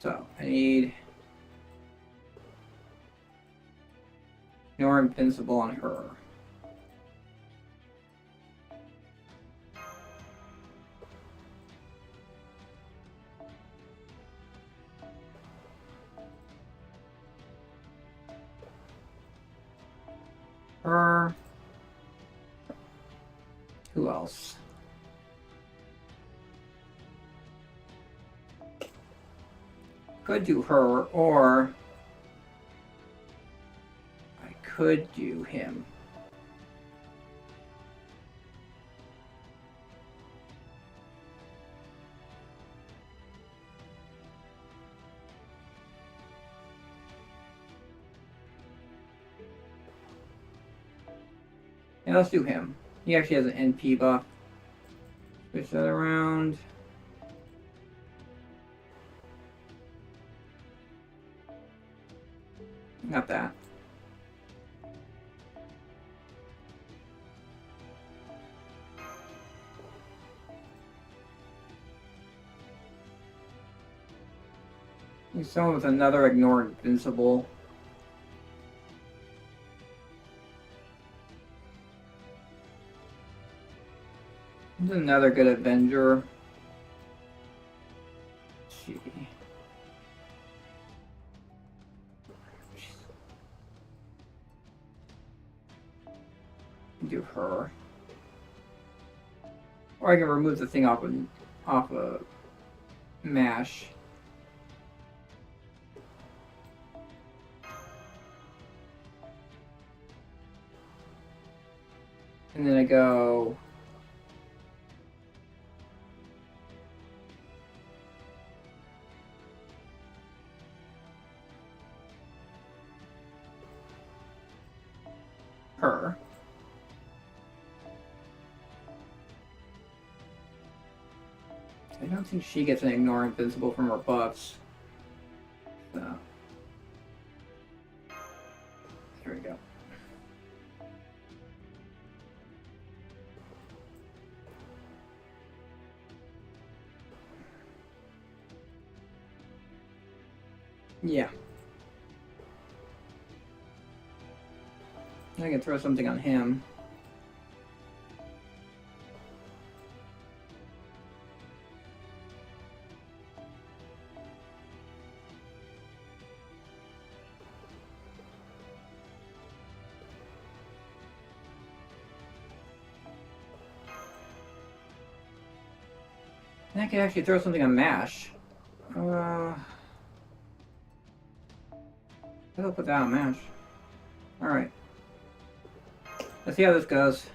So, I need... You're invincible on her. Her. Who else? Could do her, or I could do him. Yeah, let's do him. He actually has an NP buff. Switch that around. Not that. Need someone with another ignore invincible. There's another good Avenger. Gee. Do her. Or I can remove the thing off of MASH. And then I go her. I don't think she gets an ignore invincible from her buffs. So here we go. Yeah. I can throw something on him. And I could actually throw something on MASH. I'll put that on MASH. Alright. Let's see how this goes.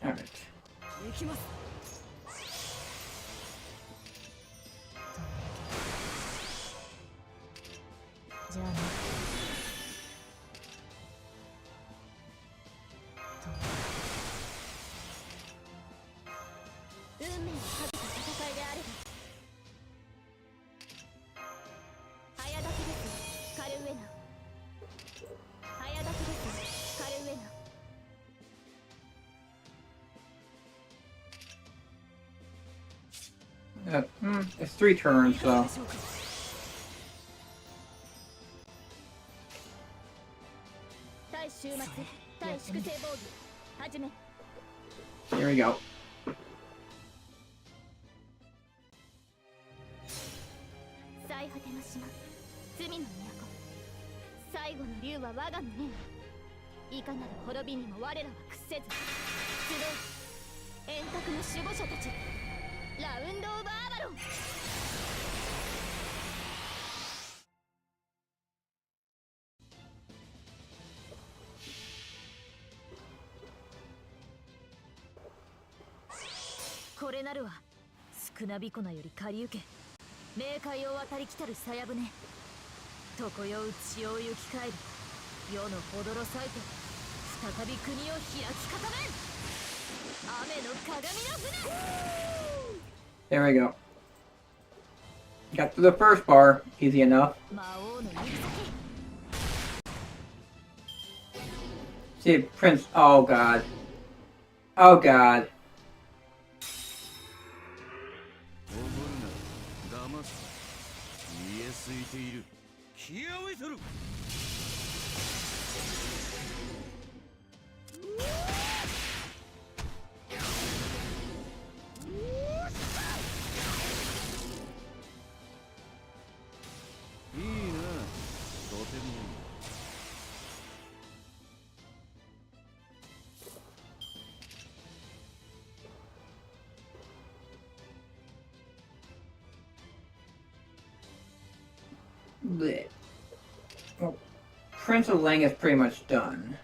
Alright. 行きます。じゃあね。運命をかけた戦いであれば。早炊きです。カルウェナ。早炊きです。カルウェナ。It's 3 turns, so. Here we go. 最果ての島、罪の都。最後の竜は我が胸に。いかなる滅びにも我らは屈せず。集え、円卓の守護者たち。ラウンドオブアバロン。これなるは少なびこなより借り受け、冥界を渡り来たる鞘舟。常世打ちを行き帰る世のほどろ咲いて、再び国を開き固めん。雨の鏡の船。There we go. Got to the first bar. Easy enough. See, Prince. Oh, God. Oh, God. Blech. Well, Prince of Lang is pretty much done.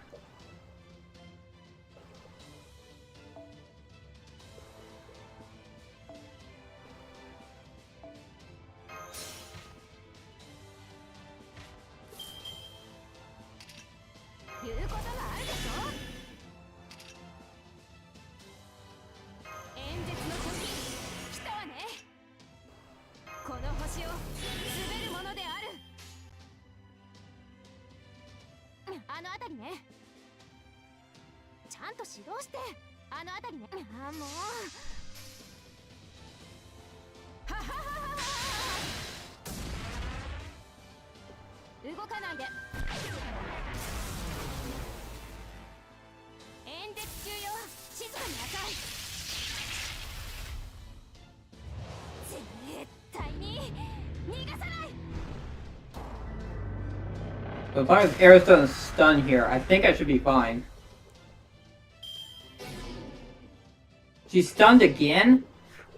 うしてあの辺りね。ああもう。ははははは。動かないで。演説中よ。静かになさい。絶対に逃がさない。 So as long as Aerith doesn't stun here, I think I should be fine. She's stunned again?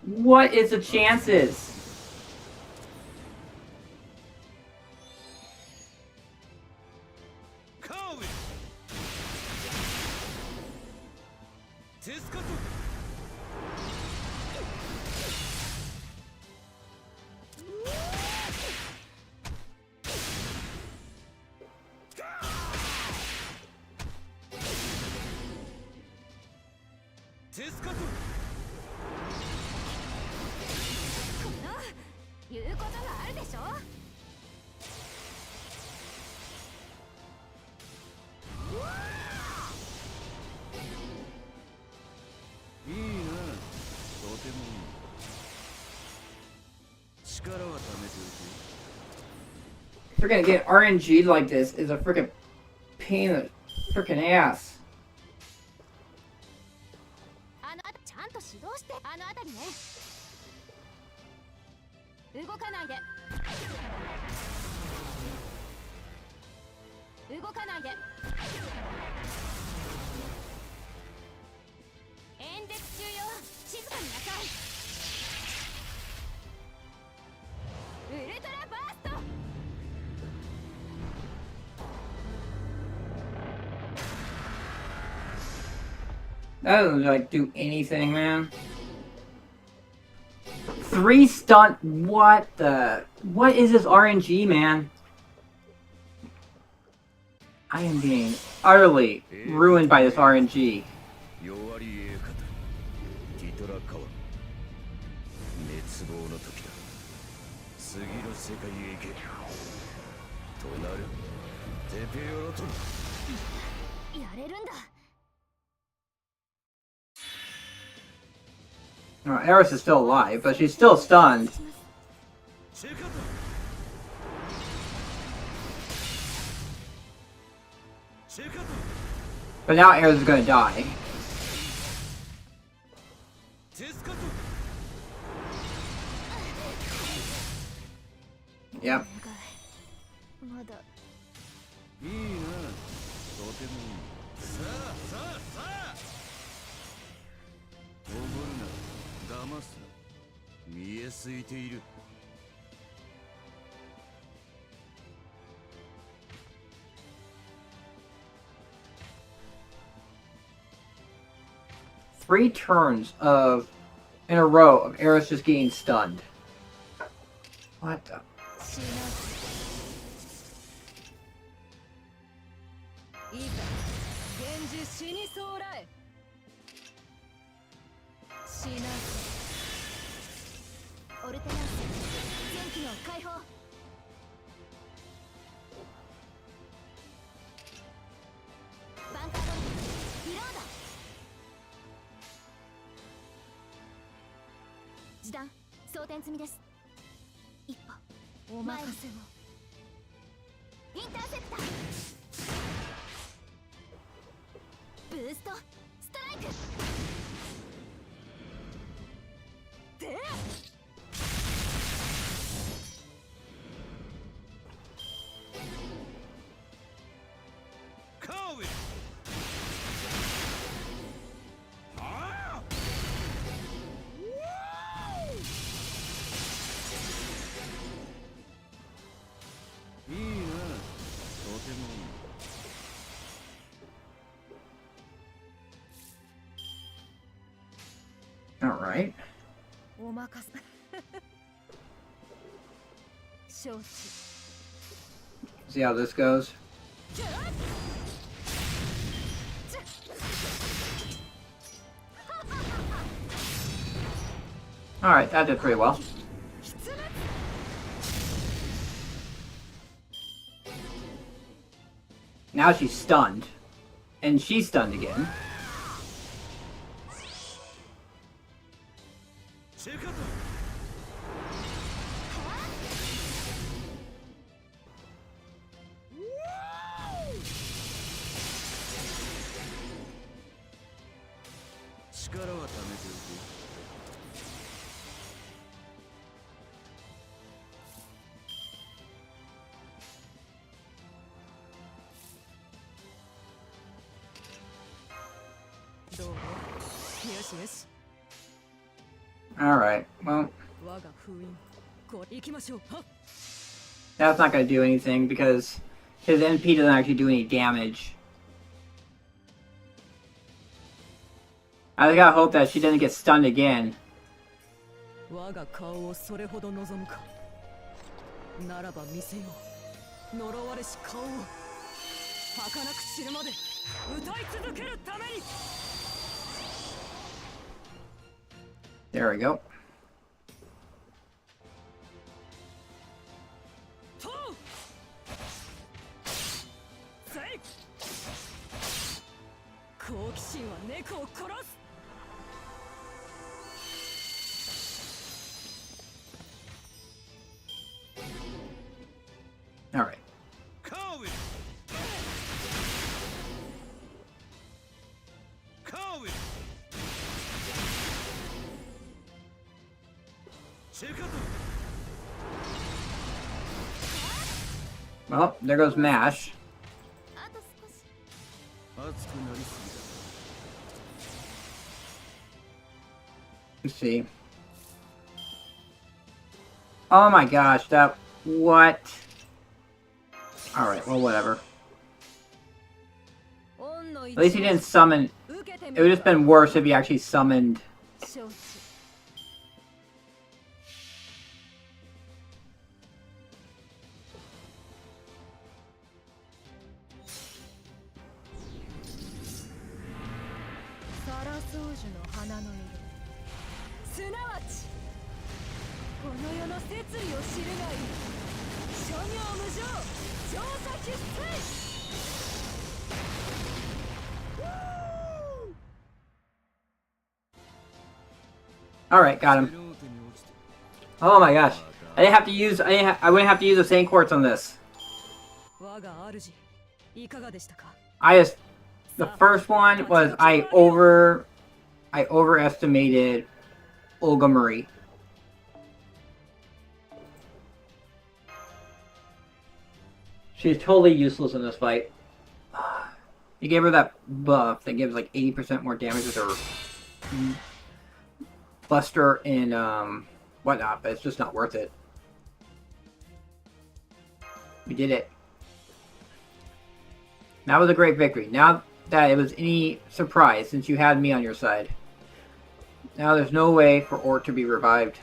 What is the chances? If you're gonna get RNG like this is a freaking pain in the freaking ass. あのちゃんと指導して。あの辺りね。動かないで。動かないで。演説中よ。静かになさい。ウルトラバースト。 That doesn't like do anything, man. 3 stun. What the? What is this RNG, man? I am being utterly ruined by this RNG. Well, Eris is still alive, but she's still stunned. But now Eris is gonna die. Yep. Three turns in a row of Eris just getting stunned. What the? All right. See how this goes. All right, that did pretty well. Now she's stunned, and she's stunned again. 力は貯めておく。どう？よしよし。 Alright, well, 我が封印、こう行きましょう。はっ。 that's not going to do anything because his NP doesn't actually do any damage. I just gotta hope that she doesn't get stunned again. 我が顔をそれほど望むか。ならば見せよう。呪われし顔を儚く散るまで歌い続けるために。 There we go. とう。せい。好奇心は猫を殺す。 Alright. Well, there goes Mash. あと少し。熱くなりす Let's see. Oh my gosh, that... What? Alright, well, whatever. At least he didn't summon... It would have been worse if he actually summoned... 承知。 サラソージュの花の色、すなわちこの世の摂理を知るがいい。諸行無常、調査必須。 Alright, got him. Oh my gosh. I didn't have to use... I wouldn't have to use the same quartz on this. 我が主、いかがでしたか。 I just... The first one was I overestimated Olga Marie. She's totally useless in this fight. You gave her that buff that gives like 80% more damage with her Buster and whatnot, but it's just not worth it. We did it. That was a great victory. Now that it was any surprise, since you had me on your side. Now there's no way for Ort to be revived.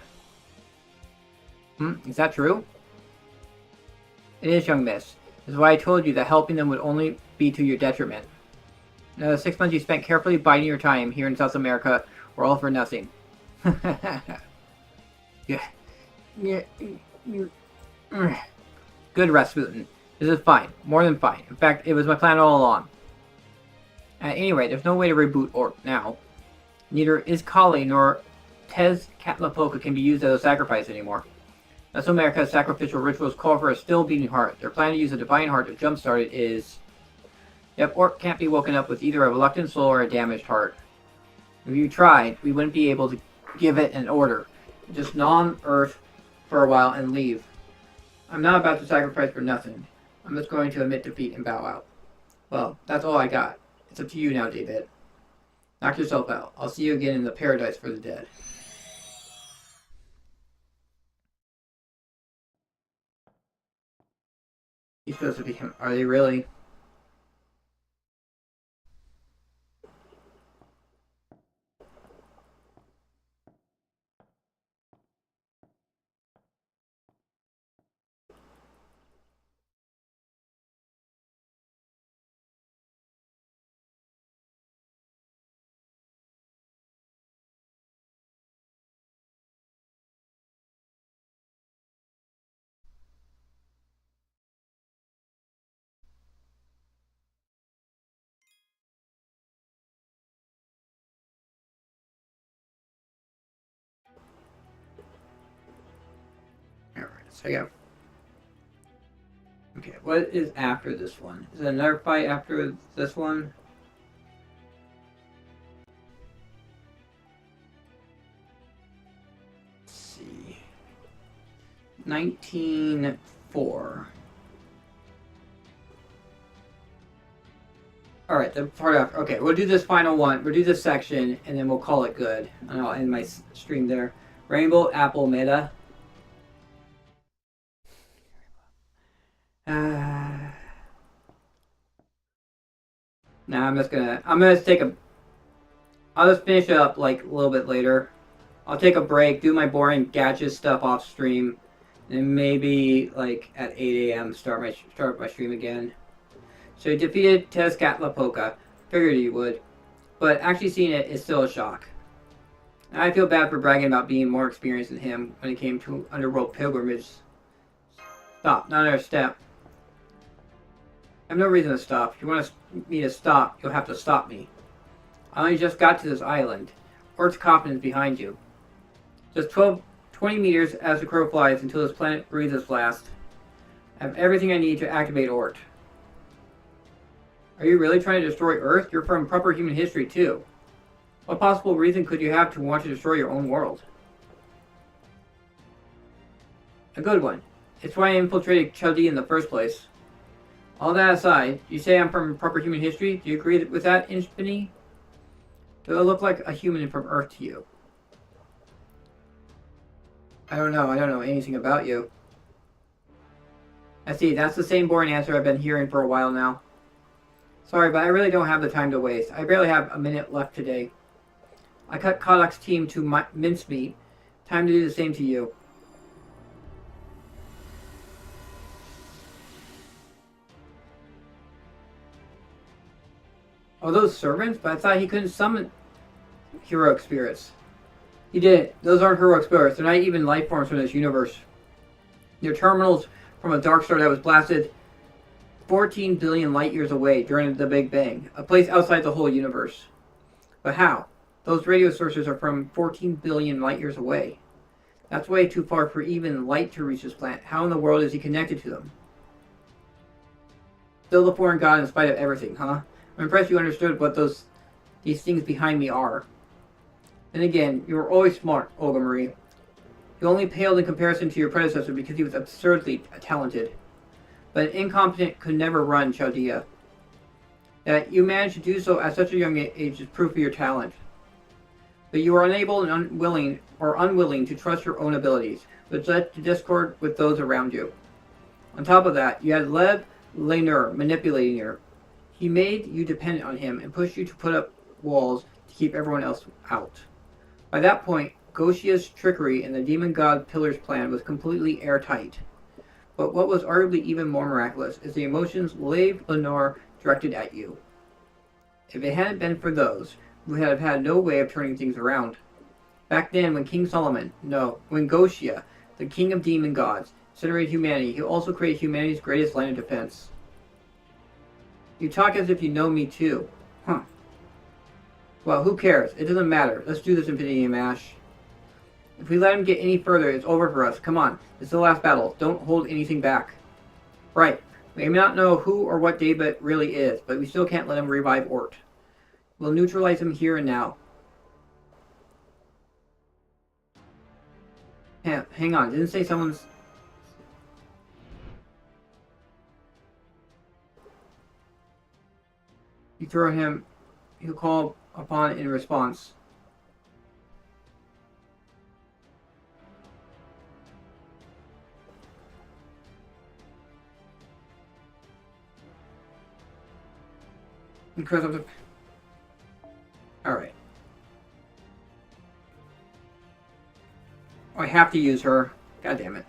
Is that true? It is, young miss. This is why I told you that helping them would only be to your detriment. Now the 6 months you spent carefully biding your time here in South America were all for nothing. Good, Rasputin. This is fine. More than fine. In fact, it was my plan all along. At any rate, there's no way to reboot Ort now. Neither Kali nor Tez Catlapoca can be used as a sacrifice anymore. Mesoamerica's sacrificial rituals call for a still beating heart. Their plan to use a divine heart to jumpstart it is... Yep, Ort can't be woken up with either a reluctant soul or a damaged heart. If you tried, we wouldn't be able to give it an order. Just gnaw on Earth for a while and leave. I'm not about to sacrifice for nothing. I'm just going to admit defeat and bow out. Well, that's all I got. It's up to you now, David. Knock yourself out. I'll see you again in the paradise for the dead. He's supposed to be him. Are they really? So yeah. Okay, what is after this one? Is there another fight after this one? Let's see. 1904. Alright, the part after. Okay, we'll do this final one. We'll do this section, and then we'll call it good. And I'll end my stream there. Rainbow Apple Meta. Now I'm gonna take a, I'll just finish it up like a little bit later. I'll take a break, do my boring gadget stuff off stream, and maybe like at 8 a.m. start my stream again. So he defeated Tezcatlipoca. Figured he would, but actually seeing it is still a shock. And I feel bad for bragging about being more experienced than him when it came to underworld pilgrimage. Stop, not another step. I have no reason to stop. If you want me to stop, you'll have to stop me. I only just got to this island. Ort's coffin is behind you. Just 20 meters as the crow flies until this planet breathes its last. I have everything I need to activate Ort. Are you really trying to destroy Earth? You're from proper human history, too. What possible reason could you have to want to destroy your own world? A good one. It's why I infiltrated Chaldea in the first place. All that aside, you say I'm from proper human history? Do you agree with that, Inchpany? Do I look like a human from Earth to you? I don't know anything about you. I see, that's the same boring answer I've been hearing for a while now. Sorry, but I really don't have the time to waste. I barely have a minute left today. I cut Kodak's team to mincemeat. Time to do the same to you. Oh, those servants? But I thought he couldn't summon heroic spirits. He did. Those aren't heroic spirits. They're not even life forms from this universe. They're terminals from a dark star that was blasted 14 billion light years away during the Big Bang, a place outside the whole universe. But how? Those radio sources are from 14 billion light years away. That's way too far for even light to reach this planet. How in the world is he connected to them? Still the foreign god in spite of everything, huh? I'm impressed you understood what these things behind me are. Then again, you were always smart, Olga Marie. You only paled in comparison to your predecessor because he was absurdly talented. But an incompetent could never run Chaldea. That you managed to do so at such a young age is proof of your talent. But you are unable and unwilling to trust your own abilities, which led to discord with those around you. On top of that, you had Lev Lainur manipulating you. He made you dependent on him and pushed you to put up walls to keep everyone else out. By that point, Goshia's trickery and the demon god Pillar's plan was completely airtight. But what was arguably even more miraculous is the emotions Lev Lainur directed at you. If it hadn't been for those, we would have had no way of turning things around. Back then, when when Goshia, the king of demon gods, incinerated humanity, he also created humanity's greatest line of defense. You talk as if you know me too. Huh. Well, who cares? It doesn't matter. Let's do this, Infinity Mash. If we let him get any further, it's over for us. Come on. It's the last battle. Don't hold anything back. Right. We may not know who or what David really is, but we still can't let him revive Ort. We'll neutralize him here and now. Hang on. Didn't say someone's... You throw him... He'll call upon it in response. Because of the... Alright. Oh, I have to use her. God damn it.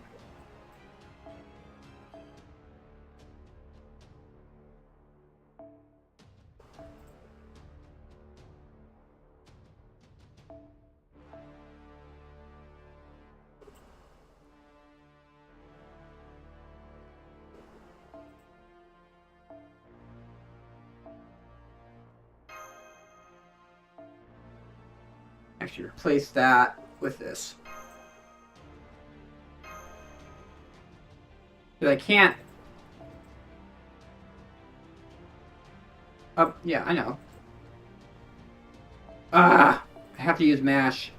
Actually, replace that with this. But I can't. Up, yeah, I know. Ah! I have to use MASH.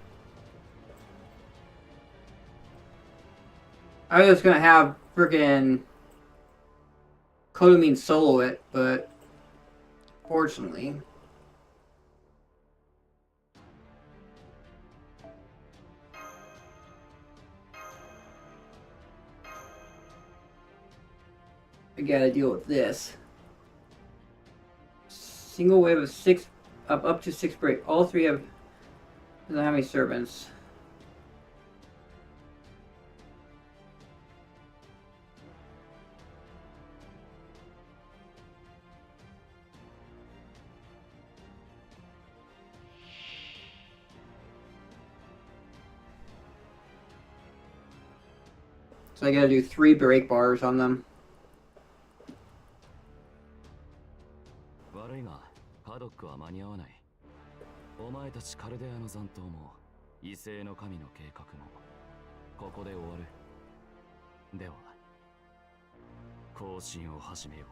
I was gonna have frickin' Kodomine solo it, but fortunately. I gotta deal with this. Single wave of 6, up to 6 break. All 3 have, doesn't have any servants. So I gotta do 3 break bars on them. 悪いがパドックは間に合わない。お前たちカルデアの残党も異性の神の計画もここで終わる。では行進を始めよう。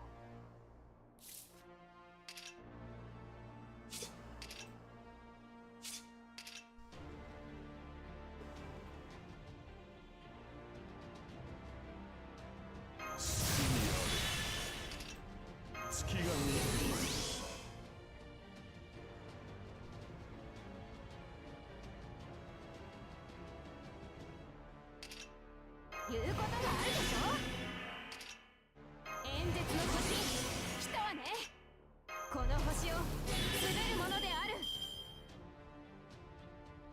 月が見えている。言うことがあるでしょ。演説の時来たわね。この星を滑るものである。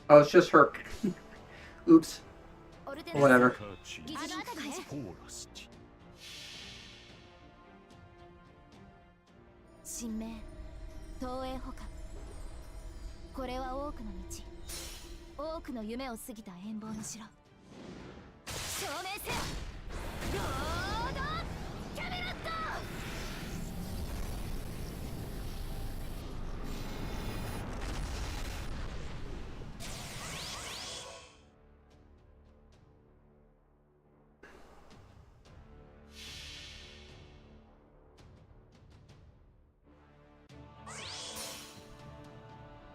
Oh, it's just her. Oops. オルテ Whatever. 議事の中でポーラスチ。神明東映捕獲。これは多くの道、多くの夢を過ぎた遠望の城。証明せよロードキャメロット。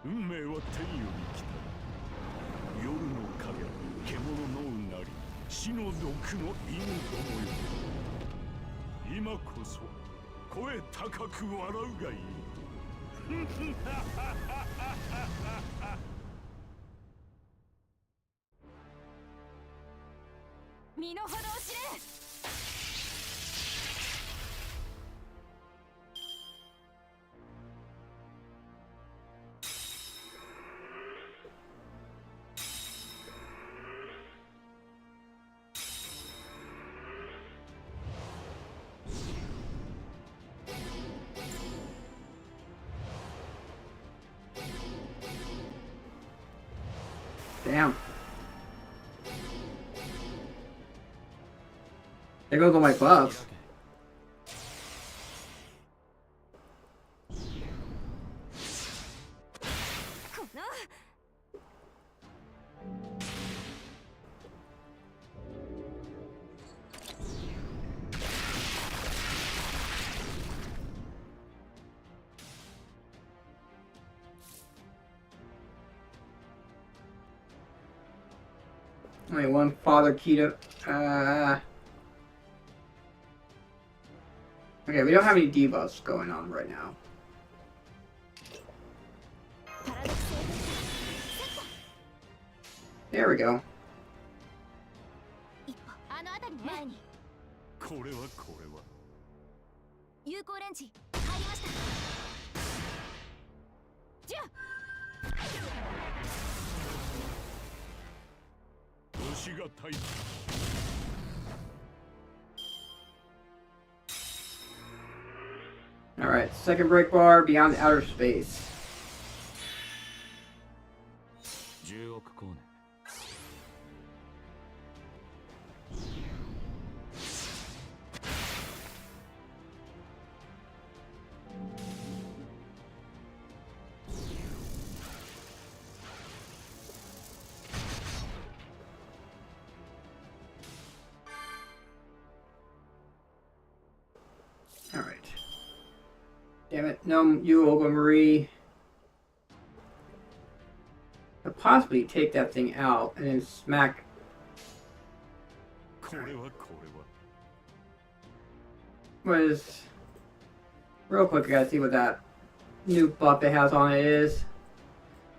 運命は天より来た。夜の影、獣のうなり、死の毒の犬どもよ。今こそ声高く笑うがいい。身の程を知れ。Damn. There goes all my buffs. この Only one father key to. Okay, we don't have any debuffs going on right now. パラドクセーブセット。 There we go. 一歩あの辺りね。前にこれはこれは。有効レンジ入りました。じゃあ 星が大気。 Alright, second break bar, beyond outer space. 10億光年。Damn it. No, you, Olga Marie. Could possibly take that thing out and then smack. これは Was real quick, I gotta see what that new buff it has on it is.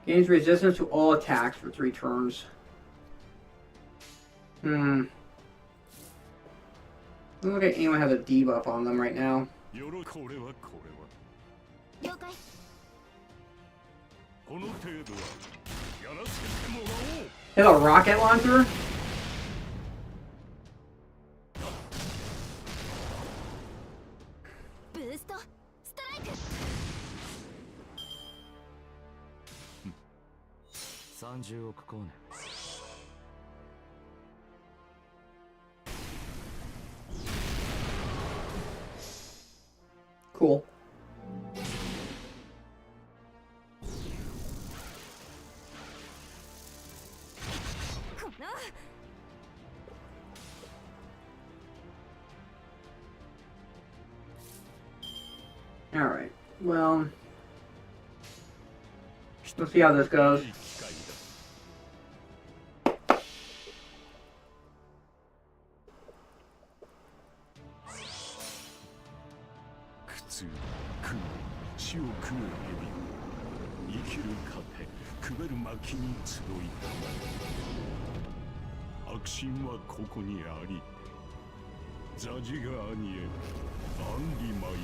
Gains resistance to all attacks for 3 turns. Look like anyone has a debuff on them right now. これは 了解。この程度はやらせてもらおう。 Hit a rocket launcher? Boost, strike. 30億光年。 Cool. Alright, well, let's see how this goes. 苦痛、苦悩、死を食う蛇生きる糧、くべる薪に集いた悪心はここにあり、ザジガーニエ、アンリマユ。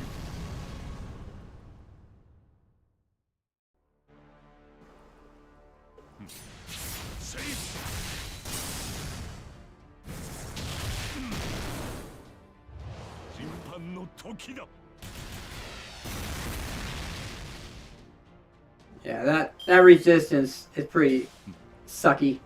セーフ。審判の時だ。 Yeah, that resistance is pretty sucky.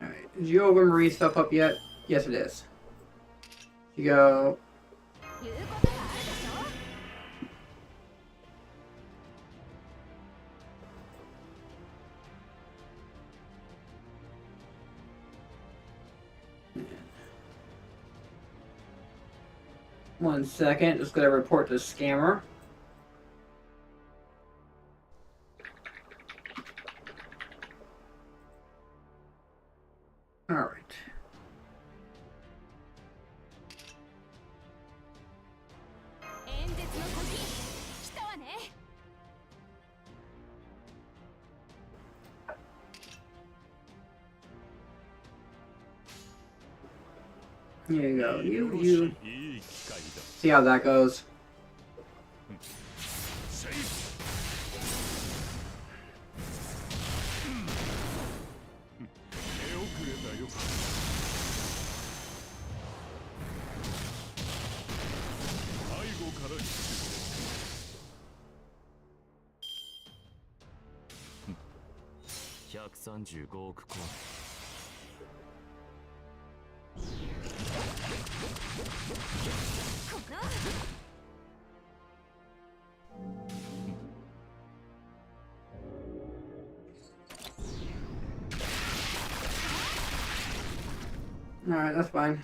Alright, is Yoga Marie stuff up yet? Yes, it is. You go. 言うことがあるでしょ。 1 second, just gonna report the scammer. Alright. Here you go. You. See how that goes. Alright, that's fine.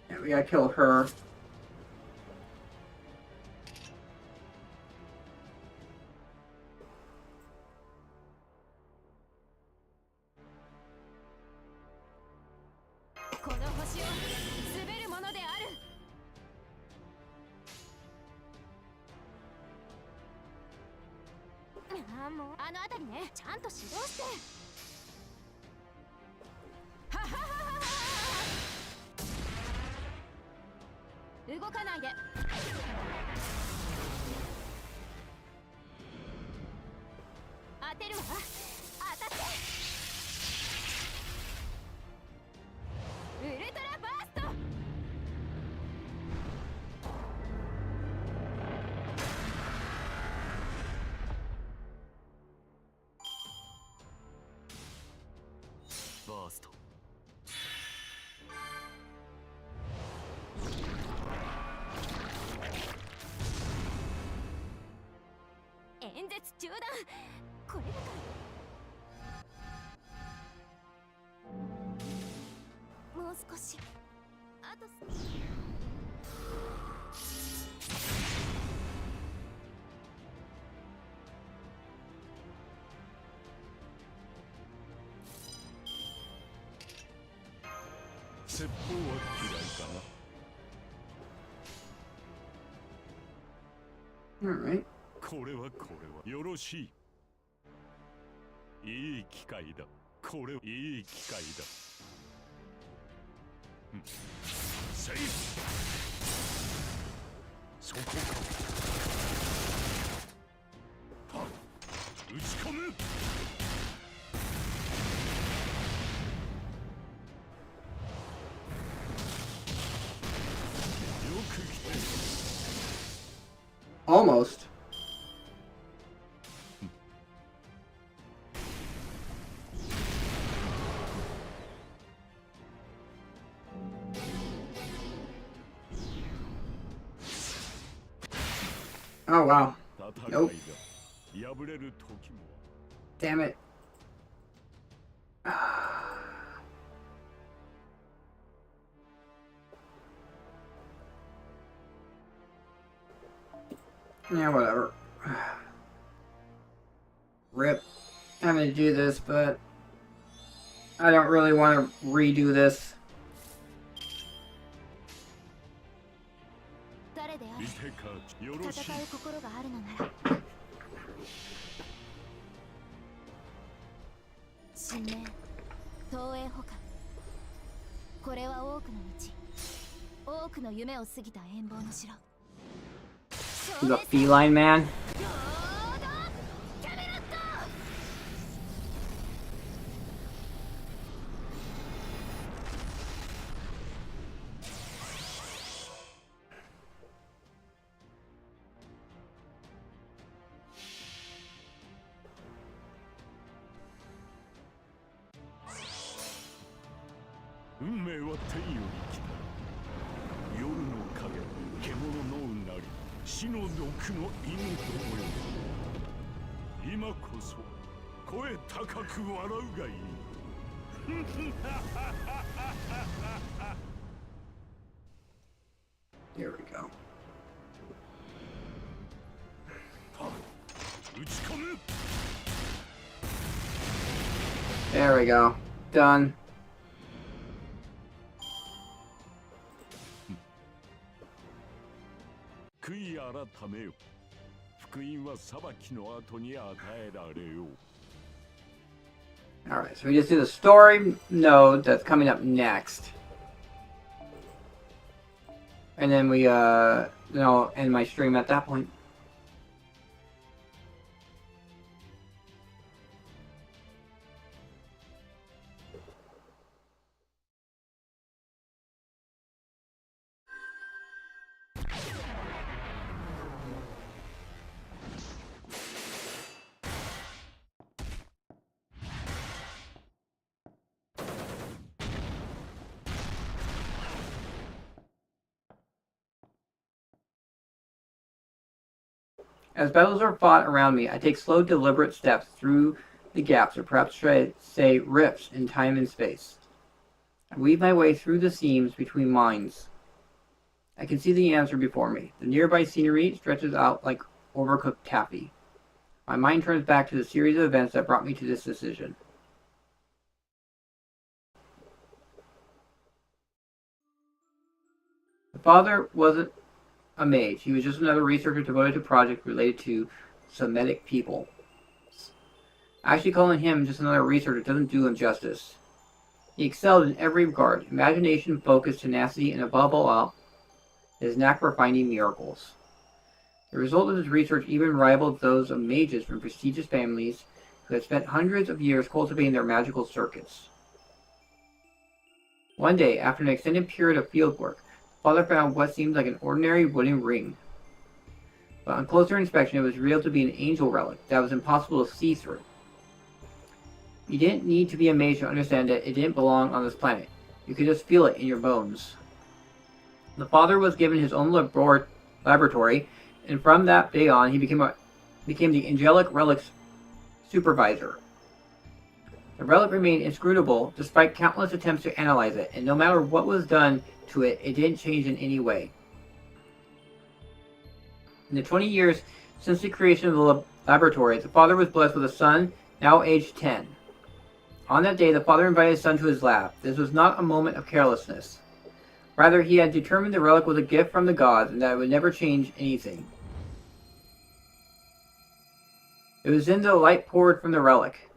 Yeah, we gotta kill her. てるわ。当たって。ウルトラバースト。バースト。演説中断。これだからもう少し。あと説法は嫌いかな。 Alright. これはよろしい。いい機会だ。これいい機会だ。セイフ。そこか。打ち込む。よく来て。 Almost. Oh wow. 戦い Nope. が敗れる時も Damn it. Yeah, whatever. Rip. I'm gonna do this, but I don't really want to redo this. 誰であれ見てかよろしい。戦う心があるのなら。神明東映捕獲。これは多くの道、多くの夢を過ぎた遠望の城。 He's a feline man. キャメロット。 運命は天より来た。夜の影、獣のうなり、死の毒の犬どもよ。今こそ声高く笑うがいい。Here we go. 打ち込む。 There we go. Done. 悔い改めよ。福音は裁きの後に与えられよう。 Alright, so we just do the story node that's coming up next. And then we, end my stream at that point. As battles are fought around me, I take slow, deliberate steps through the gaps, or perhaps should I say rifts in time and space. I weave my way through the seams between minds. I can see the answer before me. The nearby scenery stretches out like overcooked taffy. My mind turns back to the series of events that brought me to this decision. The father wasn't a mage. He was just another researcher devoted to projects related to Semitic people. Actually calling him just another researcher doesn't do him justice. He excelled in every regard: imagination, focus, tenacity, and above all, his knack for finding miracles. The result of his research even rivaled those of mages from prestigious families who had spent hundreds of years cultivating their magical circuits. One day, after an extended period of fieldwork, the father found what seemed like an ordinary wooden ring. But on closer inspection, it was revealed to be an angel relic that was impossible to see through. You didn't need to be a mage to understand that it didn't belong on this planet. You could just feel it in your bones. The father was given his own laboratory, and from that day on, he became the angelic relic's supervisor. The relic remained inscrutable despite countless attempts to analyze it, and no matter what was done to it, it didn't change in any way. In the 20 years since the creation of the laboratory, the father was blessed with a son, now aged 10. On that day, the father invited his son to his lab. This was not a moment of carelessness. Rather, he had determined the relic was a gift from the gods and that it would never change anything. It was then the light poured from the relic.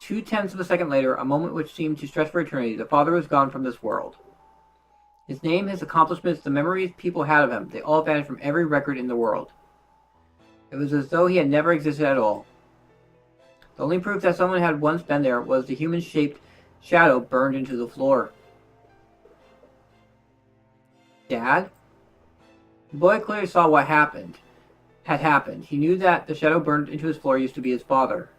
Two-tenths of a second later, a moment which seemed to stretch for eternity, the father was gone from this world. His name, his accomplishments, the memories people had of him, they all vanished from every record in the world. It was as though he had never existed at all. The only proof that someone had once been there was the human-shaped shadow burned into the floor. Dad? The boy clearly saw what had happened. He knew that the shadow burned into his floor used to be his father.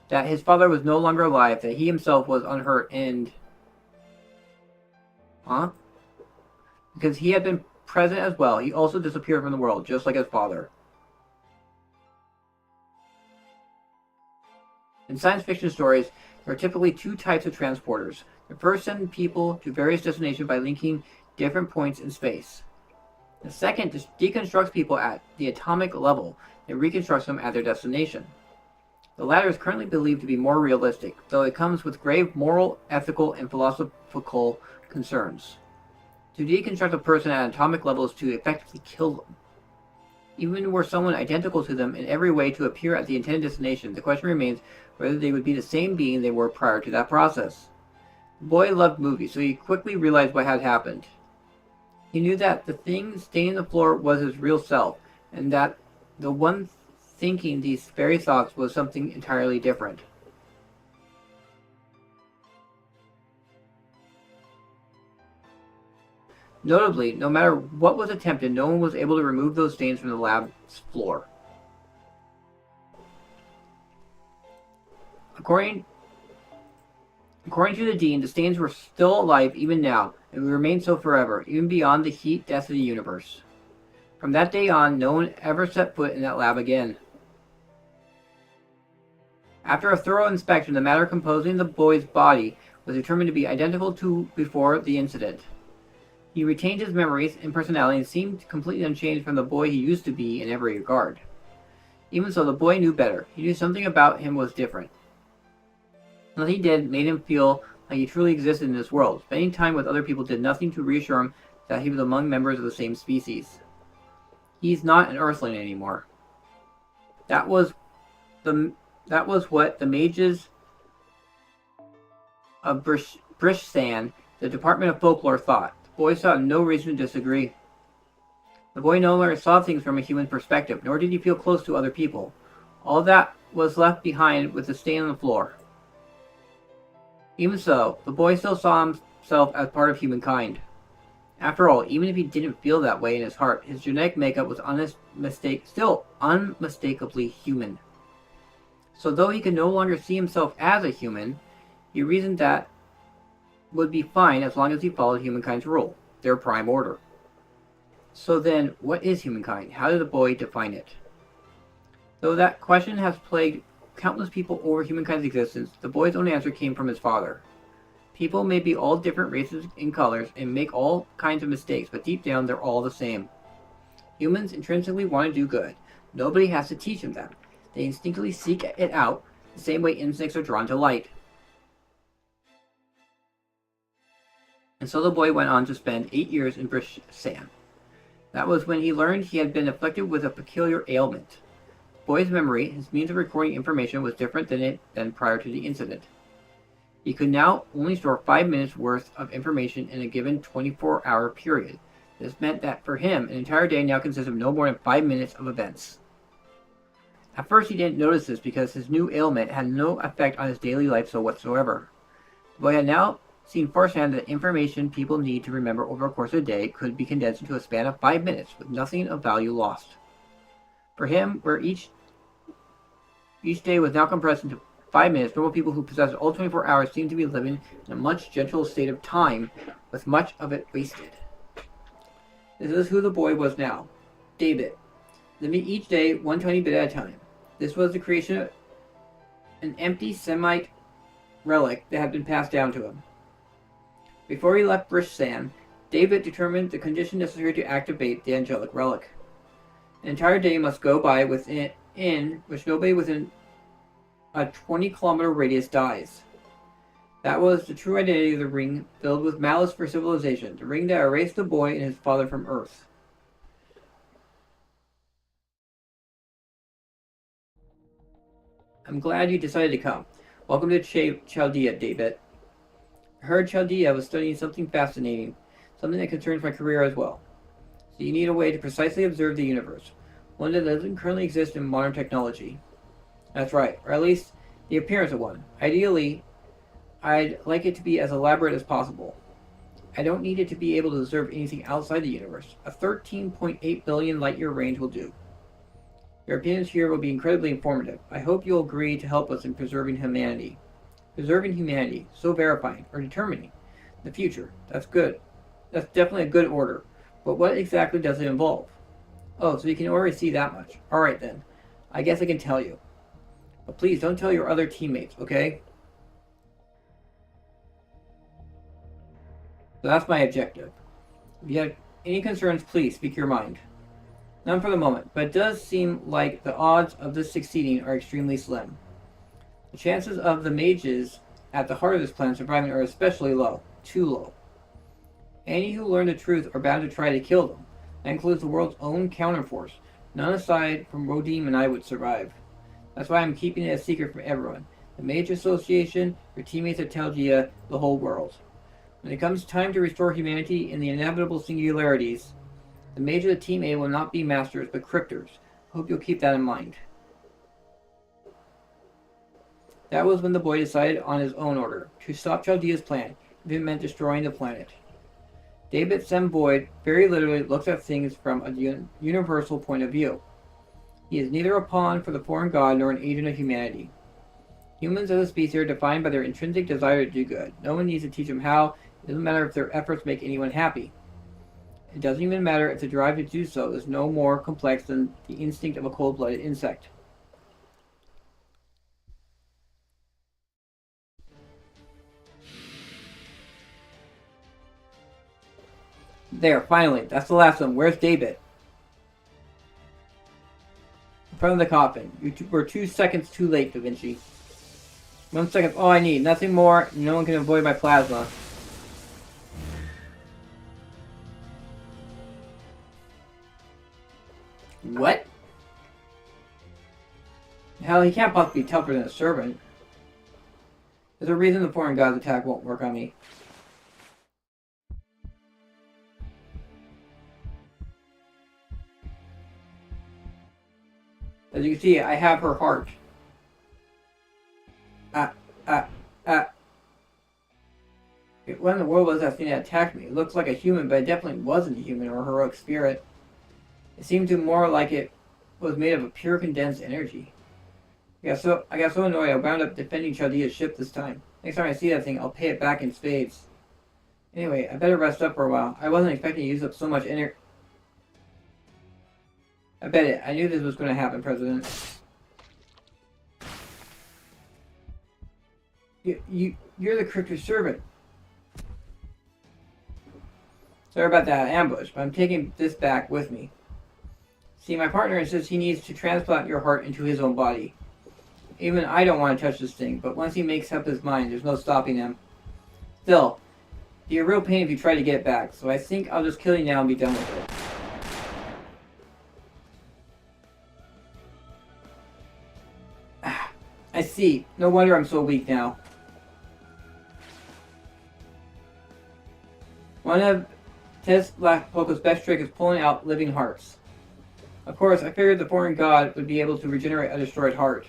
That his father was no longer alive, that he himself was unhurt, and... Huh? Because he had been present as well, he also disappeared from the world, just like his father. In science fiction stories, there are typically two types of transporters. The first send people to various destinations by linking different points in space. The second deconstructs people at the atomic level and reconstructs them at their destination. The latter is currently believed to be more realistic, though it comes with grave moral, ethical, and philosophical concerns. To deconstruct a person at an atomic level is to effectively kill them. Even were someone identical to them in every way to appear at the intended destination, the question remains whether they would be the same being they were prior to that process. The boy loved movies, so he quickly realized what had happened. He knew that the thing staining the floor was his real self, and that the one thinking these very thoughts was something entirely different. Notably, no matter what was attempted, no one was able to remove those stains from the lab's floor. According to the Dean, the stains were still alive even now, and would remain so forever, even beyond the heat death of the universe. From that day on, no one ever set foot in that lab again. After a thorough inspection, the matter composing the boy's body was determined to be identical to before the incident. He retained his memories and personality and seemed completely unchanged from the boy he used to be in every regard. Even so, the boy knew better. He knew something about him was different. Nothing he did made him feel like he truly existed in this world. Spending time with other people did nothing to reassure him that he was among members of the same species. He's not an Earthling anymore. That was what the mages of Brishsan, the Department of Folklore, thought. The boy saw no reason to disagree. The boy no longer saw things from a human perspective, nor did he feel close to other people. All that was left behind with the stain on the floor. Even so, the boy still saw himself as part of humankind. After all, even if he didn't feel that way in his heart, his genetic makeup was still unmistakably human. So though he could no longer see himself as a human, he reasoned that would be fine as long as he followed humankind's rule, their prime order. So then, what is humankind? How did the boy define it? Though that question has plagued countless people over humankind's existence, the boy's own answer came from his father. People may be all different races and colors and make all kinds of mistakes, but deep down they're all the same. Humans intrinsically want to do good. Nobody has to teach them that. They instinctively seek it out, the same way insects are drawn to light. And so the boy went on to spend 8 years in Brishsan. That was when he learned he had been afflicted with a peculiar ailment. The boy's memory, his means of recording information, was different than prior to the incident. He could now only store 5 minutes worth of information in a given 24-hour period. This meant that for him, an entire day now consists of no more than 5 minutes of events. At first he didn't notice this because his new ailment had no effect on his daily life whatsoever. The boy had now seen firsthand that information people need to remember over a course of a day could be condensed into a span of 5 minutes with nothing of value lost. For him, where each day was now compressed into 5 minutes, normal people who possessed all 24 hours seemed to be living in a much gentler state of time, with much of it wasted. This is who the boy was now. David, living each day one tiny bit at a time. This was the creation of an empty Semite relic that had been passed down to him. Before he left Brissan, David determined the condition necessary to activate the angelic relic. An entire day must go by in which nobody within a 20-kilometer radius dies. That was the true identity of the ring, filled with malice for civilization, the ring that erased the boy and his father from Earth. I'm glad you decided to come. Welcome to Chaldea, David. I heard Chaldea was studying something fascinating, something that concerns my career as well. So you need a way to precisely observe the universe, one that doesn't currently exist in modern technology. That's right, or at least the appearance of one. Ideally, I'd like it to be as elaborate as possible. I don't need it to be able to observe anything outside the universe. A 13.8 billion light-year range will do. Your opinions here will be incredibly informative. I hope you'll agree to help us in preserving humanity. Preserving humanity, so verifying, or determining the future. That's good. That's definitely a good order. But what exactly does it involve? Oh, so you can already see that much. Alright then. I guess I can tell you. But please don't tell your other teammates, okay? So that's my objective. If you have any concerns, please speak your mind. None for the moment, but it does seem like the odds of this succeeding are extremely slim. The chances of the mages at the heart of this plan surviving are especially low. Too low. Any who learn the truth are bound to try to kill them. That includes the world's own counterforce. None aside from Rodim and I would survive. That's why I'm keeping it a secret from everyone. The Mage Association, your teammates at Talgia, the whole world. When it comes time to restore humanity in the inevitable singularities, the mage of the Team A will not be masters, but cryptors. I hope you'll keep that in mind. That was when the boy decided on his own order, to stop Chaldea's plan, if it meant destroying the planet. David Semboyd very literally looks at things from a universal point of view. He is neither a pawn for the foreign god nor an agent of humanity. Humans as a species are defined by their intrinsic desire to do good. No one needs to teach them how. It doesn't matter if their efforts make anyone happy. It doesn't even matter if the drive to do so is no more complex than the instinct of a cold-blooded insect. There, finally. That's the last one. Where's David? In front of the coffin. You were 2 seconds too late, Da Vinci. 1 second. All I need. Nothing more. No one can avoid my plasma. What? Hell, he can't possibly be tougher than a servant. There's a reason the foreign god's attack won't work on me. As you can see, I have her heart. What in the world was that thing that attacked me? It looks like a human, but it definitely wasn't a human or a heroic spirit. It seemed to more like it was made of a pure condensed energy. I got so annoyed I wound up defending Chaldea's ship this time. Next time I see that thing, I'll pay it back in spades. Anyway, I better rest up for a while. I wasn't expecting to use up so much energy. I bet it. I knew this was going to happen, President. You're the cryptic servant. Sorry about that ambush, but I'm taking this back with me. See, my partner insists he needs to transplant your heart into his own body. Even I don't want to touch this thing, but once he makes up his mind, there's no stopping him. Still, it'd be a real pain if you try to get it back, so I think I'll just kill you now and be done with it. I see. No wonder I'm so weak now. Tez Lapoca's best trick is pulling out living hearts. Of course, I figured the foreign god would be able to regenerate a destroyed heart.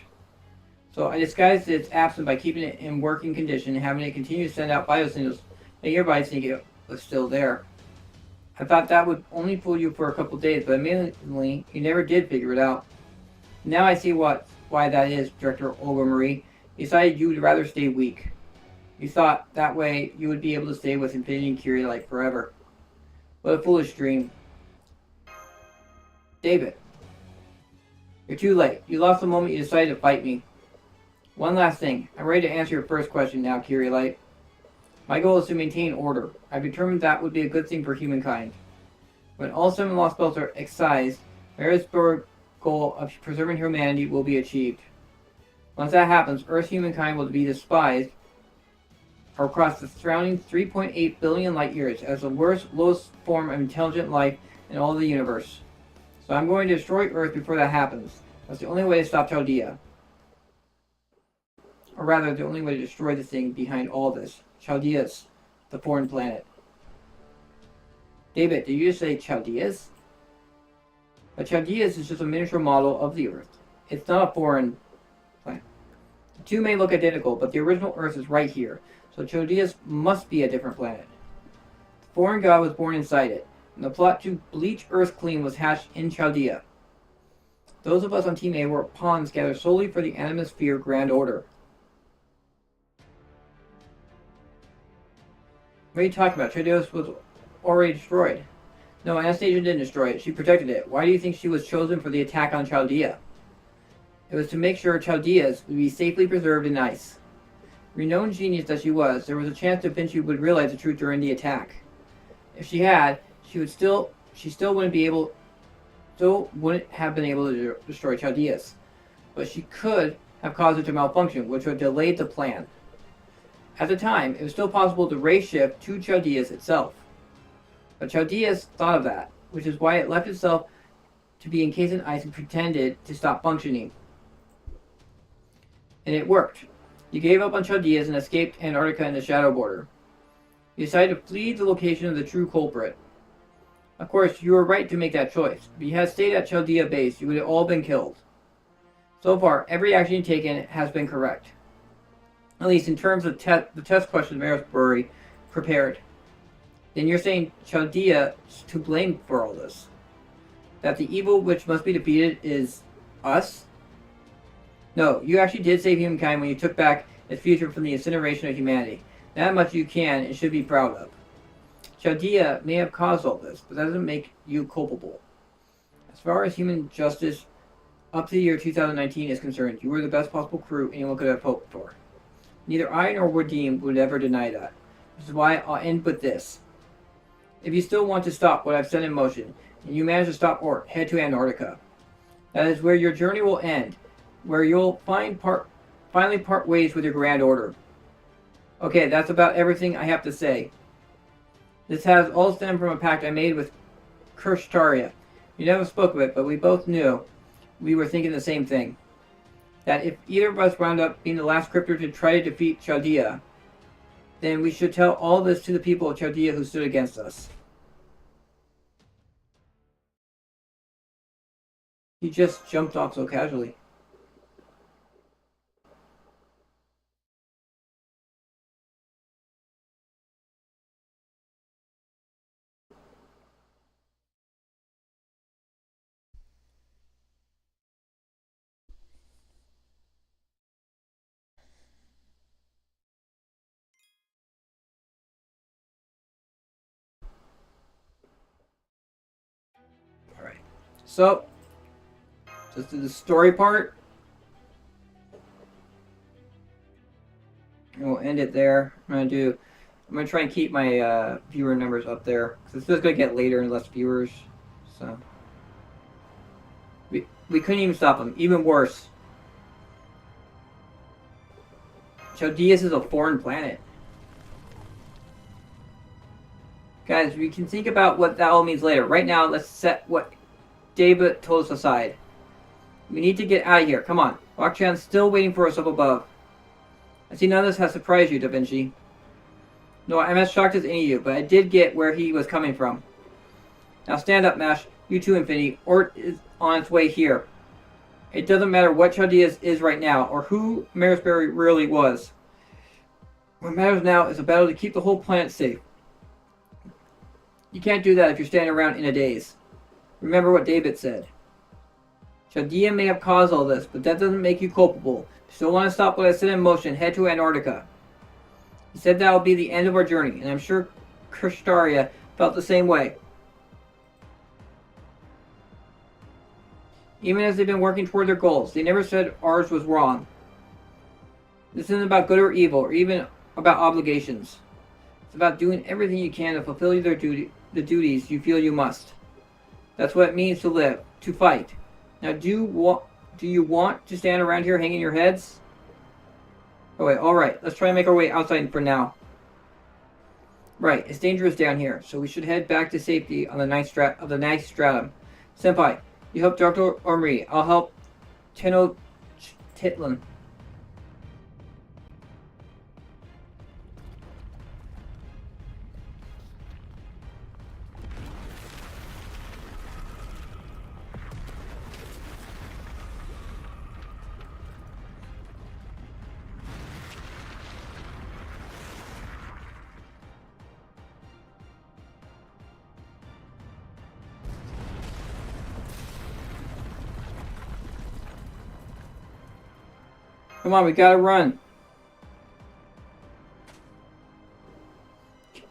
So I disguised its absence by keeping it in working condition and having it continue to send out biosignals, making everybody think it was still there. I thought that would only fool you for a couple days, but amazingly, you never did figure it out. Now I see why that is, Director Olga Marie. You decided you would rather stay weak. You thought that way you would be able to stay with Infinity and Curie Light forever. What a foolish dream. David, you're too late. You lost the moment you decided to fight me. One last thing. I'm ready to answer your first question now, Curie Light. My goal is to maintain order. I've determined that would be a good thing for humankind. When all 7 Lostbelts are excised, Mara's goal of preserving humanity will be achieved. Once that happens, Earth's humankind will be despised across the surrounding 3.8 billion light years as the worst, lowest form of intelligent life in all the universe. So I'm going to destroy Earth before that happens. That's the only way to stop Chaldea. Or rather, the only way to destroy the thing behind all this. Chaldeas, the foreign planet. David, did you just say Chaldeas? But Chaldeas is just a miniature model of the Earth. It's not a foreign planet. The two may look identical, but the original Earth is right here. So Chaldeas must be a different planet. The foreign god was born inside it, and the plot to bleach Earth clean was hatched in Chaldea. Those of us on Team A were pawns gathered solely for the Animus Sphere Grand Order. What are you talking about? Chaldea was already destroyed. No, Anastasia didn't destroy it. She protected it. Why do you think she was chosen for the attack on Chaldea? It was to make sure Chaldeas would be safely preserved in ice. Renowned genius that she was, there was a chance Da Vinci would realize the truth during the attack. If she had, she still wouldn't have been able to destroy Chaldeas. But she could have caused it to malfunction, which would have delayed the plan. At the time, it was still possible to ray shift to Chaldeas itself. But Chaldeas thought of that, which is why it left itself to be encased in ice and pretended to stop functioning. And it worked. You gave up on Chaldeas and escaped Antarctica and the Shadow Border. You decided to flee the location of the true culprit. Of course, you were right to make that choice. If you had stayed at Chaldea base, you would have all been killed. So far, every action you've taken has been correct. At least in terms of the test questions Marisbury prepared. Then you're saying Chaldea is to blame for all this. That the evil which must be defeated is us? No, you actually did save humankind when you took back its future from the incineration of humanity. That much you can and should be proud of. Chaldea may have caused all this, but that doesn't make you culpable. As far as human justice up to the year 2019 is concerned, you were the best possible crew anyone could have hoped for. Neither I nor Wadim would ever deny that. Which is why I'll end with this. If you still want to stop what I've set in motion, and you manage to stop or head to Antarctica, that is where your journey will end, where you'll finally part ways with your Grand Order. Okay, that's about everything I have to say. This has all stemmed from a pact I made with Kirshtaria. You never spoke of it, but we both knew we were thinking the same thing. That if either of us wound up being the last cryptor to try to defeat Chaldea, then we should tell all this to the people of Chaldea who stood against us. He just jumped off so casually. Alright. So, just do the story part. And we'll end it there. I'm gonna try and keep my viewer numbers up there. Because it's just gonna get later and less viewers. So we couldn't even stop them. Even worse. Chaldeas is a foreign planet. Guys, we can think about what that all means later. Right now, let's set what David told us aside. We need to get out of here. Come on. Rock-chan's still waiting for us up above. I see none of this has surprised you, Da Vinci. No, I'm as shocked as any of you, but I did get where he was coming from. Now stand up, Mash. You too, Infinity. Ort is on its way here. It doesn't matter what Chaldeus is right now, or who Marisbury really was. What matters now is a battle to keep the whole planet safe. You can't do that if you're standing around in a daze. Remember what David said. Chaldea may have caused all this, but that doesn't make you culpable. If you still want to stop what I set in motion, head to Antarctica. He said that will be the end of our journey, and I'm sure Kristaria felt the same way. Even as they've been working toward their goals, they never said ours was wrong. This isn't about good or evil, or even about obligations. It's about doing everything you can to fulfill the duties you feel you must. That's what it means to live, to fight. Now, do you want to stand around here hanging your heads? Oh wait, alright, let's try and make our way outside for now. Right, it's dangerous down here, so we should head back to safety on the ninth stratum. Senpai, you help Dr. Omri. I'll help Tenochtitlan. Come on, we gotta run.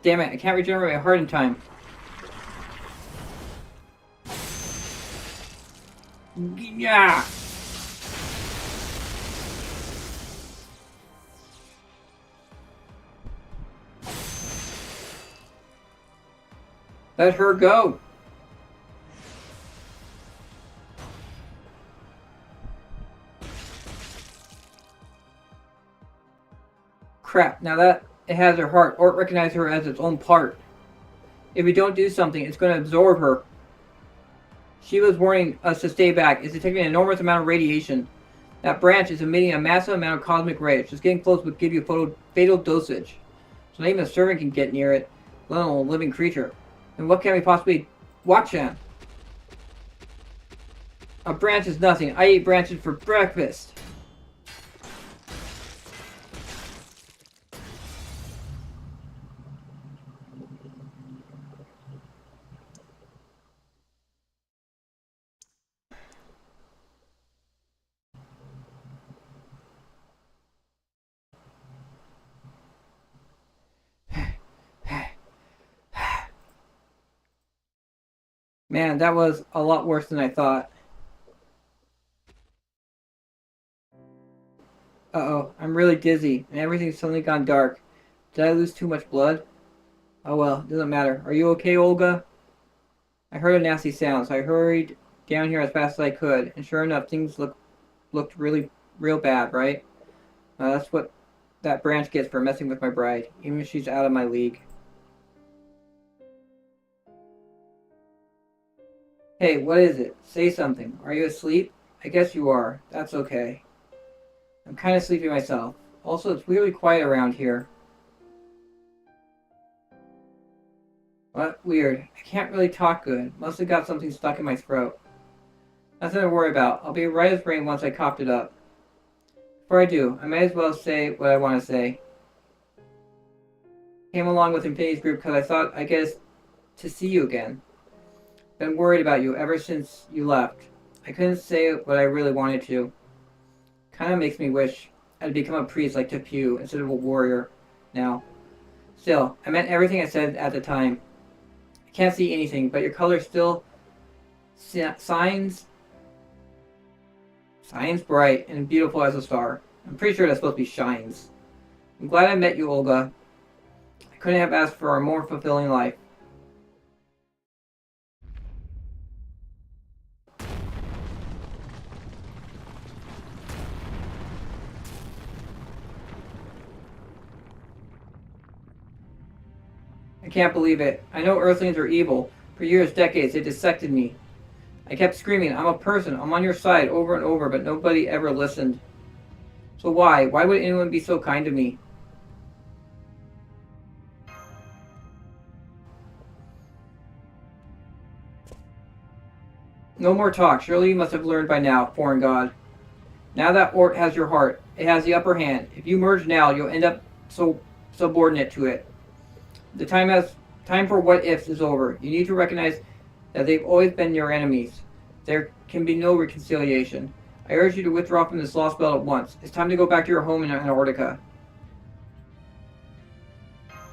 Damn it, I can't regenerate my heart in time. Yeah! Let her go. Crap, now that it has her heart, Ort recognizes her as its own part. If we don't do something, it's going to absorb her. She was warning us to stay back. It's detecting an enormous amount of radiation. That branch is emitting a massive amount of cosmic rays. Just getting close would give you a fatal dosage. So not even a servant can get near it, let alone a living creature. And what can we possibly watch on? A branch is nothing. I eat branches for breakfast. Man, that was a lot worse than I thought. Uh-oh, I'm really dizzy, and everything's suddenly gone dark. Did I lose too much blood? Oh well, doesn't matter. Are you okay, Olga? I heard a nasty sound, so I hurried down here as fast as I could, and sure enough, things looked real bad, right? That's what that branch gets for messing with my bride, even if she's out of my league. Hey, what is it? Say something. Are you asleep? I guess you are. That's okay. I'm kind of sleepy myself. Also, it's really quiet around here. What? Weird. I can't really talk good. Must have got something stuck in my throat. Nothing to worry about. I'll be right as rain once I coughed it up. Before I do, I may as well say what I want to say. Came along with Infinity's group because I thought I'd get to see you again. Been worried about you ever since you left. I couldn't say what I really wanted to. Kinda makes me wish I'd become a priest like Tepu instead of a warrior now. Still, I meant everything I said at the time. I can't see anything, but your color still shines bright and beautiful as a star. I'm pretty sure that's supposed to be shines. I'm glad I met you, Olga. I couldn't have asked for a more fulfilling life. I can't believe it. I know Earthlings are evil. For years, decades, they dissected me. I kept screaming, I'm a person, I'm on your side, over and over, but nobody ever listened. So why? Why would anyone be so kind to me? No more talk. Surely you must have learned by now, foreign god. Now that Ort has your heart, it has the upper hand. If you merge now, you'll end up so subordinate to it. The time for what ifs is over. You need to recognize that they've always been your enemies. There can be no reconciliation. I urge you to withdraw from this Lostbelt at once. It's time to go back to your home in Antarctica.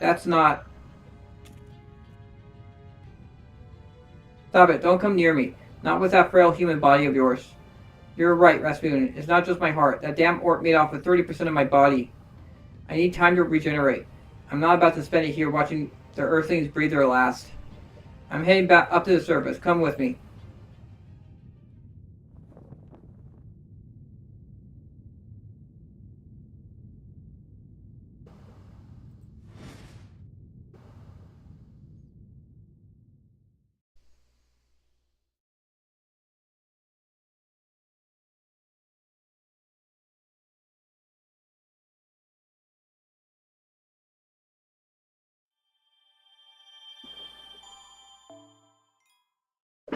That's not... Stop it. Don't come near me. Not with that frail human body of yours. You're right, Rasputin. It's not just my heart. That damn Ort made off with 30% of my body. I need time to regenerate. I'm not about to spend it here watching the Earthlings breathe their last. I'm heading back up to the surface. Come with me.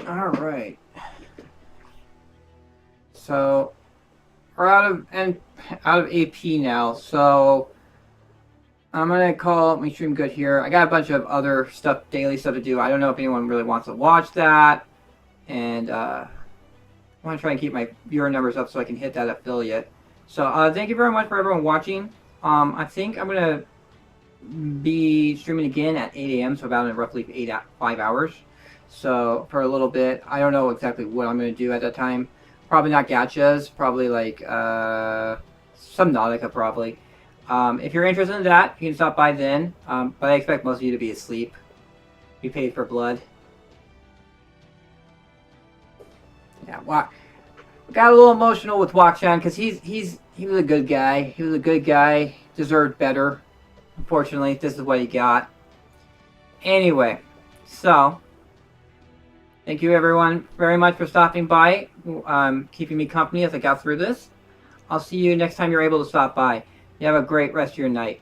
Alright. So we're out of AP now, so I'm gonna call my stream good here. I got a bunch of other stuff, daily stuff to do. I don't know if anyone really wants to watch that. And I want to try and keep my viewer numbers up so I can hit that affiliate. So thank you very much for everyone watching. I think I'm gonna be streaming again at 8 a.m. so about in roughly 5 hours. So for a little bit, I don't know exactly what I'm gonna do at that time. Probably not gachas. Probably like some Nautica probably. If you're interested in that, you can stop by then. But I expect most of you to be asleep. Be paid for blood. Yeah, got a little emotional with Wakshan because he was a good guy. He was a good guy. Deserved better. Unfortunately, this is what he got. Anyway, so thank you everyone very much for stopping by, keeping me company as I got through this. I'll see you next time you're able to stop by. You have a great rest of your night.